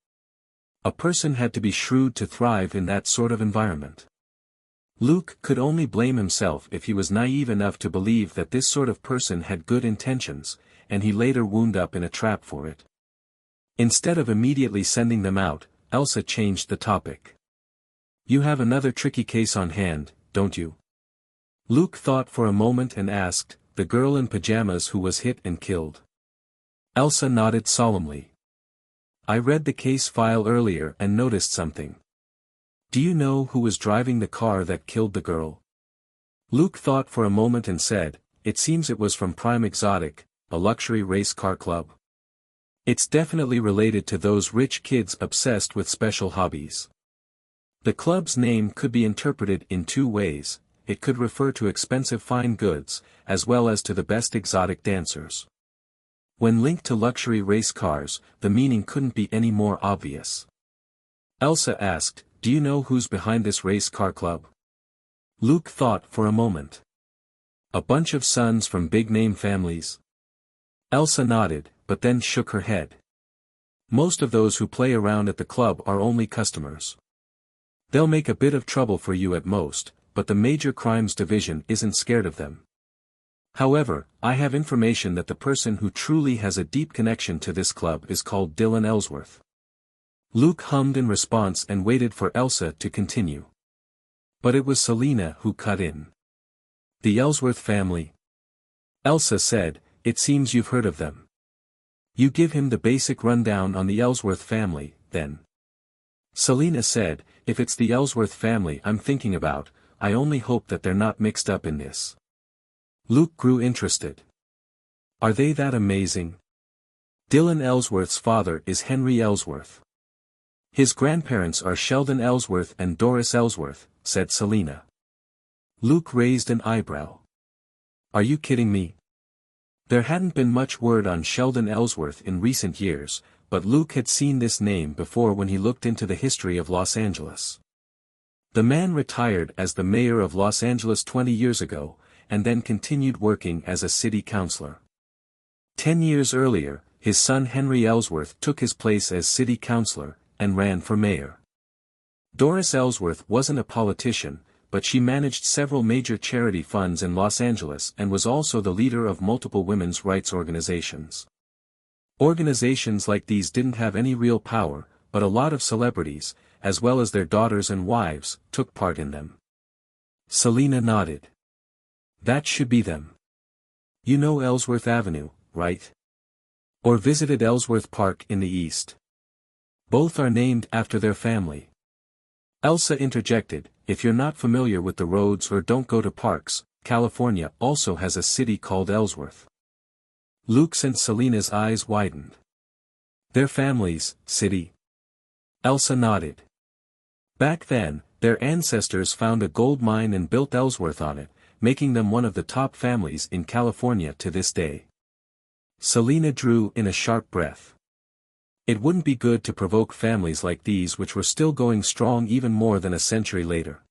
A person had to be shrewd to thrive in that sort of environment. Luke could only blame himself if he was naive enough to believe that this sort of person had good intentions, and he later wound up in a trap for it. Instead of immediately sending them out, Elsa changed the topic. "You have another tricky case on hand, don't you?" Luke thought for a moment and asked, "The girl in pajamas who was hit and killed?" Elsa nodded solemnly. "I read the case file earlier and noticed something." "Do you know who was driving the car that killed the girl?" Luke thought for a moment and said, "It seems it was from Prime Exotic, a luxury race car club. It's definitely related to those rich kids obsessed with special hobbies." The club's name could be interpreted in 2 ways. It could refer to expensive fine goods, as well as to the best exotic dancers. When linked to luxury race cars, the meaning couldn't be any more obvious. Elsa asked, "Do you know who's behind this race car club?" Luke thought for a moment. "A bunch of sons from big-name families?" Elsa nodded, but then shook her head. "Most of those who play around at the club are only customers. They'll make a bit of trouble for you at most, but the Major Crimes Division isn't scared of them. However, I have information that the person who truly has a deep connection to this club is called Dylan Ellsworth." Luke hummed in response and waited for Elsa to continue. But it was Selina who cut in. "The Ellsworth family?" Elsa said, "It seems you've heard of them. You give him the basic rundown on the Ellsworth family, then." Selina said, if it's the Ellsworth family I'm thinking about, I only hope that they're not mixed up in this. Luke grew interested. Are they that amazing? Dylan Ellsworth's father is Henry Ellsworth. His grandparents are Sheldon Ellsworth and Doris Ellsworth, said Selina. Luke raised an eyebrow. Are you kidding me? There hadn't been much word on Sheldon Ellsworth in recent years, but Luke had seen this name before when he looked into the history of Los Angeles. The man retired as the mayor of Los Angeles 20 years ago, and then continued working as a city councilor. 10 years earlier, his son Henry Ellsworth took his place as city councilor, and ran for mayor. Doris Ellsworth wasn't a politician, but she managed several major charity funds in Los Angeles and was also the leader of multiple women's rights organizations. Organizations like these didn't have any real power, but a lot of celebrities, as well as their daughters and wives, took part in them. Selina nodded. That should be them. You know Ellsworth Avenue, right? Or visited Ellsworth Park in the east. Both are named after their family. Elsa interjected, if you're not familiar with the roads or don't go to parks, California also has a city called Ellsworth. Luke's and Selina's eyes widened. Their families, city? Elsa nodded. Back then, their ancestors found a gold mine and built Ellsworth on it, making them one of the top families in California to this day. Selina drew in a sharp breath. It wouldn't be good to provoke families like these which were still going strong even more than a century later.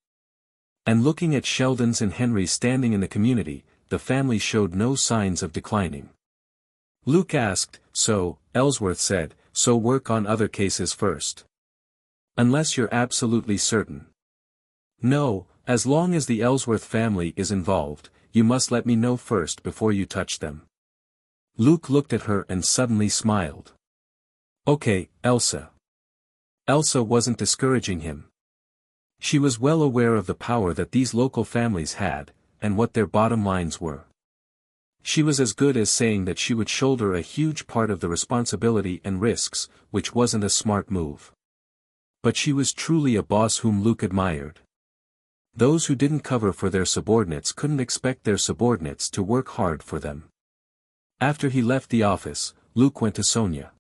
And looking at Sheldon's and Henry's standing in the community, the family showed no signs of declining. Luke asked, so, Ellsworth said, so work on other cases first. Unless you're absolutely certain. No, as long as the Ellsworth family is involved, you must let me know first before you touch them. Luke looked at her and suddenly smiled. Okay, Elsa. Elsa wasn't discouraging him. She was well aware of the power that these local families had, and what their bottom lines were. She was as good as saying that she would shoulder a huge part of the responsibility and risks, which wasn't a smart move. But she was truly a boss whom Luke admired. Those who didn't cover for their subordinates couldn't expect their subordinates to work hard for them. After he left the office, Luke went to Sonia.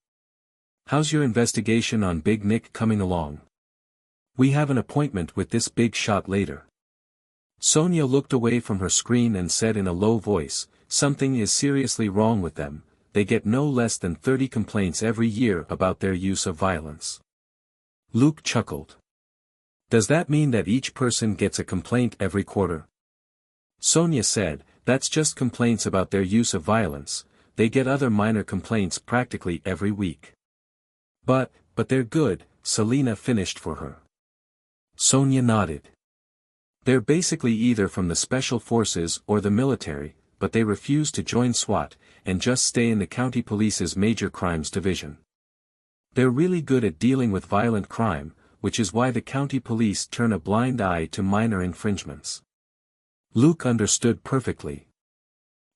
How's your investigation on Big Nick coming along? We have an appointment with this big shot later. Sonia looked away from her screen and said in a low voice, something is seriously wrong with them, they get no less than 30 complaints every year about their use of violence. Luke chuckled. Does that mean that each person gets a complaint every quarter? Sonia said, that's just complaints about their use of violence, they get other minor complaints practically every week. But they're good, Selina finished for her. Sonia nodded. They're basically either from the special forces or the military, but they refuse to join SWAT, and just stay in the county police's major crimes division. They're really good at dealing with violent crime, which is why the county police turn a blind eye to minor infringements. Luke understood perfectly.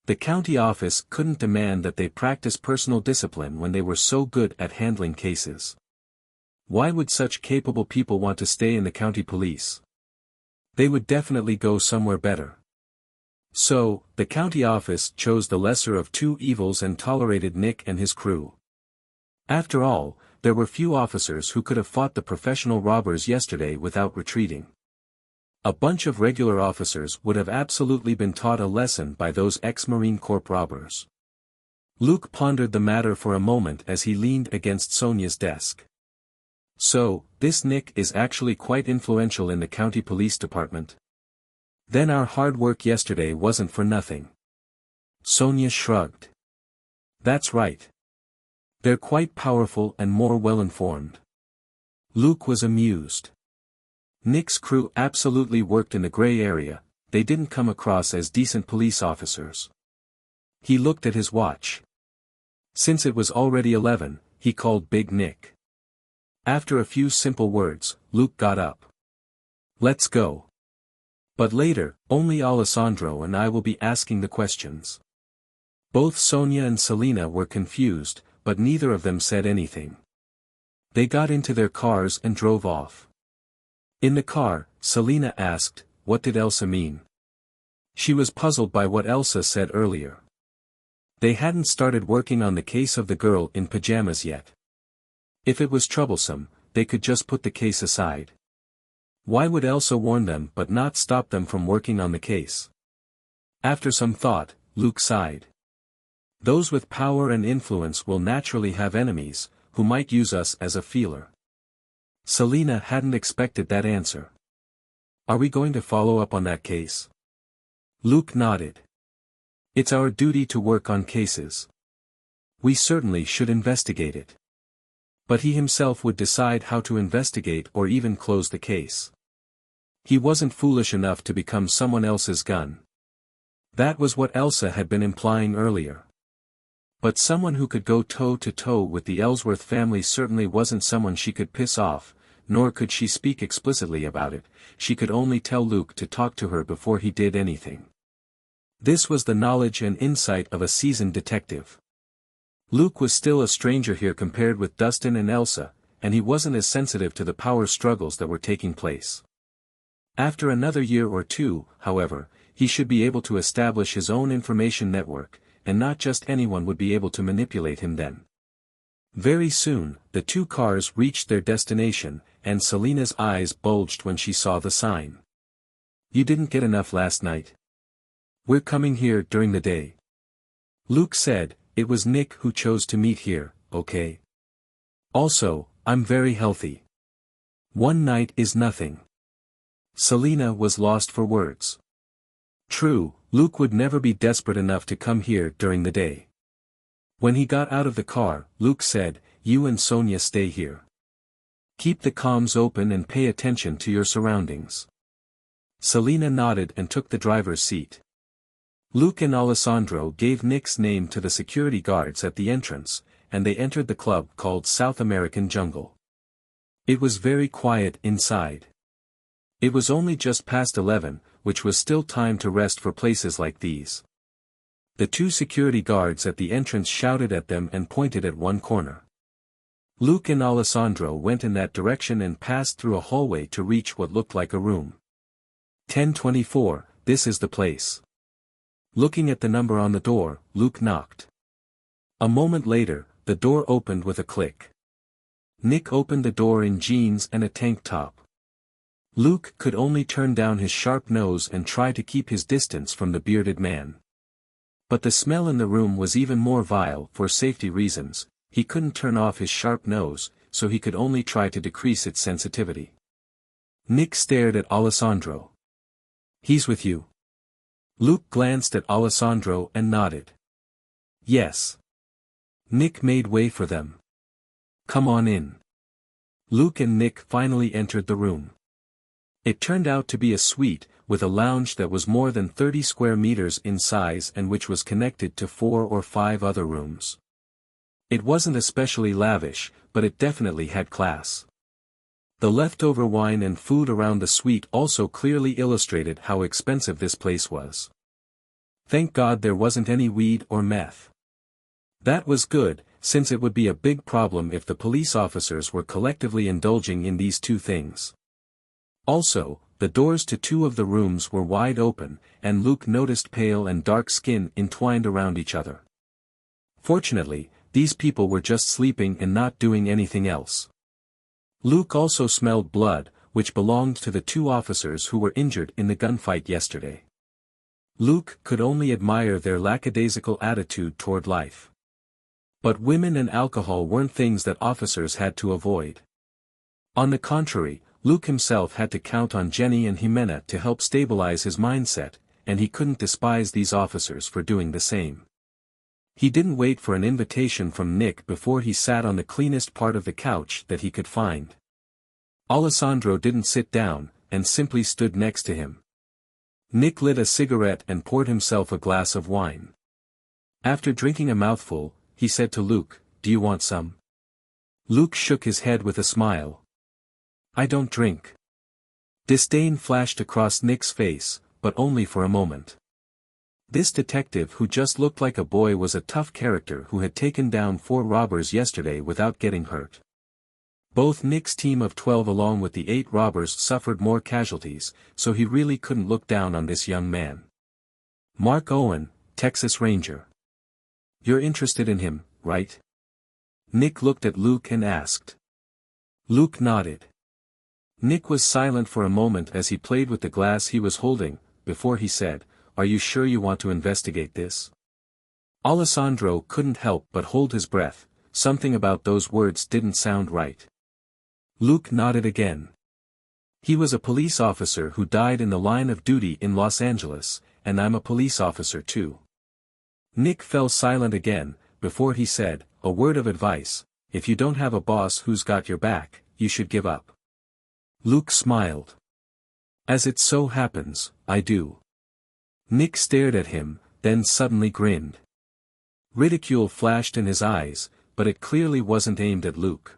The county office couldn't demand that they practice personal discipline when they were so good at handling cases. Why would such capable people want to stay in the county police? They would definitely go somewhere better. So, the county office chose the lesser of two evils and tolerated Nick and his crew. After all, there were few officers who could have fought the professional robbers yesterday without retreating. A bunch of regular officers would have absolutely been taught a lesson by those ex-Marine Corps robbers. Luke pondered the matter for a moment as he leaned against Sonia's desk. So, this Nick is actually quite influential in the county police department. Then our hard work yesterday wasn't for nothing. Sonia shrugged. That's right. They're quite powerful and more well-informed. Luke was amused. Nick's crew absolutely worked in the gray area, they didn't come across as decent police officers. He looked at his watch. Since it was already 11, he called Big Nick. After a few simple words, Luke got up. Let's go. But later, only Alessandro and I will be asking the questions. Both Sonia and Selina were confused, but neither of them said anything. They got into their cars and drove off. In the car, Selina asked, what did Elsa mean? She was puzzled by what Elsa said earlier. They hadn't started working on the case of the girl in pajamas yet. If it was troublesome, they could just put the case aside. Why would Elsa warn them but not stop them from working on the case? After some thought, Luke sighed. Those with power and influence will naturally have enemies, who might use us as a feeler. Selina hadn't expected that answer. Are we going to follow up on that case? Luke nodded. It's our duty to work on cases. We certainly should investigate it. But he himself would decide how to investigate or even close the case. He wasn't foolish enough to become someone else's gun. That was what Elsa had been implying earlier. But someone who could go toe-to-toe with the Ellsworth family certainly wasn't someone she could piss off, nor could she speak explicitly about it. She could only tell Luke to talk to her before he did anything. This was the knowledge and insight of a seasoned detective. Luke was still a stranger here compared with Dustin and Elsa, and he wasn't as sensitive to the power struggles that were taking place. After another year or two, however, he should be able to establish his own information network, and not just anyone would be able to manipulate him then. Very soon, the two cars reached their destination, and Selina's eyes bulged when she saw the sign. You didn't get enough last night? We're coming here during the day. Luke said, it was Nick who chose to meet here, okay? Also, I'm very healthy. One night is nothing. Selina was lost for words. True, Luke would never be desperate enough to come here during the day. When he got out of the car, Luke said, you and Sonia stay here. Keep the comms open and pay attention to your surroundings. Selina nodded and took the driver's seat. Luke and Alessandro gave Nick's name to the security guards at the entrance, and they entered the club called South American Jungle. It was very quiet inside. It was only just past 11, which was still time to rest for places like these. The two security guards at the entrance shouted at them and pointed at one corner. Luke and Alessandro went in that direction and passed through a hallway to reach what looked like a room. 1024, this is the place. Looking at the number on the door, Luke knocked. A moment later, the door opened with a click. Nick opened the door in jeans and a tank top. Luke could only turn down his sharp nose and try to keep his distance from the bearded man. But the smell in the room was even more vile. For safety reasons, he couldn't turn off his sharp nose, so he could only try to decrease its sensitivity. Nick stared at Alessandro. He's with you? Luke glanced at Alessandro and nodded. Yes. Nick made way for them. Come on in. Luke and Nick finally entered the room. It turned out to be a suite, with a lounge that was more than 30 square meters in size and which was connected to 4 or 5 other rooms. It wasn't especially lavish, but it definitely had class. The leftover wine and food around the suite also clearly illustrated how expensive this place was. Thank God there wasn't any weed or meth. That was good, since it would be a big problem if the police officers were collectively indulging in these two things. Also, the doors to 2 of the rooms were wide open, and Luke noticed pale and dark skin entwined around each other. Fortunately, these people were just sleeping and not doing anything else. Luke also smelled blood, which belonged to the 2 officers who were injured in the gunfight yesterday. Luke could only admire their lackadaisical attitude toward life. But women and alcohol weren't things that officers had to avoid. On the contrary, Luke himself had to count on Jenny and Jimena to help stabilize his mindset, and he couldn't despise these officers for doing the same. He didn't wait for an invitation from Nick before he sat on the cleanest part of the couch that he could find. Alessandro didn't sit down, and simply stood next to him. Nick lit a cigarette and poured himself a glass of wine. After drinking a mouthful, he said to Luke, "Do you want some?" Luke shook his head with a smile. "I don't drink." Disdain flashed across Nick's face, but only for a moment. This detective who just looked like a boy was a tough character who had taken down 4 robbers yesterday without getting hurt. Both Nick's team of 12 along with the 8 robbers suffered more casualties, so he really couldn't look down on this young man. Mark Owen, Texas Ranger. You're interested in him, right? Nick looked at Luke and asked. Luke nodded. Nick was silent for a moment as he played with the glass he was holding, before he said, "Are you sure you want to investigate this?" Alessandro couldn't help but hold his breath, something about those words didn't sound right. Luke nodded again. He was a police officer who died in the line of duty in Los Angeles, and I'm a police officer too. Nick fell silent again, before he said, "A word of advice, if you don't have a boss who's got your back, you should give up." Luke smiled. "As it so happens, I do." Nick stared at him, then suddenly grinned. Ridicule flashed in his eyes, but it clearly wasn't aimed at Luke.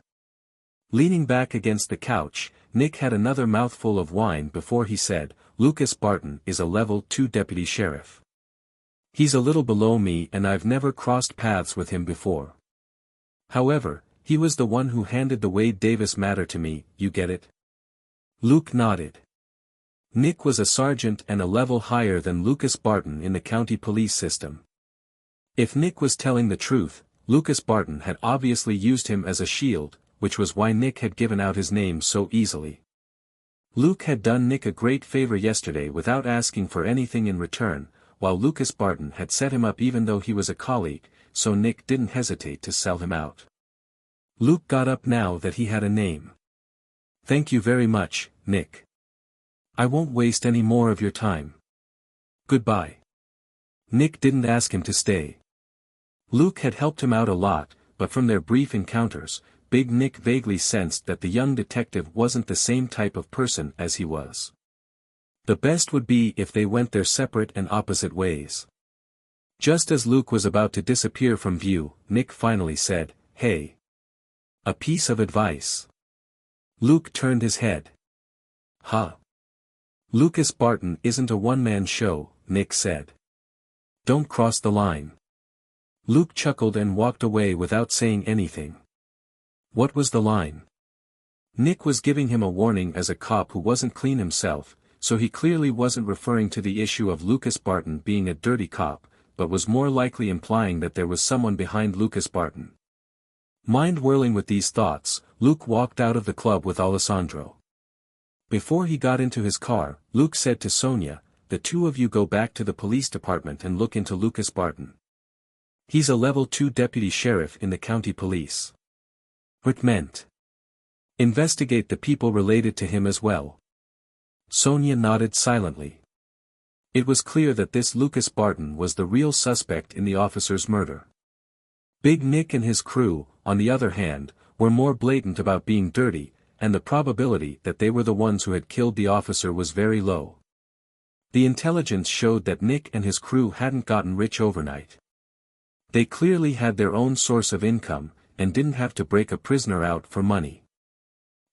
Leaning back against the couch, Nick had another mouthful of wine before he said, "Lucas Barton is a level 2 deputy sheriff. He's a little below me and I've never crossed paths with him before. However, he was the one who handed the Wade Davis matter to me, you get it?" Luke nodded. Nick was a sergeant and a level higher than Lucas Barton in the county police system. If Nick was telling the truth, Lucas Barton had obviously used him as a shield, which was why Nick had given out his name so easily. Luke had done Nick a great favor yesterday without asking for anything in return, while Lucas Barton had set him up even though he was a colleague, so Nick didn't hesitate to sell him out. Luke got up now that he had a name. "Thank you very much, Nick. I won't waste any more of your time. Goodbye." Nick didn't ask him to stay. Luke had helped him out a lot, but from their brief encounters, Big Nick vaguely sensed that the young detective wasn't the same type of person as he was. The best would be if they went their separate and opposite ways. Just as Luke was about to disappear from view, Nick finally said, "Hey. A piece of advice." Luke turned his head. "Huh? Lucas Barton isn't a one-man show," Nick said. "Don't cross the line." Luke chuckled and walked away without saying anything. What was the line? Nick was giving him a warning as a cop who wasn't clean himself, so he clearly wasn't referring to the issue of Lucas Barton being a dirty cop, but was more likely implying that there was someone behind Lucas Barton. Mind whirling with these thoughts, Luke walked out of the club with Alessandro. Before he got into his car, Luke said to Sonia, "The two of you go back to the police department and look into Lucas Barton. He's a level 2 deputy sheriff in the county police." It meant investigate the people related to him as well. Sonia nodded silently. It was clear that this Lucas Barton was the real suspect in the officer's murder. Big Nick and his crew, on the other hand, were more blatant about being dirty, and the probability that they were the ones who had killed the officer was very low. The intelligence showed that Nick and his crew hadn't gotten rich overnight. They clearly had their own source of income, and didn't have to break a prisoner out for money.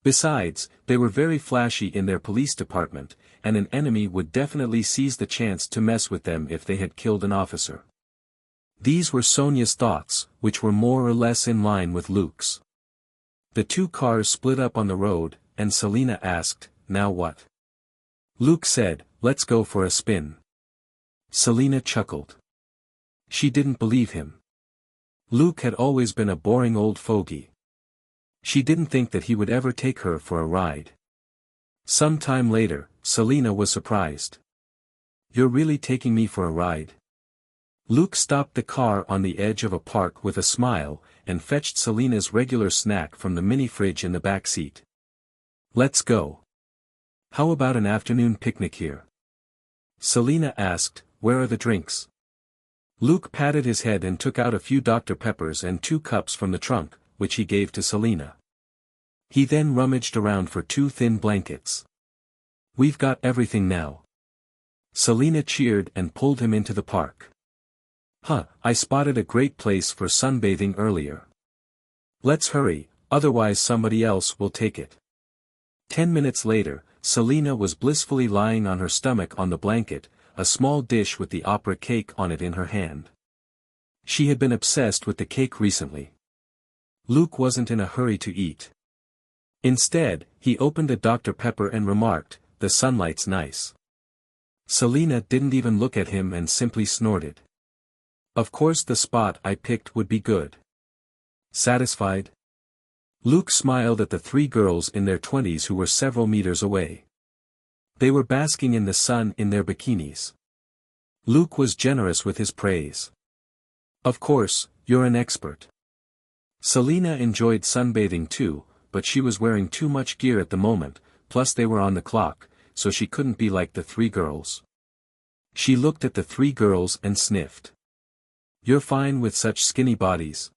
Besides, they were very flashy in their police department, and an enemy would definitely seize the chance to mess with them if they had killed an officer. These were Sonia's thoughts, which were more or less in line with Luke's. The two cars split up on the road, and Selina asked, "Now what?" Luke said, "Let's go for a spin." Selina chuckled. She didn't believe him. Luke had always been a boring old fogey. She didn't think that he would ever take her for a ride. Some time later, Selina was surprised. "You're really taking me for a ride?" Luke stopped the car on the edge of a park with a smile, and fetched Selina's regular snack from the mini-fridge in the back seat. "Let's go. How about an afternoon picnic here?" Selina asked, "Where are the drinks?" Luke patted his head and took out a few Dr. Peppers and 2 cups from the trunk, which he gave to Selina. He then rummaged around for 2 thin blankets. "We've got everything now." Selina cheered and pulled him into the park. "Huh, I spotted a great place for sunbathing earlier. Let's hurry, otherwise somebody else will take it." 10 minutes later, Selina was blissfully lying on her stomach on the blanket, a small dish with the opera cake on it in her hand. She had been obsessed with the cake recently. Luke wasn't in a hurry to eat. Instead, he opened a Dr. Pepper and remarked, "The sunlight's nice." Selena didn't even look at him and simply snorted. "Of course the spot I picked would be good." Satisfied? Luke smiled at the three girls in their 20s who were several meters away. They were basking in the sun in their bikinis. Luke was generous with his praise. "Of course, you're an expert." Selena enjoyed sunbathing too, but she was wearing too much gear at the moment, plus they were on the clock, so she couldn't be like the three girls. She looked at the three girls and sniffed. "You're fine with such skinny bodies."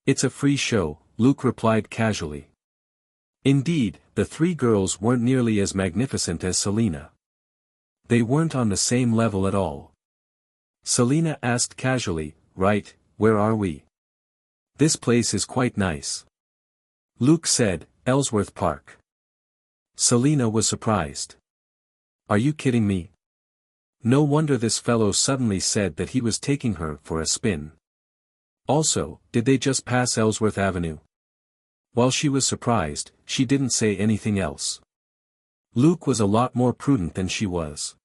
"It's a free show," Luke replied casually. Indeed, the three girls weren't nearly as magnificent as Selena. They weren't on the same level at all. Selena asked casually, "Right, where are we?" "This place is quite nice." Luke said, "Ellsworth Park." Selena was surprised. "Are you kidding me?" No wonder this fellow suddenly said that he was taking her for a spin. Also, did they just pass Ellsworth Avenue? While she was surprised, she didn't say anything else. Luke was a lot more prudent than she was.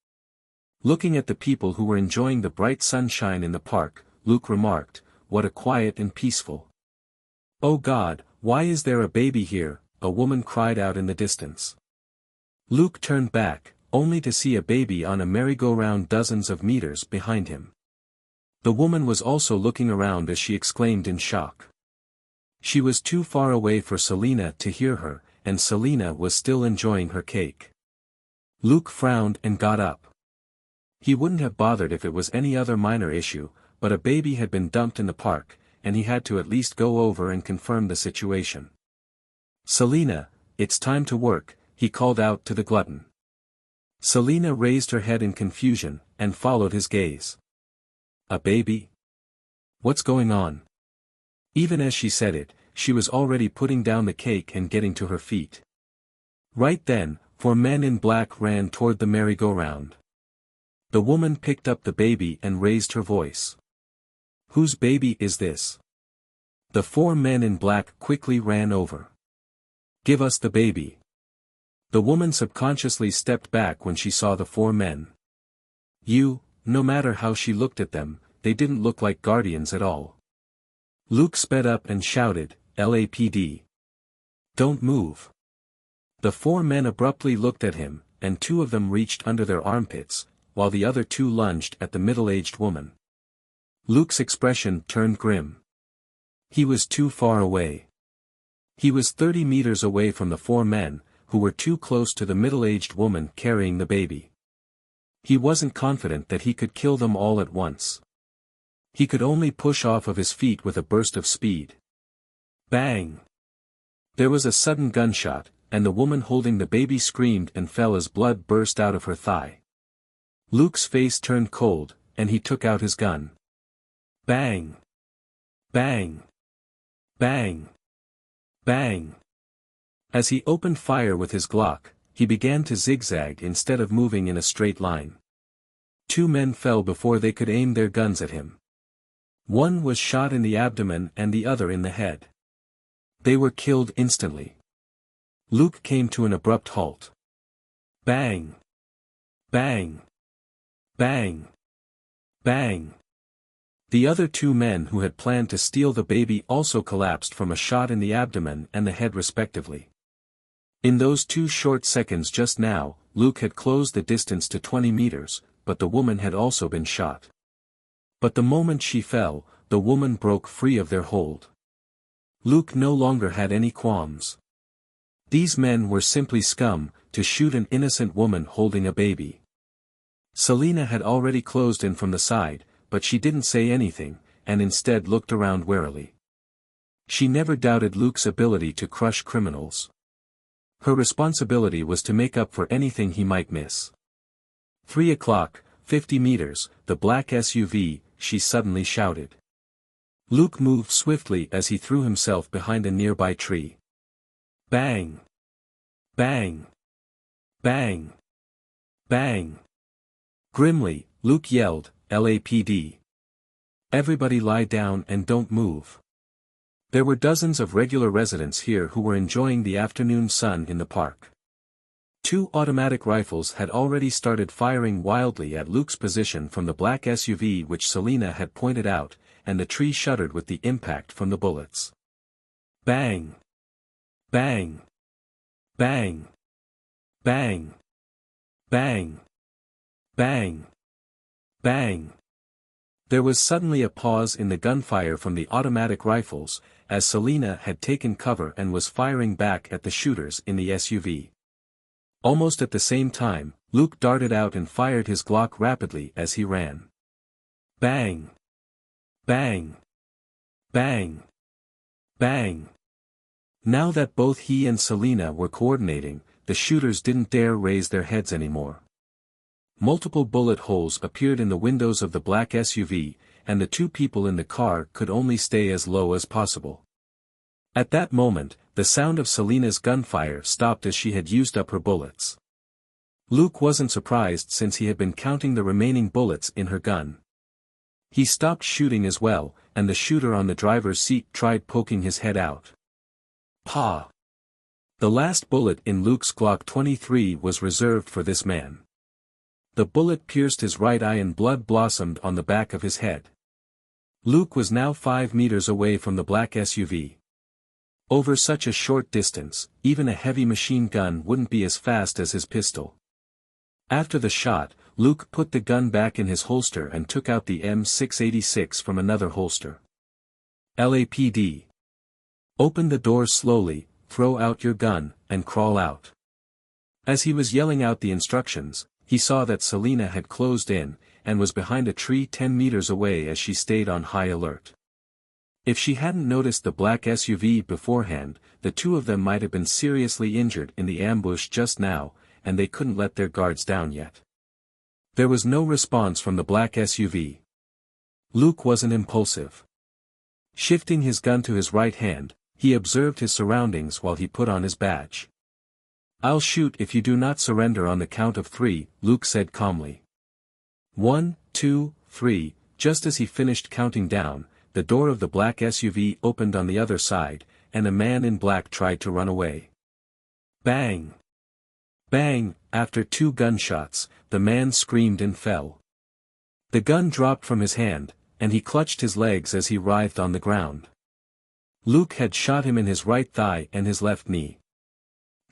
Looking at the people who were enjoying the bright sunshine in the park, Luke remarked, "What a quiet and peaceful." "Oh God, why is there a baby here?" a woman cried out in the distance. Luke turned back, only to see a baby on a merry-go-round dozens of meters behind him. The woman was also looking around as she exclaimed in shock. She was too far away for Selena to hear her, and Selena was still enjoying her cake. Luke frowned and got up. He wouldn't have bothered if it was any other minor issue, but a baby had been dumped in the park, and he had to at least go over and confirm the situation. "Selena, it's time to work," he called out to the glutton. Selena raised her head in confusion, and followed his gaze. "A baby? What's going on?" Even as she said it, she was already putting down the cake and getting to her feet. Right then, 4 men in black ran toward the merry-go-round. The woman picked up the baby and raised her voice. "Whose baby is this?" The 4 men in black quickly ran over. "Give us the baby." The woman subconsciously stepped back when she saw the 4 men. No matter how she looked at them, they didn't look like guardians at all. Luke sped up and shouted, "LAPD. Don't move." The 4 men abruptly looked at him, and 2 of them reached under their armpits, while the other 2 lunged at the middle-aged woman. Luke's expression turned grim. He was too far away. He was 30 meters away from the 4 men, who were too close to the middle-aged woman carrying the baby. He wasn't confident that he could kill them all at once. He could only push off of his feet with a burst of speed. Bang! There was a sudden gunshot, and the woman holding the baby screamed and fell as blood burst out of her thigh. Luke's face turned cold, and he took out his gun. Bang! Bang! Bang! Bang! As he opened fire with his Glock, he began to zigzag instead of moving in a straight line. 2 men fell before they could aim their guns at him. One was shot in the abdomen and the other in the head. They were killed instantly. Luke came to an abrupt halt. Bang! Bang! Bang! Bang! The other 2 men who had planned to steal the baby also collapsed from a shot in the abdomen and the head respectively. In those 2 short seconds just now, Luke had closed the distance to 20 meters, but the woman had also been shot. But the moment she fell, the woman broke free of their hold. Luke no longer had any qualms. These men were simply scum, to shoot an innocent woman holding a baby. Selena had already closed in from the side, but she didn't say anything, and instead looked around warily. She never doubted Luke's ability to crush criminals. Her responsibility was to make up for anything he might miss. 3 o'clock, 50 meters, the black SUV, she suddenly shouted. Luke moved swiftly as he threw himself behind a nearby tree. Bang! Bang! Bang! Bang! Grimly, Luke yelled, "LAPD. Everybody lie down and don't move." There were dozens of regular residents here who were enjoying the afternoon sun in the park. 2 automatic rifles had already started firing wildly at Luke's position from the black SUV which Selina had pointed out, and the tree shuddered with the impact from the bullets. Bang! Bang! Bang! Bang! Bang! Bang! Bang! There was suddenly a pause in the gunfire from the automatic rifles, as Selina had taken cover and was firing back at the shooters in the SUV. Almost at the same time, Luke darted out and fired his Glock rapidly as he ran. Bang! Bang! Bang! Bang! Now that both he and Selina were coordinating, the shooters didn't dare raise their heads anymore. Multiple bullet holes appeared in the windows of the black SUV, and the 2 people in the car could only stay as low as possible. At that moment, the sound of Selina's gunfire stopped as she had used up her bullets. Luke wasn't surprised since he had been counting the remaining bullets in her gun. He stopped shooting as well, and the shooter on the driver's seat tried poking his head out. Pa! The last bullet in Luke's Glock 23 was reserved for this man. The bullet pierced his right eye and blood blossomed on the back of his head. Luke was now 5 meters away from the black SUV. Over such a short distance, even a heavy machine gun wouldn't be as fast as his pistol. After the shot, Luke put the gun back in his holster and took out the M686 from another holster. LAPD. Open the door slowly, throw out your gun, and crawl out. As he was yelling out the instructions, he saw that Selina had closed in, and was behind a tree 10 meters away as she stayed on high alert. If she hadn't noticed the black SUV beforehand, the 2 of them might have been seriously injured in the ambush just now, and they couldn't let their guards down yet. There was no response from the black SUV. Luke wasn't impulsive. Shifting his gun to his right hand, he observed his surroundings while he put on his badge. I'll shoot if you do not surrender on the count of 3, Luke said calmly. 1, 2, 3, just as he finished counting down, the door of the black SUV opened on the other side, and a man in black tried to run away. Bang! Bang! After 2 gunshots, the man screamed and fell. The gun dropped from his hand, and he clutched his legs as he writhed on the ground. Luke had shot him in his right thigh and his left knee.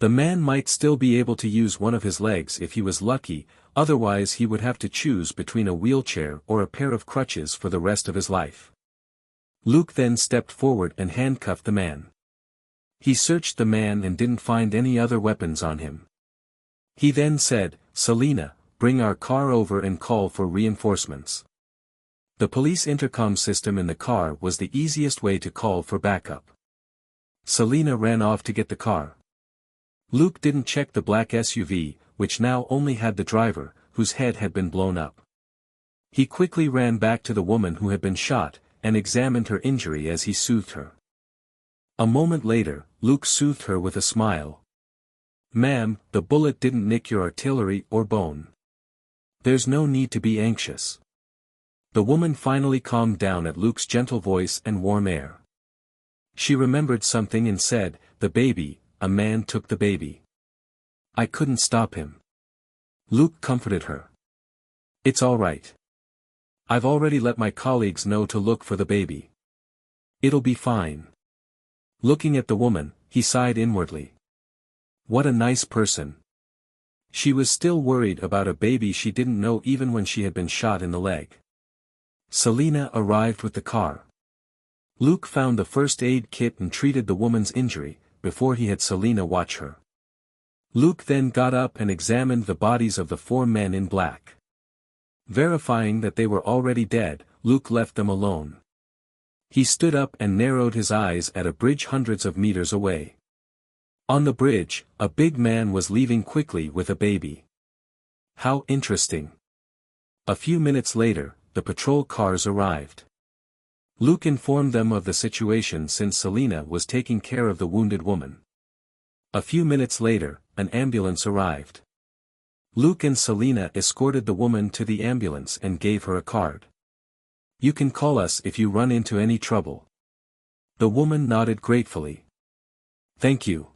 The man might still be able to use one of his legs if he was lucky, otherwise he would have to choose between a wheelchair or a pair of crutches for the rest of his life. Luke then stepped forward and handcuffed the man. He searched the man and didn't find any other weapons on him. He then said, Selina, bring our car over and call for reinforcements. The police intercom system in the car was the easiest way to call for backup. Selina ran off to get the car. Luke didn't check the black SUV, which now only had the driver, whose head had been blown up. He quickly ran back to the woman who had been shot, and examined her injury as he soothed her. A moment later, Luke soothed her with a smile. Ma'am, the bullet didn't nick your artillery or bone. There's no need to be anxious. The woman finally calmed down at Luke's gentle voice and warm air. She remembered something and said, the baby, a man took the baby. I couldn't stop him. Luke comforted her. It's all right. I've already let my colleagues know to look for the baby. It'll be fine. Looking at the woman, he sighed inwardly. What a nice person. She was still worried about a baby she didn't know even when she had been shot in the leg. Selina arrived with the car. Luke found the first aid kit and treated the woman's injury, before he had Selina watch her. Luke then got up and examined the bodies of the 4 men in black. Verifying that they were already dead, Luke left them alone. He stood up and narrowed his eyes at a bridge hundreds of meters away. On the bridge, a big man was leaving quickly with a baby. How interesting. A few minutes later, the patrol cars arrived. Luke informed them of the situation since Selina was taking care of the wounded woman. A few minutes later, an ambulance arrived. Luke and Selina escorted the woman to the ambulance and gave her a card. You can call us if you run into any trouble. The woman nodded gratefully. Thank you.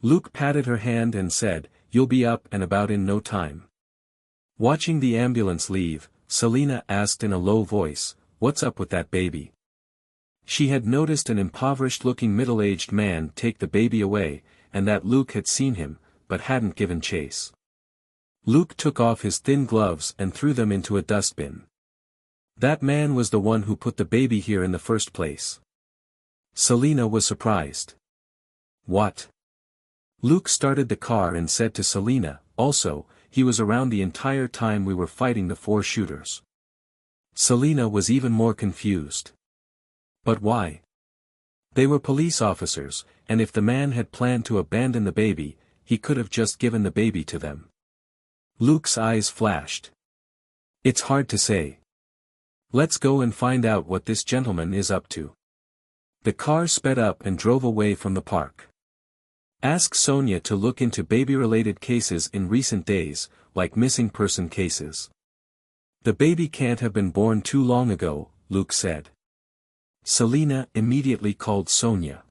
Luke patted her hand and said, you'll be up and about in no time. Watching the ambulance leave, Selina asked in a low voice, what's up with that baby? She had noticed an impoverished-looking middle-aged man take the baby away, and that Luke had seen him, but hadn't given chase. Luke took off his thin gloves and threw them into a dustbin. That man was the one who put the baby here in the first place. Selina was surprised. What? Luke started the car and said to Selina, also, he was around the entire time we were fighting the 4 shooters. Selina was even more confused. But why? They were police officers, and if the man had planned to abandon the baby, he could have just given the baby to them. Luke's eyes flashed. It's hard to say. Let's go and find out what this gentleman is up to. The car sped up and drove away from the park. Ask Sonia to look into baby-related cases in recent days, like missing person cases. The baby can't have been born too long ago, Luke said. Selina immediately called Sonia.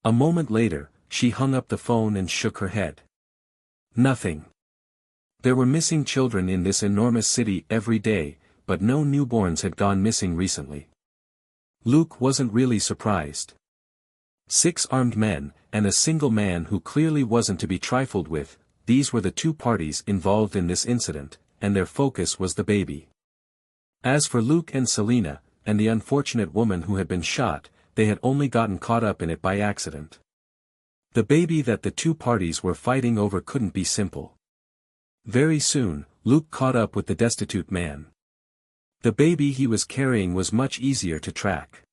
A moment later, she hung up the phone and shook her head. Nothing. There were missing children in this enormous city every day, but no newborns had gone missing recently. Luke wasn't really surprised. 6 armed men, and a single man who clearly wasn't to be trifled with, these were the 2 parties involved in this incident, and their focus was the baby. As for Luke and Selina, and the unfortunate woman who had been shot, they had only gotten caught up in it by accident. The baby that the 2 parties were fighting over couldn't be simple. Very soon, Luke caught up with the destitute man. The baby he was carrying was much easier to track.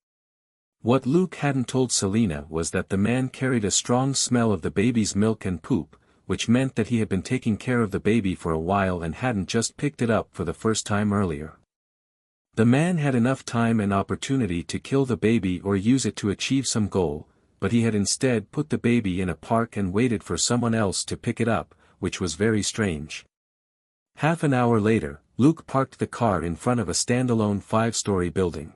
What Luke hadn't told Selina was that the man carried a strong smell of the baby's milk and poop, which meant that he had been taking care of the baby for a while and hadn't just picked it up for the first time earlier. The man had enough time and opportunity to kill the baby or use it to achieve some goal, but he had instead put the baby in a park and waited for someone else to pick it up, which was very strange. Half an hour later, Luke parked the car in front of a standalone 5-story building.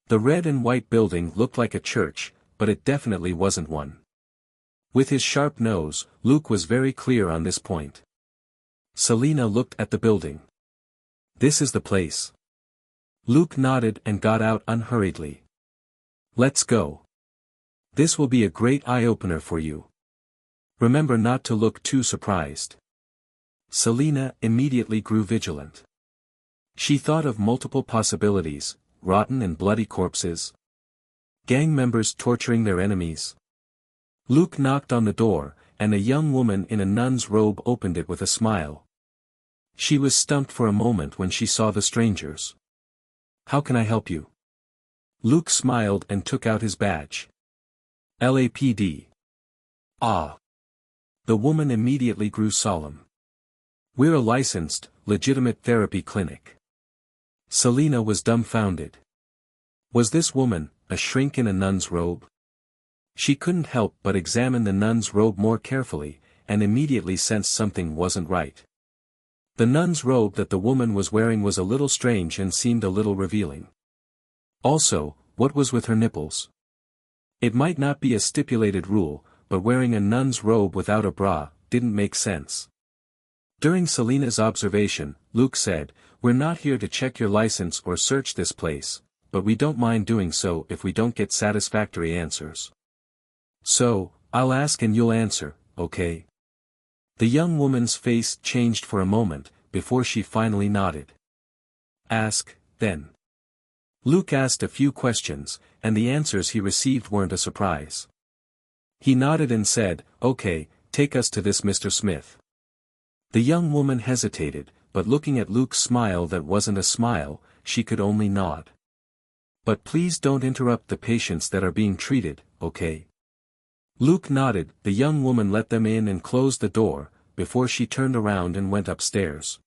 The red and white building looked like a church, but it definitely wasn't one. With his sharp nose, Luke was very clear on this point. Selina looked at the building. This is the place. Luke nodded and got out unhurriedly. Let's go. This will be a great eye-opener for you. Remember not to look too surprised. Selina immediately grew vigilant. She thought of multiple possibilities, rotten and bloody corpses, gang members torturing their enemies. Luke knocked on the door, and a young woman in a nun's robe opened it with a smile. She was stumped for a moment when she saw the strangers. How can I help you? Luke smiled and took out his badge. LAPD. Ah. The woman immediately grew solemn. We're a licensed, legitimate therapy clinic. Selina was dumbfounded. Was this woman, a shrink in a nun's robe? She couldn't help but examine the nun's robe more carefully, and immediately sensed something wasn't right. The nun's robe that the woman was wearing was a little strange and seemed a little revealing. Also, what was with her nipples? It might not be a stipulated rule, but wearing a nun's robe without a bra didn't make sense. During Selina's observation, Luke said, "We're not here to check your license or search this place, but we don't mind doing so if we don't get satisfactory answers. So, I'll ask and you'll answer, okay?" The young woman's face changed for a moment, before she finally nodded. Ask, then. Luke asked a few questions, and the answers he received weren't a surprise. He nodded and said, "Okay, take us to this Mr. Smith." The young woman hesitated, but looking at Luke's smile that wasn't a smile, she could only nod. "But please don't interrupt the patients that are being treated, okay?" Luke nodded. The young woman let them in and closed the door, before she turned around and went upstairs.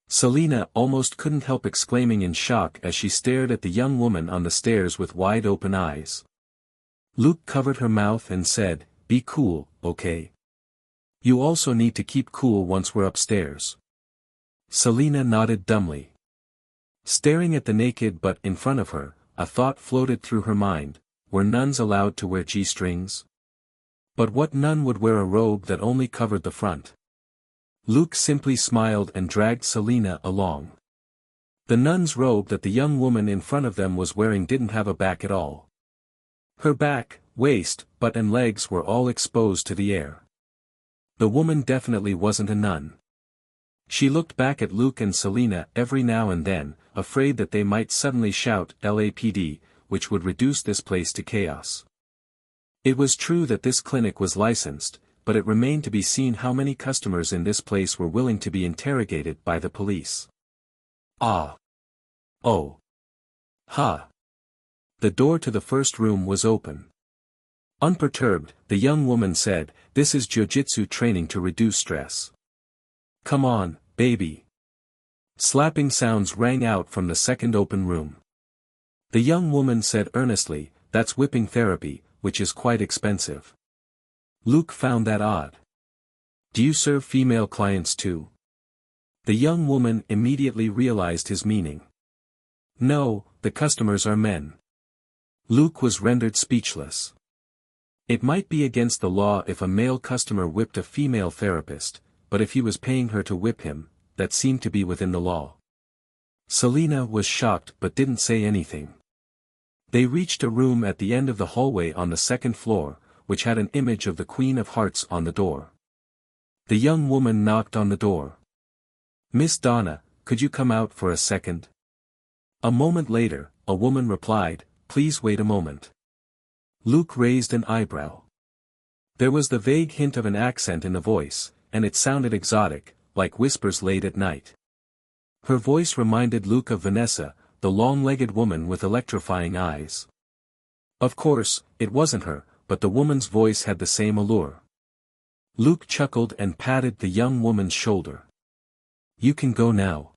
Selina almost couldn't help exclaiming in shock as she stared at the young woman on the stairs with wide-open eyes. Luke covered her mouth and said, "Be cool, okay? You also need to keep cool once we're upstairs." Selina nodded dumbly. Staring at the naked butt in front of her, a thought floated through her mind, were nuns allowed to wear G-strings? But what nun would wear a robe that only covered the front? Luke simply smiled and dragged Selina along. The nun's robe that the young woman in front of them was wearing didn't have a back at all. Her back, waist, butt and legs were all exposed to the air. The woman definitely wasn't a nun. She looked back at Luke and Selina every now and then, afraid that they might suddenly shout LAPD, which would reduce this place to chaos. It was true that this clinic was licensed, but it remained to be seen how many customers in this place were willing to be interrogated by the police. Ah. Oh. Ha. The door to the first room was open. Unperturbed, the young woman said, "This is jiu-jitsu training to reduce stress. Come on, baby." Slapping sounds rang out from the second open room. The young woman said earnestly, "That's whipping therapy, which is quite expensive." Luke found that odd. "Do you serve female clients too?" The young woman immediately realized his meaning. "No, the customers are men." Luke was rendered speechless. It might be against the law if a male customer whipped a female therapist, but if he was paying her to whip him, that seemed to be within the law. Selina was shocked but didn't say anything. They reached a room at the end of the hallway on the second floor, which had an image of the Queen of Hearts on the door. The young woman knocked on the door. "Miss Donna, could you come out for a second?" A moment later, a woman replied, "Please wait a moment." Luke raised an eyebrow. There was the vague hint of an accent in the voice, and it sounded exotic, like whispers late at night. Her voice reminded Luke of Vanessa, the long-legged woman with electrifying eyes. Of course, it wasn't her, but the woman's voice had the same allure. Luke chuckled and patted the young woman's shoulder. "You can go now.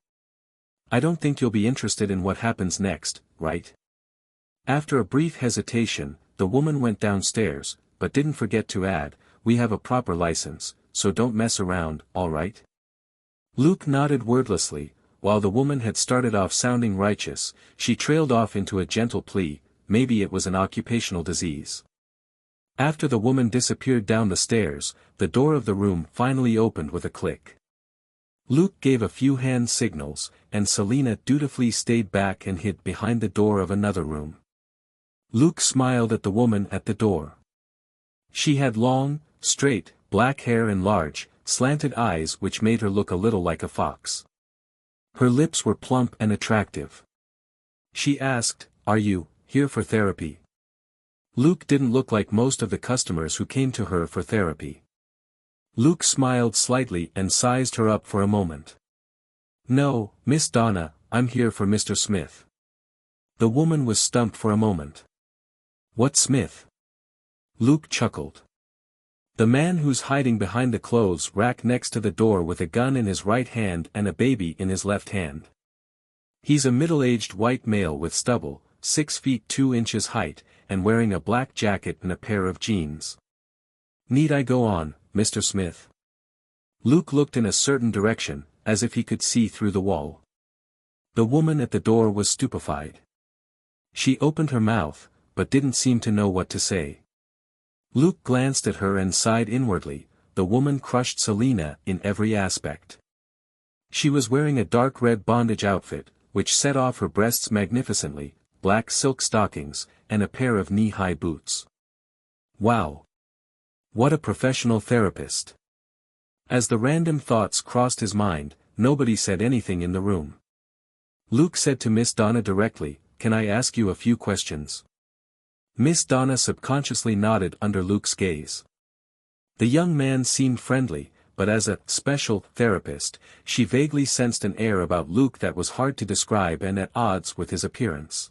I don't think you'll be interested in what happens next, right?" After a brief hesitation, the woman went downstairs, but didn't forget to add, "We have a proper license, so don't mess around, all right?" Luke nodded wordlessly. While the woman had started off sounding righteous, she trailed off into a gentle plea, maybe it was an occupational disease. After the woman disappeared down the stairs, the door of the room finally opened with a click. Luke gave a few hand signals, and Selina dutifully stayed back and hid behind the door of another room. Luke smiled at the woman at the door. She had long, straight, black hair and large, slanted eyes which made her look a little like a fox. Her lips were plump and attractive. She asked, "Are you here for therapy?" Luke didn't look like most of the customers who came to her for therapy. Luke smiled slightly and sized her up for a moment. "No, Miss Donna, I'm here for Mr. Smith." The woman was stumped for a moment. "What Smith?" Luke chuckled. "The man who's hiding behind the clothes rack next to the door with a gun in his right hand and a baby in his left hand. He's a middle-aged white male with stubble, 6 feet 2 inches height, and wearing a black jacket and a pair of jeans. Need I go on, Mr. Smith?" Luke looked in a certain direction, as if he could see through the wall. The woman at the door was stupefied. She opened her mouth, but didn't seem to know what to say. Luke glanced at her and sighed inwardly. The woman crushed Selina in every aspect. She was wearing a dark red bondage outfit, which set off her breasts magnificently, black silk stockings, and a pair of knee-high boots. Wow! What a professional therapist! As the random thoughts crossed his mind, nobody said anything in the room. Luke said to Miss Donna directly, "Can I ask you a few questions?" Miss Donna subconsciously nodded under Luke's gaze. The young man seemed friendly, but as a special therapist, she vaguely sensed an air about Luke that was hard to describe and at odds with his appearance.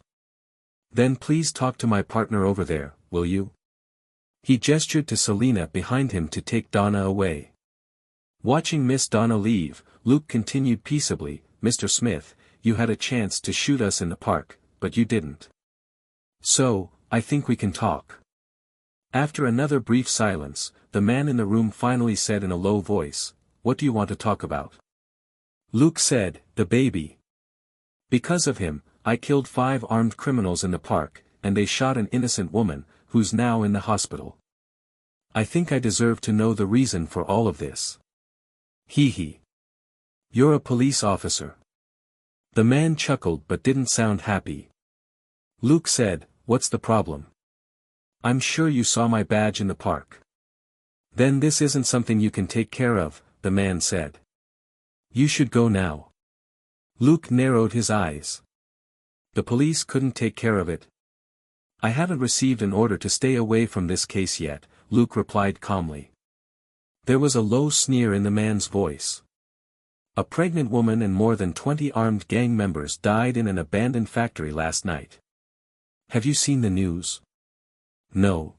"Then please talk to my partner over there, will you?" He gestured to Selina behind him to take Donna away. Watching Miss Donna leave, Luke continued peaceably, "Mr. Smith, you had a chance to shoot us in the park, but you didn't. So, I think we can talk." After another brief silence, the man in the room finally said in a low voice, "What do you want to talk about?" Luke said, "The baby. Because of him, I killed 5 armed criminals in the park, and they shot an innocent woman, who's now in the hospital. I think I deserve to know the reason for all of this. Hee hee. You're a police officer. The man chuckled but didn't sound happy. Luke said, "What's the problem? I'm sure you saw my badge in the park." "Then this isn't something you can take care of," the man said. "You should go now." Luke narrowed his eyes. The police couldn't take care of it. "I haven't received an order to stay away from this case yet," Luke replied calmly. There was a low sneer in the man's voice. A pregnant woman and more than 20 armed gang members died in an abandoned factory last night. Have you seen the news? No.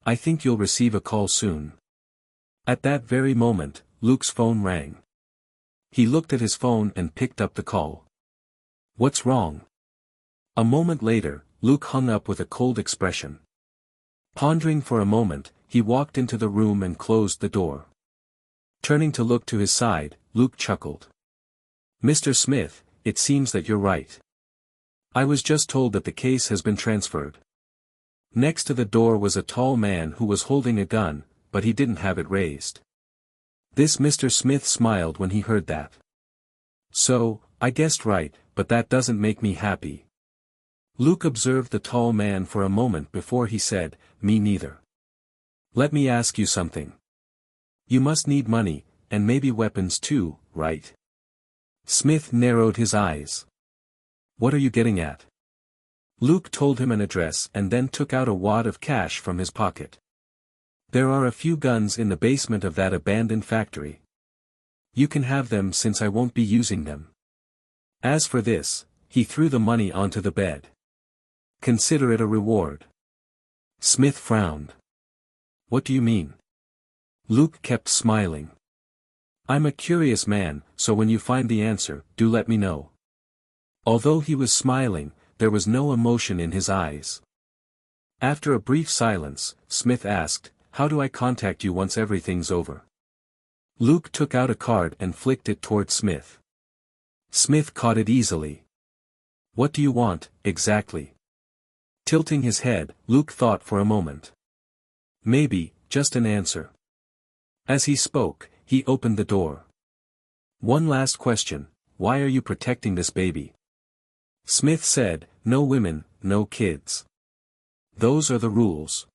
I think you'll receive a call soon. At that very moment, Luke's phone rang. He looked at his phone and picked up the call. What's wrong? A moment later, Luke hung up with a cold expression. Pondering for a moment, he walked into the room and closed the door. Turning to look to his side, Luke chuckled. "Mr. Smith, it seems that you're right. I was just told that the case has been transferred." Next to the door was a tall man who was holding a gun, but he didn't have it raised. This Mr. Smith smiled when he heard that. "So, I guessed right, but that doesn't make me happy." Luke observed the tall man for a moment before he said, "Me neither. Let me ask you something. You must need money, and maybe weapons too, right?" Smith narrowed his eyes. "What are you getting at?" Luke told him an address and then took out a wad of cash from his pocket. "There are a few guns in the basement of that abandoned factory. You can have them since I won't be using them. As for this," he threw the money onto the bed. "Consider it a reward." Smith frowned. "What do you mean?" Luke kept smiling. "I'm a curious man, so when you find the answer, do let me know." Although he was smiling, there was no emotion in his eyes. After a brief silence, Smith asked, "How do I contact you once everything's over?" Luke took out a card and flicked it toward Smith. Smith caught it easily. "What do you want, exactly?" Tilting his head, Luke thought for a moment. "Maybe, just an answer." As he spoke, he opened the door. "One last question, why are you protecting this baby?" Smith said, "No women, no kids. Those are the rules."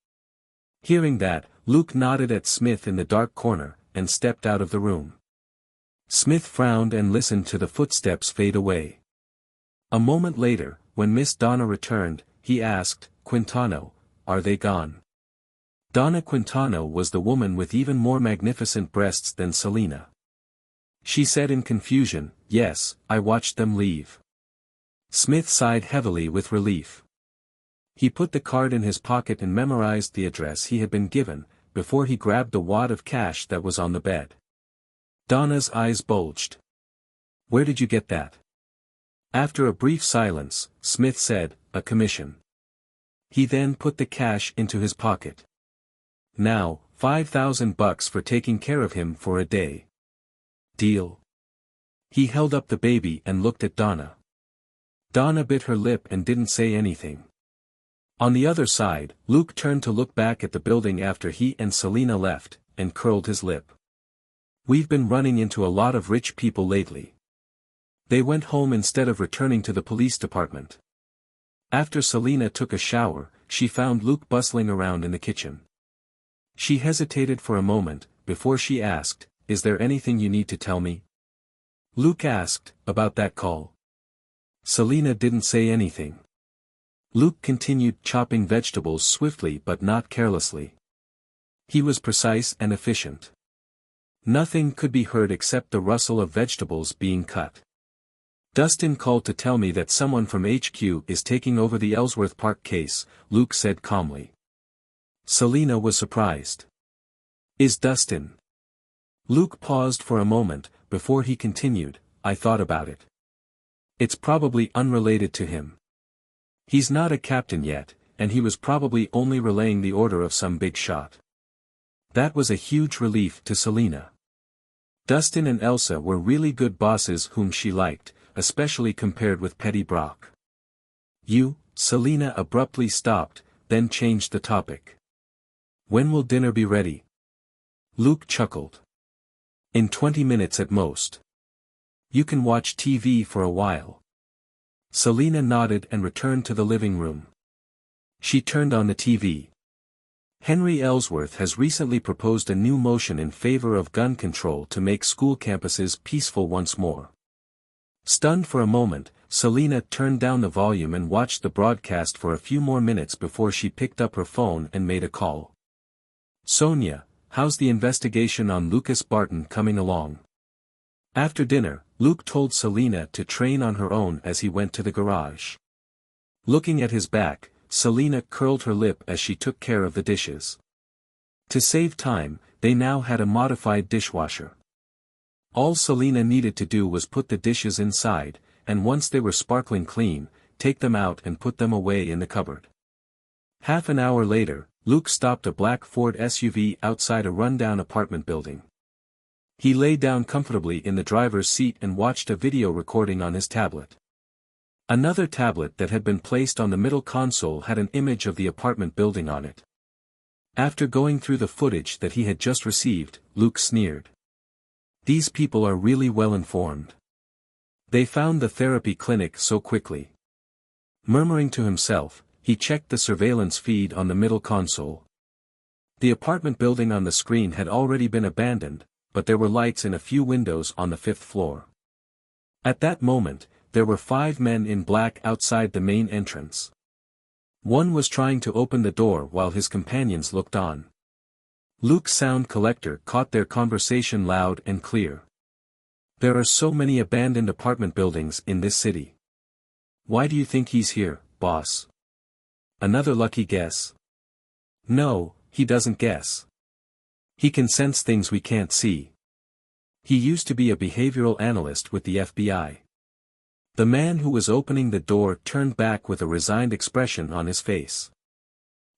Hearing that, Luke nodded at Smith in the dark corner, and stepped out of the room. Smith frowned and listened to the footsteps fade away. A moment later, when Miss Donna returned, he asked, "Quintano, are they gone?" Donna Quintano was the woman with even more magnificent breasts than Selena. She said in confusion, "Yes, I watched them leave." Smith sighed heavily with relief. He put the card in his pocket and memorized the address he had been given, before he grabbed the wad of cash that was on the bed. Donna's eyes bulged. "Where did you get that?" After a brief silence, Smith said, "A commission." He then put the cash into his pocket. "Now, $5,000 for taking care of him for a day. Deal?" He held up the baby and looked at Donna. Donna bit her lip and didn't say anything. On the other side, Luke turned to look back at the building after he and Selena left, and curled his lip. "We've been running into a lot of rich people lately. They went home instead of returning to the police department." After Selena took a shower, she found Luke bustling around in the kitchen. She hesitated for a moment, before she asked, "Is there anything you need to tell me?" Luke asked, "About that call?" Selena didn't say anything. Luke continued chopping vegetables swiftly but not carelessly. He was precise and efficient. Nothing could be heard except the rustle of vegetables being cut. "Dustin called to tell me that someone from HQ is taking over the Ellsworth Park case," Luke said calmly. Selena was surprised. "Is Dustin?" Luke paused for a moment, before he continued, "I thought about it. It's probably unrelated to him. He's not a captain yet, and he was probably only relaying the order of some big shot." That was a huge relief to Selena. Dustin and Elsa were really good bosses whom she liked, especially compared with Petty Brock. Selina abruptly stopped, then changed the topic. When will dinner be ready? Luke chuckled. In 20 minutes at most. You can watch TV for a while. Selina nodded and returned to the living room. She turned on the TV. Henry Ellsworth has recently proposed a new motion in favor of gun control to make school campuses peaceful once more. Stunned for a moment, Selina turned down the volume and watched the broadcast for a few more minutes before she picked up her phone and made a call. Sonia, how's the investigation on Lucas Barton coming along? After dinner, Luke told Selina to train on her own as he went to the garage. Looking at his back, Selina curled her lip as she took care of the dishes. To save time, they now had a modified dishwasher. All Selina needed to do was put the dishes inside, and once they were sparkling clean, take them out and put them away in the cupboard. Half an hour later, Luke stopped a black Ford SUV outside a rundown apartment building. He lay down comfortably in the driver's seat and watched a video recording on his tablet. Another tablet that had been placed on the middle console had an image of the apartment building on it. After going through the footage that he had just received, Luke sneered. These people are really well informed. They found the therapy clinic so quickly. Murmuring to himself, he checked the surveillance feed on the middle console. The apartment building on the screen had already been abandoned, but there were lights in a few windows on the 5th floor. At that moment, there were 5 men in black outside the main entrance. One was trying to open the door while his companions looked on. Luke's sound collector caught their conversation loud and clear. There are so many abandoned apartment buildings in this city. Why do you think he's here, boss? Another lucky guess? No, he doesn't guess. He can sense things we can't see. He used to be a behavioral analyst with the FBI. The man who was opening the door turned back with a resigned expression on his face.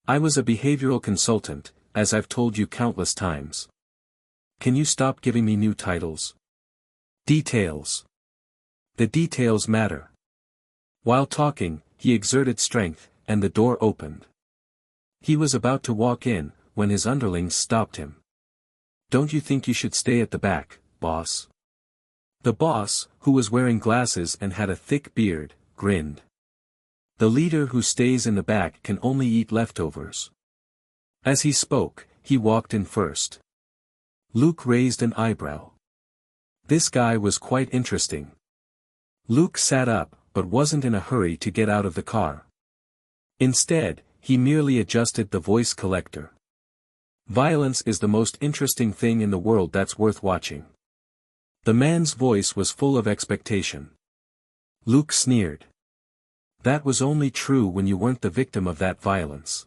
I was a behavioral consultant, as I've told you countless times. Can you stop giving me new titles? Details. The details matter. While talking, he exerted strength, and the door opened. He was about to walk in, when his underlings stopped him. Don't you think you should stay at the back, boss? The boss, who was wearing glasses and had a thick beard, grinned. The leader who stays in the back can only eat leftovers. As he spoke, he walked in first. Luke raised an eyebrow. This guy was quite interesting. Luke sat up, but wasn't in a hurry to get out of the car. Instead, he merely adjusted the voice collector. Violence is the most interesting thing in the world that's worth watching. The man's voice was full of expectation. Luke sneered. That was only true when you weren't the victim of that violence.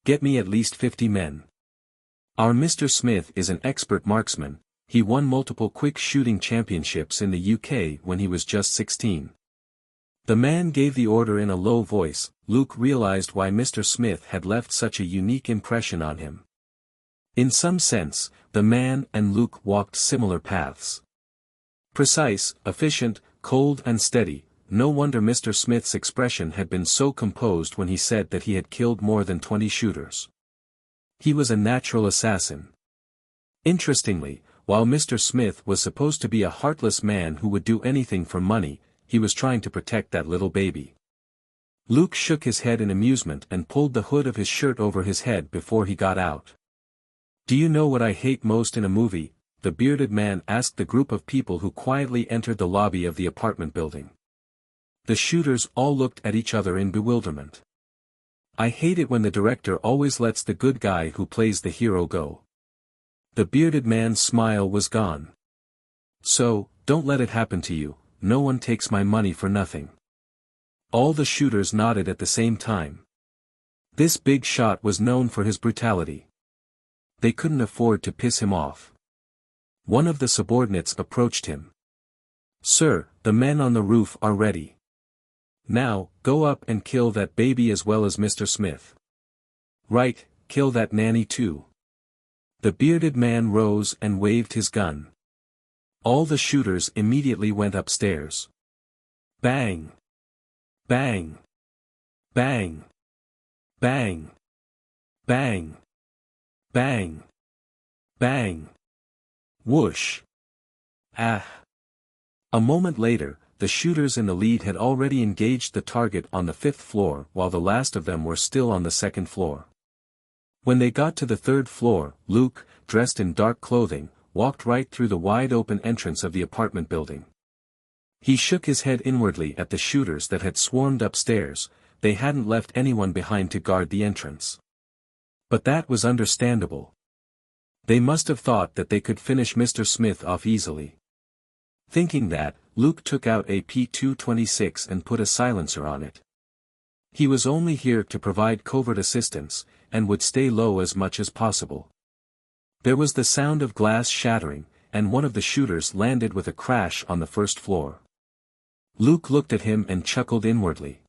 Get me at least 50 men. Our Mr. Smith is an expert marksman. He won multiple quick shooting championships in the UK when he was just 16. The man gave the order in a low voice. Luke realized why Mr. Smith had left such a unique impression on him. In some sense, the man and Luke walked similar paths. Precise, efficient, cold and steady, no wonder Mr. Smith's expression had been so composed when he said that he had killed more than 20 shooters. He was a natural assassin. Interestingly, while Mr. Smith was supposed to be a heartless man who would do anything for money, he was trying to protect that little baby. Luke shook his head in amusement and pulled the hood of his shirt over his head before he got out. Do you know what I hate most in a movie? The bearded man asked the group of people who quietly entered the lobby of the apartment building. The shooters all looked at each other in bewilderment. I hate it when the director always lets the good guy who plays the hero go. The bearded man's smile was gone. So, don't let it happen to you. No one takes my money for nothing. All the shooters nodded at the same time. This big shot was known for his brutality. They couldn't afford to piss him off. One of the subordinates approached him. Sir, the men on the roof are ready. Now, go up and kill that baby as well as Mr. Smith. Right, kill that nanny too. The bearded man rose and waved his gun. All the shooters immediately went upstairs. Bang! Bang! Bang! Bang! Bang! Bang! Bang! Whoosh! Ah! A moment later, the shooters in the lead had already engaged the target on the 5th floor while the last of them were still on the 2nd floor. When they got to the 3rd floor, Luke, dressed in dark clothing, walked right through the wide-open entrance of the apartment building. He shook his head inwardly at the shooters that had swarmed upstairs. They hadn't left anyone behind to guard the entrance. But that was understandable. They must have thought that they could finish Mr. Smith off easily. Thinking that, Luke took out a P226 and put a silencer on it. He was only here to provide covert assistance, and would stay low as much as possible. There was the sound of glass shattering, and one of the shooters landed with a crash on the 1st floor. Luke looked at him and chuckled inwardly.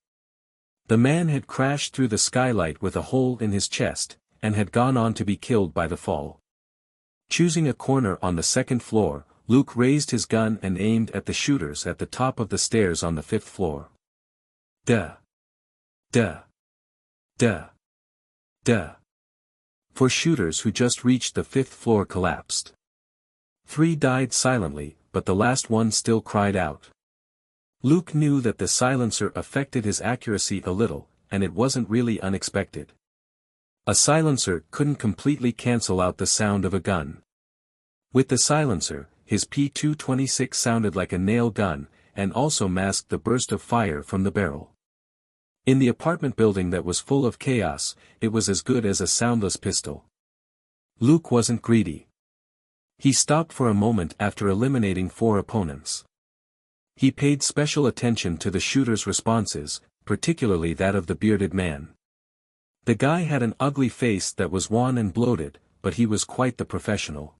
The man had crashed through the skylight with a hole in his chest, and had gone on to be killed by the fall. Choosing a corner on the 2nd floor, Luke raised his gun and aimed at the shooters at the top of the stairs on the 5th floor. Duh. Duh. Duh. Duh. 4 shooters who just reached the 5th floor collapsed. 3 died silently, but the last one still cried out. Luke knew that the silencer affected his accuracy a little, and it wasn't really unexpected. A silencer couldn't completely cancel out the sound of a gun. With the silencer, his P226 sounded like a nail gun, and also masked the burst of fire from the barrel. In the apartment building that was full of chaos, it was as good as a soundless pistol. Luke wasn't greedy. He stopped for a moment after eliminating 4 opponents. He paid special attention to the shooter's responses, particularly that of the bearded man. The guy had an ugly face that was wan and bloated, but he was quite the professional.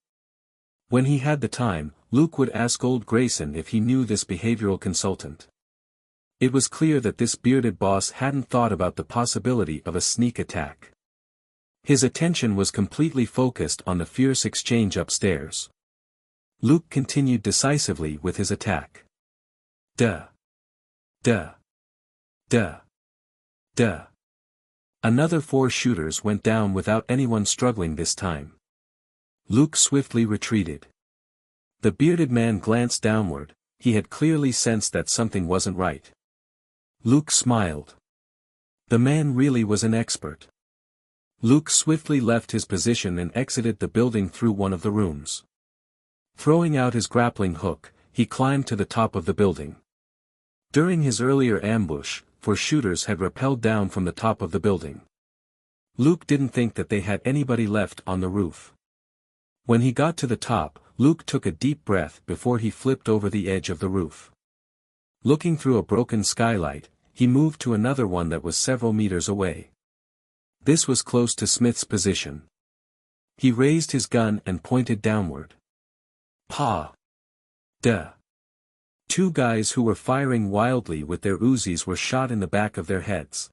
When he had the time, Luke would ask old Grayson if he knew this behavioral consultant. It was clear that this bearded boss hadn't thought about the possibility of a sneak attack. His attention was completely focused on the fierce exchange upstairs. Luke continued decisively with his attack. Duh. Duh. Duh. Duh. Another 4 shooters went down without anyone struggling this time. Luke swiftly retreated. The bearded man glanced downward. He had clearly sensed that something wasn't right. Luke smiled. The man really was an expert. Luke swiftly left his position and exited the building through one of the rooms. Throwing out his grappling hook, he climbed to the top of the building. During his earlier ambush, 4 shooters had rappelled down from the top of the building. Luke didn't think that they had anybody left on the roof. When he got to the top, Luke took a deep breath before he flipped over the edge of the roof. Looking through a broken skylight, he moved to another one that was several meters away. This was close to Smith's position. He raised his gun and pointed downward. Pa! Duh! 2 guys who were firing wildly with their Uzis were shot in the back of their heads.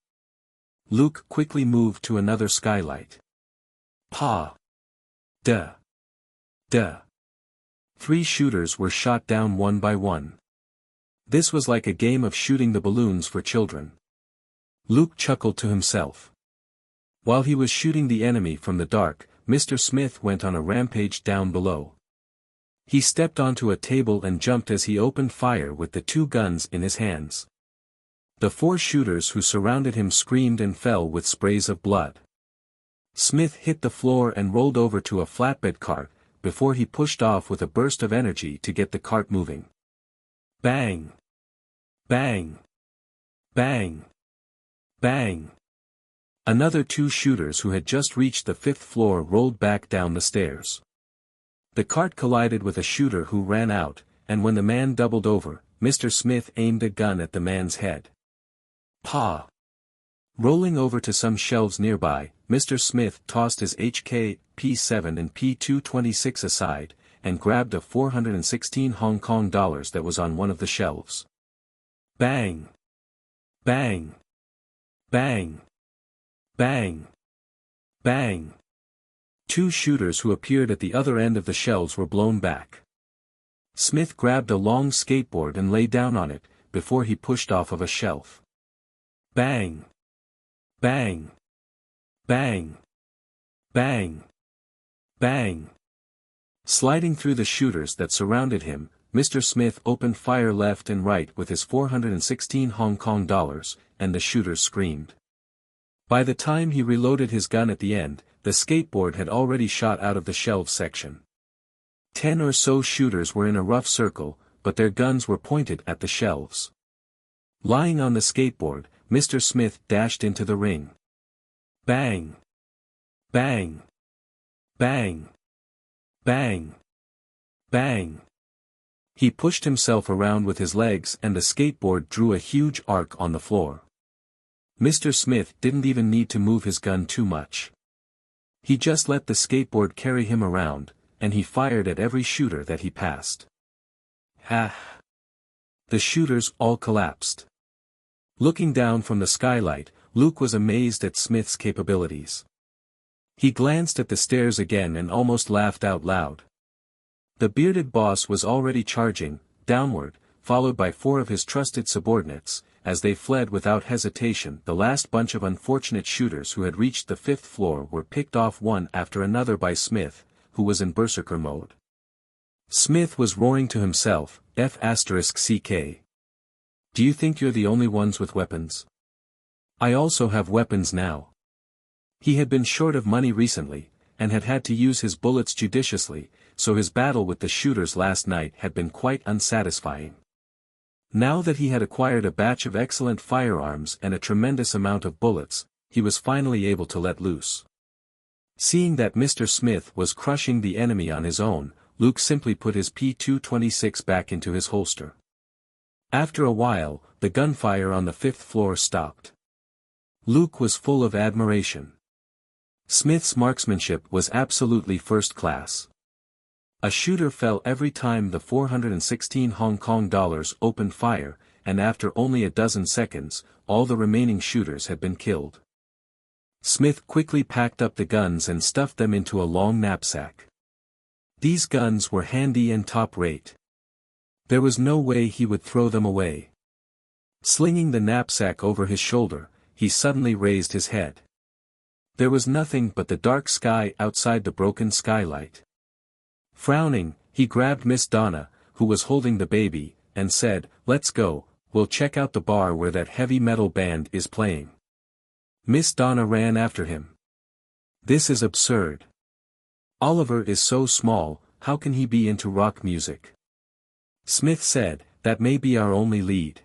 Luke quickly moved to another skylight. Pa! Duh! Duh! 3 shooters were shot down one by one. This was like a game of shooting the balloons for children. Luke chuckled to himself. While he was shooting the enemy from the dark, Mr. Smith went on a rampage down below. He stepped onto a table and jumped as he opened fire with the 2 guns in his hands. The 4 shooters who surrounded him screamed and fell with sprays of blood. Smith hit the floor and rolled over to a flatbed cart, before he pushed off with a burst of energy to get the cart moving. Bang! Bang! Bang! Bang! Another 2 shooters who had just reached the 5th floor rolled back down the stairs. The cart collided with a shooter who ran out, and when the man doubled over, Mr. Smith aimed a gun at the man's head. Pa! Rolling over to some shelves nearby, Mr. Smith tossed his HK, P7 and P226 aside, and grabbed a 416 Hong Kong dollars that was on one of the shelves. Bang! Bang! Bang! Bang! Bang! 2 shooters who appeared at the other end of the shelves were blown back. Smith grabbed a long skateboard and lay down on it, before he pushed off of a shelf. Bang! Bang! Bang! Bang! Bang! Sliding through the shooters that surrounded him, Mr. Smith opened fire left and right with his 416 Hong Kong dollars, and the shooters screamed. By the time he reloaded his gun at the end, the skateboard had already shot out of the shelves section. 10 or so shooters were in a rough circle, but their guns were pointed at the shelves. Lying on the skateboard, Mr. Smith dashed into the ring. Bang! Bang! Bang! Bang! Bang! He pushed himself around with his legs and the skateboard drew a huge arc on the floor. Mr. Smith didn't even need to move his gun too much. He just let the skateboard carry him around, and he fired at every shooter that he passed. Ha! The shooters all collapsed. Looking down from the skylight, Luke was amazed at Smith's capabilities. He glanced at the stairs again and almost laughed out loud. The bearded boss was already charging, downward, followed by 4 of his trusted subordinates. As they fled without hesitation, the last bunch of unfortunate shooters who had reached the 5th floor were picked off one after another by Smith, who was in berserker mode. Smith was roaring to himself, F***CK. Do you think you're the only ones with weapons? I also have weapons now. He had been short of money recently, and had had to use his bullets judiciously, so his battle with the shooters last night had been quite unsatisfying. Now that he had acquired a batch of excellent firearms and a tremendous amount of bullets, he was finally able to let loose. Seeing that Mr. Smith was crushing the enemy on his own, Luke simply put his P226 back into his holster. After a while, the gunfire on the 5th floor stopped. Luke was full of admiration. Smith's marksmanship was absolutely first class. A shooter fell every time the 416 Hong Kong dollars opened fire, and after only a dozen seconds, all the remaining shooters had been killed. Smith quickly packed up the guns and stuffed them into a long knapsack. These guns were handy and top-rate. There was no way he would throw them away. Slinging the knapsack over his shoulder, he suddenly raised his head. There was nothing but the dark sky outside the broken skylight. Frowning, he grabbed Miss Donna, who was holding the baby, and said, "Let's go, we'll check out the bar where that heavy metal band is playing." Miss Donna ran after him. "This is absurd. Oliver is so small, how can he be into rock music?" Smith said, "That may be our only lead."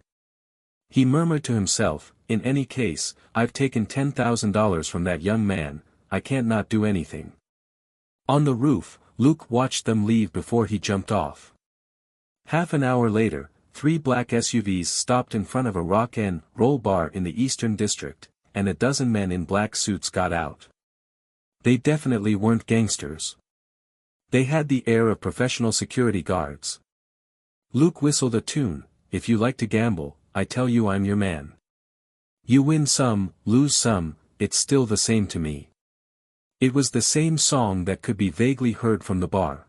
He murmured to himself, "In any case, I've taken $10,000 from that young man, I can't not do anything." On the roof, Luke watched them leave before he jumped off. Half an hour later, 3 black SUVs stopped in front of a rock and roll bar in the Eastern District, and a dozen men in black suits got out. They definitely weren't gangsters. They had the air of professional security guards. Luke whistled a tune, "If you like to gamble, I tell you I'm your man. You win some, lose some, it's still the same to me." It was the same song that could be vaguely heard from the bar.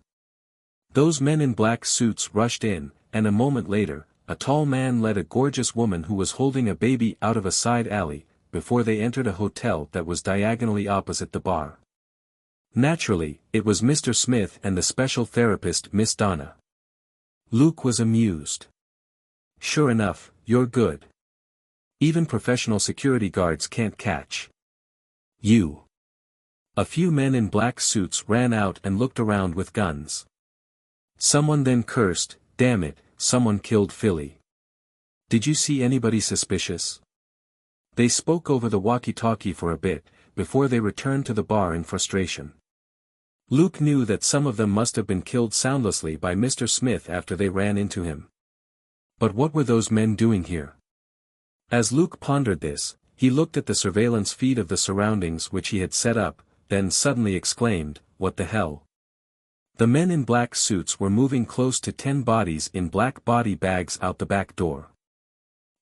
Those men in black suits rushed in, and a moment later, a tall man led a gorgeous woman who was holding a baby out of a side alley, before they entered a hotel that was diagonally opposite the bar. Naturally, it was Mr. Smith and the special therapist Miss Donna. Luke was amused. "Sure enough, you're good. Even professional security guards can't catch you." A few men in black suits ran out and looked around with guns. Someone then cursed, "Damn it, someone killed Philly. Did you see anybody suspicious?" They spoke over the walkie-talkie for a bit, before they returned to the bar in frustration. Luke knew that some of them must have been killed soundlessly by Mr. Smith after they ran into him. But what were those men doing here? As Luke pondered this, he looked at the surveillance feed of the surroundings which he had set up, then suddenly exclaimed, "What the hell?" The men in black suits were moving close to 10 bodies in black body bags out the back door.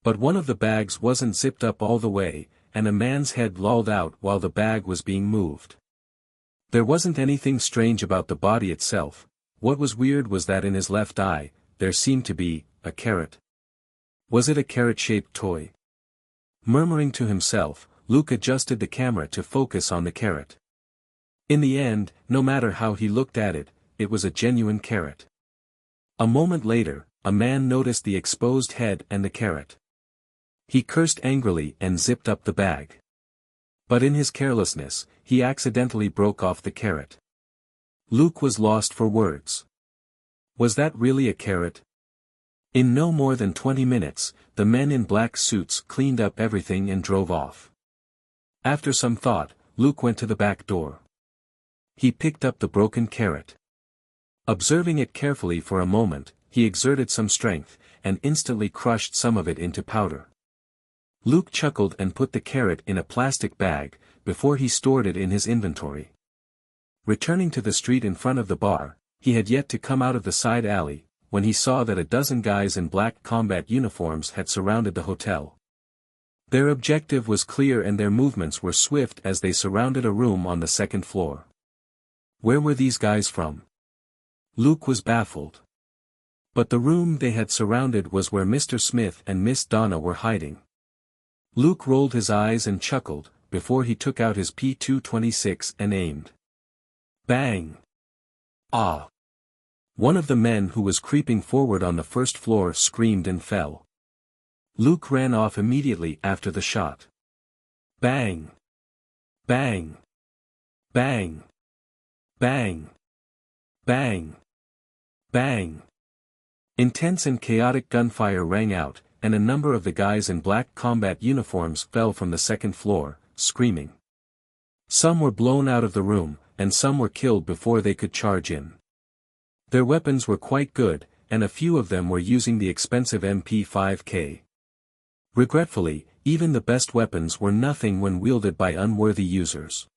But one of the bags wasn't zipped up all the way, and a man's head lolled out while the bag was being moved. There wasn't anything strange about the body itself. What was weird was that in his left eye, there seemed to be a carrot. Was it a carrot-shaped toy? Murmuring to himself, Luke adjusted the camera to focus on the carrot. In the end, no matter how he looked at it, it was a genuine carrot. A moment later, a man noticed the exposed head and the carrot. He cursed angrily and zipped up the bag. But in his carelessness, he accidentally broke off the carrot. Luke was lost for words. Was that really a carrot? In no more than 20 minutes, the men in black suits cleaned up everything and drove off. After some thought, Luke went to the back door. He picked up the broken carrot. Observing it carefully for a moment, he exerted some strength, and instantly crushed some of it into powder. Luke chuckled and put the carrot in a plastic bag, before he stored it in his inventory. Returning to the street in front of the bar, he had yet to come out of the side alley, when he saw that a dozen guys in black combat uniforms had surrounded the hotel. Their objective was clear and their movements were swift as they surrounded a room on the second floor. Where were these guys from? Luke was baffled. But the room they had surrounded was where Mr. Smith and Miss Donna were hiding. Luke rolled his eyes and chuckled, before he took out his P226 and aimed. Bang! Ah! One of the men who was creeping forward on the first floor screamed and fell. Luke ran off immediately after the shot. Bang! Bang! Bang! Bang! Bang! Bang! Intense and chaotic gunfire rang out, and a number of the guys in black combat uniforms fell from the second floor, screaming. Some were blown out of the room, and some were killed before they could charge in. Their weapons were quite good, and a few of them were using the expensive MP5K. Regretfully, even the best weapons were nothing when wielded by unworthy users.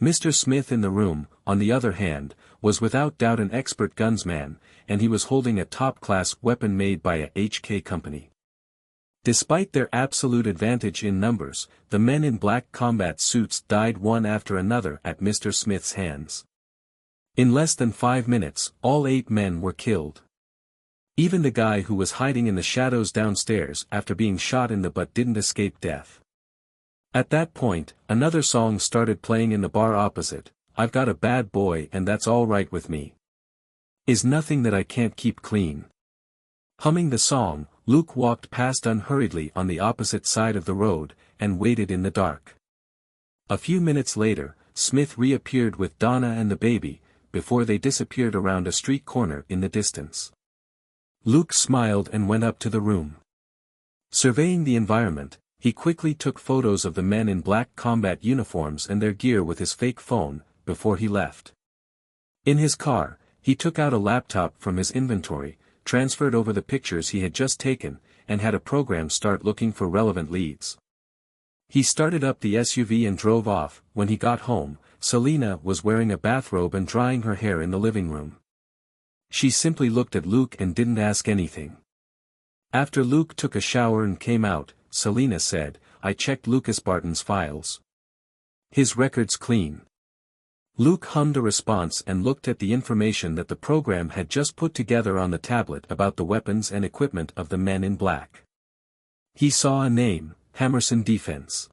Mr. Smith in the room, on the other hand, was without doubt an expert gunsman, and he was holding a top-class weapon made by a HK company. Despite their absolute advantage in numbers, the men in black combat suits died one after another at Mr. Smith's hands. In less than 5 minutes, all 8 men were killed. Even the guy who was hiding in the shadows downstairs after being shot in the butt didn't escape death. At that point, another song started playing in the bar opposite, "I've got a bad boy and that's all right with me. Is nothing that I can't keep clean." Humming the song, Luke walked past unhurriedly on the opposite side of the road, and waited in the dark. A few minutes later, Smith reappeared with Donna and the baby, before they disappeared around a street corner in the distance. Luke smiled and went up to the room. Surveying the environment, he quickly took photos of the men in black combat uniforms and their gear with his fake phone, before he left. In his car, he took out a laptop from his inventory, transferred over the pictures he had just taken, and had a program start looking for relevant leads. He started up the SUV and drove off. When he got home, Selena was wearing a bathrobe and drying her hair in the living room. She simply looked at Luke and didn't ask anything. After Luke took a shower and came out, Selena said, "I checked Lucas Barton's files. His record's clean." Luke hummed a response and looked at the information that the program had just put together on the tablet about the weapons and equipment of the men in black. He saw a name, Hammerson Defense.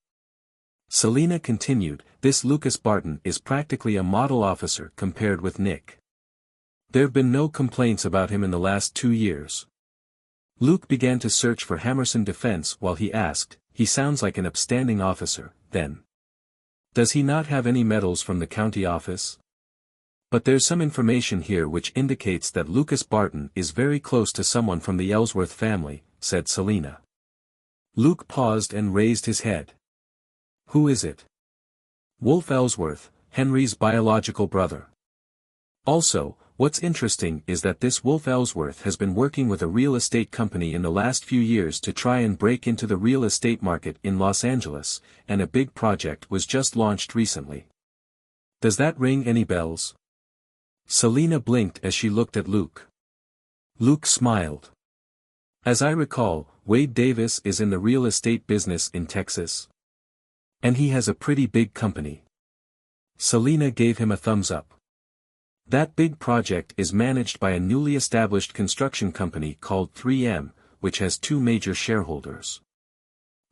Selena continued, "This Lucas Barton is practically a model officer compared with Nick. There've been no complaints about him in the last 2 years." Luke began to search for Hammerson Defense while he asked, "He sounds like an upstanding officer, then. Does he not have any medals from the county office?" "But there's some information here which indicates that Lucas Barton is very close to someone from the Ellsworth family," said Selena. Luke paused and raised his head. "Who is it?" "Wolf Ellsworth, Henry's biological brother. Also, what's interesting is that this Wolf Ellsworth has been working with a real estate company in the last few years to try and break into the real estate market in Los Angeles, and a big project was just launched recently. Does that ring any bells?" Selena blinked as she looked at Luke. Luke smiled. "As I recall, Wade Davis is in the real estate business in Texas. And he has a pretty big company." Selena gave him a thumbs up. "That big project is managed by a newly established construction company called 3M, which has 2 major shareholders.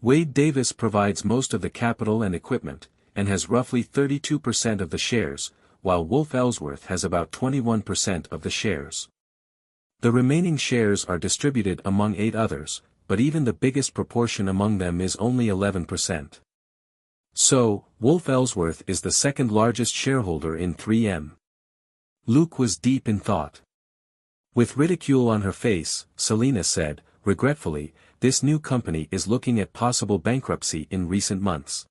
Wade Davis provides most of the capital and equipment, and has roughly 32% of the shares, while Wolf Ellsworth has about 21% of the shares. The remaining shares are distributed among 8 others, but even the biggest proportion among them is only 11%. So, Wolf Ellsworth is the second largest shareholder in 3M. Luke was deep in thought. With ridicule on her face, Selena said, regretfully, this new company is looking at possible bankruptcy in recent months.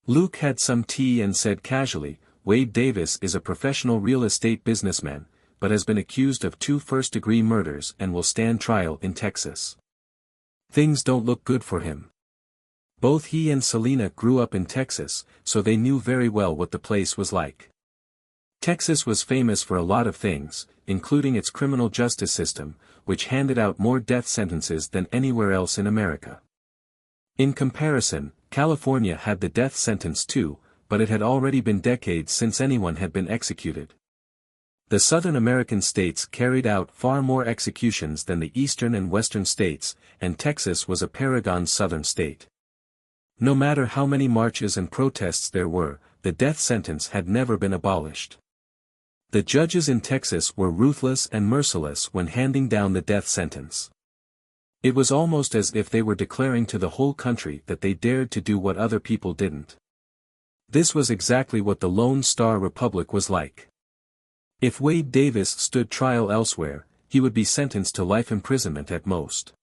Luke had some tea and said casually, Wade Davis is a professional real estate businessman, but has been accused of 2 first-degree murders and will stand trial in Texas. Things don't look good for him. Both he and Selena grew up in Texas, so they knew very well what the place was like. Texas was famous for a lot of things, including its criminal justice system, which handed out more death sentences than anywhere else in America. In comparison, California had the death sentence too, but it had already been decades since anyone had been executed. The Southern American states carried out far more executions than the Eastern and Western states, and Texas was a paragon Southern state. No matter how many marches and protests there were, the death sentence had never been abolished. The judges in Texas were ruthless and merciless when handing down the death sentence. It was almost as if they were declaring to the whole country that they dared to do what other people didn't. This was exactly what the Lone Star Republic was like. If Wade Davis stood trial elsewhere, he would be sentenced to life imprisonment at most.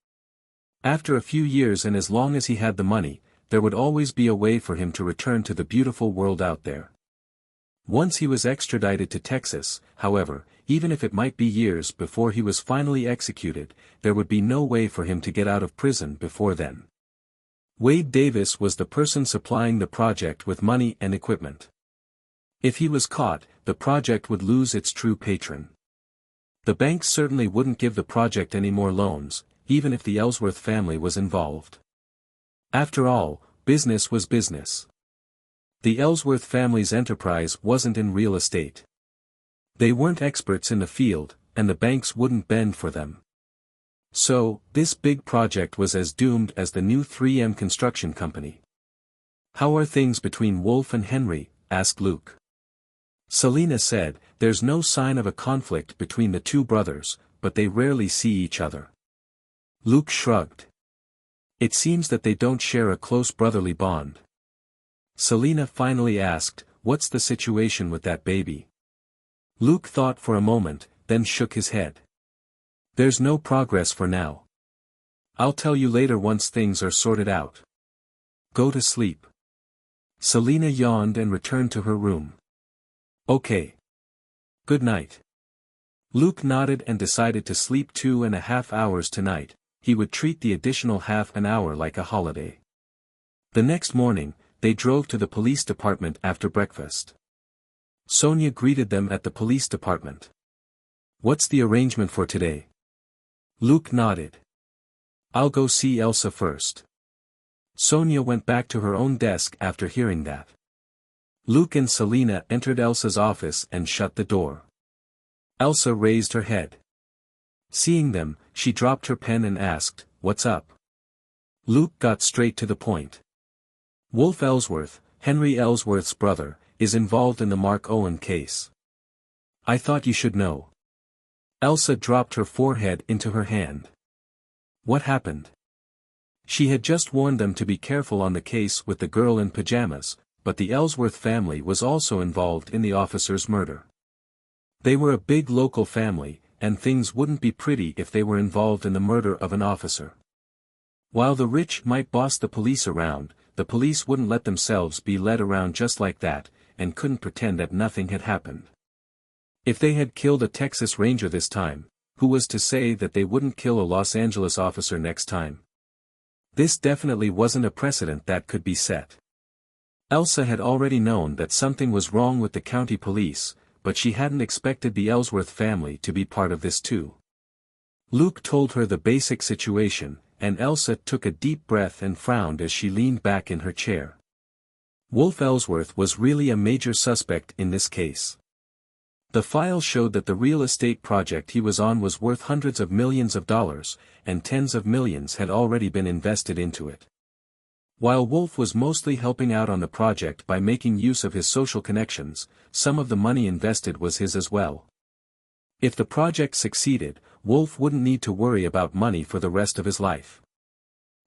After a few years and as long as he had the money, there would always be a way for him to return to the beautiful world out there. Once he was extradited to Texas, however, even if it might be years before he was finally executed, there would be no way for him to get out of prison before then. Wade Davis was the person supplying the project with money and equipment. If he was caught, the project would lose its true patron. The banks certainly wouldn't give the project any more loans, even if the Ellsworth family was involved. After all, business was business. The Ellsworth family's enterprise wasn't in real estate. They weren't experts in the field, and the banks wouldn't bend for them. So, this big project was as doomed as the new 3M construction company. How are things between Wolf and Henry? Asked Luke. Selena said, there's no sign of a conflict between the two brothers, but they rarely see each other. Luke shrugged. It seems that they don't share a close brotherly bond. Selena finally asked, what's the situation with that baby? Luke thought for a moment, then shook his head. There's no progress for now. I'll tell you later once things are sorted out. Go to sleep. Selena yawned and returned to her room. Okay. Good night. Luke nodded and decided to sleep 2.5 hours tonight. He would treat the additional half an hour like a holiday. The next morning, they drove to the police department after breakfast. Sonia greeted them at the police department. What's the arrangement for today? Luke nodded. I'll go see Elsa first. Sonia went back to her own desk after hearing that. Luke and Selena entered Elsa's office and shut the door. Elsa raised her head. Seeing them, she dropped her pen and asked, "What's up?" Luke got straight to the point. Wolf Ellsworth, Henry Ellsworth's brother, is involved in the Mark Owen case. I thought you should know. Elsa dropped her forehead into her hand. What happened? She had just warned them to be careful on the case with the girl in pajamas, but the Ellsworth family was also involved in the officer's murder. They were a big local family, and things wouldn't be pretty if they were involved in the murder of an officer. While the rich might boss the police around, the police wouldn't let themselves be led around just like that, and couldn't pretend that nothing had happened. If they had killed a Texas Ranger this time, who was to say that they wouldn't kill a Los Angeles officer next time? This definitely wasn't a precedent that could be set. Elsa had already known that something was wrong with the county police, but she hadn't expected the Ellsworth family to be part of this too. Luke told her the basic situation, and Elsa took a deep breath and frowned as she leaned back in her chair. Wolf Ellsworth was really a major suspect in this case. The file showed that the real estate project he was on was worth hundreds of millions of dollars, and tens of millions had already been invested into it. While Wolf was mostly helping out on the project by making use of his social connections, some of the money invested was his as well. If the project succeeded, Wolf wouldn't need to worry about money for the rest of his life.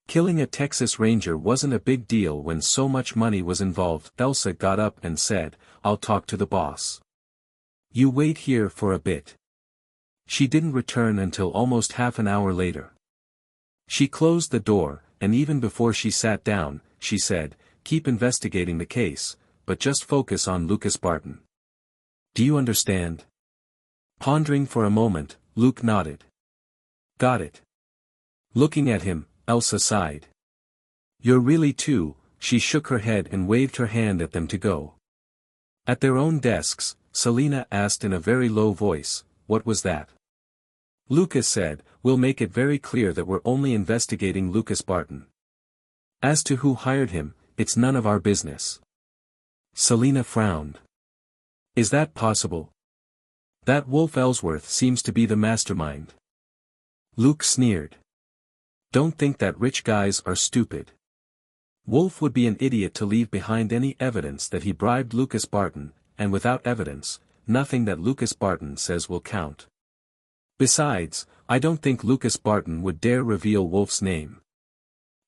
Killing a Texas Ranger wasn't a big deal when so much money was involved. Elsa got up and said, "I'll talk to the boss. You wait here for a bit." She didn't return until almost half an hour later. She closed the door, and even before she sat down, she said, "Keep investigating the case, but just focus on Lucas Barton. Do you understand?" Pondering for a moment, Luke nodded. "Got it." Looking at him, Elsa sighed. "You're really too." She shook her head and waved her hand at them to go. At their own desks, Selena asked in a very low voice, "What was that?" Lucas said, "We'll make it very clear that we're only investigating Lucas Barton. As to who hired him, it's none of our business." Selena frowned. "Is that possible? That Wolf Ellsworth seems to be the mastermind." Luke sneered. "Don't think that rich guys are stupid. Wolf would be an idiot to leave behind any evidence that he bribed Lucas Barton, and without evidence, nothing that Lucas Barton says will count. Besides, I don't think Lucas Barton would dare reveal Wolf's name.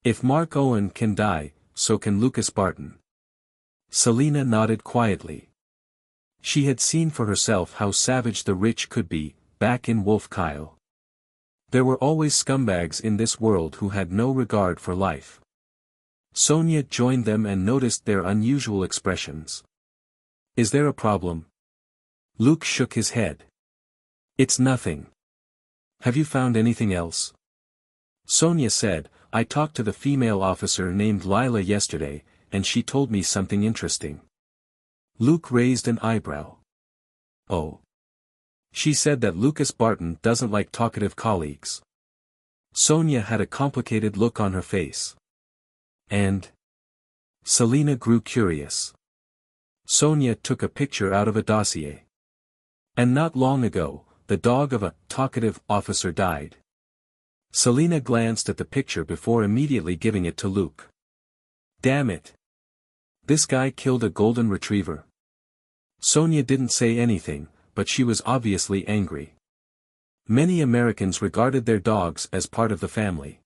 If Mark Owen can die, so can Lucas Barton." Selena nodded quietly. She had seen for herself how savage the rich could be, back in Wolf Kyle. There were always scumbags in this world who had no regard for life. Sonia joined them and noticed their unusual expressions. "Is there a problem?" Luke shook his head. "It's nothing. Have you found anything else?" Sonia said, "I talked to the female officer named Lila yesterday, and she told me something interesting." Luke raised an eyebrow. "Oh." "She said that Lucas Barton doesn't like talkative colleagues." Sonia had a complicated look on her face. "And?" Selena grew curious. Sonia took a picture out of a dossier. "And not long ago, the dog of a talkative officer died." Selena glanced at the picture before immediately giving it to Luke. "Damn it. This guy killed a golden retriever." Sonia didn't say anything, but she was obviously angry. Many Americans regarded their dogs as part of the family.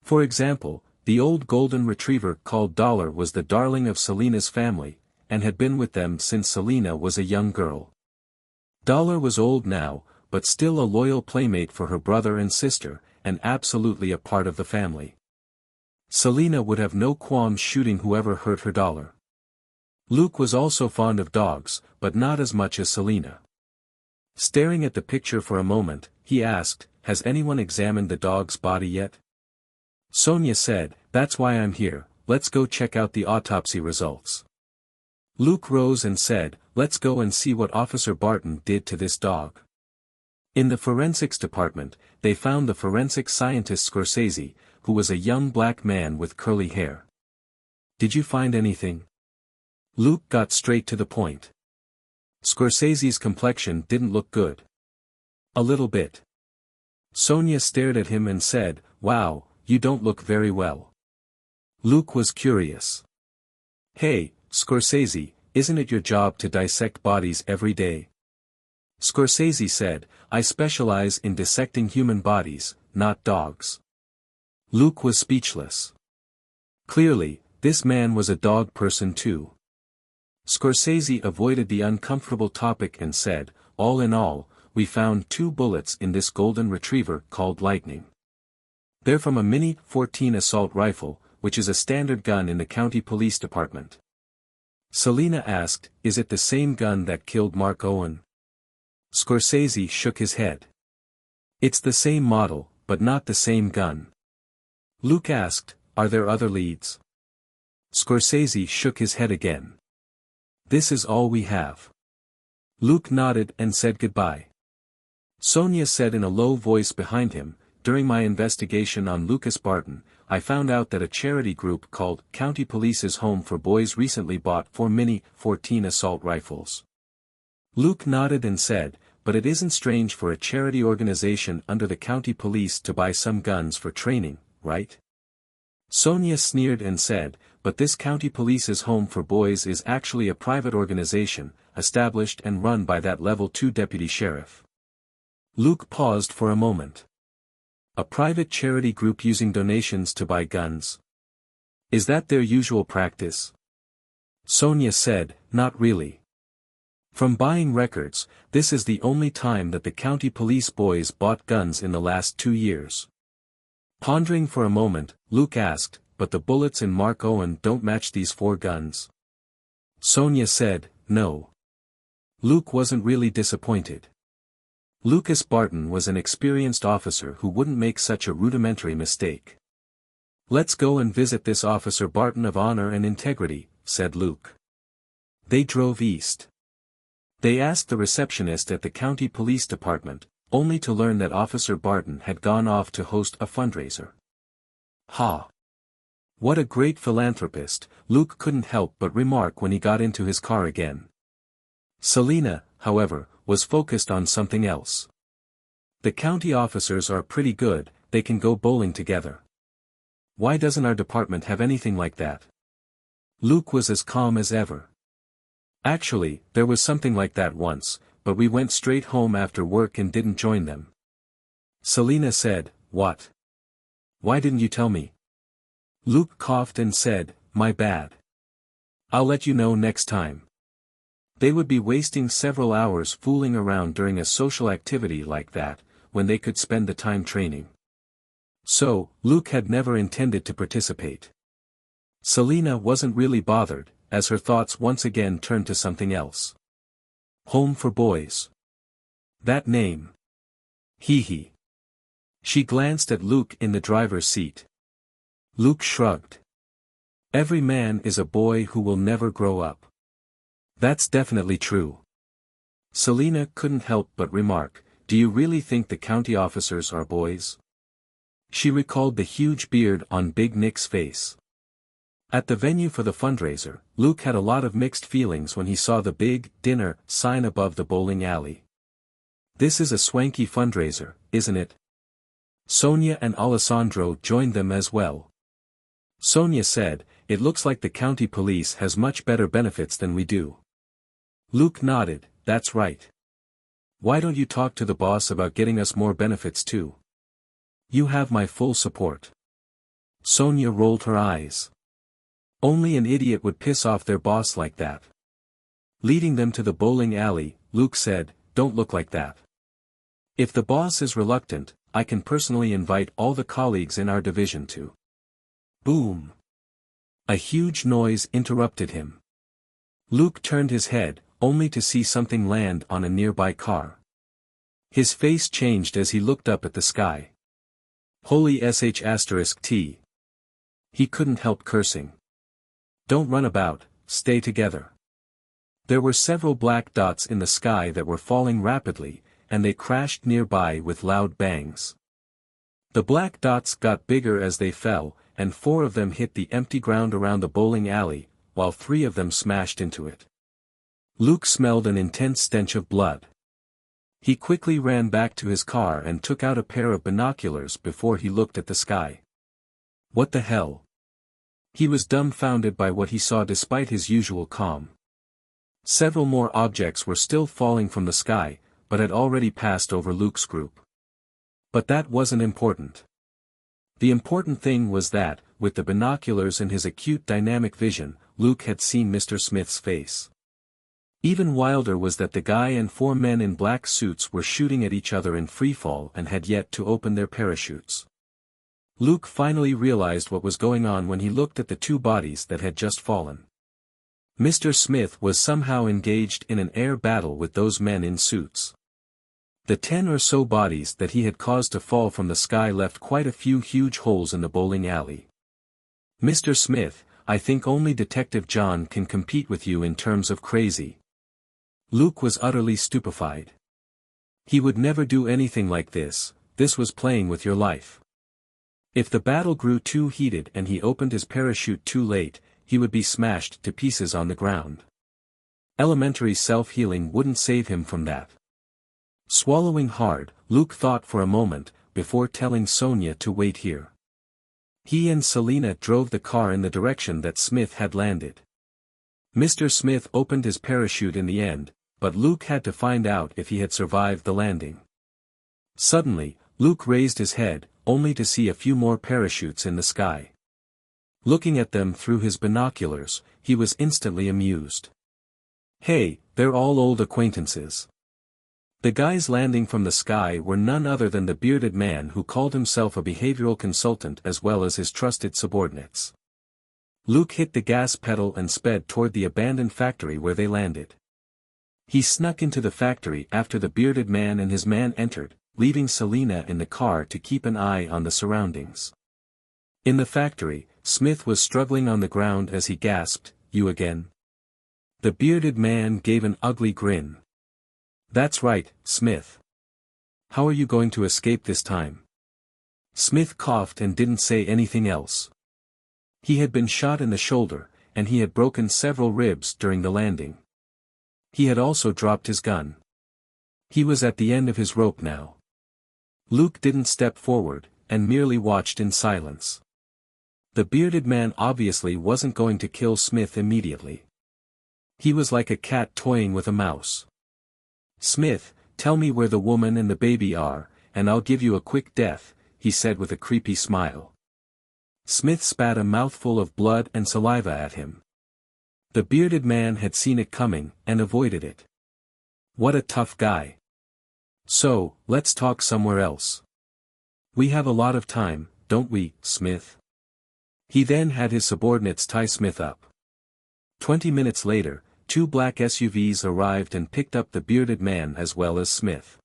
For example, the old golden retriever called Dollar was the darling of Selena's family, and had been with them since Selena was a young girl. Dollar was old now, but still a loyal playmate for her brother and sister, and absolutely a part of the family. Selena would have no qualms shooting whoever hurt her Dollar. Luke was also fond of dogs, but not as much as Selena. Staring at the picture for a moment, he asked, "Has anyone examined the dog's body yet?" Sonia said, "That's why I'm here, let's go check out the autopsy results." Luke rose and said, "Let's go and see what Officer Barton did to this dog." In the forensics department, they found the forensic scientist Scorsese, who was a young black man with curly hair. "Did you find anything?" Luke got straight to the point. Scorsese's complexion didn't look good. "A little bit." Sonia stared at him and said, "Wow, you don't look very well." Luke was curious. "Hey, Scorsese, isn't it your job to dissect bodies every day?" Scorsese said, "I specialize in dissecting human bodies, not dogs." Luke was speechless. Clearly, this man was a dog person too. Scorsese avoided the uncomfortable topic and said, "All in all, we found 2 bullets in this golden retriever called Lightning. They're from a Mini 14 assault rifle, which is a standard gun in the county police department." Selena asked, "Is it the same gun that killed Mark Owen?" Scorsese shook his head. "It's the same model, but not the same gun." Luke asked, "Are there other leads?" Scorsese shook his head again. "This is all we have." Luke nodded and said goodbye. Sonia said in a low voice behind him, "During my investigation on Lucas Barton, I found out that a charity group called County Police's Home for Boys recently bought 4 Mini 14 assault rifles." Luke nodded and said, "But it isn't strange for a charity organization under the county police to buy some guns for training, right?" Sonia sneered and said, but this county police's home for boys is actually a private organization, established and run by that level 2 deputy sheriff. Luke paused for a moment. A private charity group using donations to buy guns. Is that their usual practice? Sonia said, not really. From buying records, this is the only time that the county police boys bought guns in the last 2 years. Pondering for a moment, Luke asked, but the bullets in Mark Owen don't match these 4 guns. Sonia said, no. Luke wasn't really disappointed. Lucas Barton was an experienced officer who wouldn't make such a rudimentary mistake. Let's go and visit this Officer Barton of honor and integrity, said Luke. They drove east. They asked the receptionist at the county police department, only to learn that Officer Barton had gone off to host a fundraiser. Ha! What a great philanthropist, Luke couldn't help but remark when he got into his car again. Selina, however, was focused on something else. The county officers are pretty good, they can go bowling together. Why doesn't our department have anything like that? Luke was as calm as ever. Actually, there was something like that once, but we went straight home after work and didn't join them. Selina said, what? Why didn't you tell me? Luke coughed and said, my bad. I'll let you know next time. They would be wasting several hours fooling around during a social activity like that, when they could spend the time training. So, Luke had never intended to participate. Selina wasn't really bothered, as her thoughts once again turned to something else. Home for boys. That name. Hee. She glanced at Luke in the driver's seat. Luke shrugged. Every man is a boy who will never grow up. That's definitely true. Selina couldn't help but remark, do you really think the county officers are boys? She recalled the huge beard on Big Nick's face. At the venue for the fundraiser, Luke had a lot of mixed feelings when he saw the big dinner sign above the bowling alley. This is a swanky fundraiser, isn't it? Sonia and Alessandro joined them as well. Sonia said, it looks like the county police has much better benefits than we do. Luke nodded, that's right. Why don't you talk to the boss about getting us more benefits too? You have my full support. Sonia rolled her eyes. Only an idiot would piss off their boss like that. Leading them to the bowling alley, Luke said, don't look like that. If the boss is reluctant, I can personally invite all the colleagues in our division to. Boom! A huge noise interrupted him. Luke turned his head, only to see something land on a nearby car. His face changed as he looked up at the sky. Holy sh**t. He couldn't help cursing. Don't run about, stay together. There were several black dots in the sky that were falling rapidly, and they crashed nearby with loud bangs. The black dots got bigger as they fell, and 4 of them hit the empty ground around the bowling alley, while 3 of them smashed into it. Luke smelled an intense stench of blood. He quickly ran back to his car and took out a pair of binoculars before he looked at the sky. What the hell? He was dumbfounded by what he saw despite his usual calm. Several more objects were still falling from the sky, but had already passed over Luke's group. But that wasn't important. The important thing was that, with the binoculars and his acute dynamic vision, Luke had seen Mr. Smith's face. Even wilder was that the guy and 4 men in black suits were shooting at each other in freefall and had yet to open their parachutes. Luke finally realized what was going on when he looked at the 2 bodies that had just fallen. Mr. Smith was somehow engaged in an air battle with those men in suits. The 10 or so bodies that he had caused to fall from the sky left quite a few huge holes in the bowling alley. Mr. Smith, I think only Detective John can compete with you in terms of crazy. Luke was utterly stupefied. He would never do anything like this, this was playing with your life. If the battle grew too heated and he opened his parachute too late, he would be smashed to pieces on the ground. Elementary self-healing wouldn't save him from that. Swallowing hard, Luke thought for a moment, before telling Sonia to wait here. He and Selina drove the car in the direction that Smith had landed. Mr. Smith opened his parachute in the end, but Luke had to find out if he had survived the landing. Suddenly, Luke raised his head, only to see a few more parachutes in the sky. Looking at them through his binoculars, he was instantly amused. Hey, they're all old acquaintances. The guys landing from the sky were none other than the bearded man who called himself a behavioral consultant as well as his trusted subordinates. Luke hit the gas pedal and sped toward the abandoned factory where they landed. He snuck into the factory after the bearded man and his man entered, leaving Selina in the car to keep an eye on the surroundings. In the factory, Smith was struggling on the ground as he gasped, "You again?" The bearded man gave an ugly grin. "That's right, Smith. How are you going to escape this time?" Smith coughed and didn't say anything else. He had been shot in the shoulder, and he had broken several ribs during the landing. He had also dropped his gun. He was at the end of his rope now. Luke didn't step forward, and merely watched in silence. The bearded man obviously wasn't going to kill Smith immediately. He was like a cat toying with a mouse. "Smith, tell me where the woman and the baby are, and I'll give you a quick death," he said with a creepy smile. Smith spat a mouthful of blood and saliva at him. The bearded man had seen it coming, and avoided it. What a tough guy. "So, let's talk somewhere else. We have a lot of time, don't we, Smith?" He then had his subordinates tie Smith up. 20 minutes later, 2 black SUVs arrived and picked up the bearded man as well as Smith.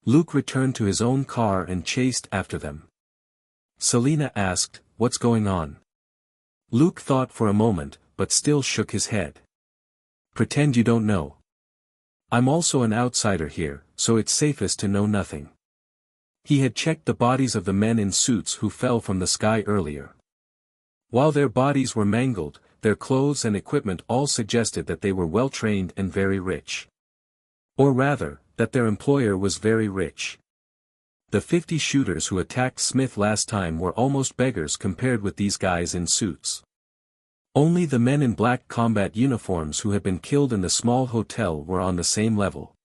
Luke returned to his own car and chased after them. Selina asked, "What's going on?" Luke thought for a moment, but still shook his head. "Pretend you don't know. I'm also an outsider here, so it's safest to know nothing." He had checked the bodies of the men in suits who fell from the sky earlier. While their bodies were mangled, their clothes and equipment all suggested that they were well-trained and very rich. Or rather, that their employer was very rich. The 50 shooters who attacked Smith last time were almost beggars compared with these guys in suits. Only the men in black combat uniforms who had been killed in the small hotel were on the same level.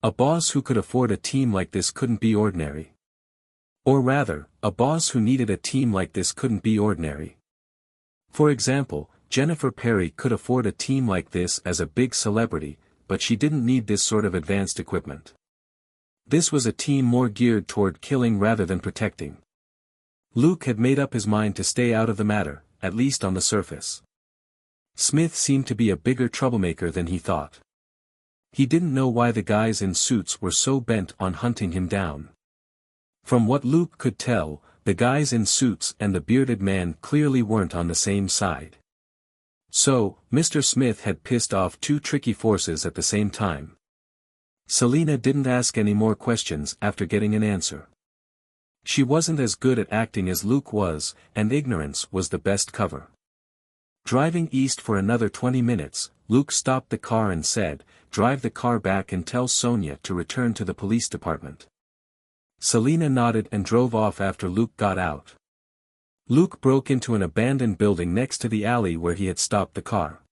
A boss who could afford a team like this couldn't be ordinary. Or rather, a boss who needed a team like this couldn't be ordinary. For example, Jennifer Perry could afford a team like this as a big celebrity, but she didn't need this sort of advanced equipment. This was a team more geared toward killing rather than protecting. Luke had made up his mind to stay out of the matter, at least on the surface. Smith seemed to be a bigger troublemaker than he thought. He didn't know why the guys in suits were so bent on hunting him down. From what Luke could tell, the guys in suits and the bearded man clearly weren't on the same side. So, Mr. Smith had pissed off 2 tricky forces at the same time. Selina didn't ask any more questions after getting an answer. She wasn't as good at acting as Luke was, and ignorance was the best cover. Driving east for another 20 minutes, Luke stopped the car and said, "Drive the car back and tell Sonia to return to the police department." Selina nodded and drove off after Luke got out. Luke broke into an abandoned building next to the alley where he had stopped the car.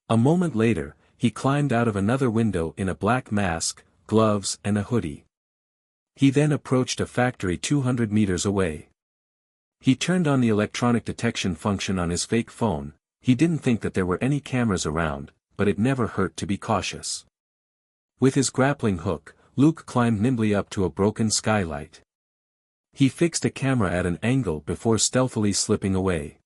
A moment later, he climbed out of another window in a black mask, gloves and a hoodie. He then approached a factory 200 meters away. He turned on the electronic detection function on his fake phone. He didn't think that there were any cameras around, but it never hurt to be cautious. With his grappling hook, Luke climbed nimbly up to a broken skylight. He fixed a camera at an angle before stealthily slipping away.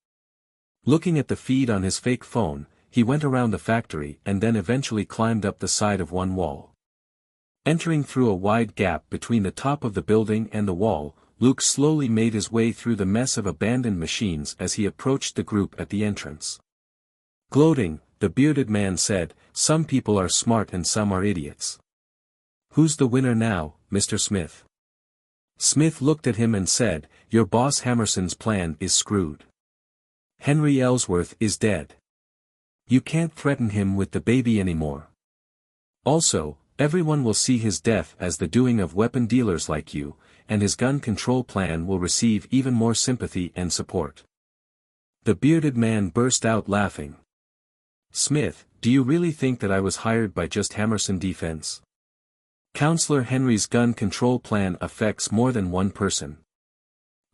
Looking at the feed on his fake phone, he went around the factory and then eventually climbed up the side of one wall. Entering through a wide gap between the top of the building and the wall, Luke slowly made his way through the mess of abandoned machines as he approached the group at the entrance. Gloating, the bearded man said, "Some people are smart and some are idiots. Who's the winner now, Mr. Smith?" Smith looked at him and said, "Your boss Hammerson's plan is screwed. Henry Ellsworth is dead. You can't threaten him with the baby anymore. Also, everyone will see his death as the doing of weapon dealers like you, and his gun control plan will receive even more sympathy and support. The bearded man burst out laughing. Smith, do you really think that I was hired by just Hammerson Defense? Counselor Henry's gun control plan affects more than one person.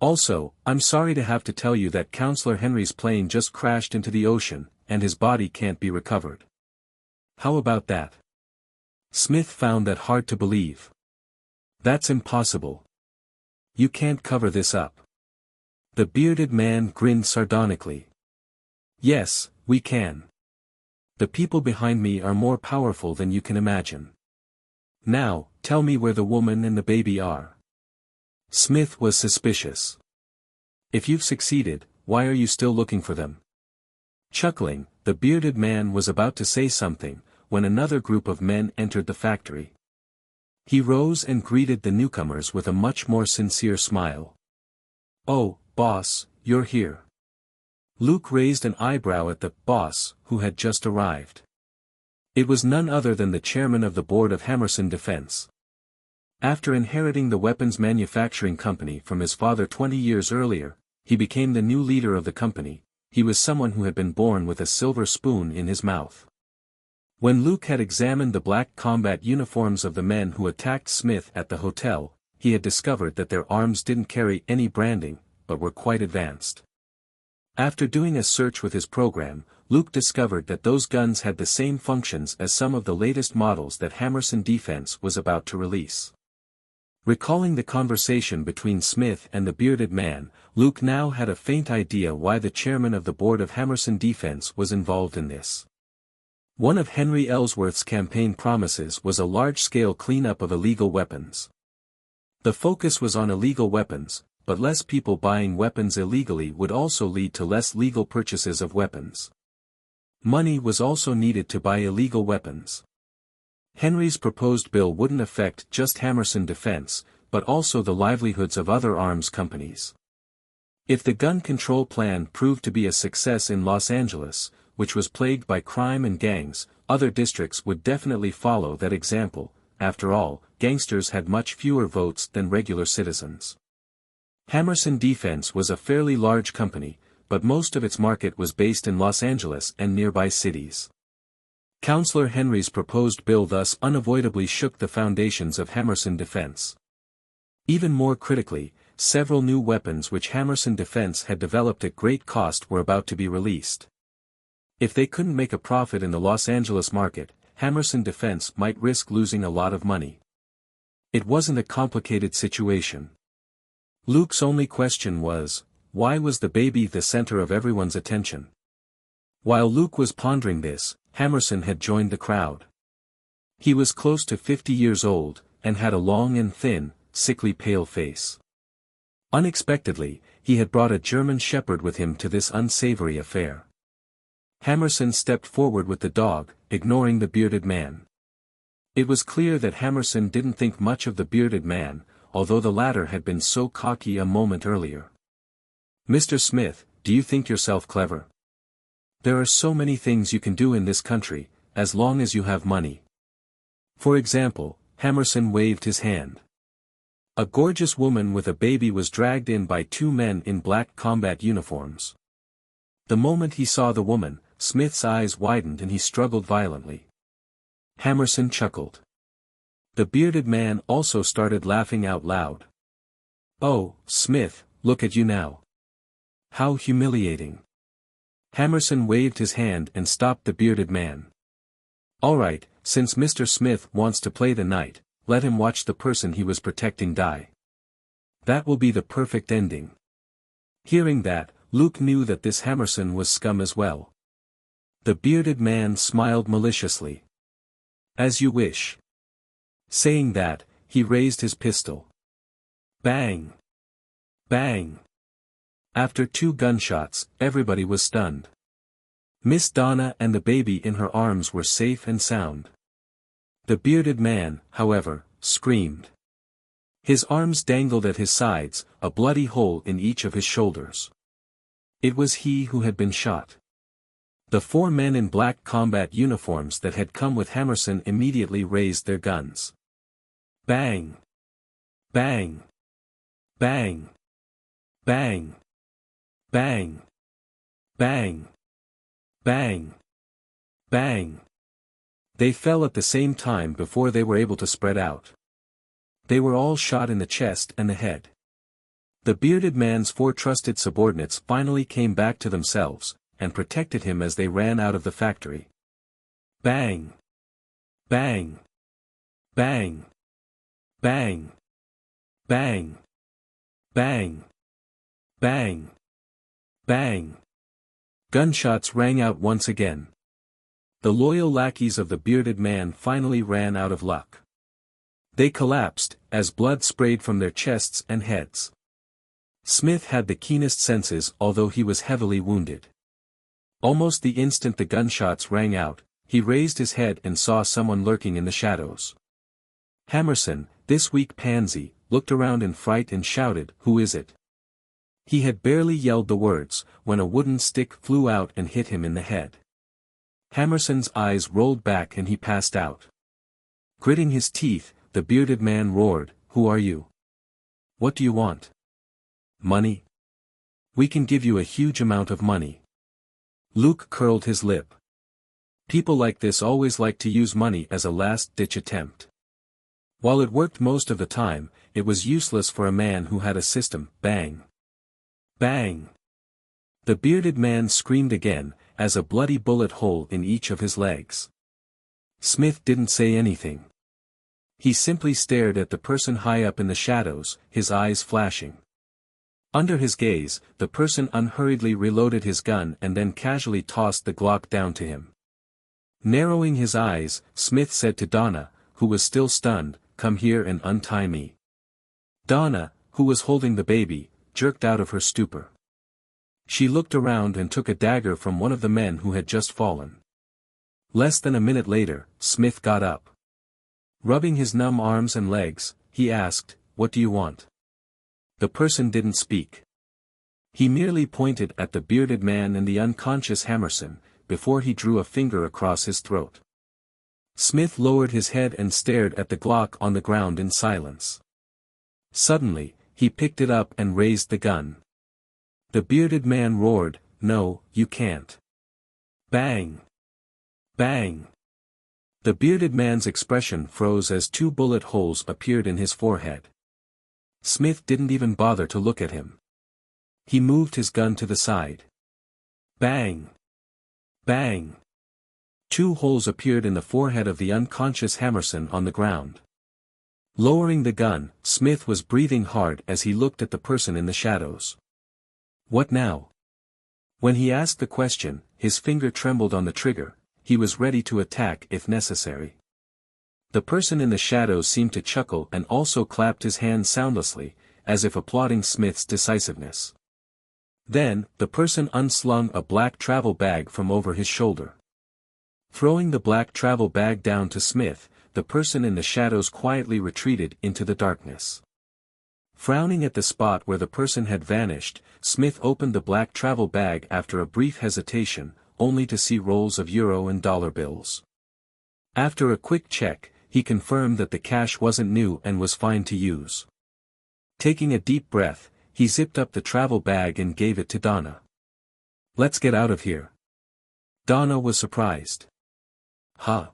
Also, I'm sorry to have to tell you that Counselor Henry's plane just crashed into the ocean, and his body can't be recovered. How about that? Smith found that hard to believe. That's impossible. You can't cover this up. The bearded man grinned sardonically. Yes, we can. The people behind me are more powerful than you can imagine. Now, tell me where the woman and the baby are. Smith was suspicious. If you've succeeded, why are you still looking for them? Chuckling, the bearded man was about to say something, when another group of men entered the factory. He rose and greeted the newcomers with a much more sincere smile. Oh, boss, you're here. Luke raised an eyebrow at the boss who had just arrived. It was none other than the chairman of the board of Hammerson Defense. After inheriting the weapons manufacturing company from his father 20 years earlier, he became the new leader of the company. He was someone who had been born with a silver spoon in his mouth. When Luke had examined the black combat uniforms of the men who attacked Smith at the hotel, he had discovered that their arms didn't carry any branding, but were quite advanced. After doing a search with his program, Luke discovered that those guns had the same functions as some of the latest models that Hammerson Defense was about to release. Recalling the conversation between Smith and the bearded man, Luke now had a faint idea why the chairman of the board of Hammerson Defense was involved in this. One of Henry Ellsworth's campaign promises was a large-scale cleanup of illegal weapons. The focus was on illegal weapons, but less people buying weapons illegally would also lead to less legal purchases of weapons. Money was also needed to buy illegal weapons. Henry's proposed bill wouldn't affect just Hammerson Defense, but also the livelihoods of other arms companies. If the gun control plan proved to be a success in Los Angeles, which was plagued by crime and gangs, other districts would definitely follow that example. After all, gangsters had much fewer votes than regular citizens. Hammerson Defense was a fairly large company, but most of its market was based in Los Angeles and nearby cities. Counselor Henry's proposed bill thus unavoidably shook the foundations of Hammerson Defense. Even more critically, several new weapons which Hammerson Defense had developed at great cost were about to be released. If they couldn't make a profit in the Los Angeles market, Hammerson Defense might risk losing a lot of money. It wasn't a complicated situation. Luke's only question was, why was the baby the center of everyone's attention? While Luke was pondering this, Hammerson had joined the crowd. He was close to 50 years old, and had a long and thin, sickly pale face. Unexpectedly, he had brought a German shepherd with him to this unsavory affair. Hammerson stepped forward with the dog, ignoring the bearded man. It was clear that Hammerson didn't think much of the bearded man, although the latter had been so cocky a moment earlier. Mr. Smith, do you think yourself clever? There are so many things you can do in this country, as long as you have money. For example, Hammerson waved his hand. A gorgeous woman with a baby was dragged in by two men in black combat uniforms. The moment he saw the woman, Smith's eyes widened and he struggled violently. Hammerson chuckled. The bearded man also started laughing out loud. Oh, Smith, look at you now. How humiliating. Hammerson waved his hand and stopped the bearded man. All right, since Mr. Smith wants to play the knight, let him watch the person he was protecting die. That will be the perfect ending. Hearing that, Luke knew that this Hammerson was scum as well. The bearded man smiled maliciously. As you wish. Saying that, he raised his pistol. Bang! Bang! After 2 gunshots, everybody was stunned. Miss Donna and the baby in her arms were safe and sound. The bearded man, however, screamed. His arms dangled at his sides, a bloody hole in each of his shoulders. It was he who had been shot. The 4 men in black combat uniforms that had come with Hammerson immediately raised their guns. Bang! Bang! Bang! Bang! Bang! Bang! Bang! Bang! They fell at the same time before they were able to spread out. They were all shot in the chest and the head. The bearded man's 4 trusted subordinates finally came back to themselves, and protected him as they ran out of the factory. Bang! Bang! Bang! Bang! Bang! Bang! Bang! Bang! Gunshots rang out once again. The loyal lackeys of the bearded man finally ran out of luck. They collapsed, as blood sprayed from their chests and heads. Smith had the keenest senses although he was heavily wounded. Almost the instant the gunshots rang out, he raised his head and saw someone lurking in the shadows. Hammerson, this weak pansy, looked around in fright and shouted, "Who is it?" He had barely yelled the words, when a wooden stick flew out and hit him in the head. Hammerson's eyes rolled back and he passed out. Gritting his teeth, the bearded man roared, "Who are you? What do you want? Money? We can give you a huge amount of money." Luke curled his lip. People like this always like to use money as a last-ditch attempt. While it worked most of the time, it was useless for a man who had a system. Bang! Bang! The bearded man screamed again, as a bloody bullet hole in each of his legs. Smith didn't say anything. He simply stared at the person high up in the shadows, his eyes flashing. Under his gaze, the person unhurriedly reloaded his gun and then casually tossed the Glock down to him. Narrowing his eyes, Smith said to Donna, who was still stunned, "Come here and untie me." Donna, who was holding the baby, jerked out of her stupor. She looked around and took a dagger from one of the men who had just fallen. Less than a minute later, Smith got up. Rubbing his numb arms and legs, he asked, "What do you want?" The person didn't speak. He merely pointed at the bearded man and the unconscious Hammerson, before he drew a finger across his throat. Smith lowered his head and stared at the Glock on the ground in silence. Suddenly, he picked it up and raised the gun. The bearded man roared, "No, you can't." Bang! Bang! The bearded man's expression froze as 2 bullet holes appeared in his forehead. Smith didn't even bother to look at him. He moved his gun to the side. Bang! Bang! 2 holes appeared in the forehead of the unconscious Hammerson on the ground. Lowering the gun, Smith was breathing hard as he looked at the person in the shadows. What now? When he asked the question, his finger trembled on the trigger. He was ready to attack if necessary. The person in the shadows seemed to chuckle and also clapped his hands soundlessly, as if applauding Smith's decisiveness. Then, the person unslung a black travel bag from over his shoulder. Throwing the black travel bag down to Smith, the person in the shadows quietly retreated into the darkness. Frowning at the spot where the person had vanished, Smith opened the black travel bag after a brief hesitation, only to see rolls of euro and dollar bills. After a quick check, he confirmed that the cash wasn't new and was fine to use. Taking a deep breath, he zipped up the travel bag and gave it to Donna. "Let's get out of here." Donna was surprised. "Huh?"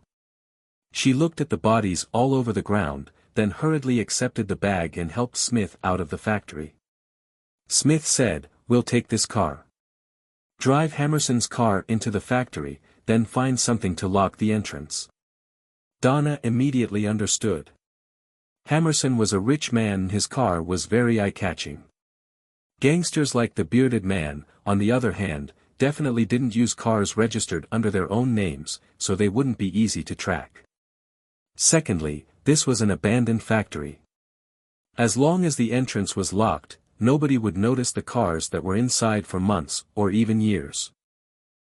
She looked at the bodies all over the ground, then hurriedly accepted the bag and helped Smith out of the factory. Smith said, "We'll take this car. Drive Hammerson's car into the factory, then find something to lock the entrance." Donna immediately understood. Hammerson was a rich man and his car was very eye-catching. Gangsters like the bearded man, on the other hand, definitely didn't use cars registered under their own names, so they wouldn't be easy to track. Secondly, this was an abandoned factory. As long as the entrance was locked, nobody would notice the cars that were inside for months, or even years.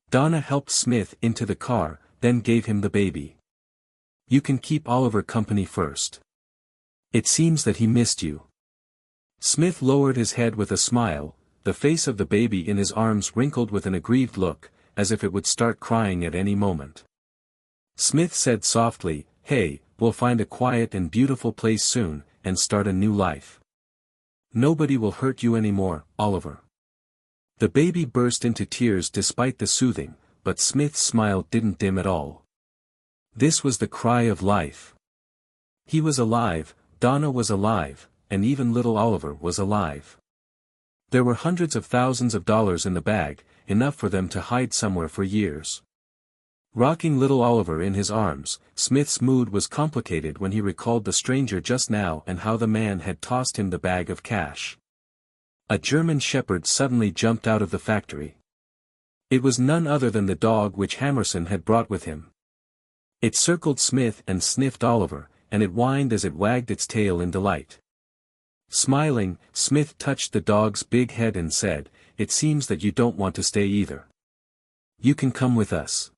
Donna helped Smith into the car, then gave him the baby. "You can keep Oliver company first. It seems that he missed you." Smith lowered his head with a smile, the face of the baby in his arms wrinkled with an aggrieved look, as if it would start crying at any moment. Smith said softly, "Hey, we'll find a quiet and beautiful place soon, and start a new life." Nobody will hurt you anymore, Oliver. The baby burst into tears despite the soothing, but Smith's smile didn't dim at all. This was the cry of life. He was alive, Donna was alive, and even little Oliver was alive. There were hundreds of thousands of dollars in the bag, enough for them to hide somewhere for years. Rocking little Oliver in his arms, Smith's mood was complicated when he recalled the stranger just now and how the man had tossed him the bag of cash. A German shepherd suddenly jumped out of the factory. It was none other than the dog which Hammerson had brought with him. It circled Smith and sniffed Oliver, and it whined as it wagged its tail in delight. Smiling, Smith touched the dog's big head and said, "It seems that you don't want to stay either. You can come with us."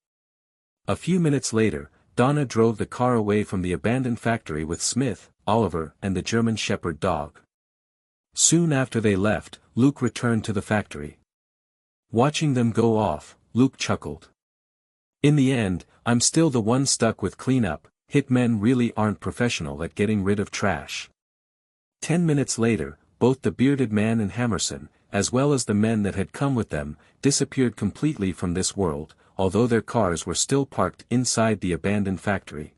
A few minutes later, Donna drove the car away from the abandoned factory with Smith, Oliver and the German shepherd dog. Soon after they left, Luke returned to the factory. Watching them go off, Luke chuckled. In the end, I'm still the one stuck with cleanup. Hitmen really aren't professional at getting rid of trash. 10 minutes later, both the bearded man and Hammerson, as well as the men that had come with them, disappeared completely from this world, although their cars were still parked inside the abandoned factory.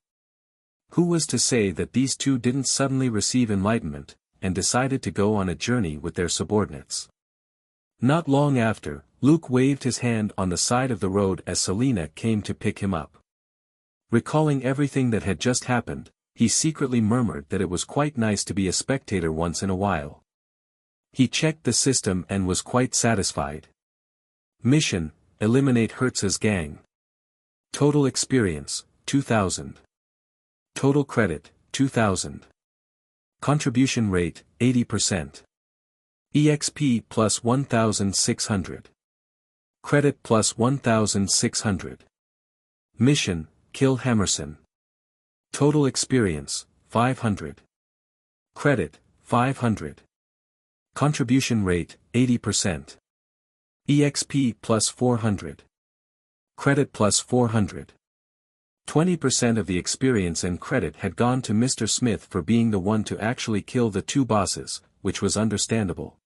Who was to say that these two didn't suddenly receive enlightenment, and decided to go on a journey with their subordinates? Not long after, Luke waved his hand on the side of the road as Selina came to pick him up. Recalling everything that had just happened, he secretly murmured that it was quite nice to be a spectator once in a while. He checked the system and was quite satisfied. Mission: eliminate Hertz's gang. Total experience: 2,000. Total credit: 2,000. Contribution rate: 80%. EXP plus 1,600. Credit plus 1,600. Mission: kill Hammerson. Total experience: 500. Credit: 500. Contribution rate: 80%. EXP plus 400. Credit plus 400. 20% of the experience and credit had gone to Mr. Smith for being the one to actually kill the two bosses, which was understandable.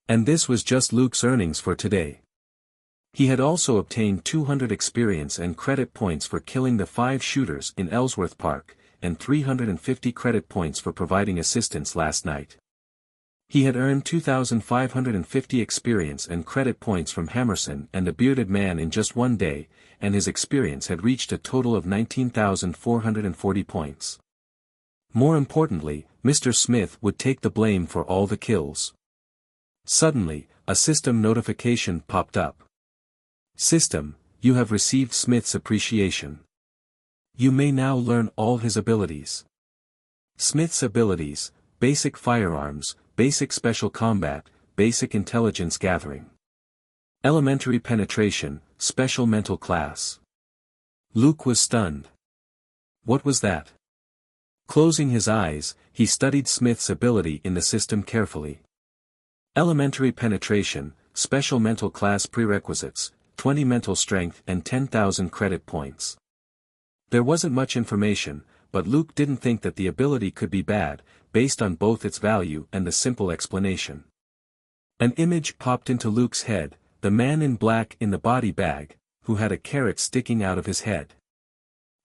And this was just Luke's earnings for today. He had also obtained 200 experience and credit points for killing the 5 shooters in Ellsworth Park, and 350 credit points for providing assistance last night. He had earned 2,550 experience and credit points from Hammerson and the bearded man in just one day, and his experience had reached a total of 19,440 points. More importantly, Mr. Smith would take the blame for all the kills. Suddenly, a system notification popped up. System: you have received Smith's appreciation. You may now learn all his abilities. Smith's abilities: basic firearms, basic special combat, basic intelligence gathering. Elementary penetration, special mental class. Luke was stunned. What was that? Closing his eyes, he studied Smith's ability in the system carefully. Elementary penetration, special mental class prerequisites, 20 mental strength and 10,000 credit points. There wasn't much information, but Luke didn't think that the ability could be bad, based on both its value and the simple explanation. An image popped into Luke's head, the man in black in the body bag, who had a carrot sticking out of his head.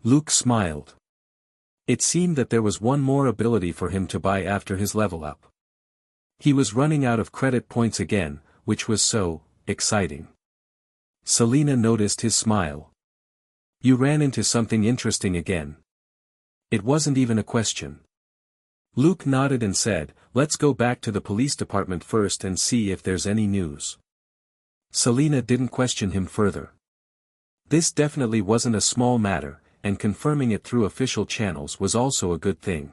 Luke smiled. It seemed that there was one more ability for him to buy after his level up. He was running out of credit points again, which was so exciting. Selina noticed his smile. You ran into something interesting again. It wasn't even a question. Luke nodded and said, let's go back to the police department first and see if there's any news. Selina didn't question him further. This definitely wasn't a small matter, and confirming it through official channels was also a good thing.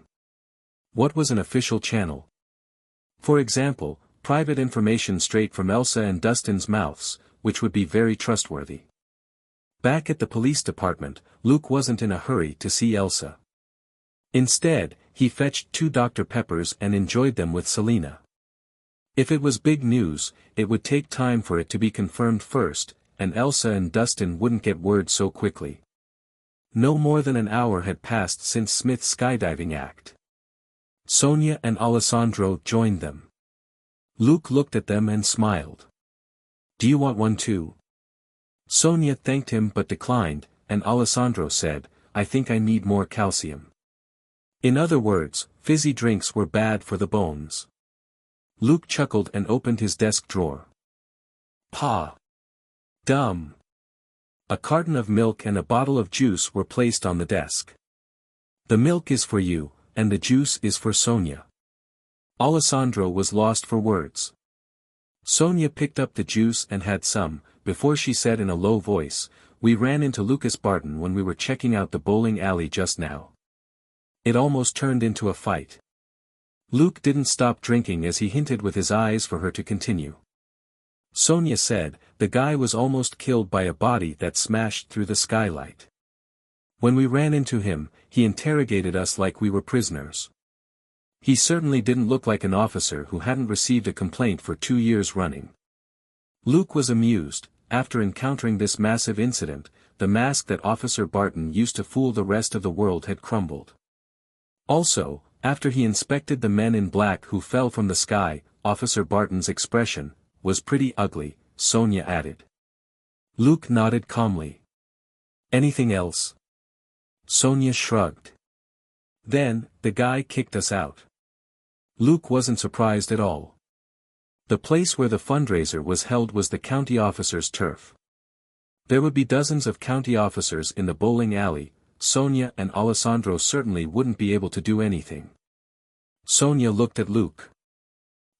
What was an official channel? For example, private information straight from Elsa and Dustin's mouths, which would be very trustworthy. Back at the police department, Luke wasn't in a hurry to see Elsa. Instead, he fetched 2 Dr. Peppers and enjoyed them with Selina. If it was big news, it would take time for it to be confirmed first, and Elsa and Dustin wouldn't get word so quickly. No more than an hour had passed since Smith's skydiving act. Sonia and Alessandro joined them. Luke looked at them and smiled. Do you want one too? Sonia thanked him but declined, and Alessandro said, I think I need more calcium. In other words, fizzy drinks were bad for the bones. Luke chuckled and opened his desk drawer. Pa! Dumb! A carton of milk and a bottle of juice were placed on the desk. The milk is for you, and the juice is for Sonia. Alessandro was lost for words. Sonia picked up the juice and had some, before she said in a low voice, we ran into Lucas Barton when we were checking out the bowling alley just now. It almost turned into a fight. Luke didn't stop drinking as he hinted with his eyes for her to continue. Sonia said, the guy was almost killed by a body that smashed through the skylight. When we ran into him, he interrogated us like we were prisoners. He certainly didn't look like an officer who hadn't received a complaint for 2 years running. Luke was amused. After encountering this massive incident, the mask that Officer Barton used to fool the rest of the world had crumbled. Also, after he inspected the men in black who fell from the sky, Officer Barton's expression was pretty ugly, Sonia added. Luke nodded calmly. Anything else? Sonia shrugged. Then, the guy kicked us out. Luke wasn't surprised at all. The place where the fundraiser was held was the county officer's turf. There would be dozens of county officers in the bowling alley. Sonia and Alessandro certainly wouldn't be able to do anything. Sonia looked at Luke.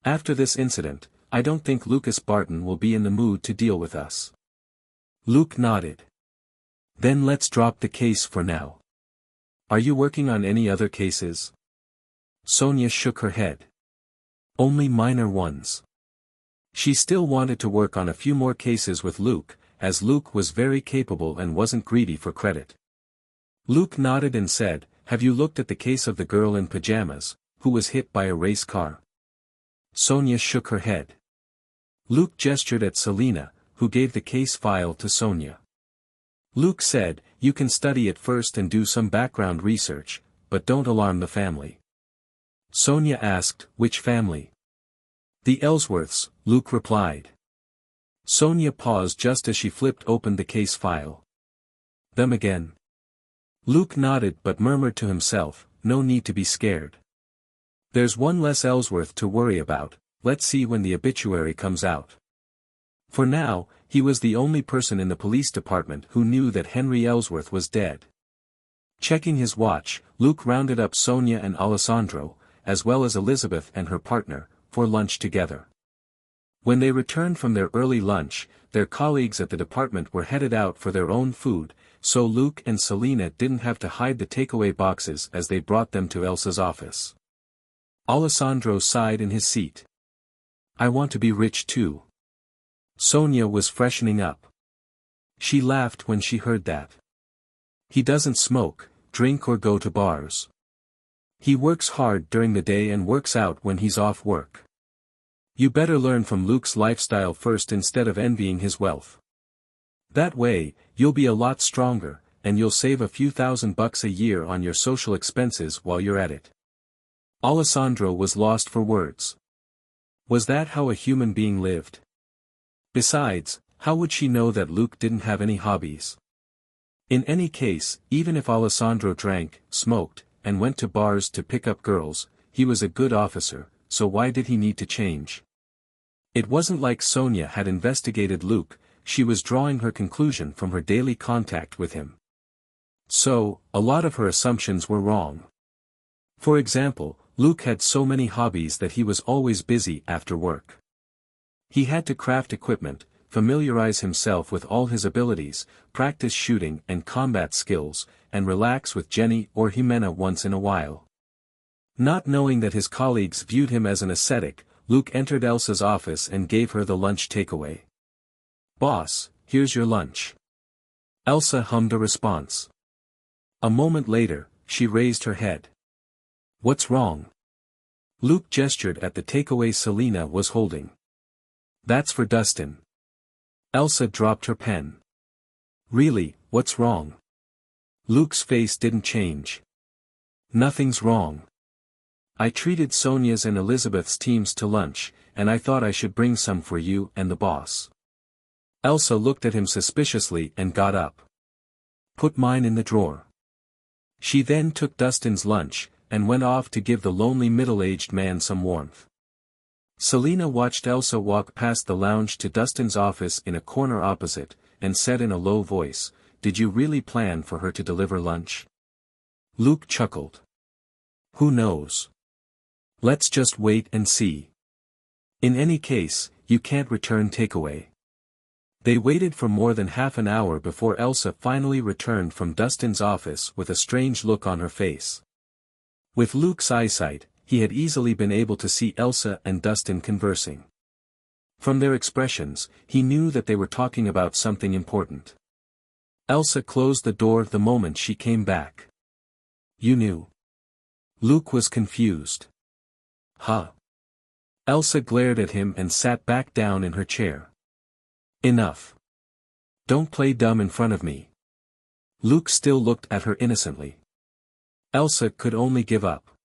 After this incident, I don't think Lucas Barton will be in the mood to deal with us. Luke nodded. Then let's drop the case for now. Are you working on any other cases? Sonia shook her head. Only minor ones. She still wanted to work on a few more cases with Luke, as Luke was very capable and wasn't greedy for credit. Luke nodded and said, have you looked at the case of the girl in pajamas, who was hit by a race car? Sonia shook her head. Luke gestured at Selena, who gave the case file to Sonia. Luke said, you can study it first and do some background research, but don't alarm the family. Sonia asked, which family? The Ellsworths, Luke replied. Sonia paused just as she flipped open the case file. Them again? Luke nodded but murmured to himself, no need to be scared. There's one less Ellsworth to worry about, let's see when the obituary comes out. For now, he was the only person in the police department who knew that Henry Ellsworth was dead. Checking his watch, Luke rounded up Sonia and Alessandro, as well as Elizabeth and her partner, for lunch together. When they returned from their early lunch, their colleagues at the department were headed out for their own food, so Luke and Selena didn't have to hide the takeaway boxes as they brought them to Elsa's office. Alessandro sighed in his seat. I want to be rich too. Sonia was freshening up. She laughed when she heard that. He doesn't smoke, drink or go to bars. He works hard during the day and works out when he's off work. You better learn from Luke's lifestyle first instead of envying his wealth. That way, you'll be a lot stronger, and you'll save a few $1,000 a year on your social expenses while you're at it. Alessandro was lost for words. Was that how a human being lived? Besides, how would she know that Luke didn't have any hobbies? In any case, even if Alessandro drank, smoked, and went to bars to pick up girls, he was a good officer, so why did he need to change? It wasn't like Sonia had investigated Luke, she was drawing her conclusion from her daily contact with him. So, a lot of her assumptions were wrong. For example, Luke had so many hobbies that he was always busy after work. He had to craft equipment, familiarize himself with all his abilities, practice shooting and combat skills, and relax with Jenny or Jimena once in a while. Not knowing that his colleagues viewed him as an ascetic, Luke entered Elsa's office and gave her the lunch takeaway. Boss, here's your lunch. Elsa hummed a response. A moment later, she raised her head. What's wrong? Luke gestured at the takeaway Selena was holding. That's for Dustin. Elsa dropped her pen. Really, what's wrong? Luke's face didn't change. Nothing's wrong. I treated Sonia's and Elizabeth's teams to lunch, and I thought I should bring some for you and the boss. Elsa looked at him suspiciously and got up. Put mine in the drawer. She then took Dustin's lunch, and went off to give the lonely middle-aged man some warmth. Selina watched Elsa walk past the lounge to Dustin's office in a corner opposite, and said in a low voice, "Did you really plan for her to deliver lunch?" Luke chuckled. "Who knows? Let's just wait and see. In any case, you can't return takeaway." They waited for more than half an hour before Elsa finally returned from Dustin's office with a strange look on her face. With Luke's eyesight, he had easily been able to see Elsa and Dustin conversing. From their expressions, he knew that they were talking about something important. Elsa closed the door the moment she came back. "You knew?" Luke was confused. "Huh?" Elsa glared at him and sat back down in her chair. "Enough. Don't play dumb in front of me." Luke still looked at her innocently. Elsa could only give up.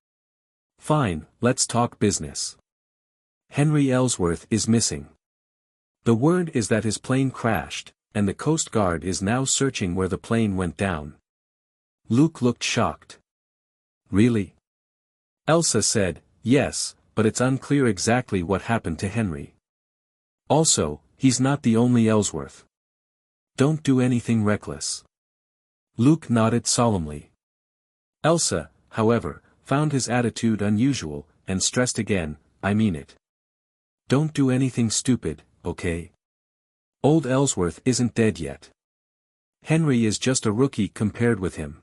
"Fine, let's talk business. Henry Ellsworth is missing. The word is that his plane crashed, and the Coast Guard is now searching where the plane went down." Luke looked shocked. "Really?" Elsa said, "Yes, but it's unclear exactly what happened to Henry. Also, he's not the only Ellsworth. Don't do anything reckless." Luke nodded solemnly. Elsa, however, found his attitude unusual, and stressed again, "I mean it. Don't do anything stupid, okay? Old Ellsworth isn't dead yet. Henry is just a rookie compared with him."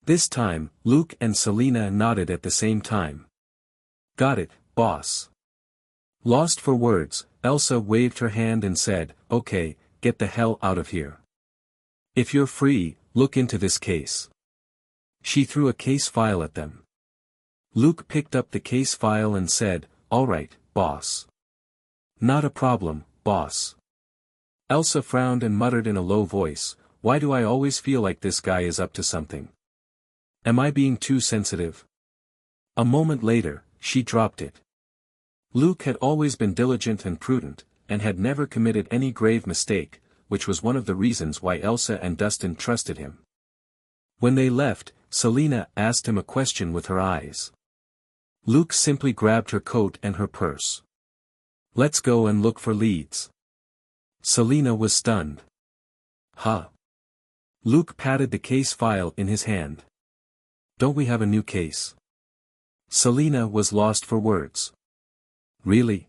This time, Luke and Selina nodded at the same time. "Got it, boss." Lost for words, Elsa waved her hand and said, "Okay, get the hell out of here. If you're free, look into this case." She threw a case file at them. Luke picked up the case file and said, "All right, boss." "Not a problem, boss." Elsa frowned and muttered in a low voice, "Why do I always feel like this guy is up to something? Am I being too sensitive?" A moment later, she dropped it. Luke had always been diligent and prudent, and had never committed any grave mistake, which was one of the reasons why Elsa and Dustin trusted him. When they left, Selina asked him a question with her eyes. Luke simply grabbed her coat and her purse. "Let's go and look for leads." Selina was stunned. "Huh?" Luke patted the case file in his hand. "Don't we have a new case?" Selina was lost for words. "Really?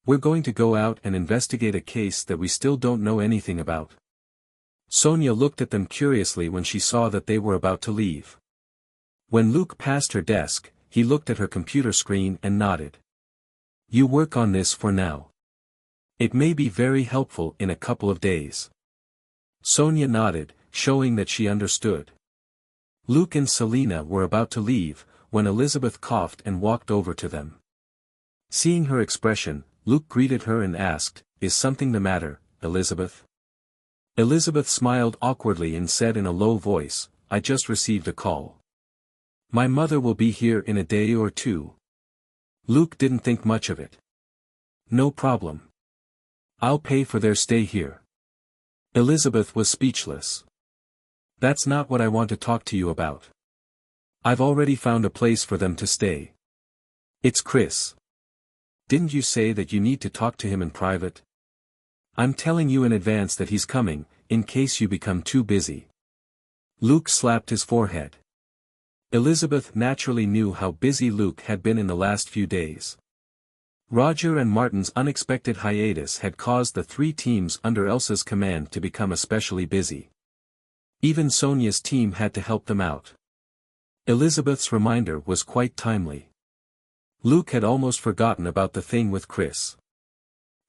We're going to go out and investigate a case that we still don't know anything about?" Sonia looked at them curiously when she saw that they were about to leave. When Luke passed her desk, he looked at her computer screen and nodded. "You work on this for now. It may be very helpful in a couple of days." Sonia nodded, showing that she understood. Luke and Selina were about to leave, when Elizabeth coughed and walked over to them. Seeing her expression, Luke greeted her and asked, "Is something the matter, Elizabeth?" Elizabeth smiled awkwardly and said in a low voice, "I just received a call. My mother will be here in a day or two." Luke didn't think much of it. "No problem. I'll pay for their stay here." Elizabeth was speechless. "That's not what I want to talk to you about. I've already found a place for them to stay. It's Chris. Didn't you say that you need to talk to him in private? I'm telling you in advance that he's coming, in case you become too busy." Luke slapped his forehead. Elizabeth naturally knew how busy Luke had been in the last few days. Roger and Martin's unexpected hiatus had caused the three teams under Elsa's command to become especially busy. Even Sonia's team had to help them out. Elizabeth's reminder was quite timely. Luke had almost forgotten about the thing with Chris.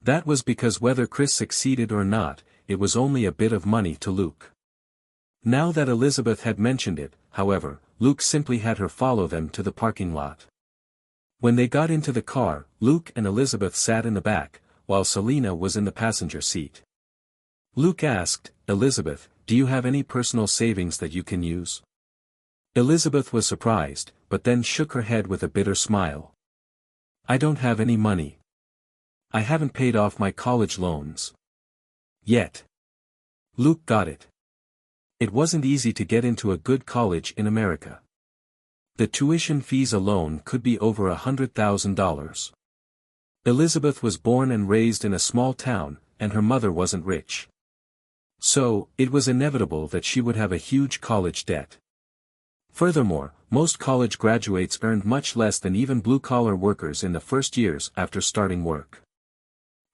That was because whether Chris succeeded or not, it was only a bit of money to Luke. Now that Elizabeth had mentioned it, however, Luke simply had her follow them to the parking lot. When they got into the car, Luke and Elizabeth sat in the back, while Selina was in the passenger seat. Luke asked, "Elizabeth, do you have any personal savings that you can use?" Elizabeth was surprised, but then shook her head with a bitter smile. "I don't have any money. I haven't paid off my college loans yet. Luke got it. It wasn't easy to get into a good college in America. The tuition fees alone could be over $100,000. Elizabeth was born and raised in a small town, and her mother wasn't rich. So, it was inevitable that she would have a huge college debt. Furthermore, most college graduates earned much less than even blue-collar workers in the first years after starting work.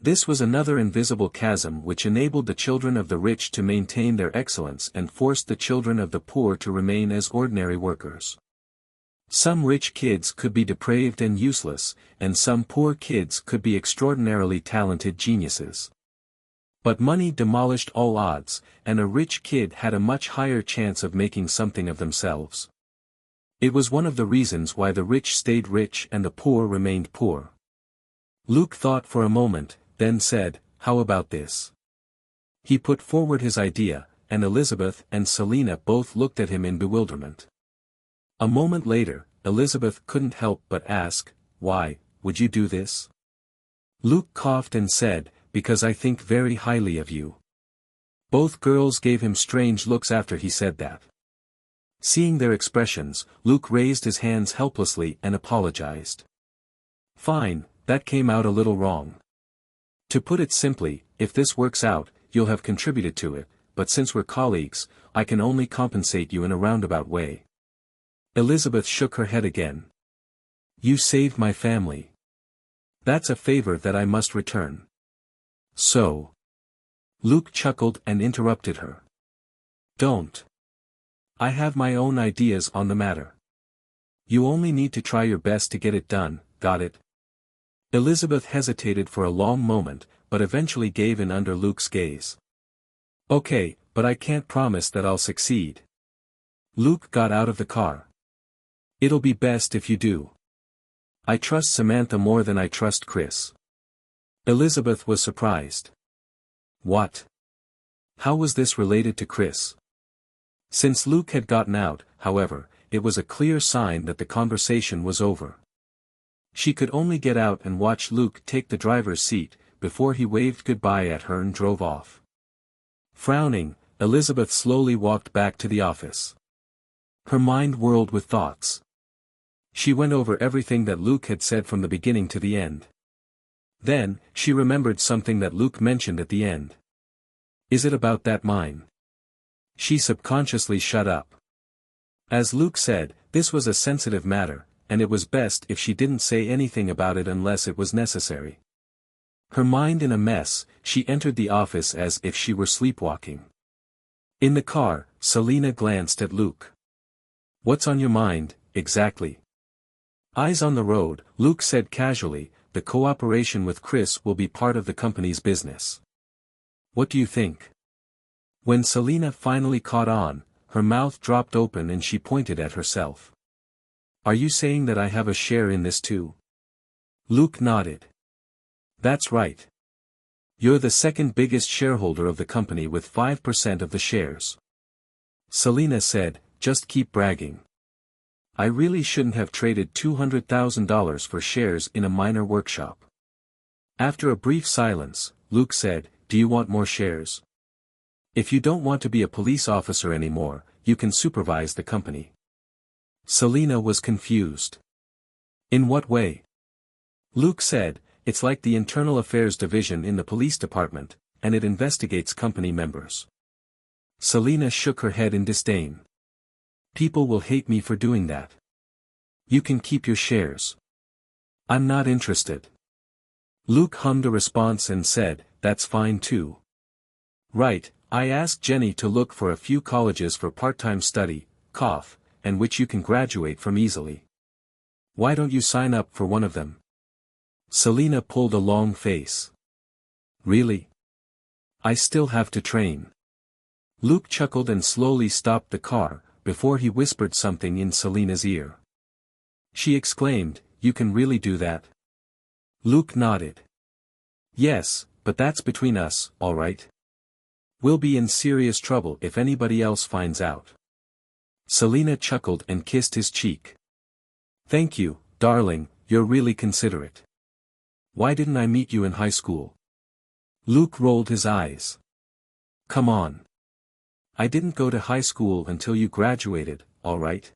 This was another invisible chasm which enabled the children of the rich to maintain their excellence and forced the children of the poor to remain as ordinary workers. Some rich kids could be depraved and useless, and some poor kids could be extraordinarily talented geniuses. But money demolished all odds, and a rich kid had a much higher chance of making something of themselves. It was one of the reasons why the rich stayed rich and the poor remained poor. Luke thought for a moment, then said, "How about this?" He put forward his idea, and Elizabeth and Selina both looked at him in bewilderment. A moment later, Elizabeth couldn't help but ask, "Why, would you do this?" Luke coughed and said, "Because I think very highly of you." Both girls gave him strange looks after he said that. Seeing their expressions, Luke raised his hands helplessly and apologized. "Fine, that came out a little wrong. To put it simply, if this works out, you'll have contributed to it, but since we're colleagues, I can only compensate you in a roundabout way." Elizabeth shook her head again. "You saved my family. That's a favor that I must return." "So?" Luke chuckled and interrupted her. "Don't. I have my own ideas on the matter. You only need to try your best to get it done, got it?" Elizabeth hesitated for a long moment, but eventually gave in under Luke's gaze. "Okay, but I can't promise that I'll succeed." Luke got out of the car. "It'll be best if you do. I trust Samantha more than I trust Chris." Elizabeth was surprised. What? How was this related to Chris? Since Luke had gotten out, however, it was a clear sign that the conversation was over. She could only get out and watch Luke take the driver's seat, before he waved goodbye at her and drove off. Frowning, Elizabeth slowly walked back to the office. Her mind whirled with thoughts. She went over everything that Luke had said from the beginning to the end. Then, she remembered something that Luke mentioned at the end. "Is it about that mine?" She subconsciously shut up. As Luke said, this was a sensitive matter, and it was best if she didn't say anything about it unless it was necessary. Her mind in a mess, she entered the office as if she were sleepwalking. In the car, Selina glanced at Luke. "What's on your mind, exactly?" Eyes on the road, Luke said casually, "The cooperation with Chris will be part of the company's business. What do you think?" When Selina finally caught on, her mouth dropped open and she pointed at herself. "Are you saying that I have a share in this too?" Luke nodded. "That's right. You're the second biggest shareholder of the company with 5% of the shares." Selina said, "Just keep bragging. I really shouldn't have traded $200,000 for shares in a minor workshop." After a brief silence, Luke said, "Do you want more shares? If you don't want to be a police officer anymore, you can supervise the company." Selina was confused. "In what way?" Luke said, "It's like the Internal Affairs Division in the police department, and it investigates company members." Selina shook her head in disdain. "People will hate me for doing that. You can keep your shares." "I'm not interested." Luke hummed a response and said, "That's fine too. Right, I asked Jenny to look for a few colleges for part-time study, and which you can graduate from easily. Why don't you sign up for one of them?" Selina pulled a long face. "Really? I still have to train." Luke chuckled and slowly stopped the car, before he whispered something in Selina's ear. She exclaimed, "You can really do that?" Luke nodded. "Yes, but that's between us, all right? We'll be in serious trouble if anybody else finds out." Selina chuckled and kissed his cheek. "Thank you, darling, you're really considerate. Why didn't I meet you in high school? Luke rolled his eyes. Come on. I didn't go to high school until you graduated, alright?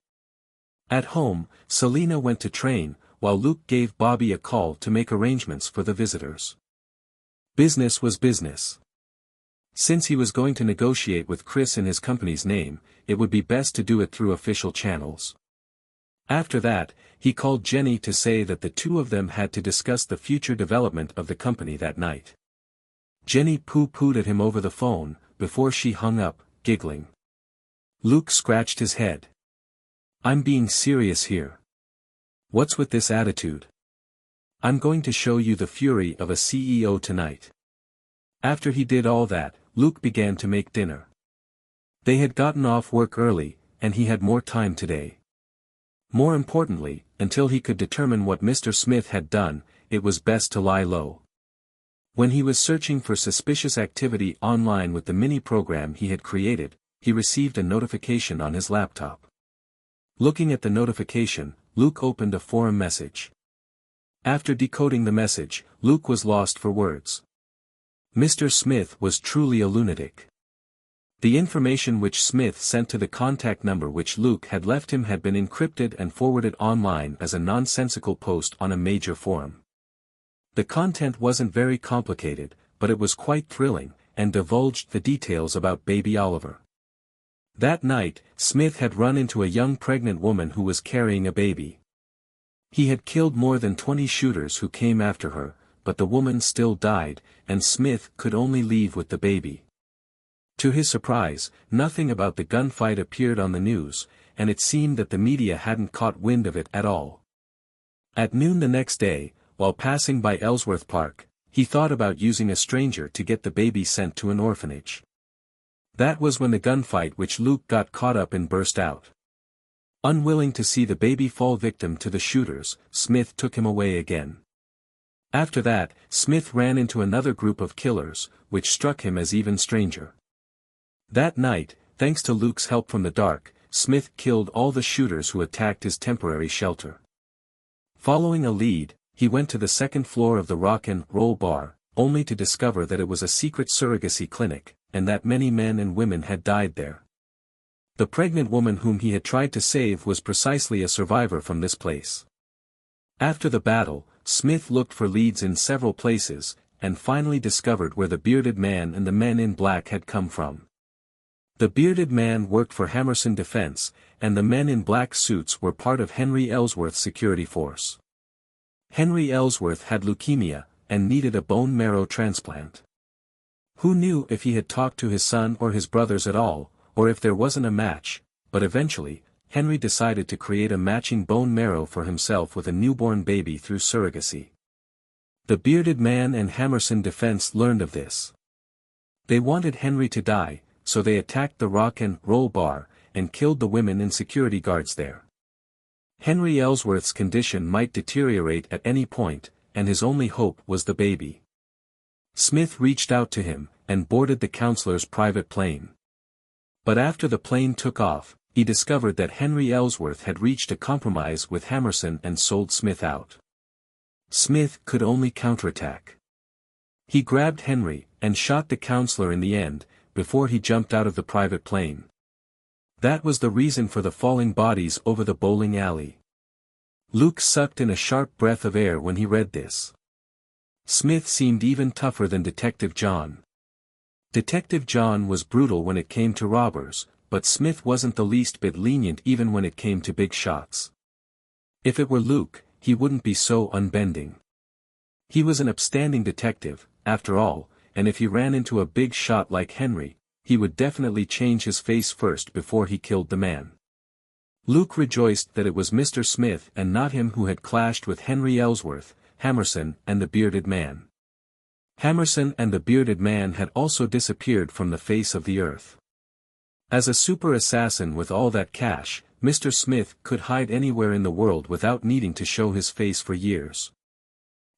At home, Selena went to train, while Luke gave Bobby a call to make arrangements for the visitors. Business was business. Since he was going to negotiate with Chris in his company's name, it would be best to do it through official channels. After that, he called Jenny to say that the two of them had to discuss the future development of the company that night. Jenny pooh-poohed at him over the phone, before she hung up, giggling. Luke scratched his head. I'm being serious here. What's with this attitude? I'm going to show you the fury of a CEO tonight. After he did all that, Luke began to make dinner. They had gotten off work early, and he had more time today. More importantly, until he could determine what Mr. Smith had done, it was best to lie low. When he was searching for suspicious activity online with the mini-program he had created, he received a notification on his laptop. Looking at the notification, Luke opened a forum message. After decoding the message, Luke was lost for words. Mr. Smith was truly a lunatic. The information which Smith sent to the contact number which Luke had left him had been encrypted and forwarded online as a nonsensical post on a major forum. The content wasn't very complicated, but it was quite thrilling, and divulged the details about baby Oliver. That night, Smith had run into a young pregnant woman who was carrying a baby. He had killed more than 20 shooters who came after her, but the woman still died, and Smith could only leave with the baby. To his surprise, nothing about the gunfight appeared on the news, and it seemed that the media hadn't caught wind of it at all. At noon the next day, while passing by Ellsworth Park, he thought about using a stranger to get the baby sent to an orphanage. That was when the gunfight which Luke got caught up in burst out. Unwilling to see the baby fall victim to the shooters, Smith took him away again. After that, Smith ran into another group of killers, which struck him as even stranger. That night, thanks to Luke's help from the dark, Smith killed all the shooters who attacked his temporary shelter. Following a lead, he went to the second floor of the Rock and Roll Bar, only to discover that it was a secret surrogacy clinic, and that many men and women had died there. The pregnant woman whom he had tried to save was precisely a survivor from this place. After the battle, Smith looked for leads in several places, and finally discovered where the bearded man and the men in black had come from. The bearded man worked for Hammerson Defense, and the men in black suits were part of Henry Ellsworth's security force. Henry Ellsworth had leukemia, and needed a bone marrow transplant. Who knew if he had talked to his son or his brothers at all, or if there wasn't a match, but eventually, Henry decided to create a matching bone marrow for himself with a newborn baby through surrogacy. The bearded man and Hammerson Defense learned of this. They wanted Henry to die, so they attacked the Rock and Roll Bar, and killed the women and security guards there. Henry Ellsworth's condition might deteriorate at any point, and his only hope was the baby. Smith reached out to him, and boarded the counselor's private plane. But after the plane took off, he discovered that Henry Ellsworth had reached a compromise with Hammerson and sold Smith out. Smith could only counterattack. He grabbed Henry, and shot the counselor in the end, before he jumped out of the private plane. That was the reason for the falling bodies over the bowling alley. Luke sucked in a sharp breath of air when he read this. Smith seemed even tougher than Detective John. Detective John was brutal when it came to robbers, but Smith wasn't the least bit lenient even when it came to big shots. If it were Luke, he wouldn't be so unbending. He was an upstanding detective, after all, and if he ran into a big shot like Henry, he would definitely change his face first before he killed the man. Luke rejoiced that it was Mr. Smith and not him who had clashed with Henry Ellsworth, Hammerson and the bearded man. Hammerson and the bearded man had also disappeared from the face of the earth. As a super assassin with all that cash, Mr. Smith could hide anywhere in the world without needing to show his face for years.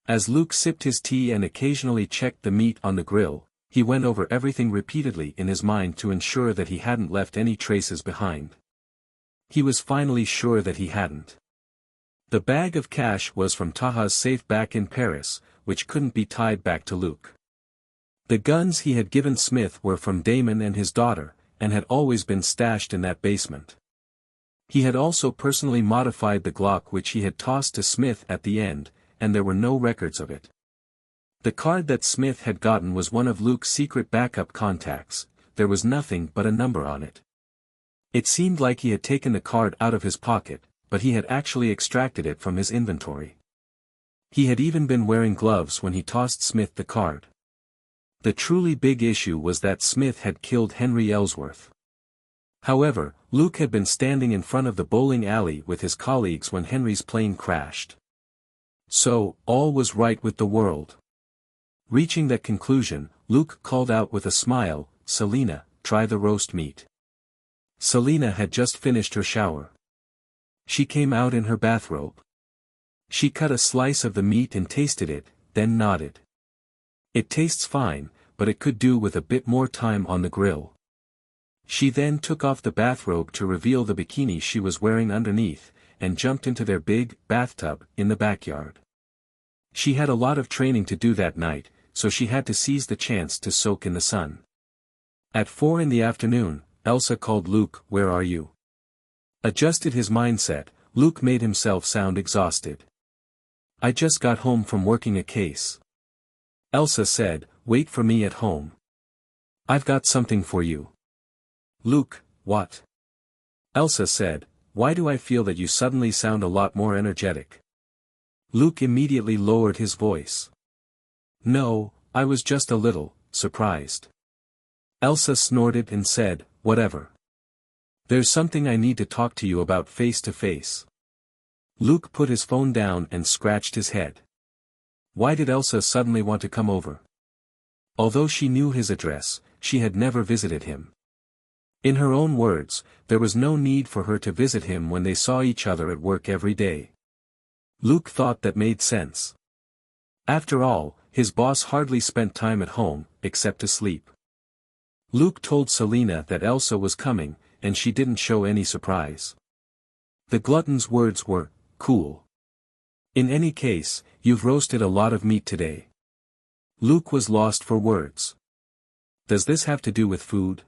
As Luke sipped his tea and occasionally checked the meat on the grill, he went over everything repeatedly in his mind to ensure that he hadn't left any traces behind. He was finally sure that he hadn't. The bag of cash was from Taha's safe back in Paris, which couldn't be tied back to Luke. The guns he had given Smith were from Damon and his daughter, and had always been stashed in that basement. He had also personally modified the Glock which he had tossed to Smith at the end, and there were no records of it. The card that Smith had gotten was one of Luke's secret backup contacts. There was nothing but a number on it. It seemed like he had taken the card out of his pocket, but he had actually extracted it from his inventory. He had even been wearing gloves when he tossed Smith the card. The truly big issue was that Smith had killed Henry Ellsworth. However, Luke had been standing in front of the bowling alley with his colleagues when Henry's plane crashed. So, all was right with the world. Reaching that conclusion, Luke called out with a smile, "Selina, try the roast meat." Selina had just finished her shower. She came out in her bathrobe. She cut a slice of the meat and tasted it, then nodded. "It tastes fine, but it could do with a bit more time on the grill." She then took off the bathrobe to reveal the bikini she was wearing underneath, and jumped into their big bathtub in the backyard. She had a lot of training to do that night, so she had to seize the chance to soak in the sun. At 4 in the afternoon, Elsa called Luke. "Where are you?" Adjusted his mindset, Luke made himself sound exhausted. "I just got home from working a case." Elsa said, "Wait for me at home. I've got something for you." "Luke, what?" Elsa said, "Why do I feel that you suddenly sound a lot more energetic?" Luke immediately lowered his voice. "No, I was just a little surprised." Elsa snorted and said, "Whatever. There's something I need to talk to you about face to face." Luke put his phone down and scratched his head. Why did Elsa suddenly want to come over? Although she knew his address, she had never visited him. In her own words, there was no need for her to visit him when they saw each other at work every day. Luke thought that made sense. After all, his boss hardly spent time at home, except to sleep. Luke told Selina that Elsa was coming, and she didn't show any surprise. The glutton's words were, "Cool. In any case, you've roasted a lot of meat today." Luke was lost for words. Does this have to do with food?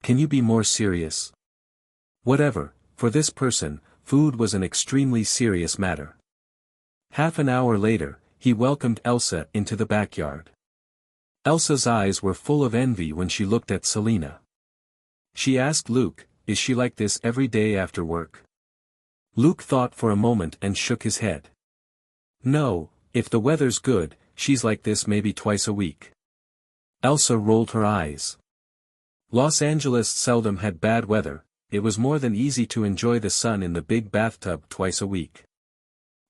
Can you be more serious? Whatever, for this person, food was an extremely serious matter. Half an hour later, he welcomed Elsa into the backyard. Elsa's eyes were full of envy when she looked at Selina. She asked Luke, "Is she like this every day after work?" Luke thought for a moment and shook his head. "No, if the weather's good, she's like this maybe twice a week." Elsa rolled her eyes. Los Angeles seldom had bad weather, it was more than easy to enjoy the sun in the big bathtub twice a week.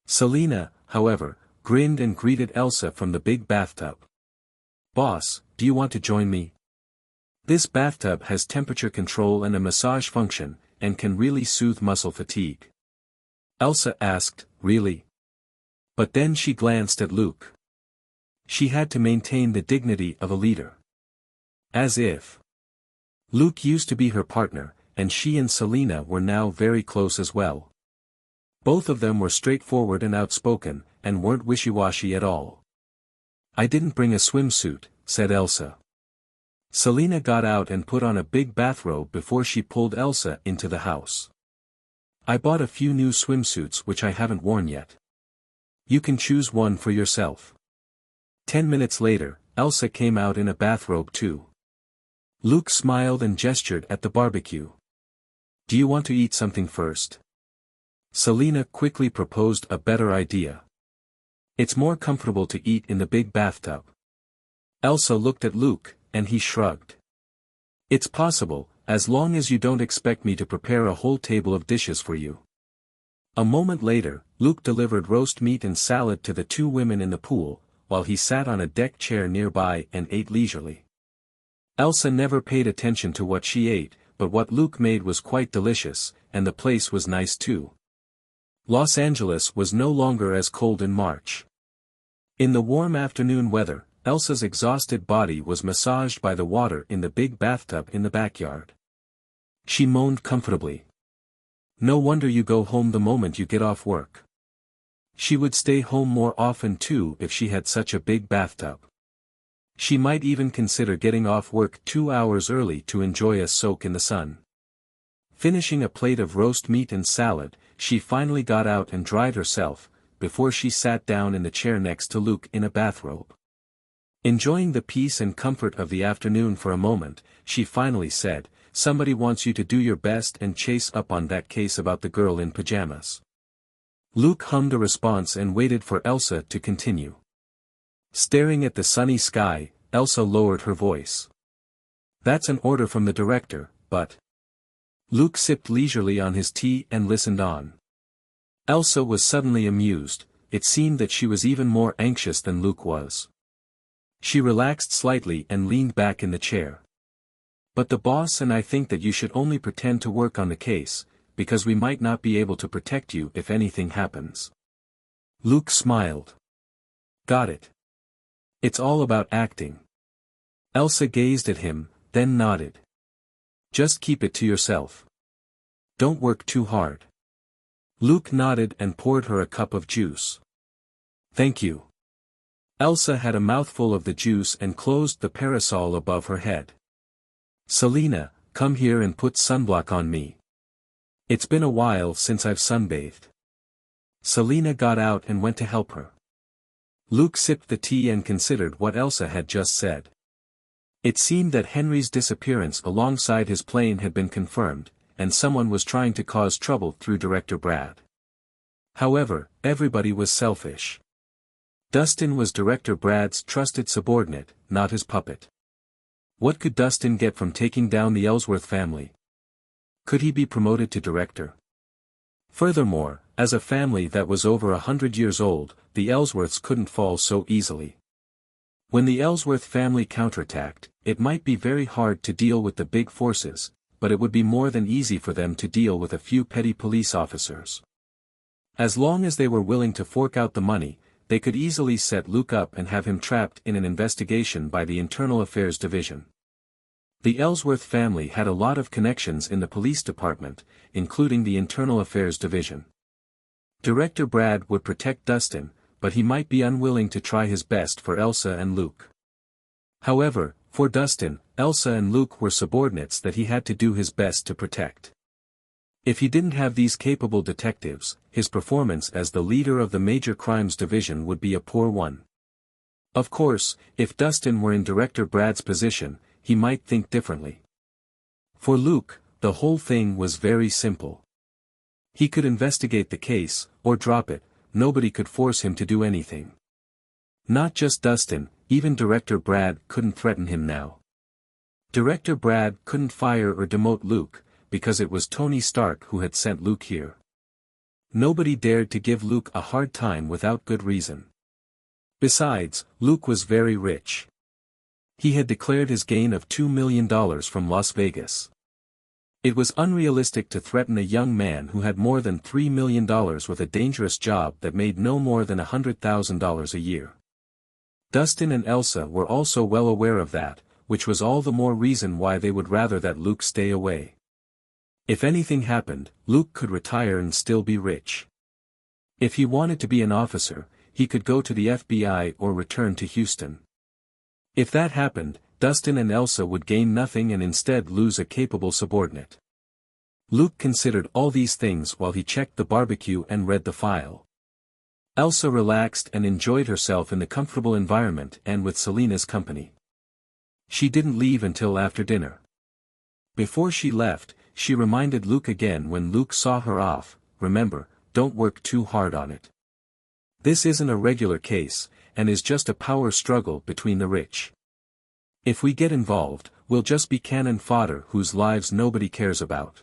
Selina, however, grinned and greeted Elsa from the big bathtub. "Boss, do you want to join me? This bathtub has temperature control and a massage function, and can really soothe muscle fatigue." Elsa asked, "Really?" But then she glanced at Luke. She had to maintain the dignity of a leader. As if. Luke used to be her partner, and she and Selina were now very close as well. Both of them were straightforward and outspoken, and weren't wishy-washy at all. "I didn't bring a swimsuit," said Elsa. Selina got out and put on a big bathrobe before she pulled Elsa into the house. "I bought a few new swimsuits which I haven't worn yet. You can choose one for yourself." 10 minutes later, Elsa came out in a bathrobe too. Luke smiled and gestured at the barbecue. "Do you want to eat something first?" Selina quickly proposed a better idea. "It's more comfortable to eat in the big bathtub." Elsa looked at Luke, and he shrugged. "It's possible, as long as you don't expect me to prepare a whole table of dishes for you." A moment later, Luke delivered roast meat and salad to the two women in the pool, while he sat on a deck chair nearby and ate leisurely. Elsa never paid attention to what she ate, but what Luke made was quite delicious, and the place was nice too. Los Angeles was no longer as cold in March. In the warm afternoon weather, Elsa's exhausted body was massaged by the water in the big bathtub in the backyard. She moaned comfortably. "No wonder you go home the moment you get off work. She would stay home more often too if she had such a big bathtub. She might even consider getting off work 2 hours early to enjoy a soak in the sun. Finishing a plate of roast meat and salad, she finally got out and dried herself, before she sat down in the chair next to Luke in a bathrobe. Enjoying the peace and comfort of the afternoon for a moment, she finally said, "Somebody wants you to do your best and chase up on that case about the girl in pajamas." Luke hummed a response and waited for Elsa to continue. Staring at the sunny sky, Elsa lowered her voice. "That's an order from the director, but..." Luke sipped leisurely on his tea and listened on. Elsa was suddenly amused. It seemed that she was even more anxious than Luke was. She relaxed slightly and leaned back in the chair. "But the boss and I think that you should only pretend to work on the case, because we might not be able to protect you if anything happens." Luke smiled. "Got it. It's all about acting." Elsa gazed at him, then nodded. "Just keep it to yourself. Don't work too hard." Luke nodded and poured her a cup of juice. "Thank you." Elsa had a mouthful of the juice and closed the parasol above her head. "Selina, come here and put sunblock on me. It's been a while since I've sunbathed." Selina got out and went to help her. Luke sipped the tea and considered what Elsa had just said. It seemed that Henry's disappearance alongside his plane had been confirmed, and someone was trying to cause trouble through Director Brad. However, everybody was selfish. Dustin was Director Brad's trusted subordinate, not his puppet. What could Dustin get from taking down the Ellsworth family? Could he be promoted to director? Furthermore, as a family that was over 100 years old, the Ellsworths couldn't fall so easily. When the Ellsworth family counterattacked, it might be very hard to deal with the big forces, but it would be more than easy for them to deal with a few petty police officers. As long as they were willing to fork out the money, they could easily set Luke up and have him trapped in an investigation by the Internal Affairs Division. The Ellsworth family had a lot of connections in the police department, including the Internal Affairs Division. Director Brad would protect Dustin, but he might be unwilling to try his best for Elsa and Luke. However, for Dustin, Elsa and Luke were subordinates that he had to do his best to protect. If he didn't have these capable detectives, his performance as the leader of the Major Crimes Division would be a poor one. Of course, if Dustin were in Director Brad's position, he might think differently. For Luke, the whole thing was very simple. He could investigate the case, or drop it. Nobody could force him to do anything. Not just Dustin, even Director Brad couldn't threaten him now. Director Brad couldn't fire or demote Luke, because it was Tony Stark who had sent Luke here. Nobody dared to give Luke a hard time without good reason. Besides, Luke was very rich. He had declared his gain of $2 million from Las Vegas. It was unrealistic to threaten a young man who had more than $3 million with a dangerous job that made no more than $100,000 a year. Dustin and Elsa were also well aware of that, which was all the more reason why they would rather that Luke stay away. If anything happened, Luke could retire and still be rich. If he wanted to be an officer, he could go to the FBI or return to Houston. If that happened, Dustin and Elsa would gain nothing and instead lose a capable subordinate. Luke considered all these things while he checked the barbecue and read the file. Elsa relaxed and enjoyed herself in the comfortable environment and with Selina's company. She didn't leave until after dinner. Before she left, she reminded Luke again when Luke saw her off, "Remember, don't work too hard on it. This isn't a regular case, and is just a power struggle between the rich. If we get involved, we'll just be cannon fodder whose lives nobody cares about."